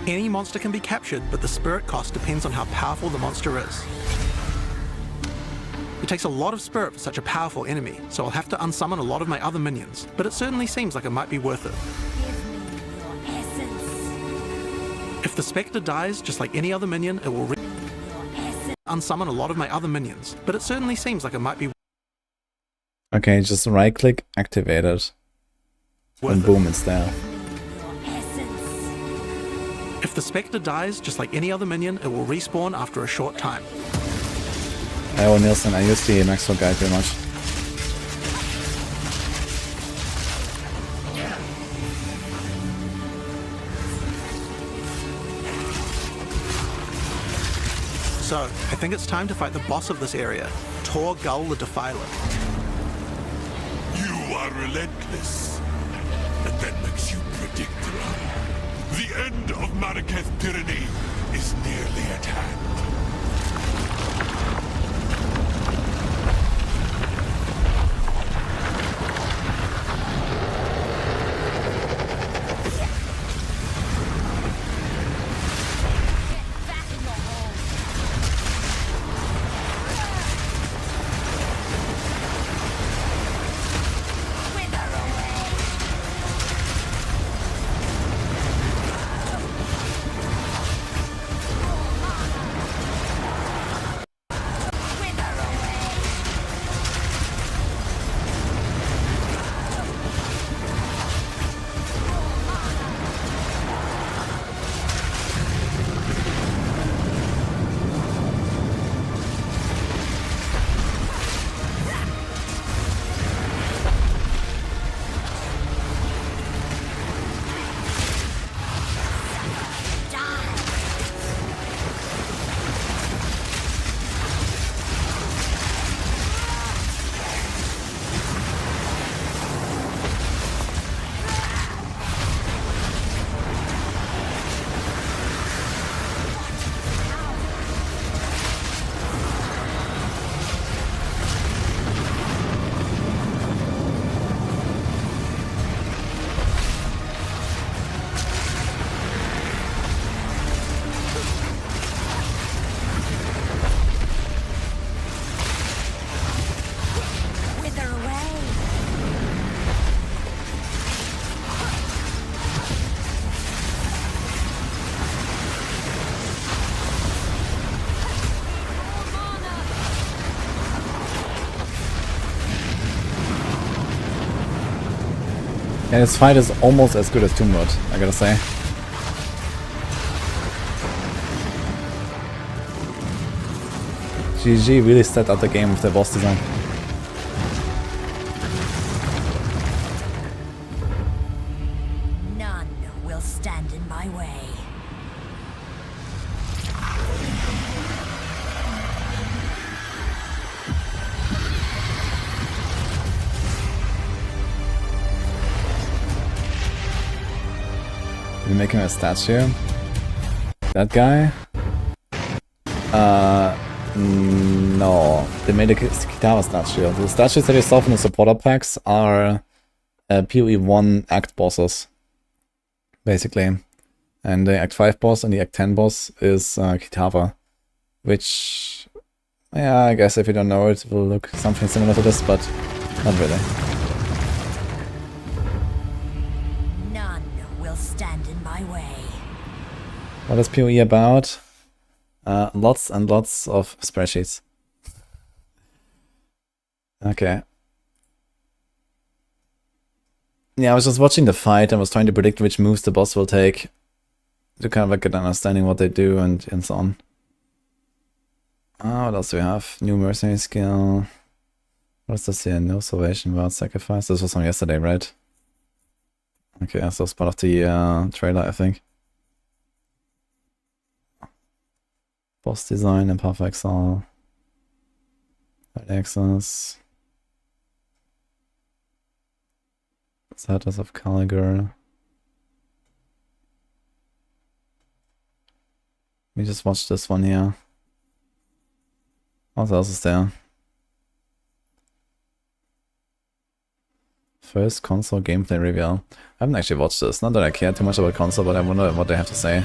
Any monster can be captured, but the spirit cost depends on how powerful the monster is. It takes a lot of spirit for such a powerful enemy, so I'll have to unsummon a lot of my other minions, but it certainly seems like it might be worth it. Give me your essence. If the Spectre dies, just like any other minion, it will unsummon a lot of my other minions, but it certainly seems like it might be Okay, just right click, activate it, worth and it. boom, it's there. Your essence. If the Spectre dies, just like any other minion, it will respawn after a short time. Oh, Nielsen, I use the Maxroll guide very much. So, I think it's time to fight the boss of this area, Tor Gull the Defiler. You are relentless. But that makes you predictable. The end of Marraketh tyranny is nearly at hand. And his fight is almost as good as Tomb Lord, I gotta say. GG really set up the game with their boss design. None will stand in my way. Did we make him a statue? That guy? No. They made a Kitava statue. The statues that you saw from the supporter packs are PoE 1 Act bosses, basically. And the Act 5 boss and the Act 10 boss is Kitava, which, yeah, I guess if you don't know it, will look something similar to this, but not really. None will stand in my way. What is PoE about? Lots and lots of spreadsheets. Okay. Yeah, I was just watching the fight and was trying to predict which moves the boss will take to kind of like get an understanding what they do and so on. What else do we have? New Mercenary skill. What is this here? No salvation without sacrifice. This was from yesterday, right? Okay, so it's part of the trailer, I think. Boss design and Path of Exile. Access. Status of Caligar. Let me just watch this one here. What else is there? First console gameplay reveal. I haven't actually watched this. Not that I care too much about console, but I wonder what they have to say.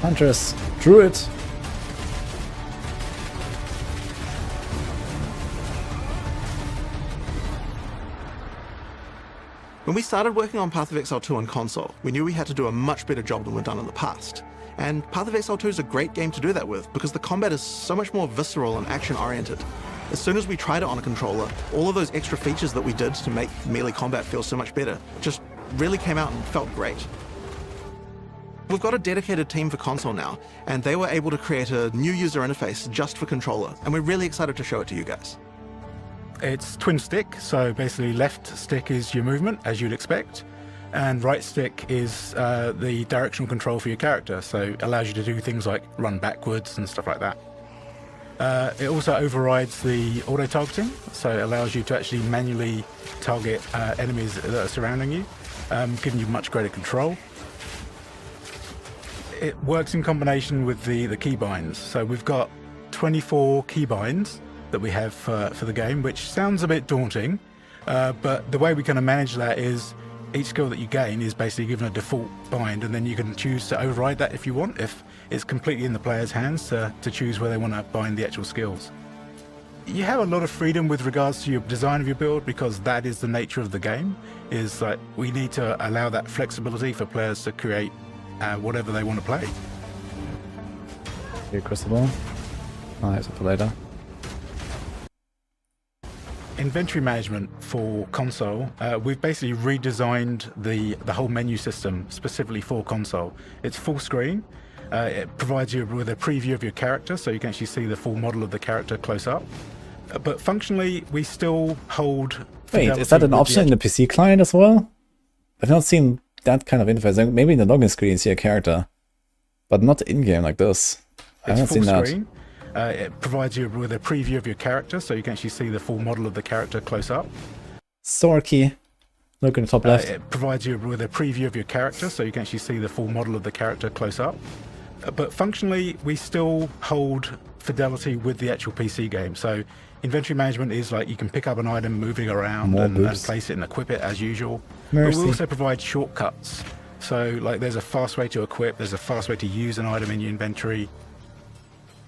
Huntress, Druid. When we started working on Path of Exile 2 on console, we knew we had to do a much better job than we've done in the past. And Path of Exile 2 is a great game to do that with, because the combat is so much more visceral and action-oriented. As soon as we tried it on a controller, all of those extra features that we did to make melee combat feel so much better just really came out and felt great. We've got a dedicated team for console now, and they were able to create a new user interface just for controller, and we're really excited to show it to you guys. It's twin stick, so basically left stick is your movement, as you'd expect, and right stick is the directional control for your character, so it allows you to do things like run backwards and stuff like that. It also overrides the auto-targeting, so it allows you to actually manually target enemies that are surrounding you, giving you much greater control. It works in combination with the keybinds, so we've got 24 keybinds that we have for the game, which sounds a bit daunting, but the way we kind of manage that is each skill that you gain is basically given a default bind, and then you can choose to override that if you want, if it's completely in the player's hands to choose where they want to bind the actual skills. You have a lot of freedom with regards to your design of your build, because that is the nature of the game, is like we need to allow that flexibility for players to create whatever they want to play. Okay, Crucible. I'll have to play later. Inventory management for console, we've basically redesigned the whole menu system specifically for console. It's full screen. It provides you with a preview of your character, so you can actually see the full model of the character close up. But functionally, we still hold... Wait, is that an option in the PC client as well? I've not seen that kind of interface. Maybe in the login screen you see a character, but not in-game like this. I haven't seen that. Screen. It provides you with a preview of your character, so you can actually see the full model of the character close up. Sorky. Look in the top left. It provides you with a preview of your character, so you can actually see the full model of the character close up. But functionally, we still hold fidelity with the actual PC game. So inventory management is like you can pick up an item, move it around, and place it and equip it as usual. But we also provide shortcuts. So like there's a fast way to equip, there's a fast way to use an item in your inventory.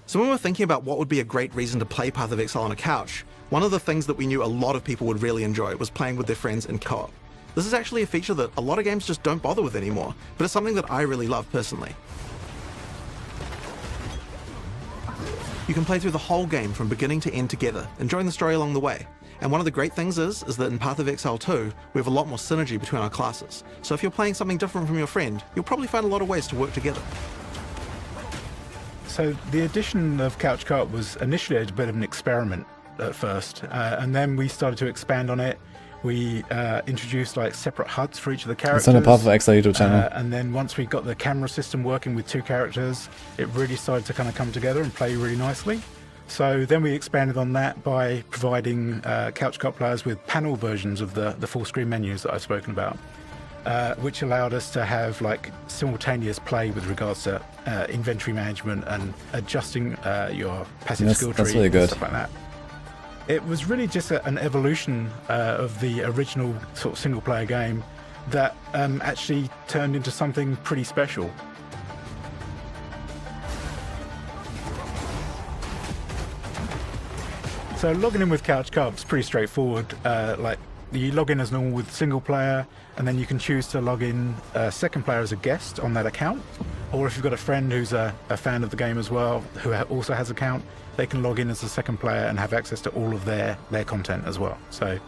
So when we're thinking about what would be a great reason to play Path of Exile on a couch, one of the things that we knew a lot of people would really enjoy was playing with their friends in co-op. This is actually a feature that a lot of games just don't bother with anymore, but it's something that I really love personally. You can play through the whole game from beginning to end together, enjoying the story along the way. And one of the great things is that in Path of Exile 2, we have a lot more synergy between our classes. So if you're playing something different from your friend, you'll probably find a lot of ways to work together. So the addition of Couch Co-op was initially a bit of an experiment at first, and then we started to expand on it. We introduced like separate HUDs for each of the characters. It's on the Path of Exile YouTube channel. And then once we got the camera system working with 2 characters, it really started to kind of come together and play really nicely. So then we expanded on that by providing Couch Co-op players with panel versions of the full screen menus that I've spoken about, which allowed us to have like simultaneous play with regards to inventory management and adjusting your passive skill tree really good. and stuff like that. It was really just an evolution of the original sort of single player game that actually turned into something pretty special. So logging in with Couch Co-op is pretty straightforward. Like you log in as normal with single player, and then you can choose to log in second player as a guest on that account. Or if you've got a friend who's a fan of the game as well, who also has an account, they can log in as a second player and have access to all of their content as well. So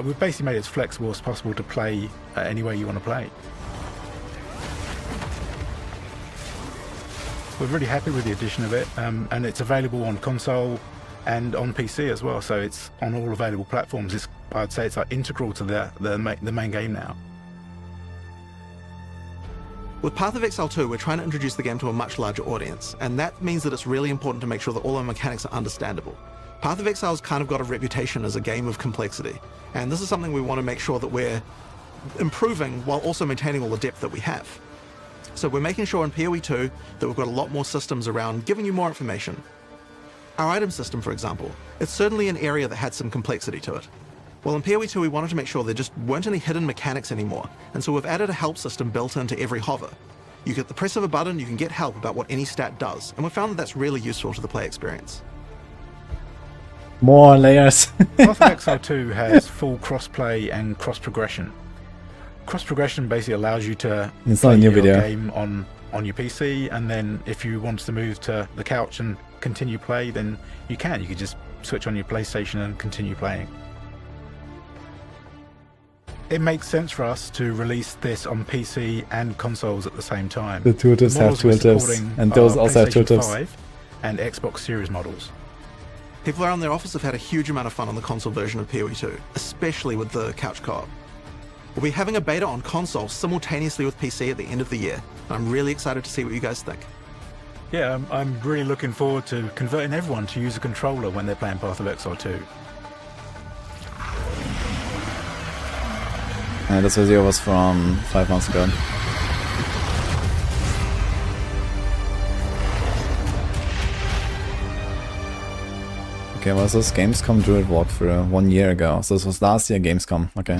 we've basically made it as flexible as possible to play any way you want to play. We're really happy with the addition of it, and it's available on console and on PC as well, so it's on all available platforms. I'd say it's like integral to the main game now. With Path of Exile 2, we're trying to introduce the game to a much larger audience, and that means that it's really important to make sure that all our mechanics are understandable. Path of Exile's kind of got a reputation as a game of complexity, and this is something we want to make sure that we're improving while also maintaining all the depth that we have. So we're making sure in PoE 2 that we've got a lot more systems around giving you more information. Our item system, for example, it's certainly an area that had some complexity to it. Well, in PoE 2 we wanted to make sure there just weren't any hidden mechanics anymore, and so we've added a help system built into every hover. You get the press of a button, you can get help about what any stat does, and we found that that's really useful to the play experience. More layers. Path of Exile 2 has full cross-play and cross-progression. Cross-progression basically allows you to Install a new video game on your PC, and then if you want to move to the couch and continue play, then you can. You could just switch on your PlayStation and continue playing. It makes sense for us to release this on PC and consoles at the same time. The tooltips have tooltips, and those also have tooltips. 5 and Xbox Series models. People around their office have had a huge amount of fun on the console version of PoE 2, especially with the couch co-op. We'll be having a beta on console simultaneously with PC at the end of the year, and I'm really excited to see what you guys think. Yeah, I'm really looking forward to converting everyone to use a controller when they're playing Path of Exile 2. This video was from 5 months ago. Okay, was this Gamescom Druid walkthrough 1 year ago? So this was last year Gamescom, okay.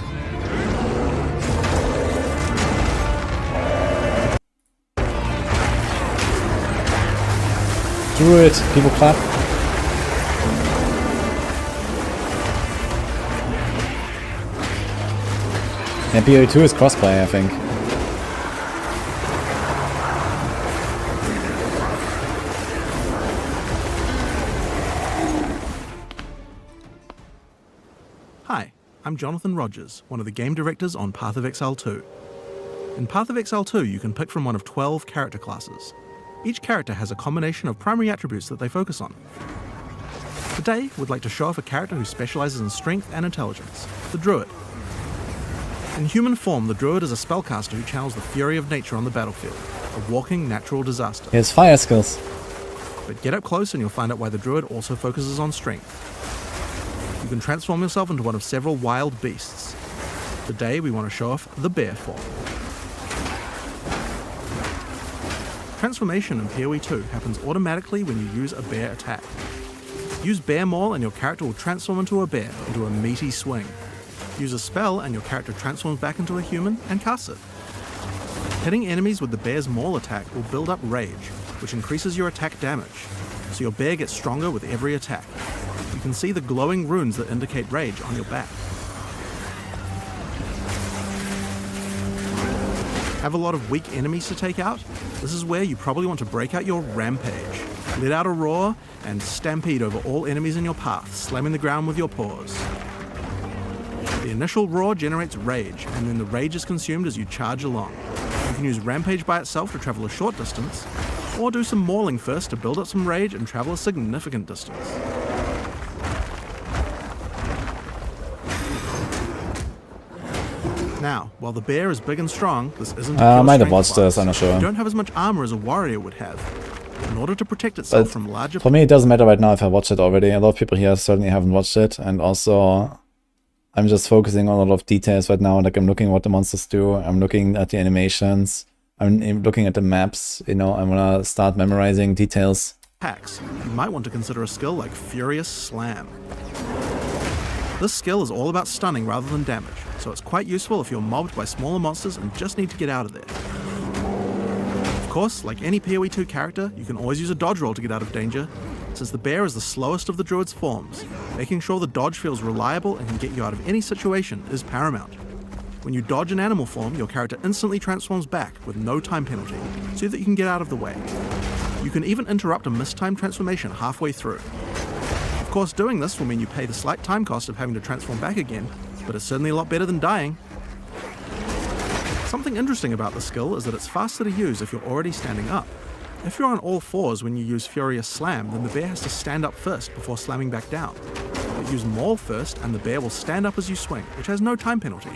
Druid, people clap. And PoE 2 is crossplay, I think. Hi, I'm Jonathan Rogers, one of the game directors on Path of Exile 2. In Path of Exile 2, you can pick from one of 12 character classes. Each character has a combination of primary attributes that they focus on. Today, we'd like to show off a character who specializes in strength and intelligence, the Druid. In human form, the Druid is a spellcaster who channels the fury of nature on the battlefield, a walking natural disaster. He has fire skills. But get up close and you'll find out why the Druid also focuses on strength. You can transform yourself into one of several wild beasts. Today, we want to show off the bear form. Transformation in PoE 2 happens automatically when you use a bear attack. Use Bear Maul and your character will transform into a bear, into a meaty swing. Use a spell and your character transforms back into a human and casts it. Hitting enemies with the Bear's Maul attack will build up rage, which increases your attack damage, so your bear gets stronger with every attack. You can see the glowing runes that indicate rage on your back. Have a lot of weak enemies to take out? This is where you probably want to break out your Rampage. Let out a roar and stampede over all enemies in your path, slamming the ground with your paws. The initial roar generates rage, and then the rage is consumed as you charge along. You can use Rampage by itself to travel a short distance, or do some mauling first to build up some rage and travel a significant distance. Now, while the bear is big and strong, this isn't a I pure might have strength watched this, class. I'm not sure. You don't have as much armor as a warrior would have. In order to protect itself But from larger... for me, it doesn't matter right now if I watched it already. A lot of people here certainly haven't watched it, and also I'm just focusing on a lot of details right now. Like I'm looking at what the monsters do, I'm looking at the animations, I'm looking at the maps, you know, I'm gonna start memorizing details. attacks, you might want to consider a skill like Furious Slam. This skill is all about stunning rather than damage, so it's quite useful if you're mobbed by smaller monsters and just need to get out of there. Of course, like any PoE 2 character, you can always use a dodge roll to get out of danger. Since the bear is the slowest of the druid's forms, making sure the dodge feels reliable and can get you out of any situation is paramount. When you dodge an animal form, your character instantly transforms back with no time penalty, so that you can get out of the way. You can even interrupt a mistimed transformation halfway through. Of course, doing this will mean you pay the slight time cost of having to transform back again, but it's certainly a lot better than dying. Something interesting about the skill is that it's faster to use if you're already standing up. If you're on all fours when you use Furious Slam, then the bear has to stand up first before slamming back down. But use Maul first and the bear will stand up as you swing, which has no time penalty.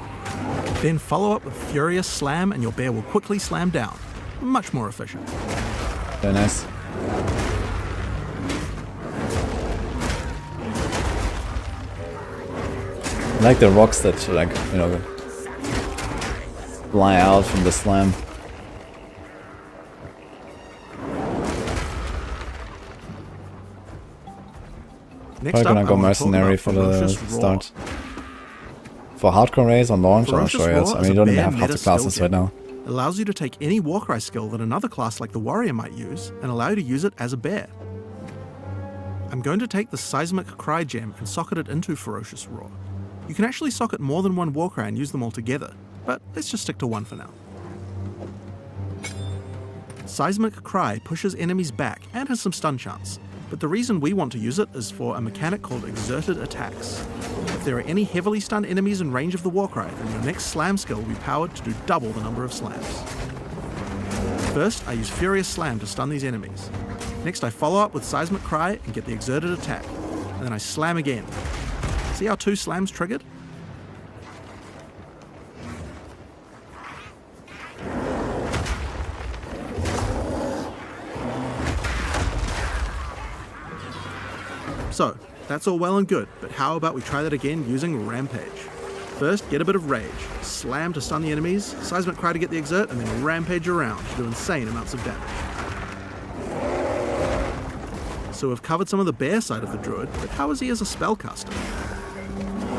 Then follow up with Furious Slam and your bear will quickly slam down. Much more efficient. Very nice. I like the rocks that, like, you know, fly out from the slam. Next Probably gonna up, go I want to talk Mercenary about for the Ferocious Roar. start. For hardcore race on launch, I'm not Ferocious sure yet. Roar I is mean, a you don't even bare have meta hard classes skill right now. It allows you to take any Warcry skill that another class like the Warrior might use and allow you to use it as a bear. I'm going to take the Seismic Cry gem and socket it into Ferocious Roar. You can actually socket more than one Warcry and use them all together, but let's just stick to one for now. Seismic Cry pushes enemies back and has some stun chance, but the reason we want to use it is for a mechanic called Exerted Attacks. If there are any heavily stunned enemies in range of the Warcry, then your next slam skill will be powered to do double the number of slams. First, I use Furious Slam to stun these enemies. Next, I follow up with Seismic Cry and get the Exerted Attack, and then I slam again. See how 2 slams triggered? So, that's all well and good, but how about we try that again using Rampage? First, get a bit of rage, slam to stun the enemies, Seismic Cry to get the exert, and then rampage around to do insane amounts of damage. So we've covered some of the bear side of the druid, but how is he as a spellcaster?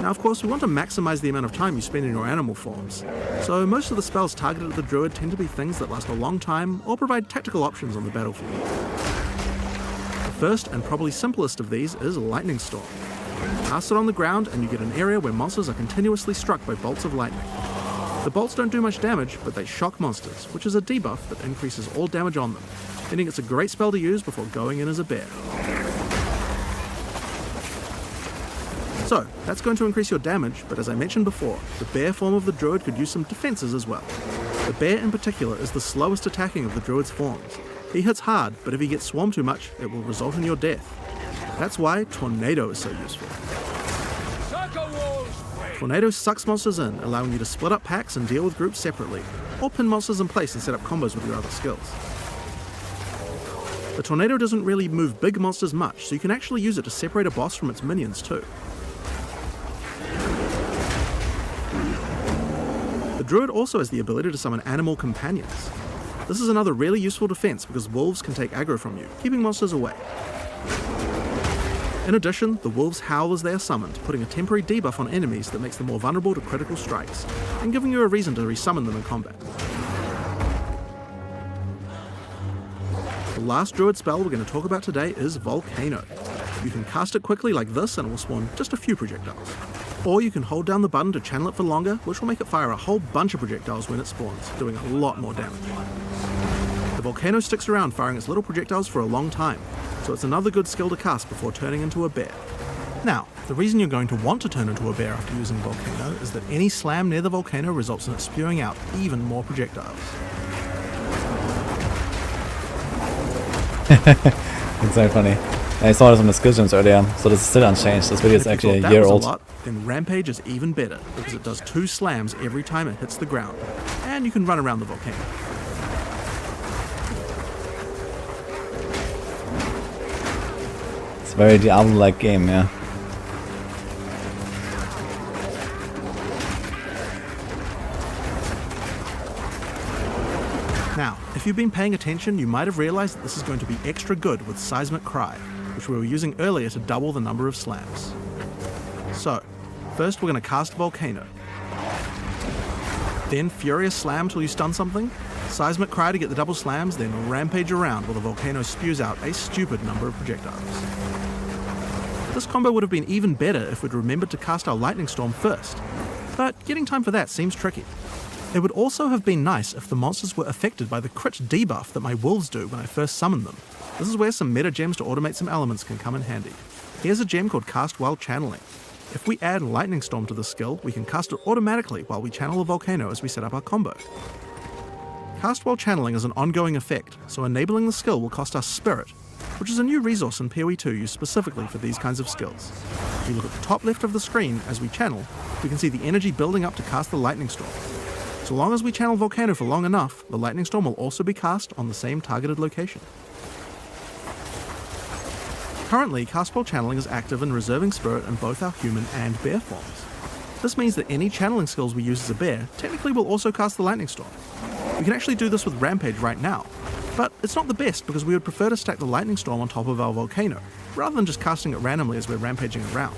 Now of course we want to maximize the amount of time you spend in your animal forms, so most of the spells targeted at the druid tend to be things that last a long time or provide tactical options on the battlefield. The first and probably simplest of these is Lightning Storm. Cast it on the ground and you get an area where monsters are continuously struck by bolts of lightning. The bolts don't do much damage, but they shock monsters, which is a debuff that increases all damage on them, meaning it's a great spell to use before going in as a bear. So, that's going to increase your damage, but as I mentioned before, the bear form of the druid could use some defenses as well. The bear in particular is the slowest attacking of the druid's forms. He hits hard, but if he gets swarmed too much, it will result in your death. That's why Tornado is so useful. Tornado sucks monsters in, allowing you to split up packs and deal with groups separately, or pin monsters in place and set up combos with your other skills. The Tornado doesn't really move big monsters much, so you can actually use it to separate a boss from its minions too. The Druid also has the ability to summon animal companions. This is another really useful defense because wolves can take aggro from you, keeping monsters away. In addition, the wolves howl as they are summoned, putting a temporary debuff on enemies that makes them more vulnerable to critical strikes, and giving you a reason to resummon them in combat. The last druid spell we're going to talk about today is Volcano. You can cast it quickly like this and it will spawn just a few projectiles. Or you can hold down the button to channel it for longer, which will make it fire a whole bunch of projectiles when it spawns, doing a lot more damage. The Volcano sticks around firing its little projectiles for a long time, so it's another good skill to cast before turning into a bear. Now, the reason you're going to want to turn into a bear after using Volcano is that any slam near the volcano results in it spewing out even more projectiles. It's so funny. I saw this on the skill gems earlier, so this is still unchanged. This video is If you actually thought a that year was old. lot, then Rampage is even better, because it does 2 slams every time it hits the ground, and you can run around the volcano. It's a very Diablo-like game, yeah. Now, if you've been paying attention, you might have realized that this is going to be extra good with Seismic Cry, which we were using earlier to double the number of slams. So, first we're going to cast Volcano. Then Furious Slam till you stun something, Seismic Cry to get the double slams, then Rampage around while the Volcano spews out a stupid number of projectiles. This combo would have been even better if we'd remembered to cast our Lightning Storm first, but getting time for that seems tricky. It would also have been nice if the monsters were affected by the crit debuff that my wolves do when I first summon them. This is where some meta gems to automate some elements can come in handy. Here's a gem called Cast While Channeling. If we add Lightning Storm to the skill, we can cast it automatically while we channel a volcano as we set up our combo. Cast While Channeling is an ongoing effect, so enabling the skill will cost us Spirit, which is a new resource in PoE 2 used specifically for these kinds of skills. If you look at the top left of the screen as we channel, we can see the energy building up to cast the Lightning Storm. So long as we channel Volcano for long enough, the Lightning Storm will also be cast on the same targeted location. Currently, Cast While Channeling is active in reserving Spirit in both our human and bear forms. This means that any channeling skills we use as a bear technically will also cast the Lightning Storm. We can actually do this with Rampage right now, but it's not the best because we would prefer to stack the Lightning Storm on top of our Volcano, rather than just casting it randomly as we're rampaging around.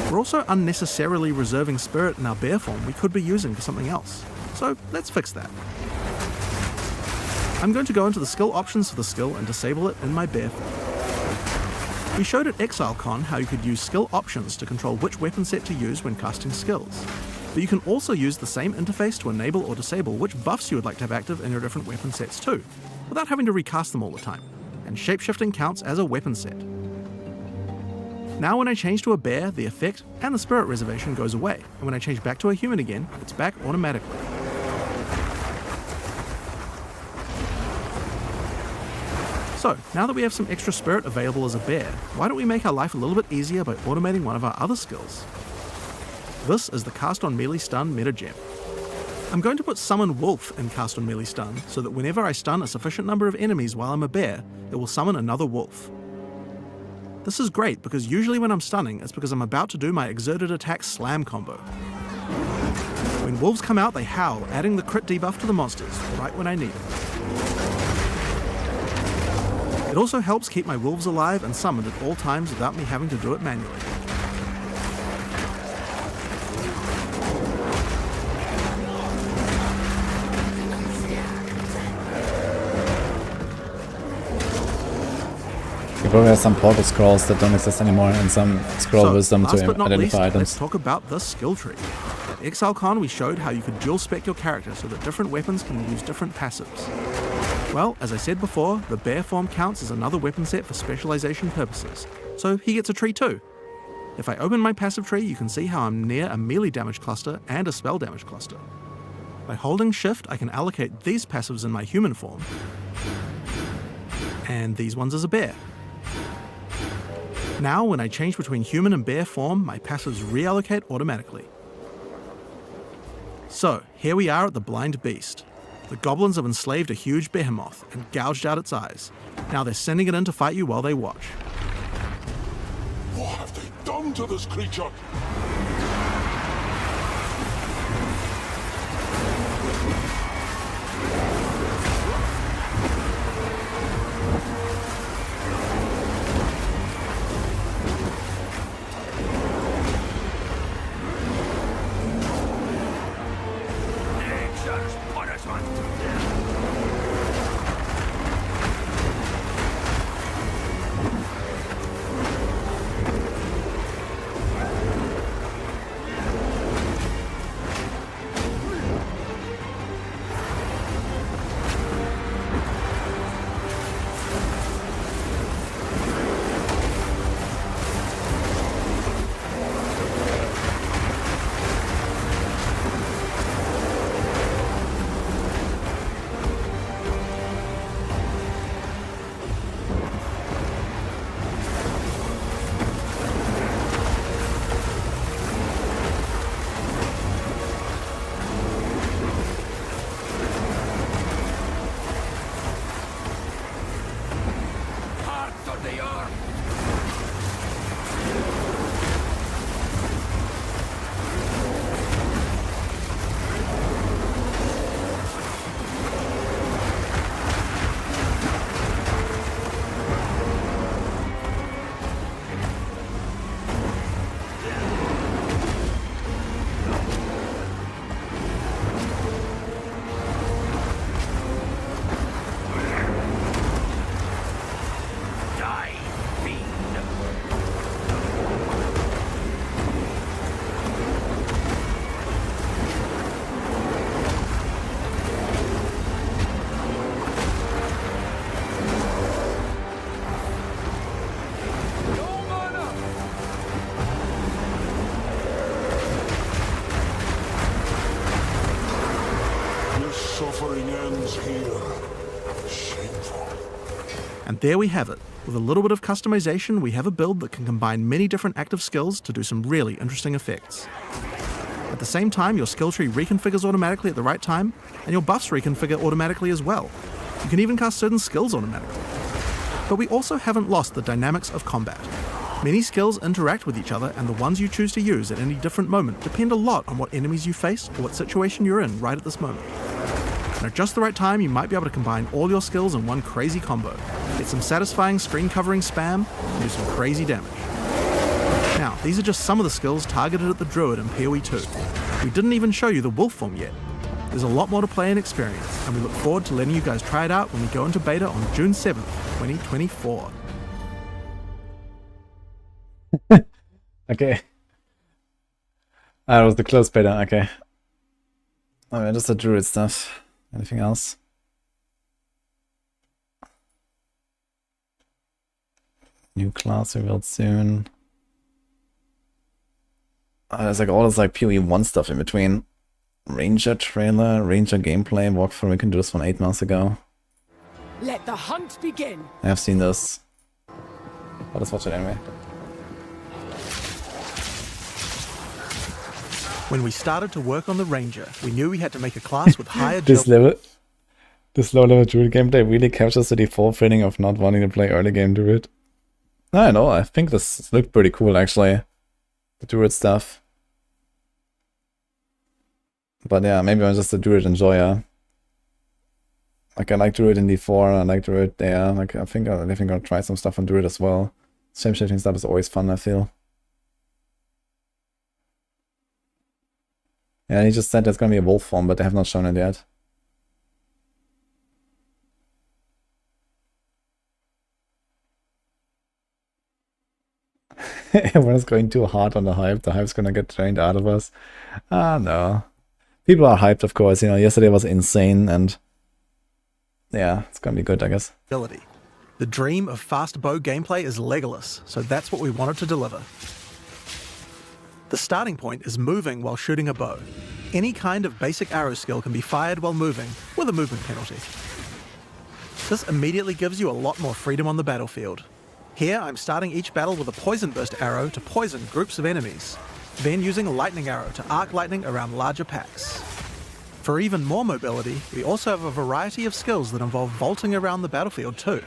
We're also unnecessarily reserving Spirit in our bear form we could be using for something else, so let's fix that. I'm going to go into the skill options for the skill and disable it in my bear form. We showed at ExileCon how you could use skill options to control which weapon set to use when casting skills, but you can also use the same interface to enable or disable which buffs you would like to have active in your different weapon sets too, without having to recast them all the time, and shapeshifting counts as a weapon set. Now when I change to a bear, the effect and the spirit reservation goes away, and when I change back to a human again, it's back automatically. So, now that we have some extra spirit available as a bear, why don't we make our life a little bit easier by automating one of our other skills? This is the Cast on Melee Stun meta gem. I'm going to put Summon Wolf in Cast on Melee Stun, so that whenever I stun a sufficient number of enemies while I'm a bear, it will summon another wolf. This is great because usually when I'm stunning, it's because I'm about to do my exerted attack slam combo. When wolves come out, they howl, adding the crit debuff to the monsters, right when I need it. It also helps keep my wolves alive and summoned at all times without me having to do it manually. You probably have some portal scrolls that don't exist anymore and some scroll wisdom last to but not least, identify let's items. talk about the skill tree. At ExileCon we showed how you could dual spec your character so that different weapons can use different passives. Well, as I said before, the bear form counts as another weapon set for specialization purposes, so he gets a tree too. If I open my passive tree, you can see how I'm near a melee damage cluster and a spell damage cluster. By holding shift, I can allocate these passives in my human form, and these ones as a bear. Now, when I change between human and bear form, my passives reallocate automatically. So, here we are at the Blind Beast. The goblins have enslaved a huge behemoth and gouged out its eyes. Now they're sending it in to fight you while they watch. What have they done to this creature? is here. Shameful. And there we have it. With a little bit of customization, we have a build that can combine many different active skills to do some really interesting effects. At the same time, your skill tree reconfigures automatically at the right time, and your buffs reconfigure automatically as well. You can even cast certain skills automatically. But we also haven't lost the dynamics of combat. Many skills interact with each other, and the ones you choose to use at any different moment depend a lot on what enemies you face or what situation you're in right at this moment. And at just the right time, you might be able to combine all your skills in one crazy combo, get some satisfying screen covering spam, and do some crazy damage. Now, these are just some of the skills targeted at the Druid in PoE 2. We didn't even show you the Wolf form yet. There's a lot more to play and experience, and we look forward to letting you guys try it out when we go into beta on June 7th, 2024. Okay. Ah, it was the close beta, okay. Alright, just the druid stuff. Anything else? New class revealed soon. There's like all this like PoE 1 stuff in between. Ranger trailer, Ranger gameplay, walkthrough. We can do this one 8 months ago. Let the hunt begin. I have seen this. But let's watch it anyway. When we started to work on the Ranger, we knew we had to make a class with higher This low level druid gameplay really captures the default feeling of not wanting to play early game druid. I know, I think this looked pretty cool actually. The druid stuff. But yeah, maybe I'm just a druid enjoyer. Like I like druid in D4, I like druid there. Like I think I'm definitely gonna try some stuff on druid as well. Shapeshifting stuff is always fun, I feel. Yeah, he just said there's gonna be a wolf form, but they have not shown it yet. Everyone's going too hard on the hype. The hype's gonna get drained out of us. Ah, no. People are hyped, of course. You know, yesterday was insane, and yeah, it's gonna be good, I guess. ability. The dream of fast bow gameplay is Legolas, so that's what we wanted to deliver. The starting point is moving while shooting a bow. Any kind of basic arrow skill can be fired while moving, with a movement penalty. This immediately gives you a lot more freedom on the battlefield. Here, I'm starting each battle with a poison burst arrow to poison groups of enemies, then using a lightning arrow to arc lightning around larger packs. For even more mobility, we also have a variety of skills that involve vaulting around the battlefield too.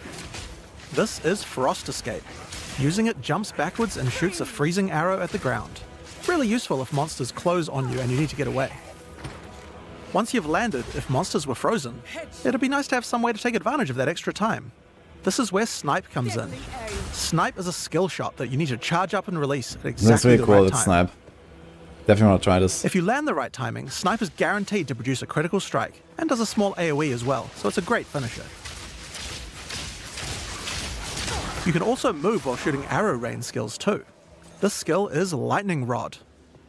This is Frost Escape. Using it jumps backwards and shoots a freezing arrow at the ground. Really useful if monsters close on you and you need to get away. Once you've landed, if monsters were frozen, it'd be nice to have some way to take advantage of that extra time. This is where Snipe comes in. Snipe is a skill shot that you need to charge up and release at exactly That's really the cool, right it's time. Snipe. Definitely want to try this. If you land the right timing, Snipe is guaranteed to produce a critical strike, and does a small AoE as well, so it's a great finisher. You can also move while shooting arrow rain skills too. This skill is Lightning Rod.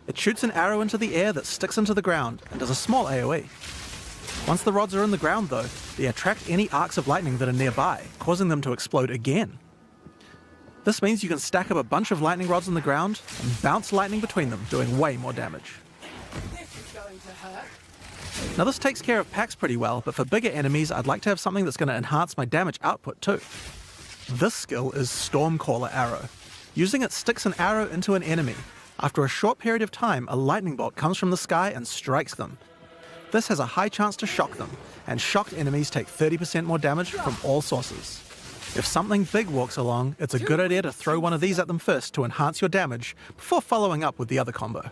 It shoots an arrow into the air that sticks into the ground and does a small AoE. Once the rods are in the ground though, they attract any arcs of lightning that are nearby, causing them to explode again. This means you can stack up a bunch of lightning rods on the ground and bounce lightning between them, doing way more damage. Now this takes care of packs pretty well, but for bigger enemies I'd like to have something that's going to enhance my damage output too. This skill is Stormcaller Arrow. Using it sticks an arrow into an enemy. After a short period of time, a lightning bolt comes from the sky and strikes them. This has a high chance to shock them, and shocked enemies take 30% more damage from all sources. If something big walks along, it's a good idea to throw one of these at them first to enhance your damage before following up with the other combo.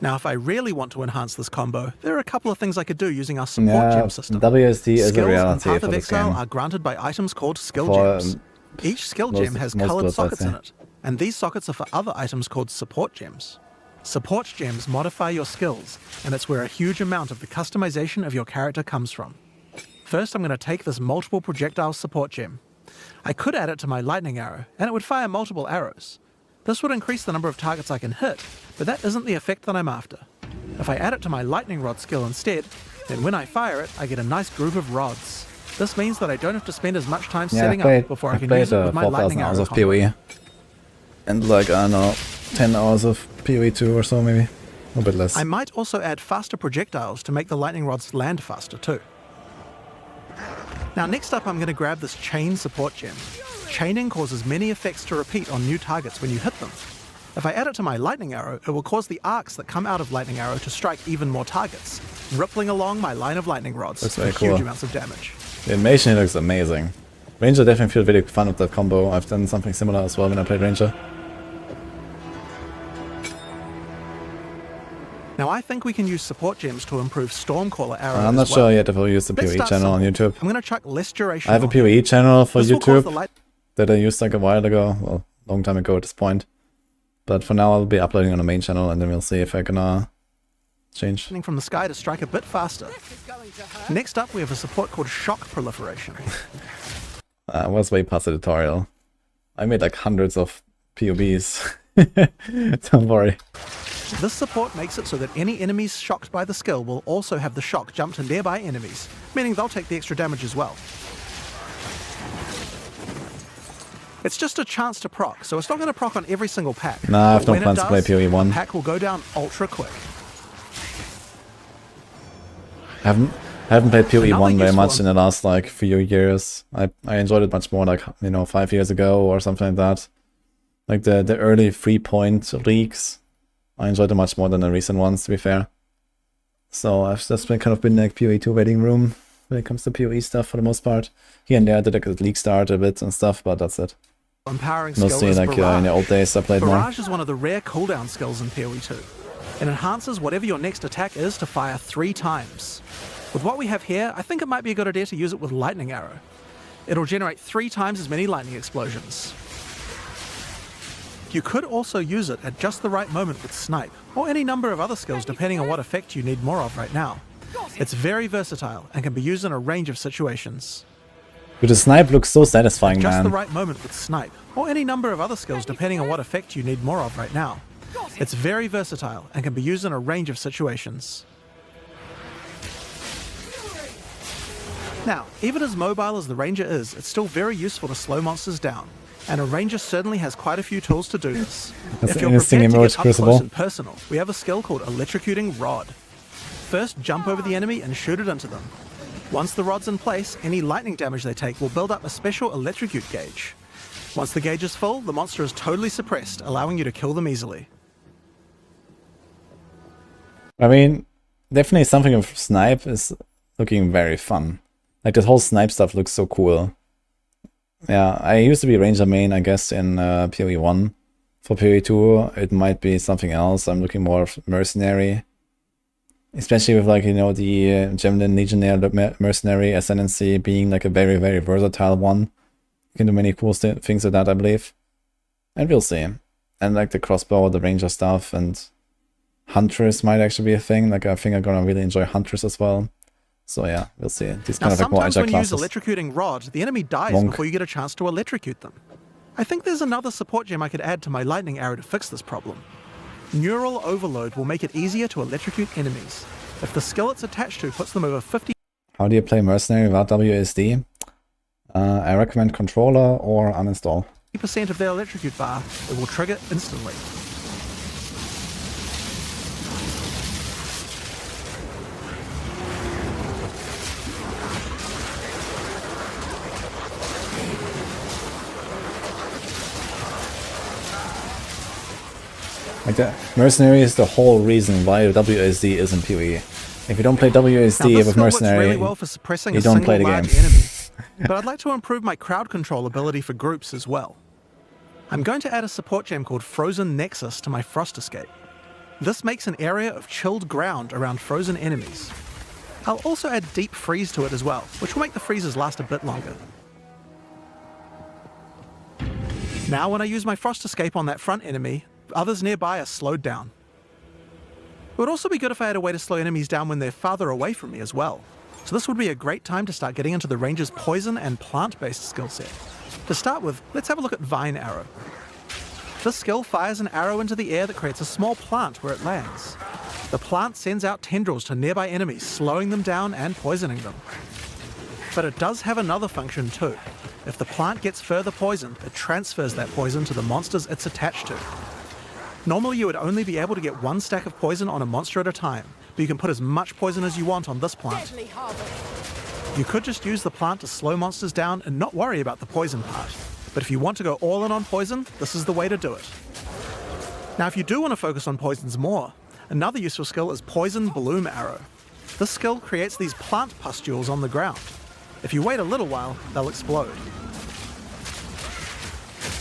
Now if I really want to enhance this combo, there are a couple of things I could do using our support gem system. WSD is Skills a reality and Path for of this Exile game. are granted by items called skill For, gems. Each skill most- gem has most coloured builds, I'd sockets in say. it, and these sockets are for other items called support gems. Support gems modify your skills, and it's where a huge amount of the customization of your character comes from. First, I'm going to take this multiple projectile support gem. I could add it to my lightning arrow, and it would fire multiple arrows. This would increase the number of targets I can hit, but that isn't the effect that I'm after. If I add it to my lightning rod skill instead, then when I fire it, I get a nice group of rods. This means that I don't have to spend as much time setting up before I can use it with my 4,000 lightning hours arrow of combo. PoE. And like, I don't know, 10 hours of PoE 2 or so maybe. A bit less. I might also add faster projectiles to make the lightning rods land faster too. Now next up I'm going to grab this chain support gem. Chaining causes many effects to repeat on new targets when you hit them. If I add it to my lightning arrow, it will cause the arcs that come out of lightning arrow to strike even more targets, rippling along my line of lightning rods That's for very huge cool. amounts of damage. The animation here looks amazing. Ranger definitely feel really fun with that combo. I've done something similar as well when I played Ranger. Now I think we can use support gems to improve Stormcaller arrow I'm not as well. sure yet if I'll use the Let's PoE start channel on simple. YouTube. I'm going to chuck less duration I have a on here. PoE channel for This will cause the YouTube light that I used like a while ago. Well, long time ago at this point. But for now I'll be uploading on the main channel and then we'll see if I can change. lightning from the sky to strike a bit faster. Next up we have a support called Shock Proliferation. I was way past the tutorial. I made like hundreds of POBs. Don't worry. This support makes it so that any enemies shocked by the skill will also have the shock jump to nearby enemies, meaning they'll take the extra damage as well. It's just a chance to proc, so it's not going to proc on every single pack. Nah, I have But no when it plans to play does, PoE 1. the pack will go down ultra quick. I haven't played PoE Another 1 very useful much in the last like few years. I enjoyed it much more like, you know, 5 years ago or something like that. Like the early 3-point leagues. I enjoyed it much more than the recent ones, to be fair. So I've just been like PoE 2 waiting room when it comes to PoE stuff for the most part. Here and there I did like a league start a bit and stuff, but that's it. Empowering skill Mostly is like Barrage. in the old days I played more. Barrage is one of the rare cooldown skills in PoE 2. It enhances whatever your next attack is to fire 3 times. With what we have here, I think it might be a good idea to use it with Lightning Arrow. It'll generate 3 times as many lightning explosions. You could also use it at just the right moment with Snipe, or any number of other skills depending on what effect you need more of right now. It's very versatile and can be used in a range of situations. But the snipe looks so satisfying, Just man. the right moment with Snipe, or any number of other skills depending on what effect you need more of right now. It's very versatile and can be used in a range of situations. Now, even as mobile as the Ranger is, it's still very useful to slow monsters down, and a Ranger certainly has quite a few tools to do this. That's If an you're interesting prepared to emerge get up Crucible. close and personal, we have a skill called Electrocuting Rod. First, jump over the enemy and shoot it into them. Once the rod's in place, any lightning damage they take will build up a special electrocute gauge. Once the gauge is full, the monster is totally suppressed, allowing you to kill them easily. I mean, definitely something of snipe is looking very fun. Like this whole snipe stuff looks so cool. Yeah, I used to be Ranger main, I guess, in PoE 1. For PoE 2, it might be something else. I'm looking more of Mercenary. Especially with, like, you know, the Gemlin Legionnaire Mercenary Ascendancy being, like, a very, very versatile one. You can do many cool things with that, I believe. And we'll see. And, like, the crossbow, the Ranger stuff, and Huntress might actually be a thing. Like, I think I'm gonna really enjoy Huntress as well. So yeah, we'll see. These Now, kind of like more sometimes agile when you use classes. Electrocuting Rod, the enemy dies Monk. before you get a chance to electrocute them. I think there's another support gem I could add to my Lightning Arrow to fix this problem. Neural Overload will make it easier to electrocute enemies. If the skill it's attached to puts them over 50% How do you play Mercenary without WSD? I recommend controller or uninstall. of their electrocute bar, it will trigger instantly. Like the Mercenary is the whole reason why WSD is in PoE. If you don't play Now, WSD this with skill works Mercenary, really well for suppressing you a don't single play the large game. enemy, but I'd like to improve my crowd control ability for groups as well. I'm going to add a support gem called Frozen Nexus to my Frost Escape. This makes an area of chilled ground around frozen enemies. I'll also add Deep Freeze to it as well, which will make the freezes last a bit longer. Now when I use my Frost Escape on that front enemy, others nearby are slowed down. It would also be good if I had a way to slow enemies down when they're farther away from me as well. So this would be a great time to start getting into the Ranger's poison and plant-based skill set. To start with, let's have a look at Vine Arrow. This skill fires an arrow into the air that creates a small plant where it lands. The plant sends out tendrils to nearby enemies, slowing them down and poisoning them. But it does have another function too. If the plant gets further poisoned, it transfers that poison to the monsters it's attached to. Normally you would only be able to get one stack of poison on a monster at a time, but you can put as much poison as you want on this plant. Deadly harvest. You could just use the plant to slow monsters down and not worry about the poison part. But if you want to go all in on poison, this is the way to do it. Now if you do want to focus on poisons more, another useful skill is Poison Bloom Arrow. This skill creates these plant pustules on the ground. If you wait a little while, they'll explode.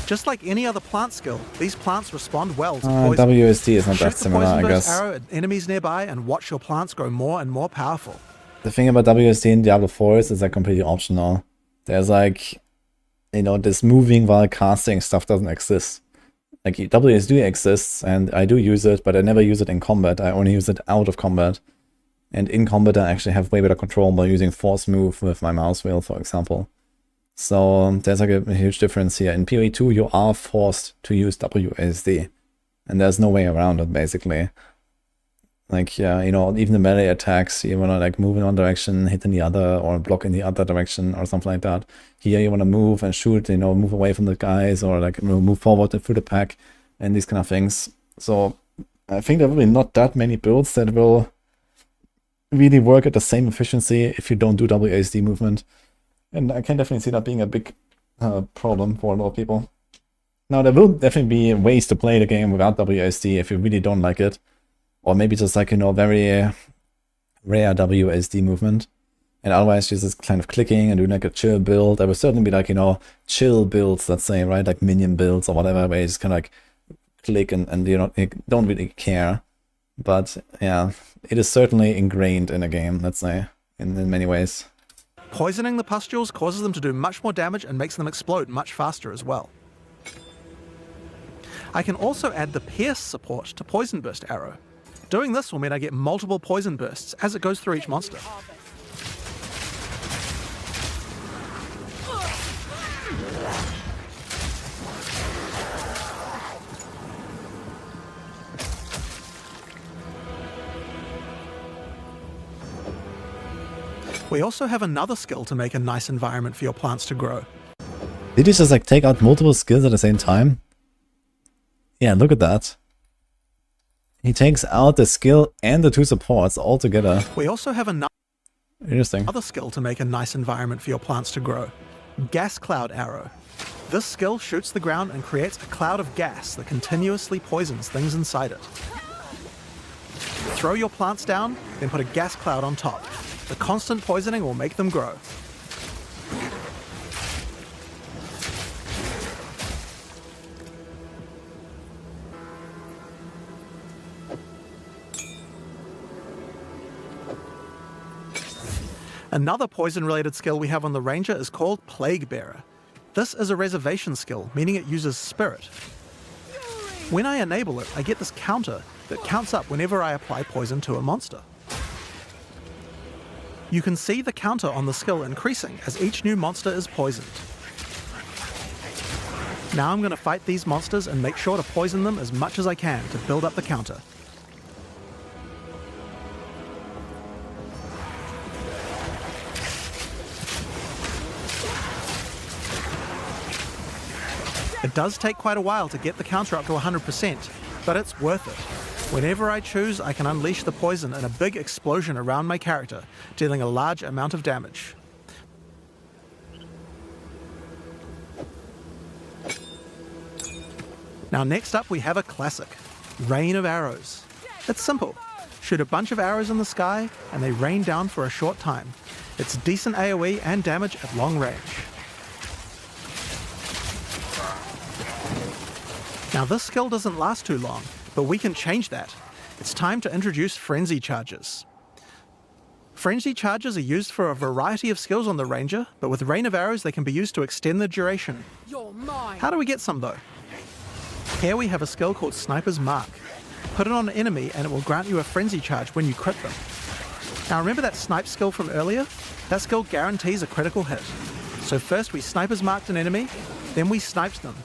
Just like any other plant skill, these plants respond well to poison. WSD is not Shoot that the similar, poison I burst guess. arrow at enemies nearby and watch your plants grow more and more powerful. The thing about WSD in Diablo 4 is it's like completely optional. There's like, you know, this moving while casting stuff doesn't exist. Like WSD exists and I do use it, but I never use it in combat. I only use it out of combat. And in combat I actually have way better control by using force move with my mouse wheel, for example. So there's like a huge difference here. In PoE 2 you are forced to use WSD. And there's no way around it, basically. Like, yeah, you know, even the melee attacks, you want to like move in one direction, hit in the other, or block in the other direction, or something like that. Here you want to move and shoot, you know, move away from the guys, or like move forward through the pack, and these kind of things. So I think there will be not that many builds that will really work at the same efficiency if you don't do WSD movement. And I can definitely see that being a big problem for a lot of people. Now, there will definitely be ways to play the game without WSD if you really don't like it. Or maybe just like, you know, very rare WSD movement. And otherwise just kind of clicking and doing like a chill build. There will certainly be like, you know, chill builds, let's say, right? Like minion builds or whatever, where you just kind of like click and you know, you don't really care. But yeah, it is certainly ingrained in a game, let's say, in many ways. Poisoning the pustules causes them to do much more damage and makes them explode much faster as well. I can also add the Pierce support to Poison Burst Arrow. Doing this will mean I get multiple poison bursts as it goes through each monster. We also have another skill to make a nice environment for your plants to grow. Did you just like take out multiple skills at the same time? Yeah, look at that. He takes out the skill and the two supports all together. We also have Interesting. another skill to make a nice environment for your plants to grow. Gas Cloud Arrow. This skill shoots the ground and creates a cloud of gas that continuously poisons things inside it. Throw your plants down, then put a gas cloud on top. The constant poisoning will make them grow. Another poison-related skill we have on the Ranger is called Plague Bearer. This is a reservation skill, meaning it uses Spirit. When I enable it, I get this counter that counts up whenever I apply poison to a monster. You can see the counter on the skill increasing as each new monster is poisoned. Now I'm going to fight these monsters and make sure to poison them as much as I can to build up the counter. It does take quite a while to get the counter up to 100%, but it's worth it. Whenever I choose, I can unleash the poison in a big explosion around my character, dealing a large amount of damage. Now next up we have a classic, Rain of Arrows. It's simple. Shoot a bunch of arrows in the sky and they rain down for a short time. It's decent AoE and damage at long range. Now this skill doesn't last too long, but we can change that. It's time to introduce Frenzy Charges. Frenzy Charges are used for a variety of skills on the Ranger, but with Rain of Arrows they can be used to extend the duration. You're mine. How do we get some though? Here we have a skill called Sniper's Mark. Put it on an enemy and it will grant you a Frenzy Charge when you crit them. Now remember that snipe skill from earlier? That skill guarantees a critical hit. So first we Sniper's Marked an enemy, then we sniped them.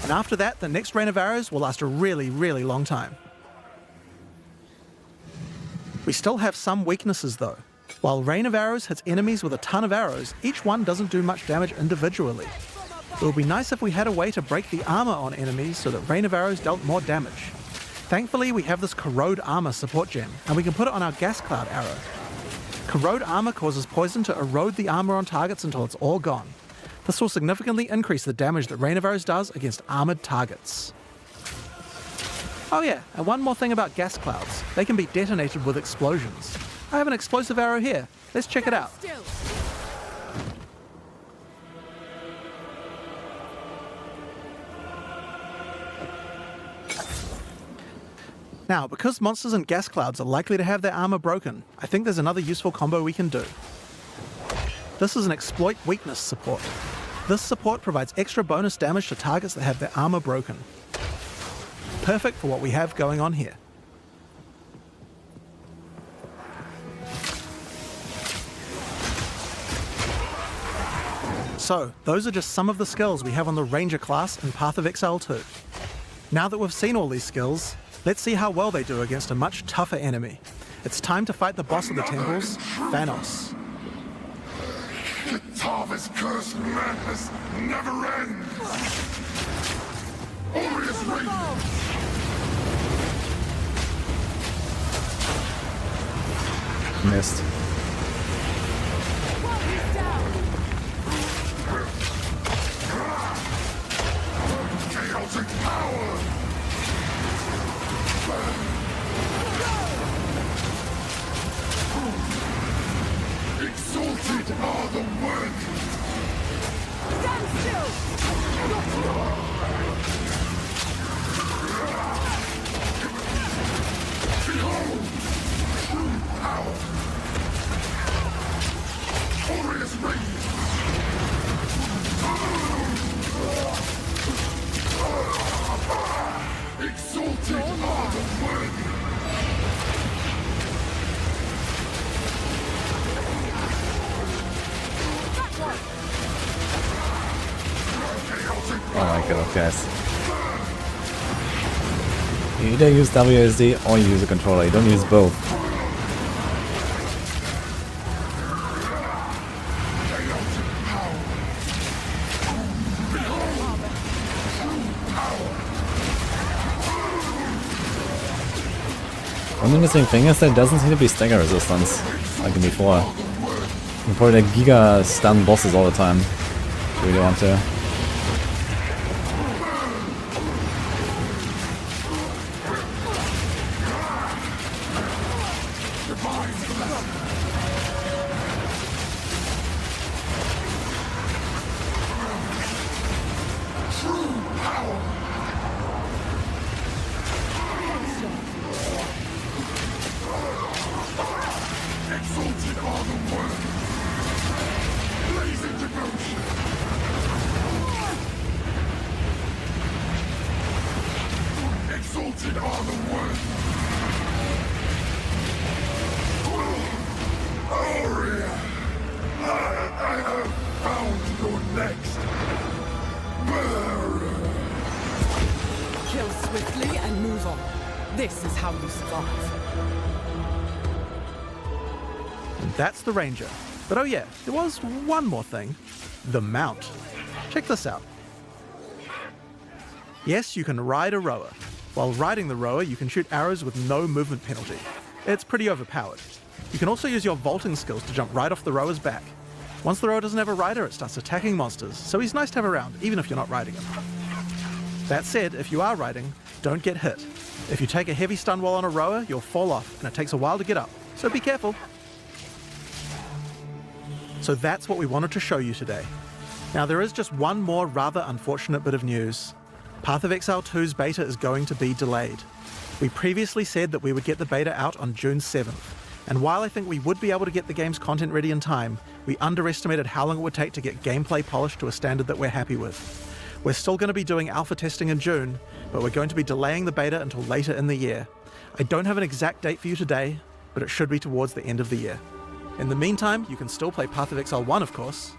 And after that, the next Rain of Arrows will last a really, really long time. We still have some weaknesses though. While Rain of Arrows hits enemies with a ton of arrows, each one doesn't do much damage individually. It would be nice if we had a way to break the armor on enemies so that Rain of Arrows dealt more damage. Thankfully, we have this Corrode Armor support gem, and we can put it on our Gas Cloud arrow. Corrode Armor causes poison to erode the armor on targets until it's all gone. This will significantly increase the damage that Rain of Arrows does against armored targets. Oh yeah, and one more thing about gas clouds. They can be detonated with explosions. I have an explosive arrow here. Let's check it out. Still. Now, because monsters in gas clouds are likely to have their armor broken, I think there's another useful combo we can do. This is an exploit weakness support. This support provides extra bonus damage to targets that have their armor broken. Perfect for what we have going on here. So, those are just some of the skills we have on the Ranger class in Path of Exile 2. Now that we've seen all these skills, let's see how well they do against a much tougher enemy. It's time to fight the boss of the temples, Thanos. Kitava's cursed madness never ends! Orius Radiant! Missed. One is down. Chaotic power! Exalted are the worthy! Stand still. Behold! True power! Orius Radiant! Exalted are the worthy! Oh my god, guys. You either use WSD or you use a controller, you don't use both. One interesting thing is there doesn't seem to be stagger resistance like before. You can probably like giga stun bosses all the time if you really want to. Exalted are the worthy! Blazing devotion! Exalted are the worthy! Aria! I have found your next bearer! Kill swiftly and move on. This is how you survive. That's the Ranger. But oh yeah, there was one more thing. The mount. Check this out. Yes, you can ride a rower. While riding the rower, you can shoot arrows with no movement penalty. It's pretty overpowered. You can also use your vaulting skills to jump right off the rower's back. Once the rower doesn't have a rider, it starts attacking monsters, so he's nice to have around, even if you're not riding him. That said, if you are riding, don't get hit. If you take a heavy stun while on a rower, you'll fall off, and it takes a while to get up, so be careful. So that's what we wanted to show you today. Now there is just one more rather unfortunate bit of news. Path of Exile 2's beta is going to be delayed. We previously said that we would get the beta out on June 7th, and while I think we would be able to get the game's content ready in time, we underestimated how long it would take to get gameplay polished to a standard that we're happy with. We're still going to be doing alpha testing in June, but we're going to be delaying the beta until later in the year. I don't have an exact date for you today, but it should be towards the end of the year. In the meantime, you can still play Path of Exile 1, of course.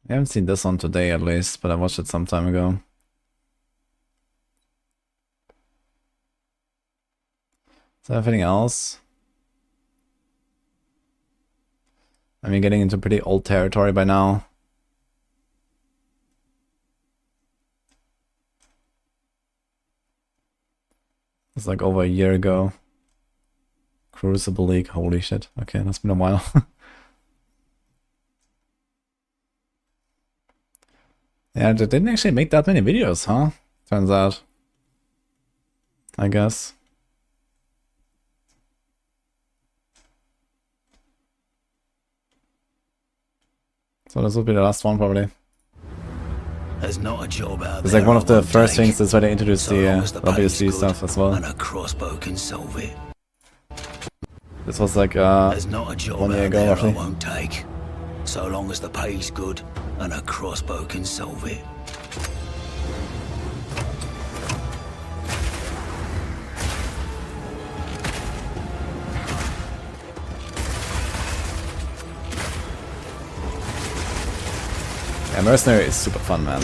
I haven't seen this one today at least, but I watched it some time ago. Is there anything else? I mean, getting into pretty old territory by now. It's like over a year ago. Crucible League, holy shit. Okay, that's been a while. Yeah, they didn't actually make that many videos, huh? Turns out. I guess. So this will be the last one, probably. There's not a job out It's there like one of I the won't first take, things that's where they introduced so the long as the pay's WSD good stuff as well. And a crossbow can solve it. This was like There's not a job 1 year out ago, there roughly. I won't take, so long as the pay's good and a crossbow can solve it. Yeah, Mercenary is super fun, man.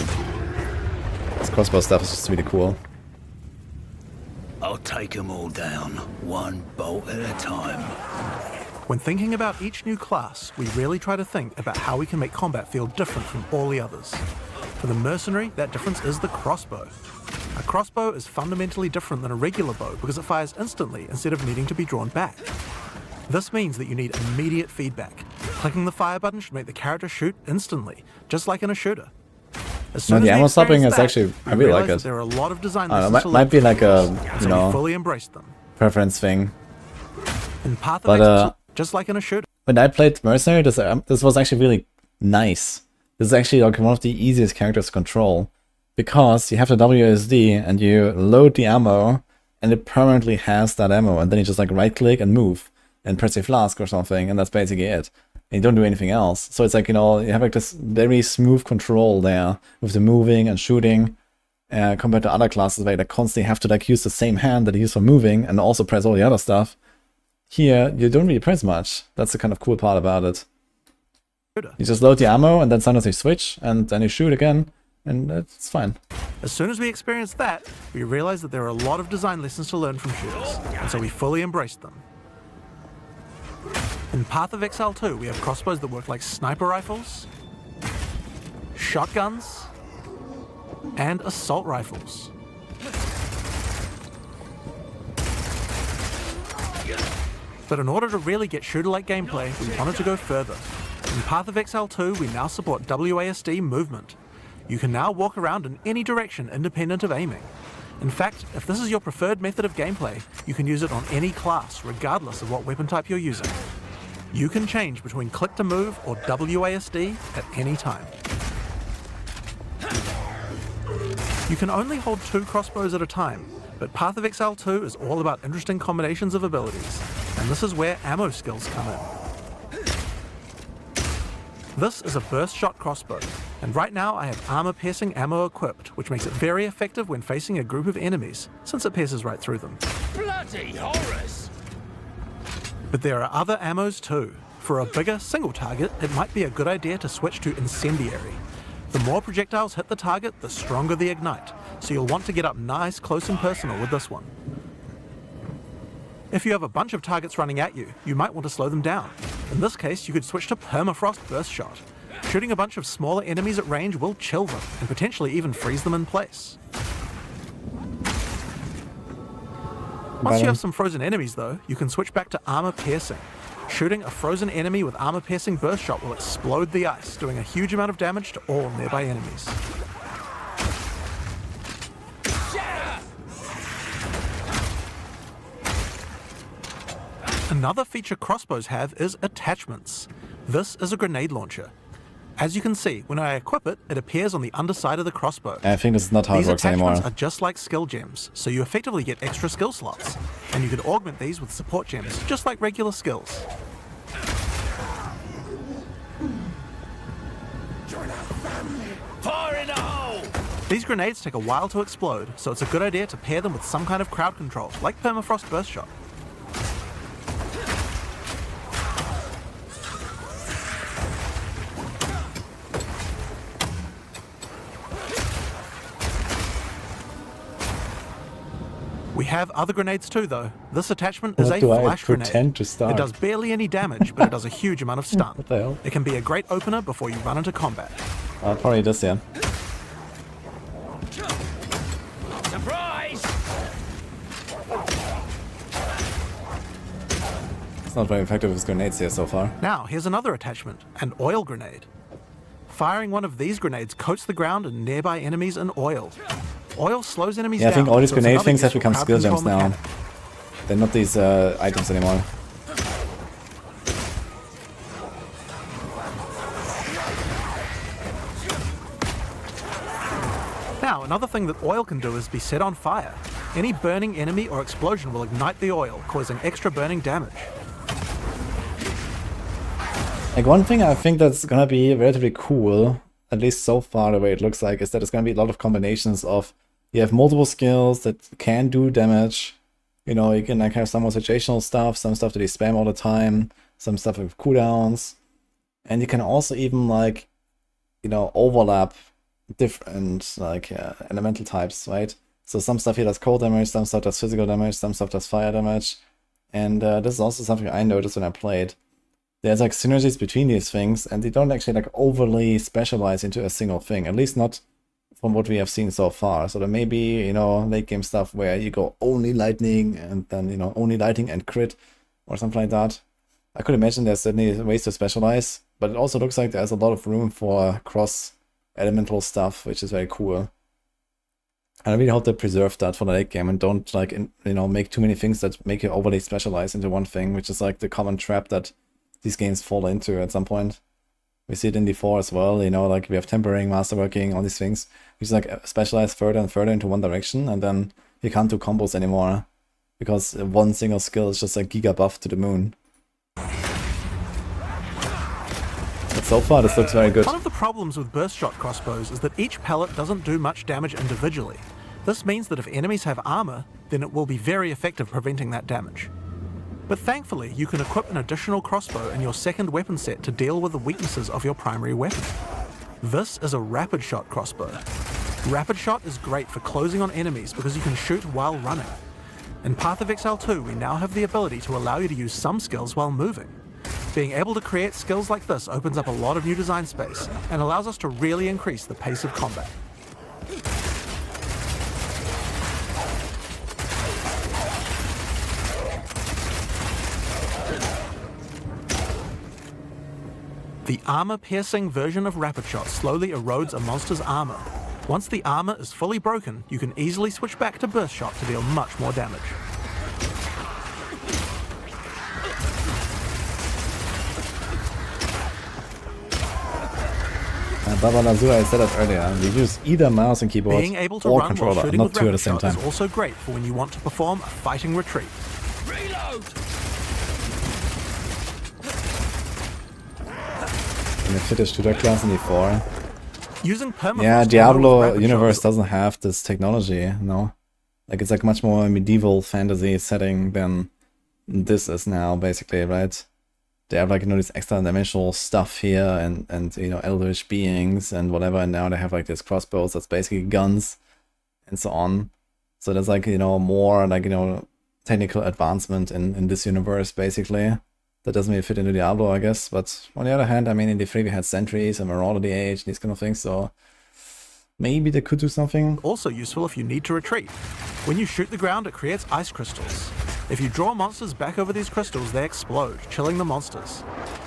This crossbow stuff is just really cool. I'll take them all down, one bolt at a time. When thinking about each new class, we really try to think about how we can make combat feel different from all the others. For the Mercenary, that difference is the crossbow. A crossbow is fundamentally different than a regular bow because it fires instantly instead of needing to be drawn back. This means that you need immediate feedback. Clicking the fire button should make the character shoot instantly, just like in a shooter. As No, soon the as we ammo stopping experience is that, actually, we I really like realize it. that there are a lot of design I don't know, lessons to might learn be from like a, shooters, you so we know, fully embrace them. preference thing. In Path of But, Exile, just like in a shooter. When I played Mercenary, this was actually really nice. This is actually like one of the easiest characters to control. Because you have the WSD and you load the ammo and it permanently has that ammo, and then you just like right click and move and press a flask or something, and that's basically it. And you don't do anything else. So it's like, you know, you have like this very smooth control there with the moving and shooting compared to other classes where you like constantly have to like use the same hand that you use for moving and also press all the other stuff. Here, you don't really press much. That's the kind of cool part about it. You just load the ammo and then sometimes you switch and then you shoot again. And it's fine. As soon as we experience that, we realize that there are a lot of design lessons to learn from shooters, and so we fully embraced them. In Path of Exile 2, we have crossbows that work like sniper rifles, shotguns, and assault rifles. But in order to really get shooter-like gameplay, we wanted to go further. In Path of Exile 2, we now support WASD movement. You can now walk around in any direction independent of aiming. In fact, if this is your preferred method of gameplay, you can use it on any class, regardless of what weapon type you're using. You can change between click to move or WASD at any time. You can only hold 2 crossbows at a time, but Path of Exile 2 is all about interesting combinations of abilities, and this is where ammo skills come in. This is a burst shot crossbow, and right now I have armor-piercing ammo equipped, which makes it very effective when facing a group of enemies, since it pierces right through them. Bloody horrors! But there are other ammos too. For a bigger single target, it might be a good idea to switch to Incendiary. The more projectiles hit the target, the stronger the ignite, so you'll want to get up nice, close and personal with this one. If you have a bunch of targets running at you, you might want to slow them down. In this case, you could switch to Permafrost Burst Shot. Shooting a bunch of smaller enemies at range will chill them, and potentially even freeze them in place. Once you have some frozen enemies though, you can switch back to Armor Piercing. Shooting a frozen enemy with Armor Piercing Burst Shot will explode the ice, doing a huge amount of damage to all nearby enemies. Another feature crossbows have is attachments. This is a grenade launcher. As you can see, when I equip it, it appears on the underside of the crossbow. I think this is not how it These works anymore. attachments are just like skill gems, so you effectively get extra skill slots. And you can augment these with support gems, just like regular skills. Fire in the hole! These grenades take a while to explode, so it's a good idea to pair them with some kind of crowd control, like Permafrost Burst Shot. We have other grenades too, though. This attachment is What a do I flash grenade. pretend to start? It does barely any damage, but it does a huge amount of stun. What the hell? It can be a great opener before you run into combat. Probably this, yeah. Surprise! It's not very effective with grenades here so far. Now, here's another attachment, an oil grenade. Firing one of these grenades coats the ground and nearby enemies in oil. Oil slows enemies Yeah, down. I think all these so it's grenade another things have useful become crowd skill control gems now. mechanic. They're not these items anymore. Now, another thing that oil can do is be set on fire. Any burning enemy or explosion will ignite the oil, causing extra burning damage. Like, one thing I think that's gonna be relatively cool, at least so far the way it looks like, is that it's gonna be a lot of combinations of, you have multiple skills that can do damage. You know, you can like have some more situational stuff, some stuff that you spam all the time, some stuff with cooldowns. And you can also even like, you know, overlap different like elemental types, right? So some stuff here does cold damage, some stuff does physical damage, some stuff does fire damage. And this is also something I noticed when I played. There's like synergies between these things, and they don't actually like overly specialize into a single thing, at least not from what we have seen so far. So there may be, you know, late game stuff where you go only lightning and then, you know, only lightning and crit or something like that. I could imagine there's certainly ways to specialize, but it also looks like there's a lot of room for cross elemental stuff, which is very cool. And I really hope they preserve that for the late game and don't like, you know, make too many things that make you overly specialize into one thing, which is like the common trap that these games fall into at some point. We see it in D4 as well, you know, like we have tempering, masterworking, all these things. We just like specialize further and further into one direction, and then you can't do combos anymore because one single skill is just like giga buff to the moon. But so far this looks very good. One of the problems with burst shot crossbows is that each pellet doesn't do much damage individually. This means that if enemies have armor, then it will be very effective preventing that damage. But thankfully, you can equip an additional crossbow in your second weapon set to deal with the weaknesses of your primary weapon. This is a rapid shot crossbow. Rapid shot is great for closing on enemies because you can shoot while running. In Path of Exile 2, we now have the ability to allow you to use some skills while moving. Being able to create skills like this opens up a lot of new design space and allows us to really increase the pace of combat. The armor-piercing version of Rapid Shot slowly erodes a monster's armor. Once the armor is fully broken, you can easily switch back to Burst Shot to deal much more damage. Baba Lazura, I said that earlier, you use either mouse and keyboard Being able to or run while controller, shooting not with two at Rapid the same Shot time. is also great for when you want to perform a fighting retreat. Reload! And the fetish tutor class in D4. Using permafrost Yeah, with Diablo Rapid Shot universe is doesn't have this technology, no? Like, it's like much more medieval fantasy setting than this is now, basically, right? They have like, you know, this extra dimensional stuff here and you know, eldritch beings and whatever, and now they have like these crossbows that's basically guns and so on. So there's like, you know, more like, you know, technical advancement in this universe, basically. That doesn't really fit into Diablo, I guess, but on the other hand, I mean, in D3 we had Sentries and Marauder the Age, these kind of things, so maybe they could do something. also useful if you need to retreat. When you shoot the ground, it creates ice crystals. If you draw monsters back over these crystals, they explode, chilling the monsters.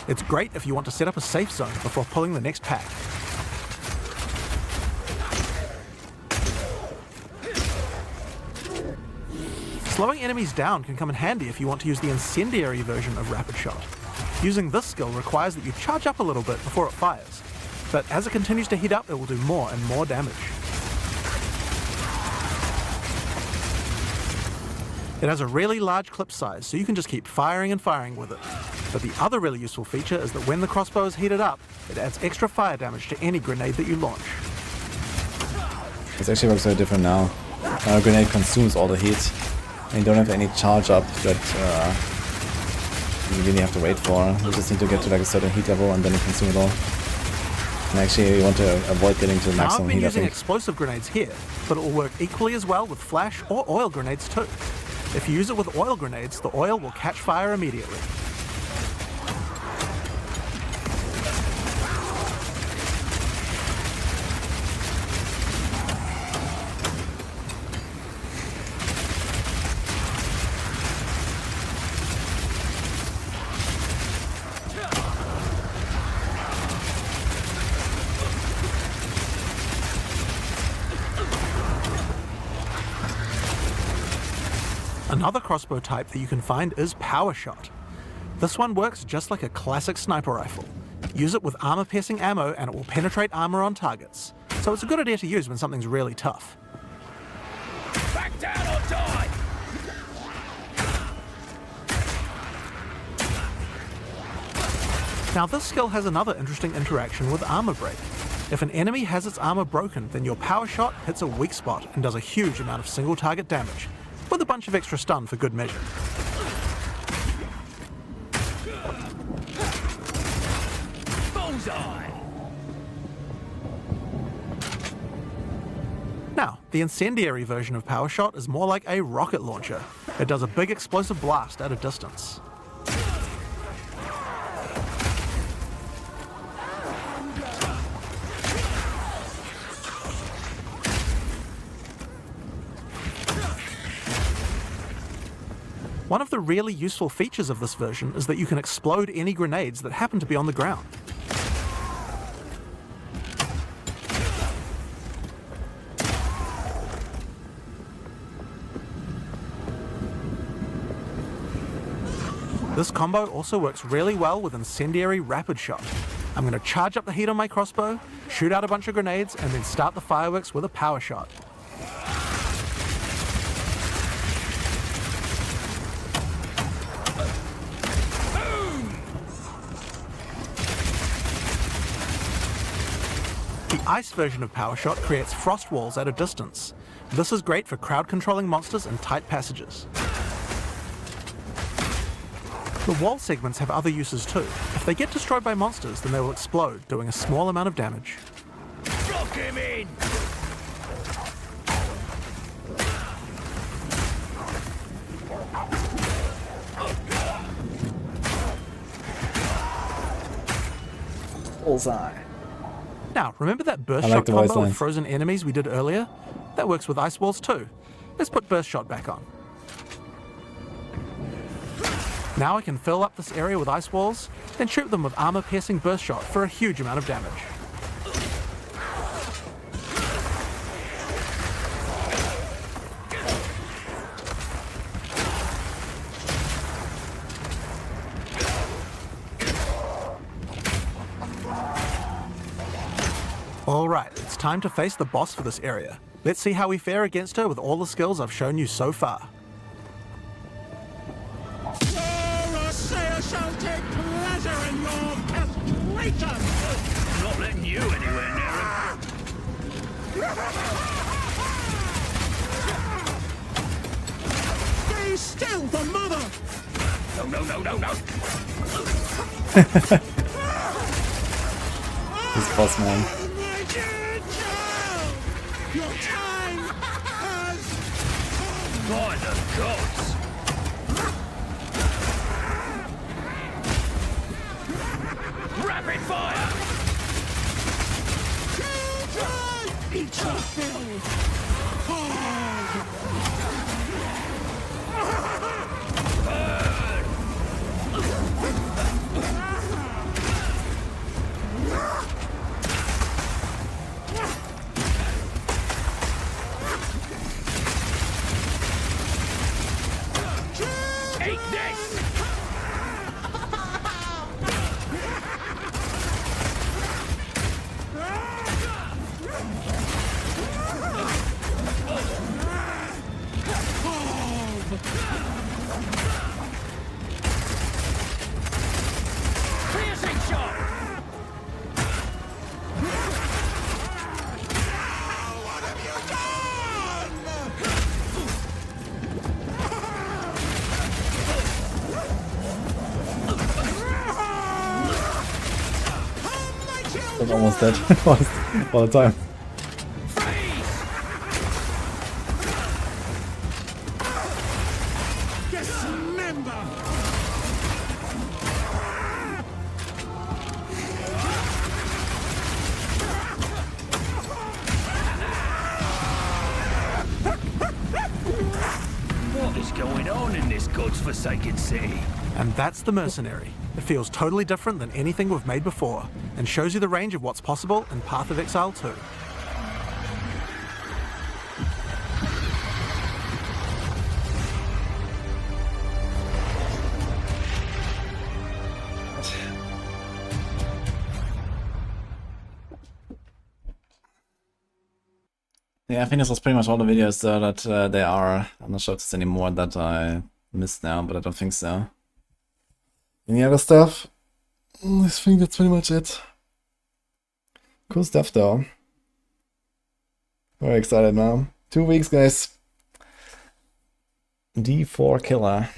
It's great if you want to set up a safe zone before pulling the next pack. Slowing enemies down can come in handy if you want to use the incendiary version of Rapid Shot. Using this skill requires that you charge up a little bit before it fires, but as it continues to heat up, it will do more and more damage. It has a really large clip size, so you can just keep firing and firing with it. But the other really useful feature is that when the crossbow is heated up, it adds extra fire damage to any grenade that you launch. This actually works very different now. Now a grenade consumes all the heat, and you don't have any charge up that you really have to wait for. You just need to get to like a certain heat level and then you consume it all. And actually, you want to avoid getting to Now I've maximum been heat, I using think. explosive grenades here, but it will work equally as well with flash or oil grenades too. If you use it with oil grenades, the oil will catch fire immediately. Another crossbow type that you can find is Power Shot. This one works just like a classic sniper rifle. Use it with armor-piercing ammo and it will penetrate armor on targets. So it's a good idea to use when something's really tough. Back down or die! Now this skill has another interesting interaction with armor break. If an enemy has its armor broken, then your Power Shot hits a weak spot and does a huge amount of single target damage, with a bunch of extra stun for good measure. Bullseye! Now, the incendiary version of Power Shot is more like a rocket launcher. It does a big explosive blast at a distance. One of the really useful features of this version is that you can explode any grenades that happen to be on the ground. This combo also works really well with Incendiary Rapid Shot. I'm going to charge up the heat on my crossbow, shoot out a bunch of grenades, and then start the fireworks with a Power Shot. The ice version of Power Shot creates frost walls at a distance. This is great for crowd controlling monsters in tight passages. The wall segments have other uses too. If they get destroyed by monsters, then they will explode, doing a small amount of damage. Block him in! Bullseye. Now, remember that burst I like shot the voice combo with lines. frozen enemies we did earlier? That works with ice walls too. Let's put burst shot back on. Now I can fill up this area with ice walls, then shoot them with armor-piercing burst shot for a huge amount of damage. Alright, it's time to face the boss for this area. Let's see how we fare against her with all the skills I've shown you so far. Shall take pleasure in your castration! I'm not letting you anywhere near him. Stay still, the mother! No. This boss man. My dear child! Your time has By the gods! Rapid fire! children! Eat your fill! Eat this! Piercing shot! What have you done? Come, my children! was almost dead for the time. Dismember! What is going on in this godforsaken city? And that's the Mercenary. It feels totally different than anything we've made before, and shows you the range of what's possible in Path of Exile 2. Yeah, I think this was pretty much all the videos that there are. I'm not sure if there's any more that I missed now, but I don't think so. Any other stuff? I think that's pretty much it. Cool stuff though. Very excited now. 2 weeks, guys. D4 killer.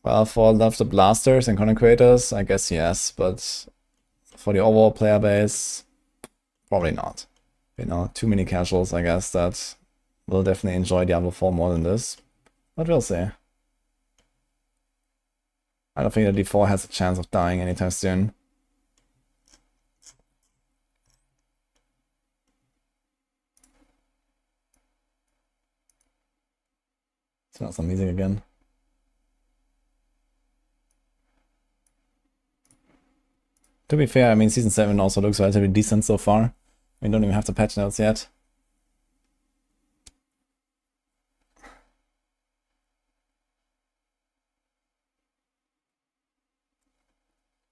Well, for Love the Blasters and content creators, I guess yes, but for the overall player base, probably not. You know, too many casuals, I guess, that will definitely enjoy Diablo 4 more than this. But we'll see. I don't think that D4 has a chance of dying anytime soon. Smells some music again. To be fair, I mean, Season 7 also looks relatively decent so far. We don't even have the patch notes yet.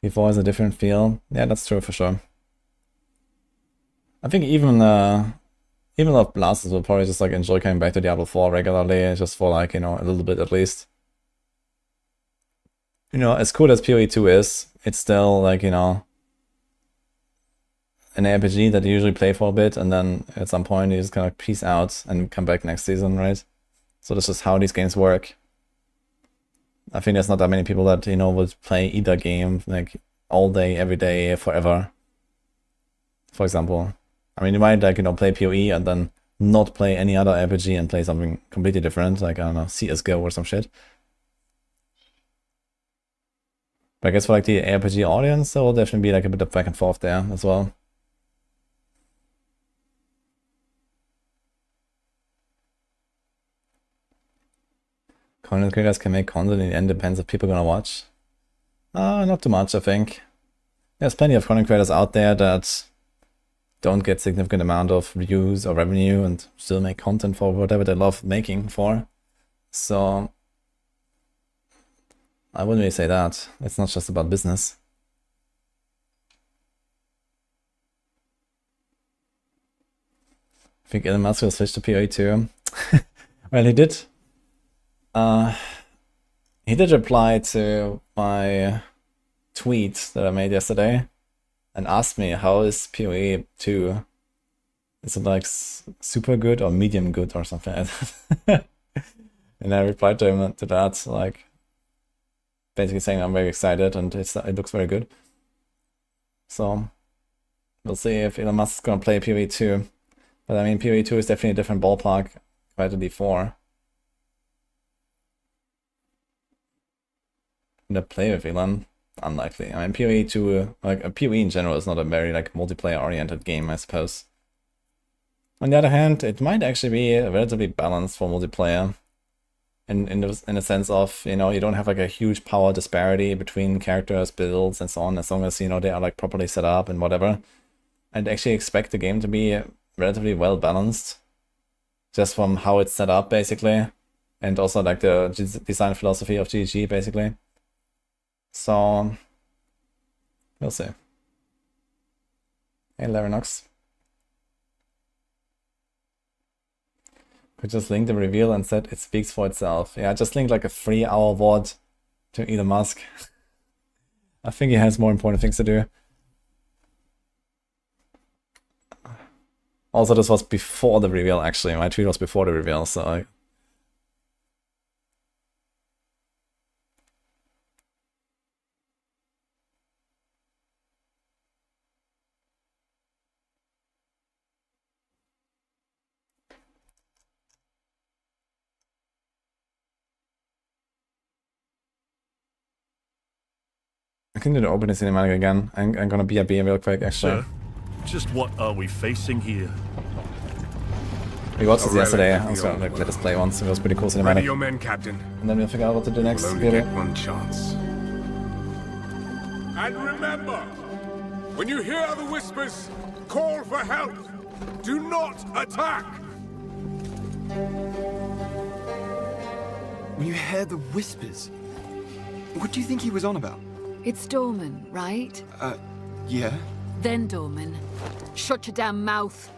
D4 is a different feel. Yeah, that's true for sure. I think even Love Blasters will probably just like enjoy coming back to Diablo 4 regularly, just for like, you know, a little bit at least. You know, as cool as PoE 2 is, it's still like, you know, an RPG that you usually play for a bit, and then at some point you just kind of peace out and come back next season, right? So that's just how these games work. I think there's not that many people that, you know, would play either game like all day, every day, forever. For example. I mean, you might like, you know, play PoE and then not play any other RPG and play something completely different, like, I don't know, CSGO or some shit. But I guess for like the RPG audience, there will definitely be like a bit of back and forth there as well. Content creators can make content in the end, depends if people are gonna watch. Not too much, I think. There's plenty of content creators out there that don't get significant amount of views or revenue and still make content for whatever they love making for. So I wouldn't really say that. It's not just about business. I think Elon Musk will switch to PoE too. Well, he did. He did reply to my tweet that I made yesterday and asked me, how is PoE 2? Is it like super good or medium good or something like that? And I replied to him to that, like basically saying I'm very excited and it looks very good. So we'll see if Elon Musk is gonna play PoE 2. But I mean, PoE 2 is definitely a different ballpark compared to D4. To play with Elon? Unlikely. I mean, PoE 2, like PoE in general is not a very like multiplayer oriented game, I suppose. On the other hand, it might actually be relatively balanced for multiplayer. In the sense of, you know, you don't have like a huge power disparity between characters, builds, and so on, as long as, you know, they are like properly set up and whatever. I'd actually expect the game to be relatively well balanced, just from how it's set up, basically, and also like the design philosophy of GG, basically. So we'll see. Hey, Larinox. Could just link the reveal and said it speaks for itself. Yeah, just link like a 3-hour VOD to Elon Musk. I think he has more important things to do. Also, this was before the reveal, actually. My tweet was before the reveal, so I can do the opening cinematic again. I'm gonna BRB real quick, actually. So, just what are we facing here? We watched this A relic yesterday. of I the was gonna old let us play once. It was pretty cool Ready cinematic. your men, Captain. And then we'll figure out what to do next. We'll only Really. get one chance. And remember, when you hear the whispers, call for help. Do not attack. When you hear the whispers, what do you think he was on about? It's Dorman, right? Yeah? Then Dorman, shut your damn mouth.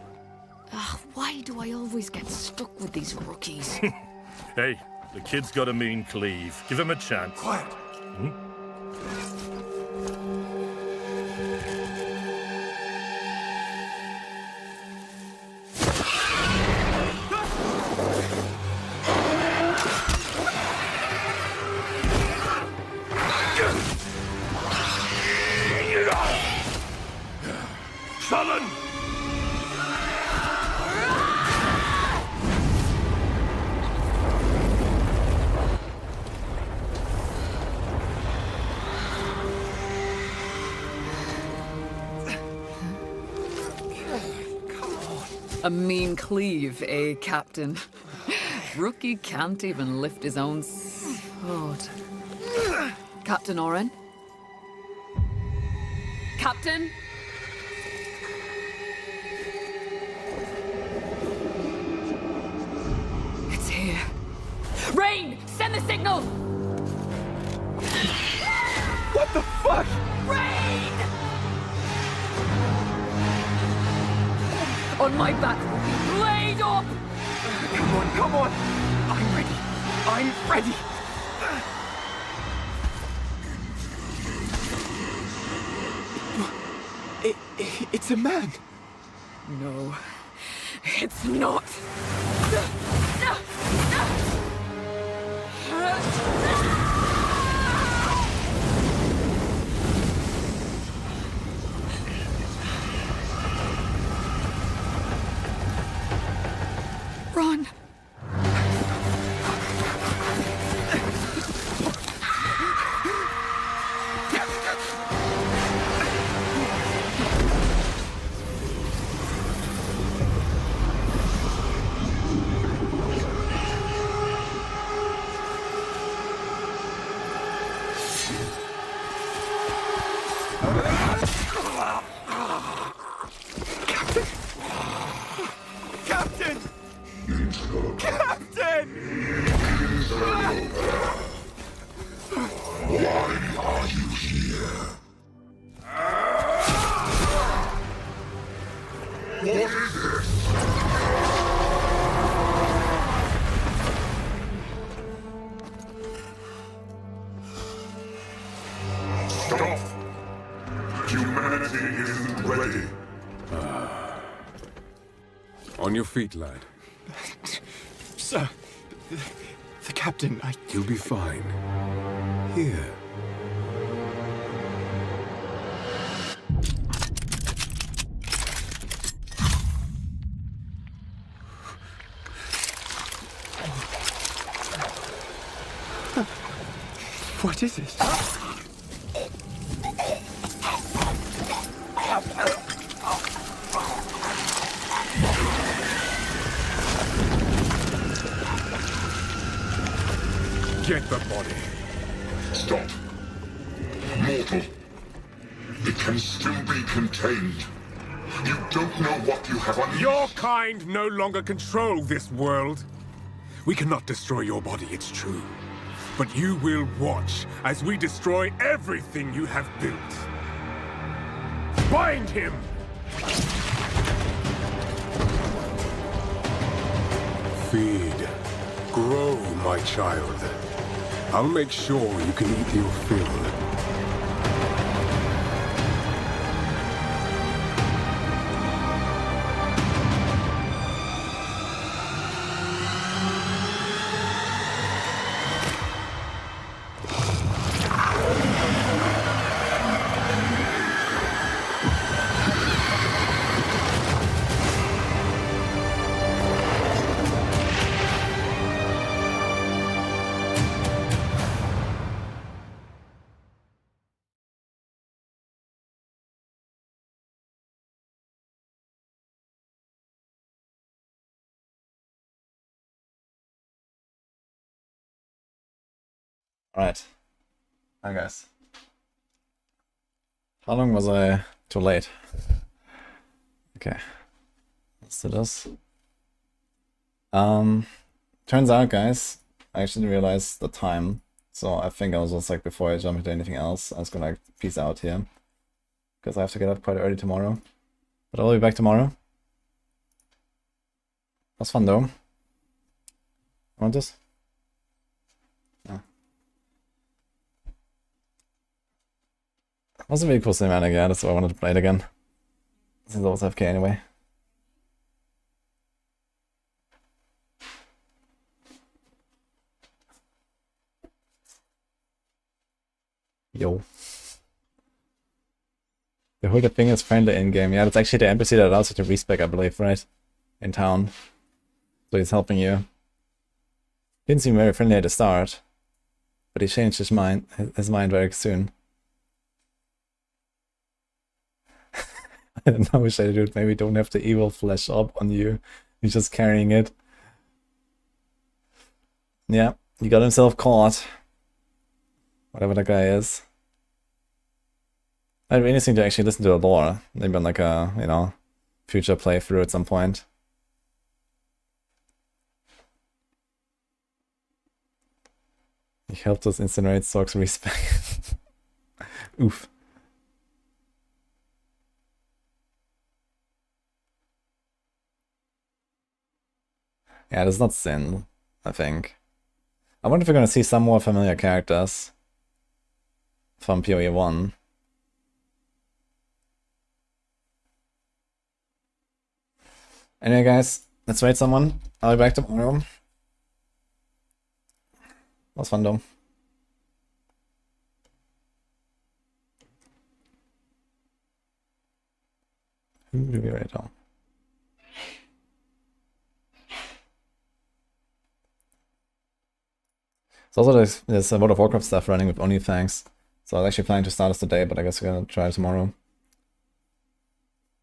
Ugh, why do I always get stuck with these rookies? Hey, the kid's got a mean cleave. Give him a chance. Quiet. Summon! A mean cleave, eh, Captain? Rookie can't even lift his own sword. Captain Oren? Captain? It's here. Rain! Send the signal! What the fuck? Rain! On my back, blade up! Come on, come on! I'm ready. I'm ready. It's a man. No, it's not. Run. Captain! Captain! Why are you here? What is this? Stop! Humanity isn't ready. On your feet, lad. Sir, the captain, You'll be fine. Here. What is it? Get the body. Stop. Mortal. It can still be contained. You don't know what you have on. Your kind no longer control this world. We cannot destroy your body, it's true. But you will watch as we destroy everything you have built. Bind him! Feed. Grow, my child. I'll make sure you can eat your fill. Alright. Hi guys. How long was I too late? Okay. Let's do this. Turns out, guys, I actually didn't realize the time. So I think I was just like, before I jump into anything else, I was gonna like peace out here. Because I have to get up quite early tomorrow. But I'll be back tomorrow. Was fun though. Want this? Yeah. It was a really cool cinematic, yeah, that's why I wanted to play it again. Since I was FK anyway. Yo. The hooded thing is friendly in-game. Yeah, that's actually the NPC that allows you to respec, I believe, right? In town. So he's helping you. Didn't seem very friendly at the start. But he changed his mind very soon. I don't know, wish I did. Maybe don't have the evil flesh up on you. He's just carrying it. Yeah, he got himself caught. Whatever that guy is. I'd be interesting to actually listen to the lore. Maybe on like a, you know, future playthrough at some point. He helped us incinerate Sork's respec. Oof. Yeah, that's not Sin, I think. I wonder if we're gonna see some more familiar characters from PoE 1. Anyway, guys, let's wait someone. I'll be back tomorrow. Was fun though. Who do we write on? So also there's a World of Warcraft stuff running with OnlyFans. So I was actually planning to start this today, but I guess we're gonna try it tomorrow.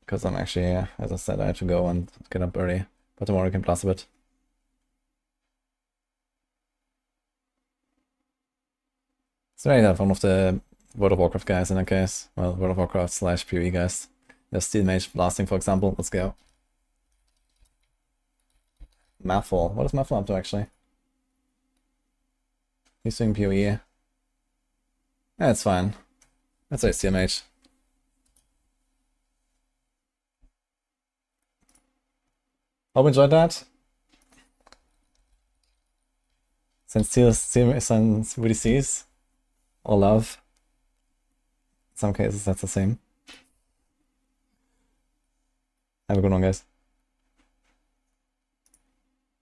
Because I'm actually, as I said, I have to go and get up early. But tomorrow I can plus a bit. So I have one of the World of Warcraft guys in that case. Well, World of Warcraft / PoE guys. There's Steel Mage blasting, for example. Let's go. Maxroll. What is Maxroll up to actually? He's doing PoE. Yeah, it's fine. Let's say Steel Mage. Hope you enjoyed that. Since since WDCs or love. In some cases that's the same. Have a good one, guys.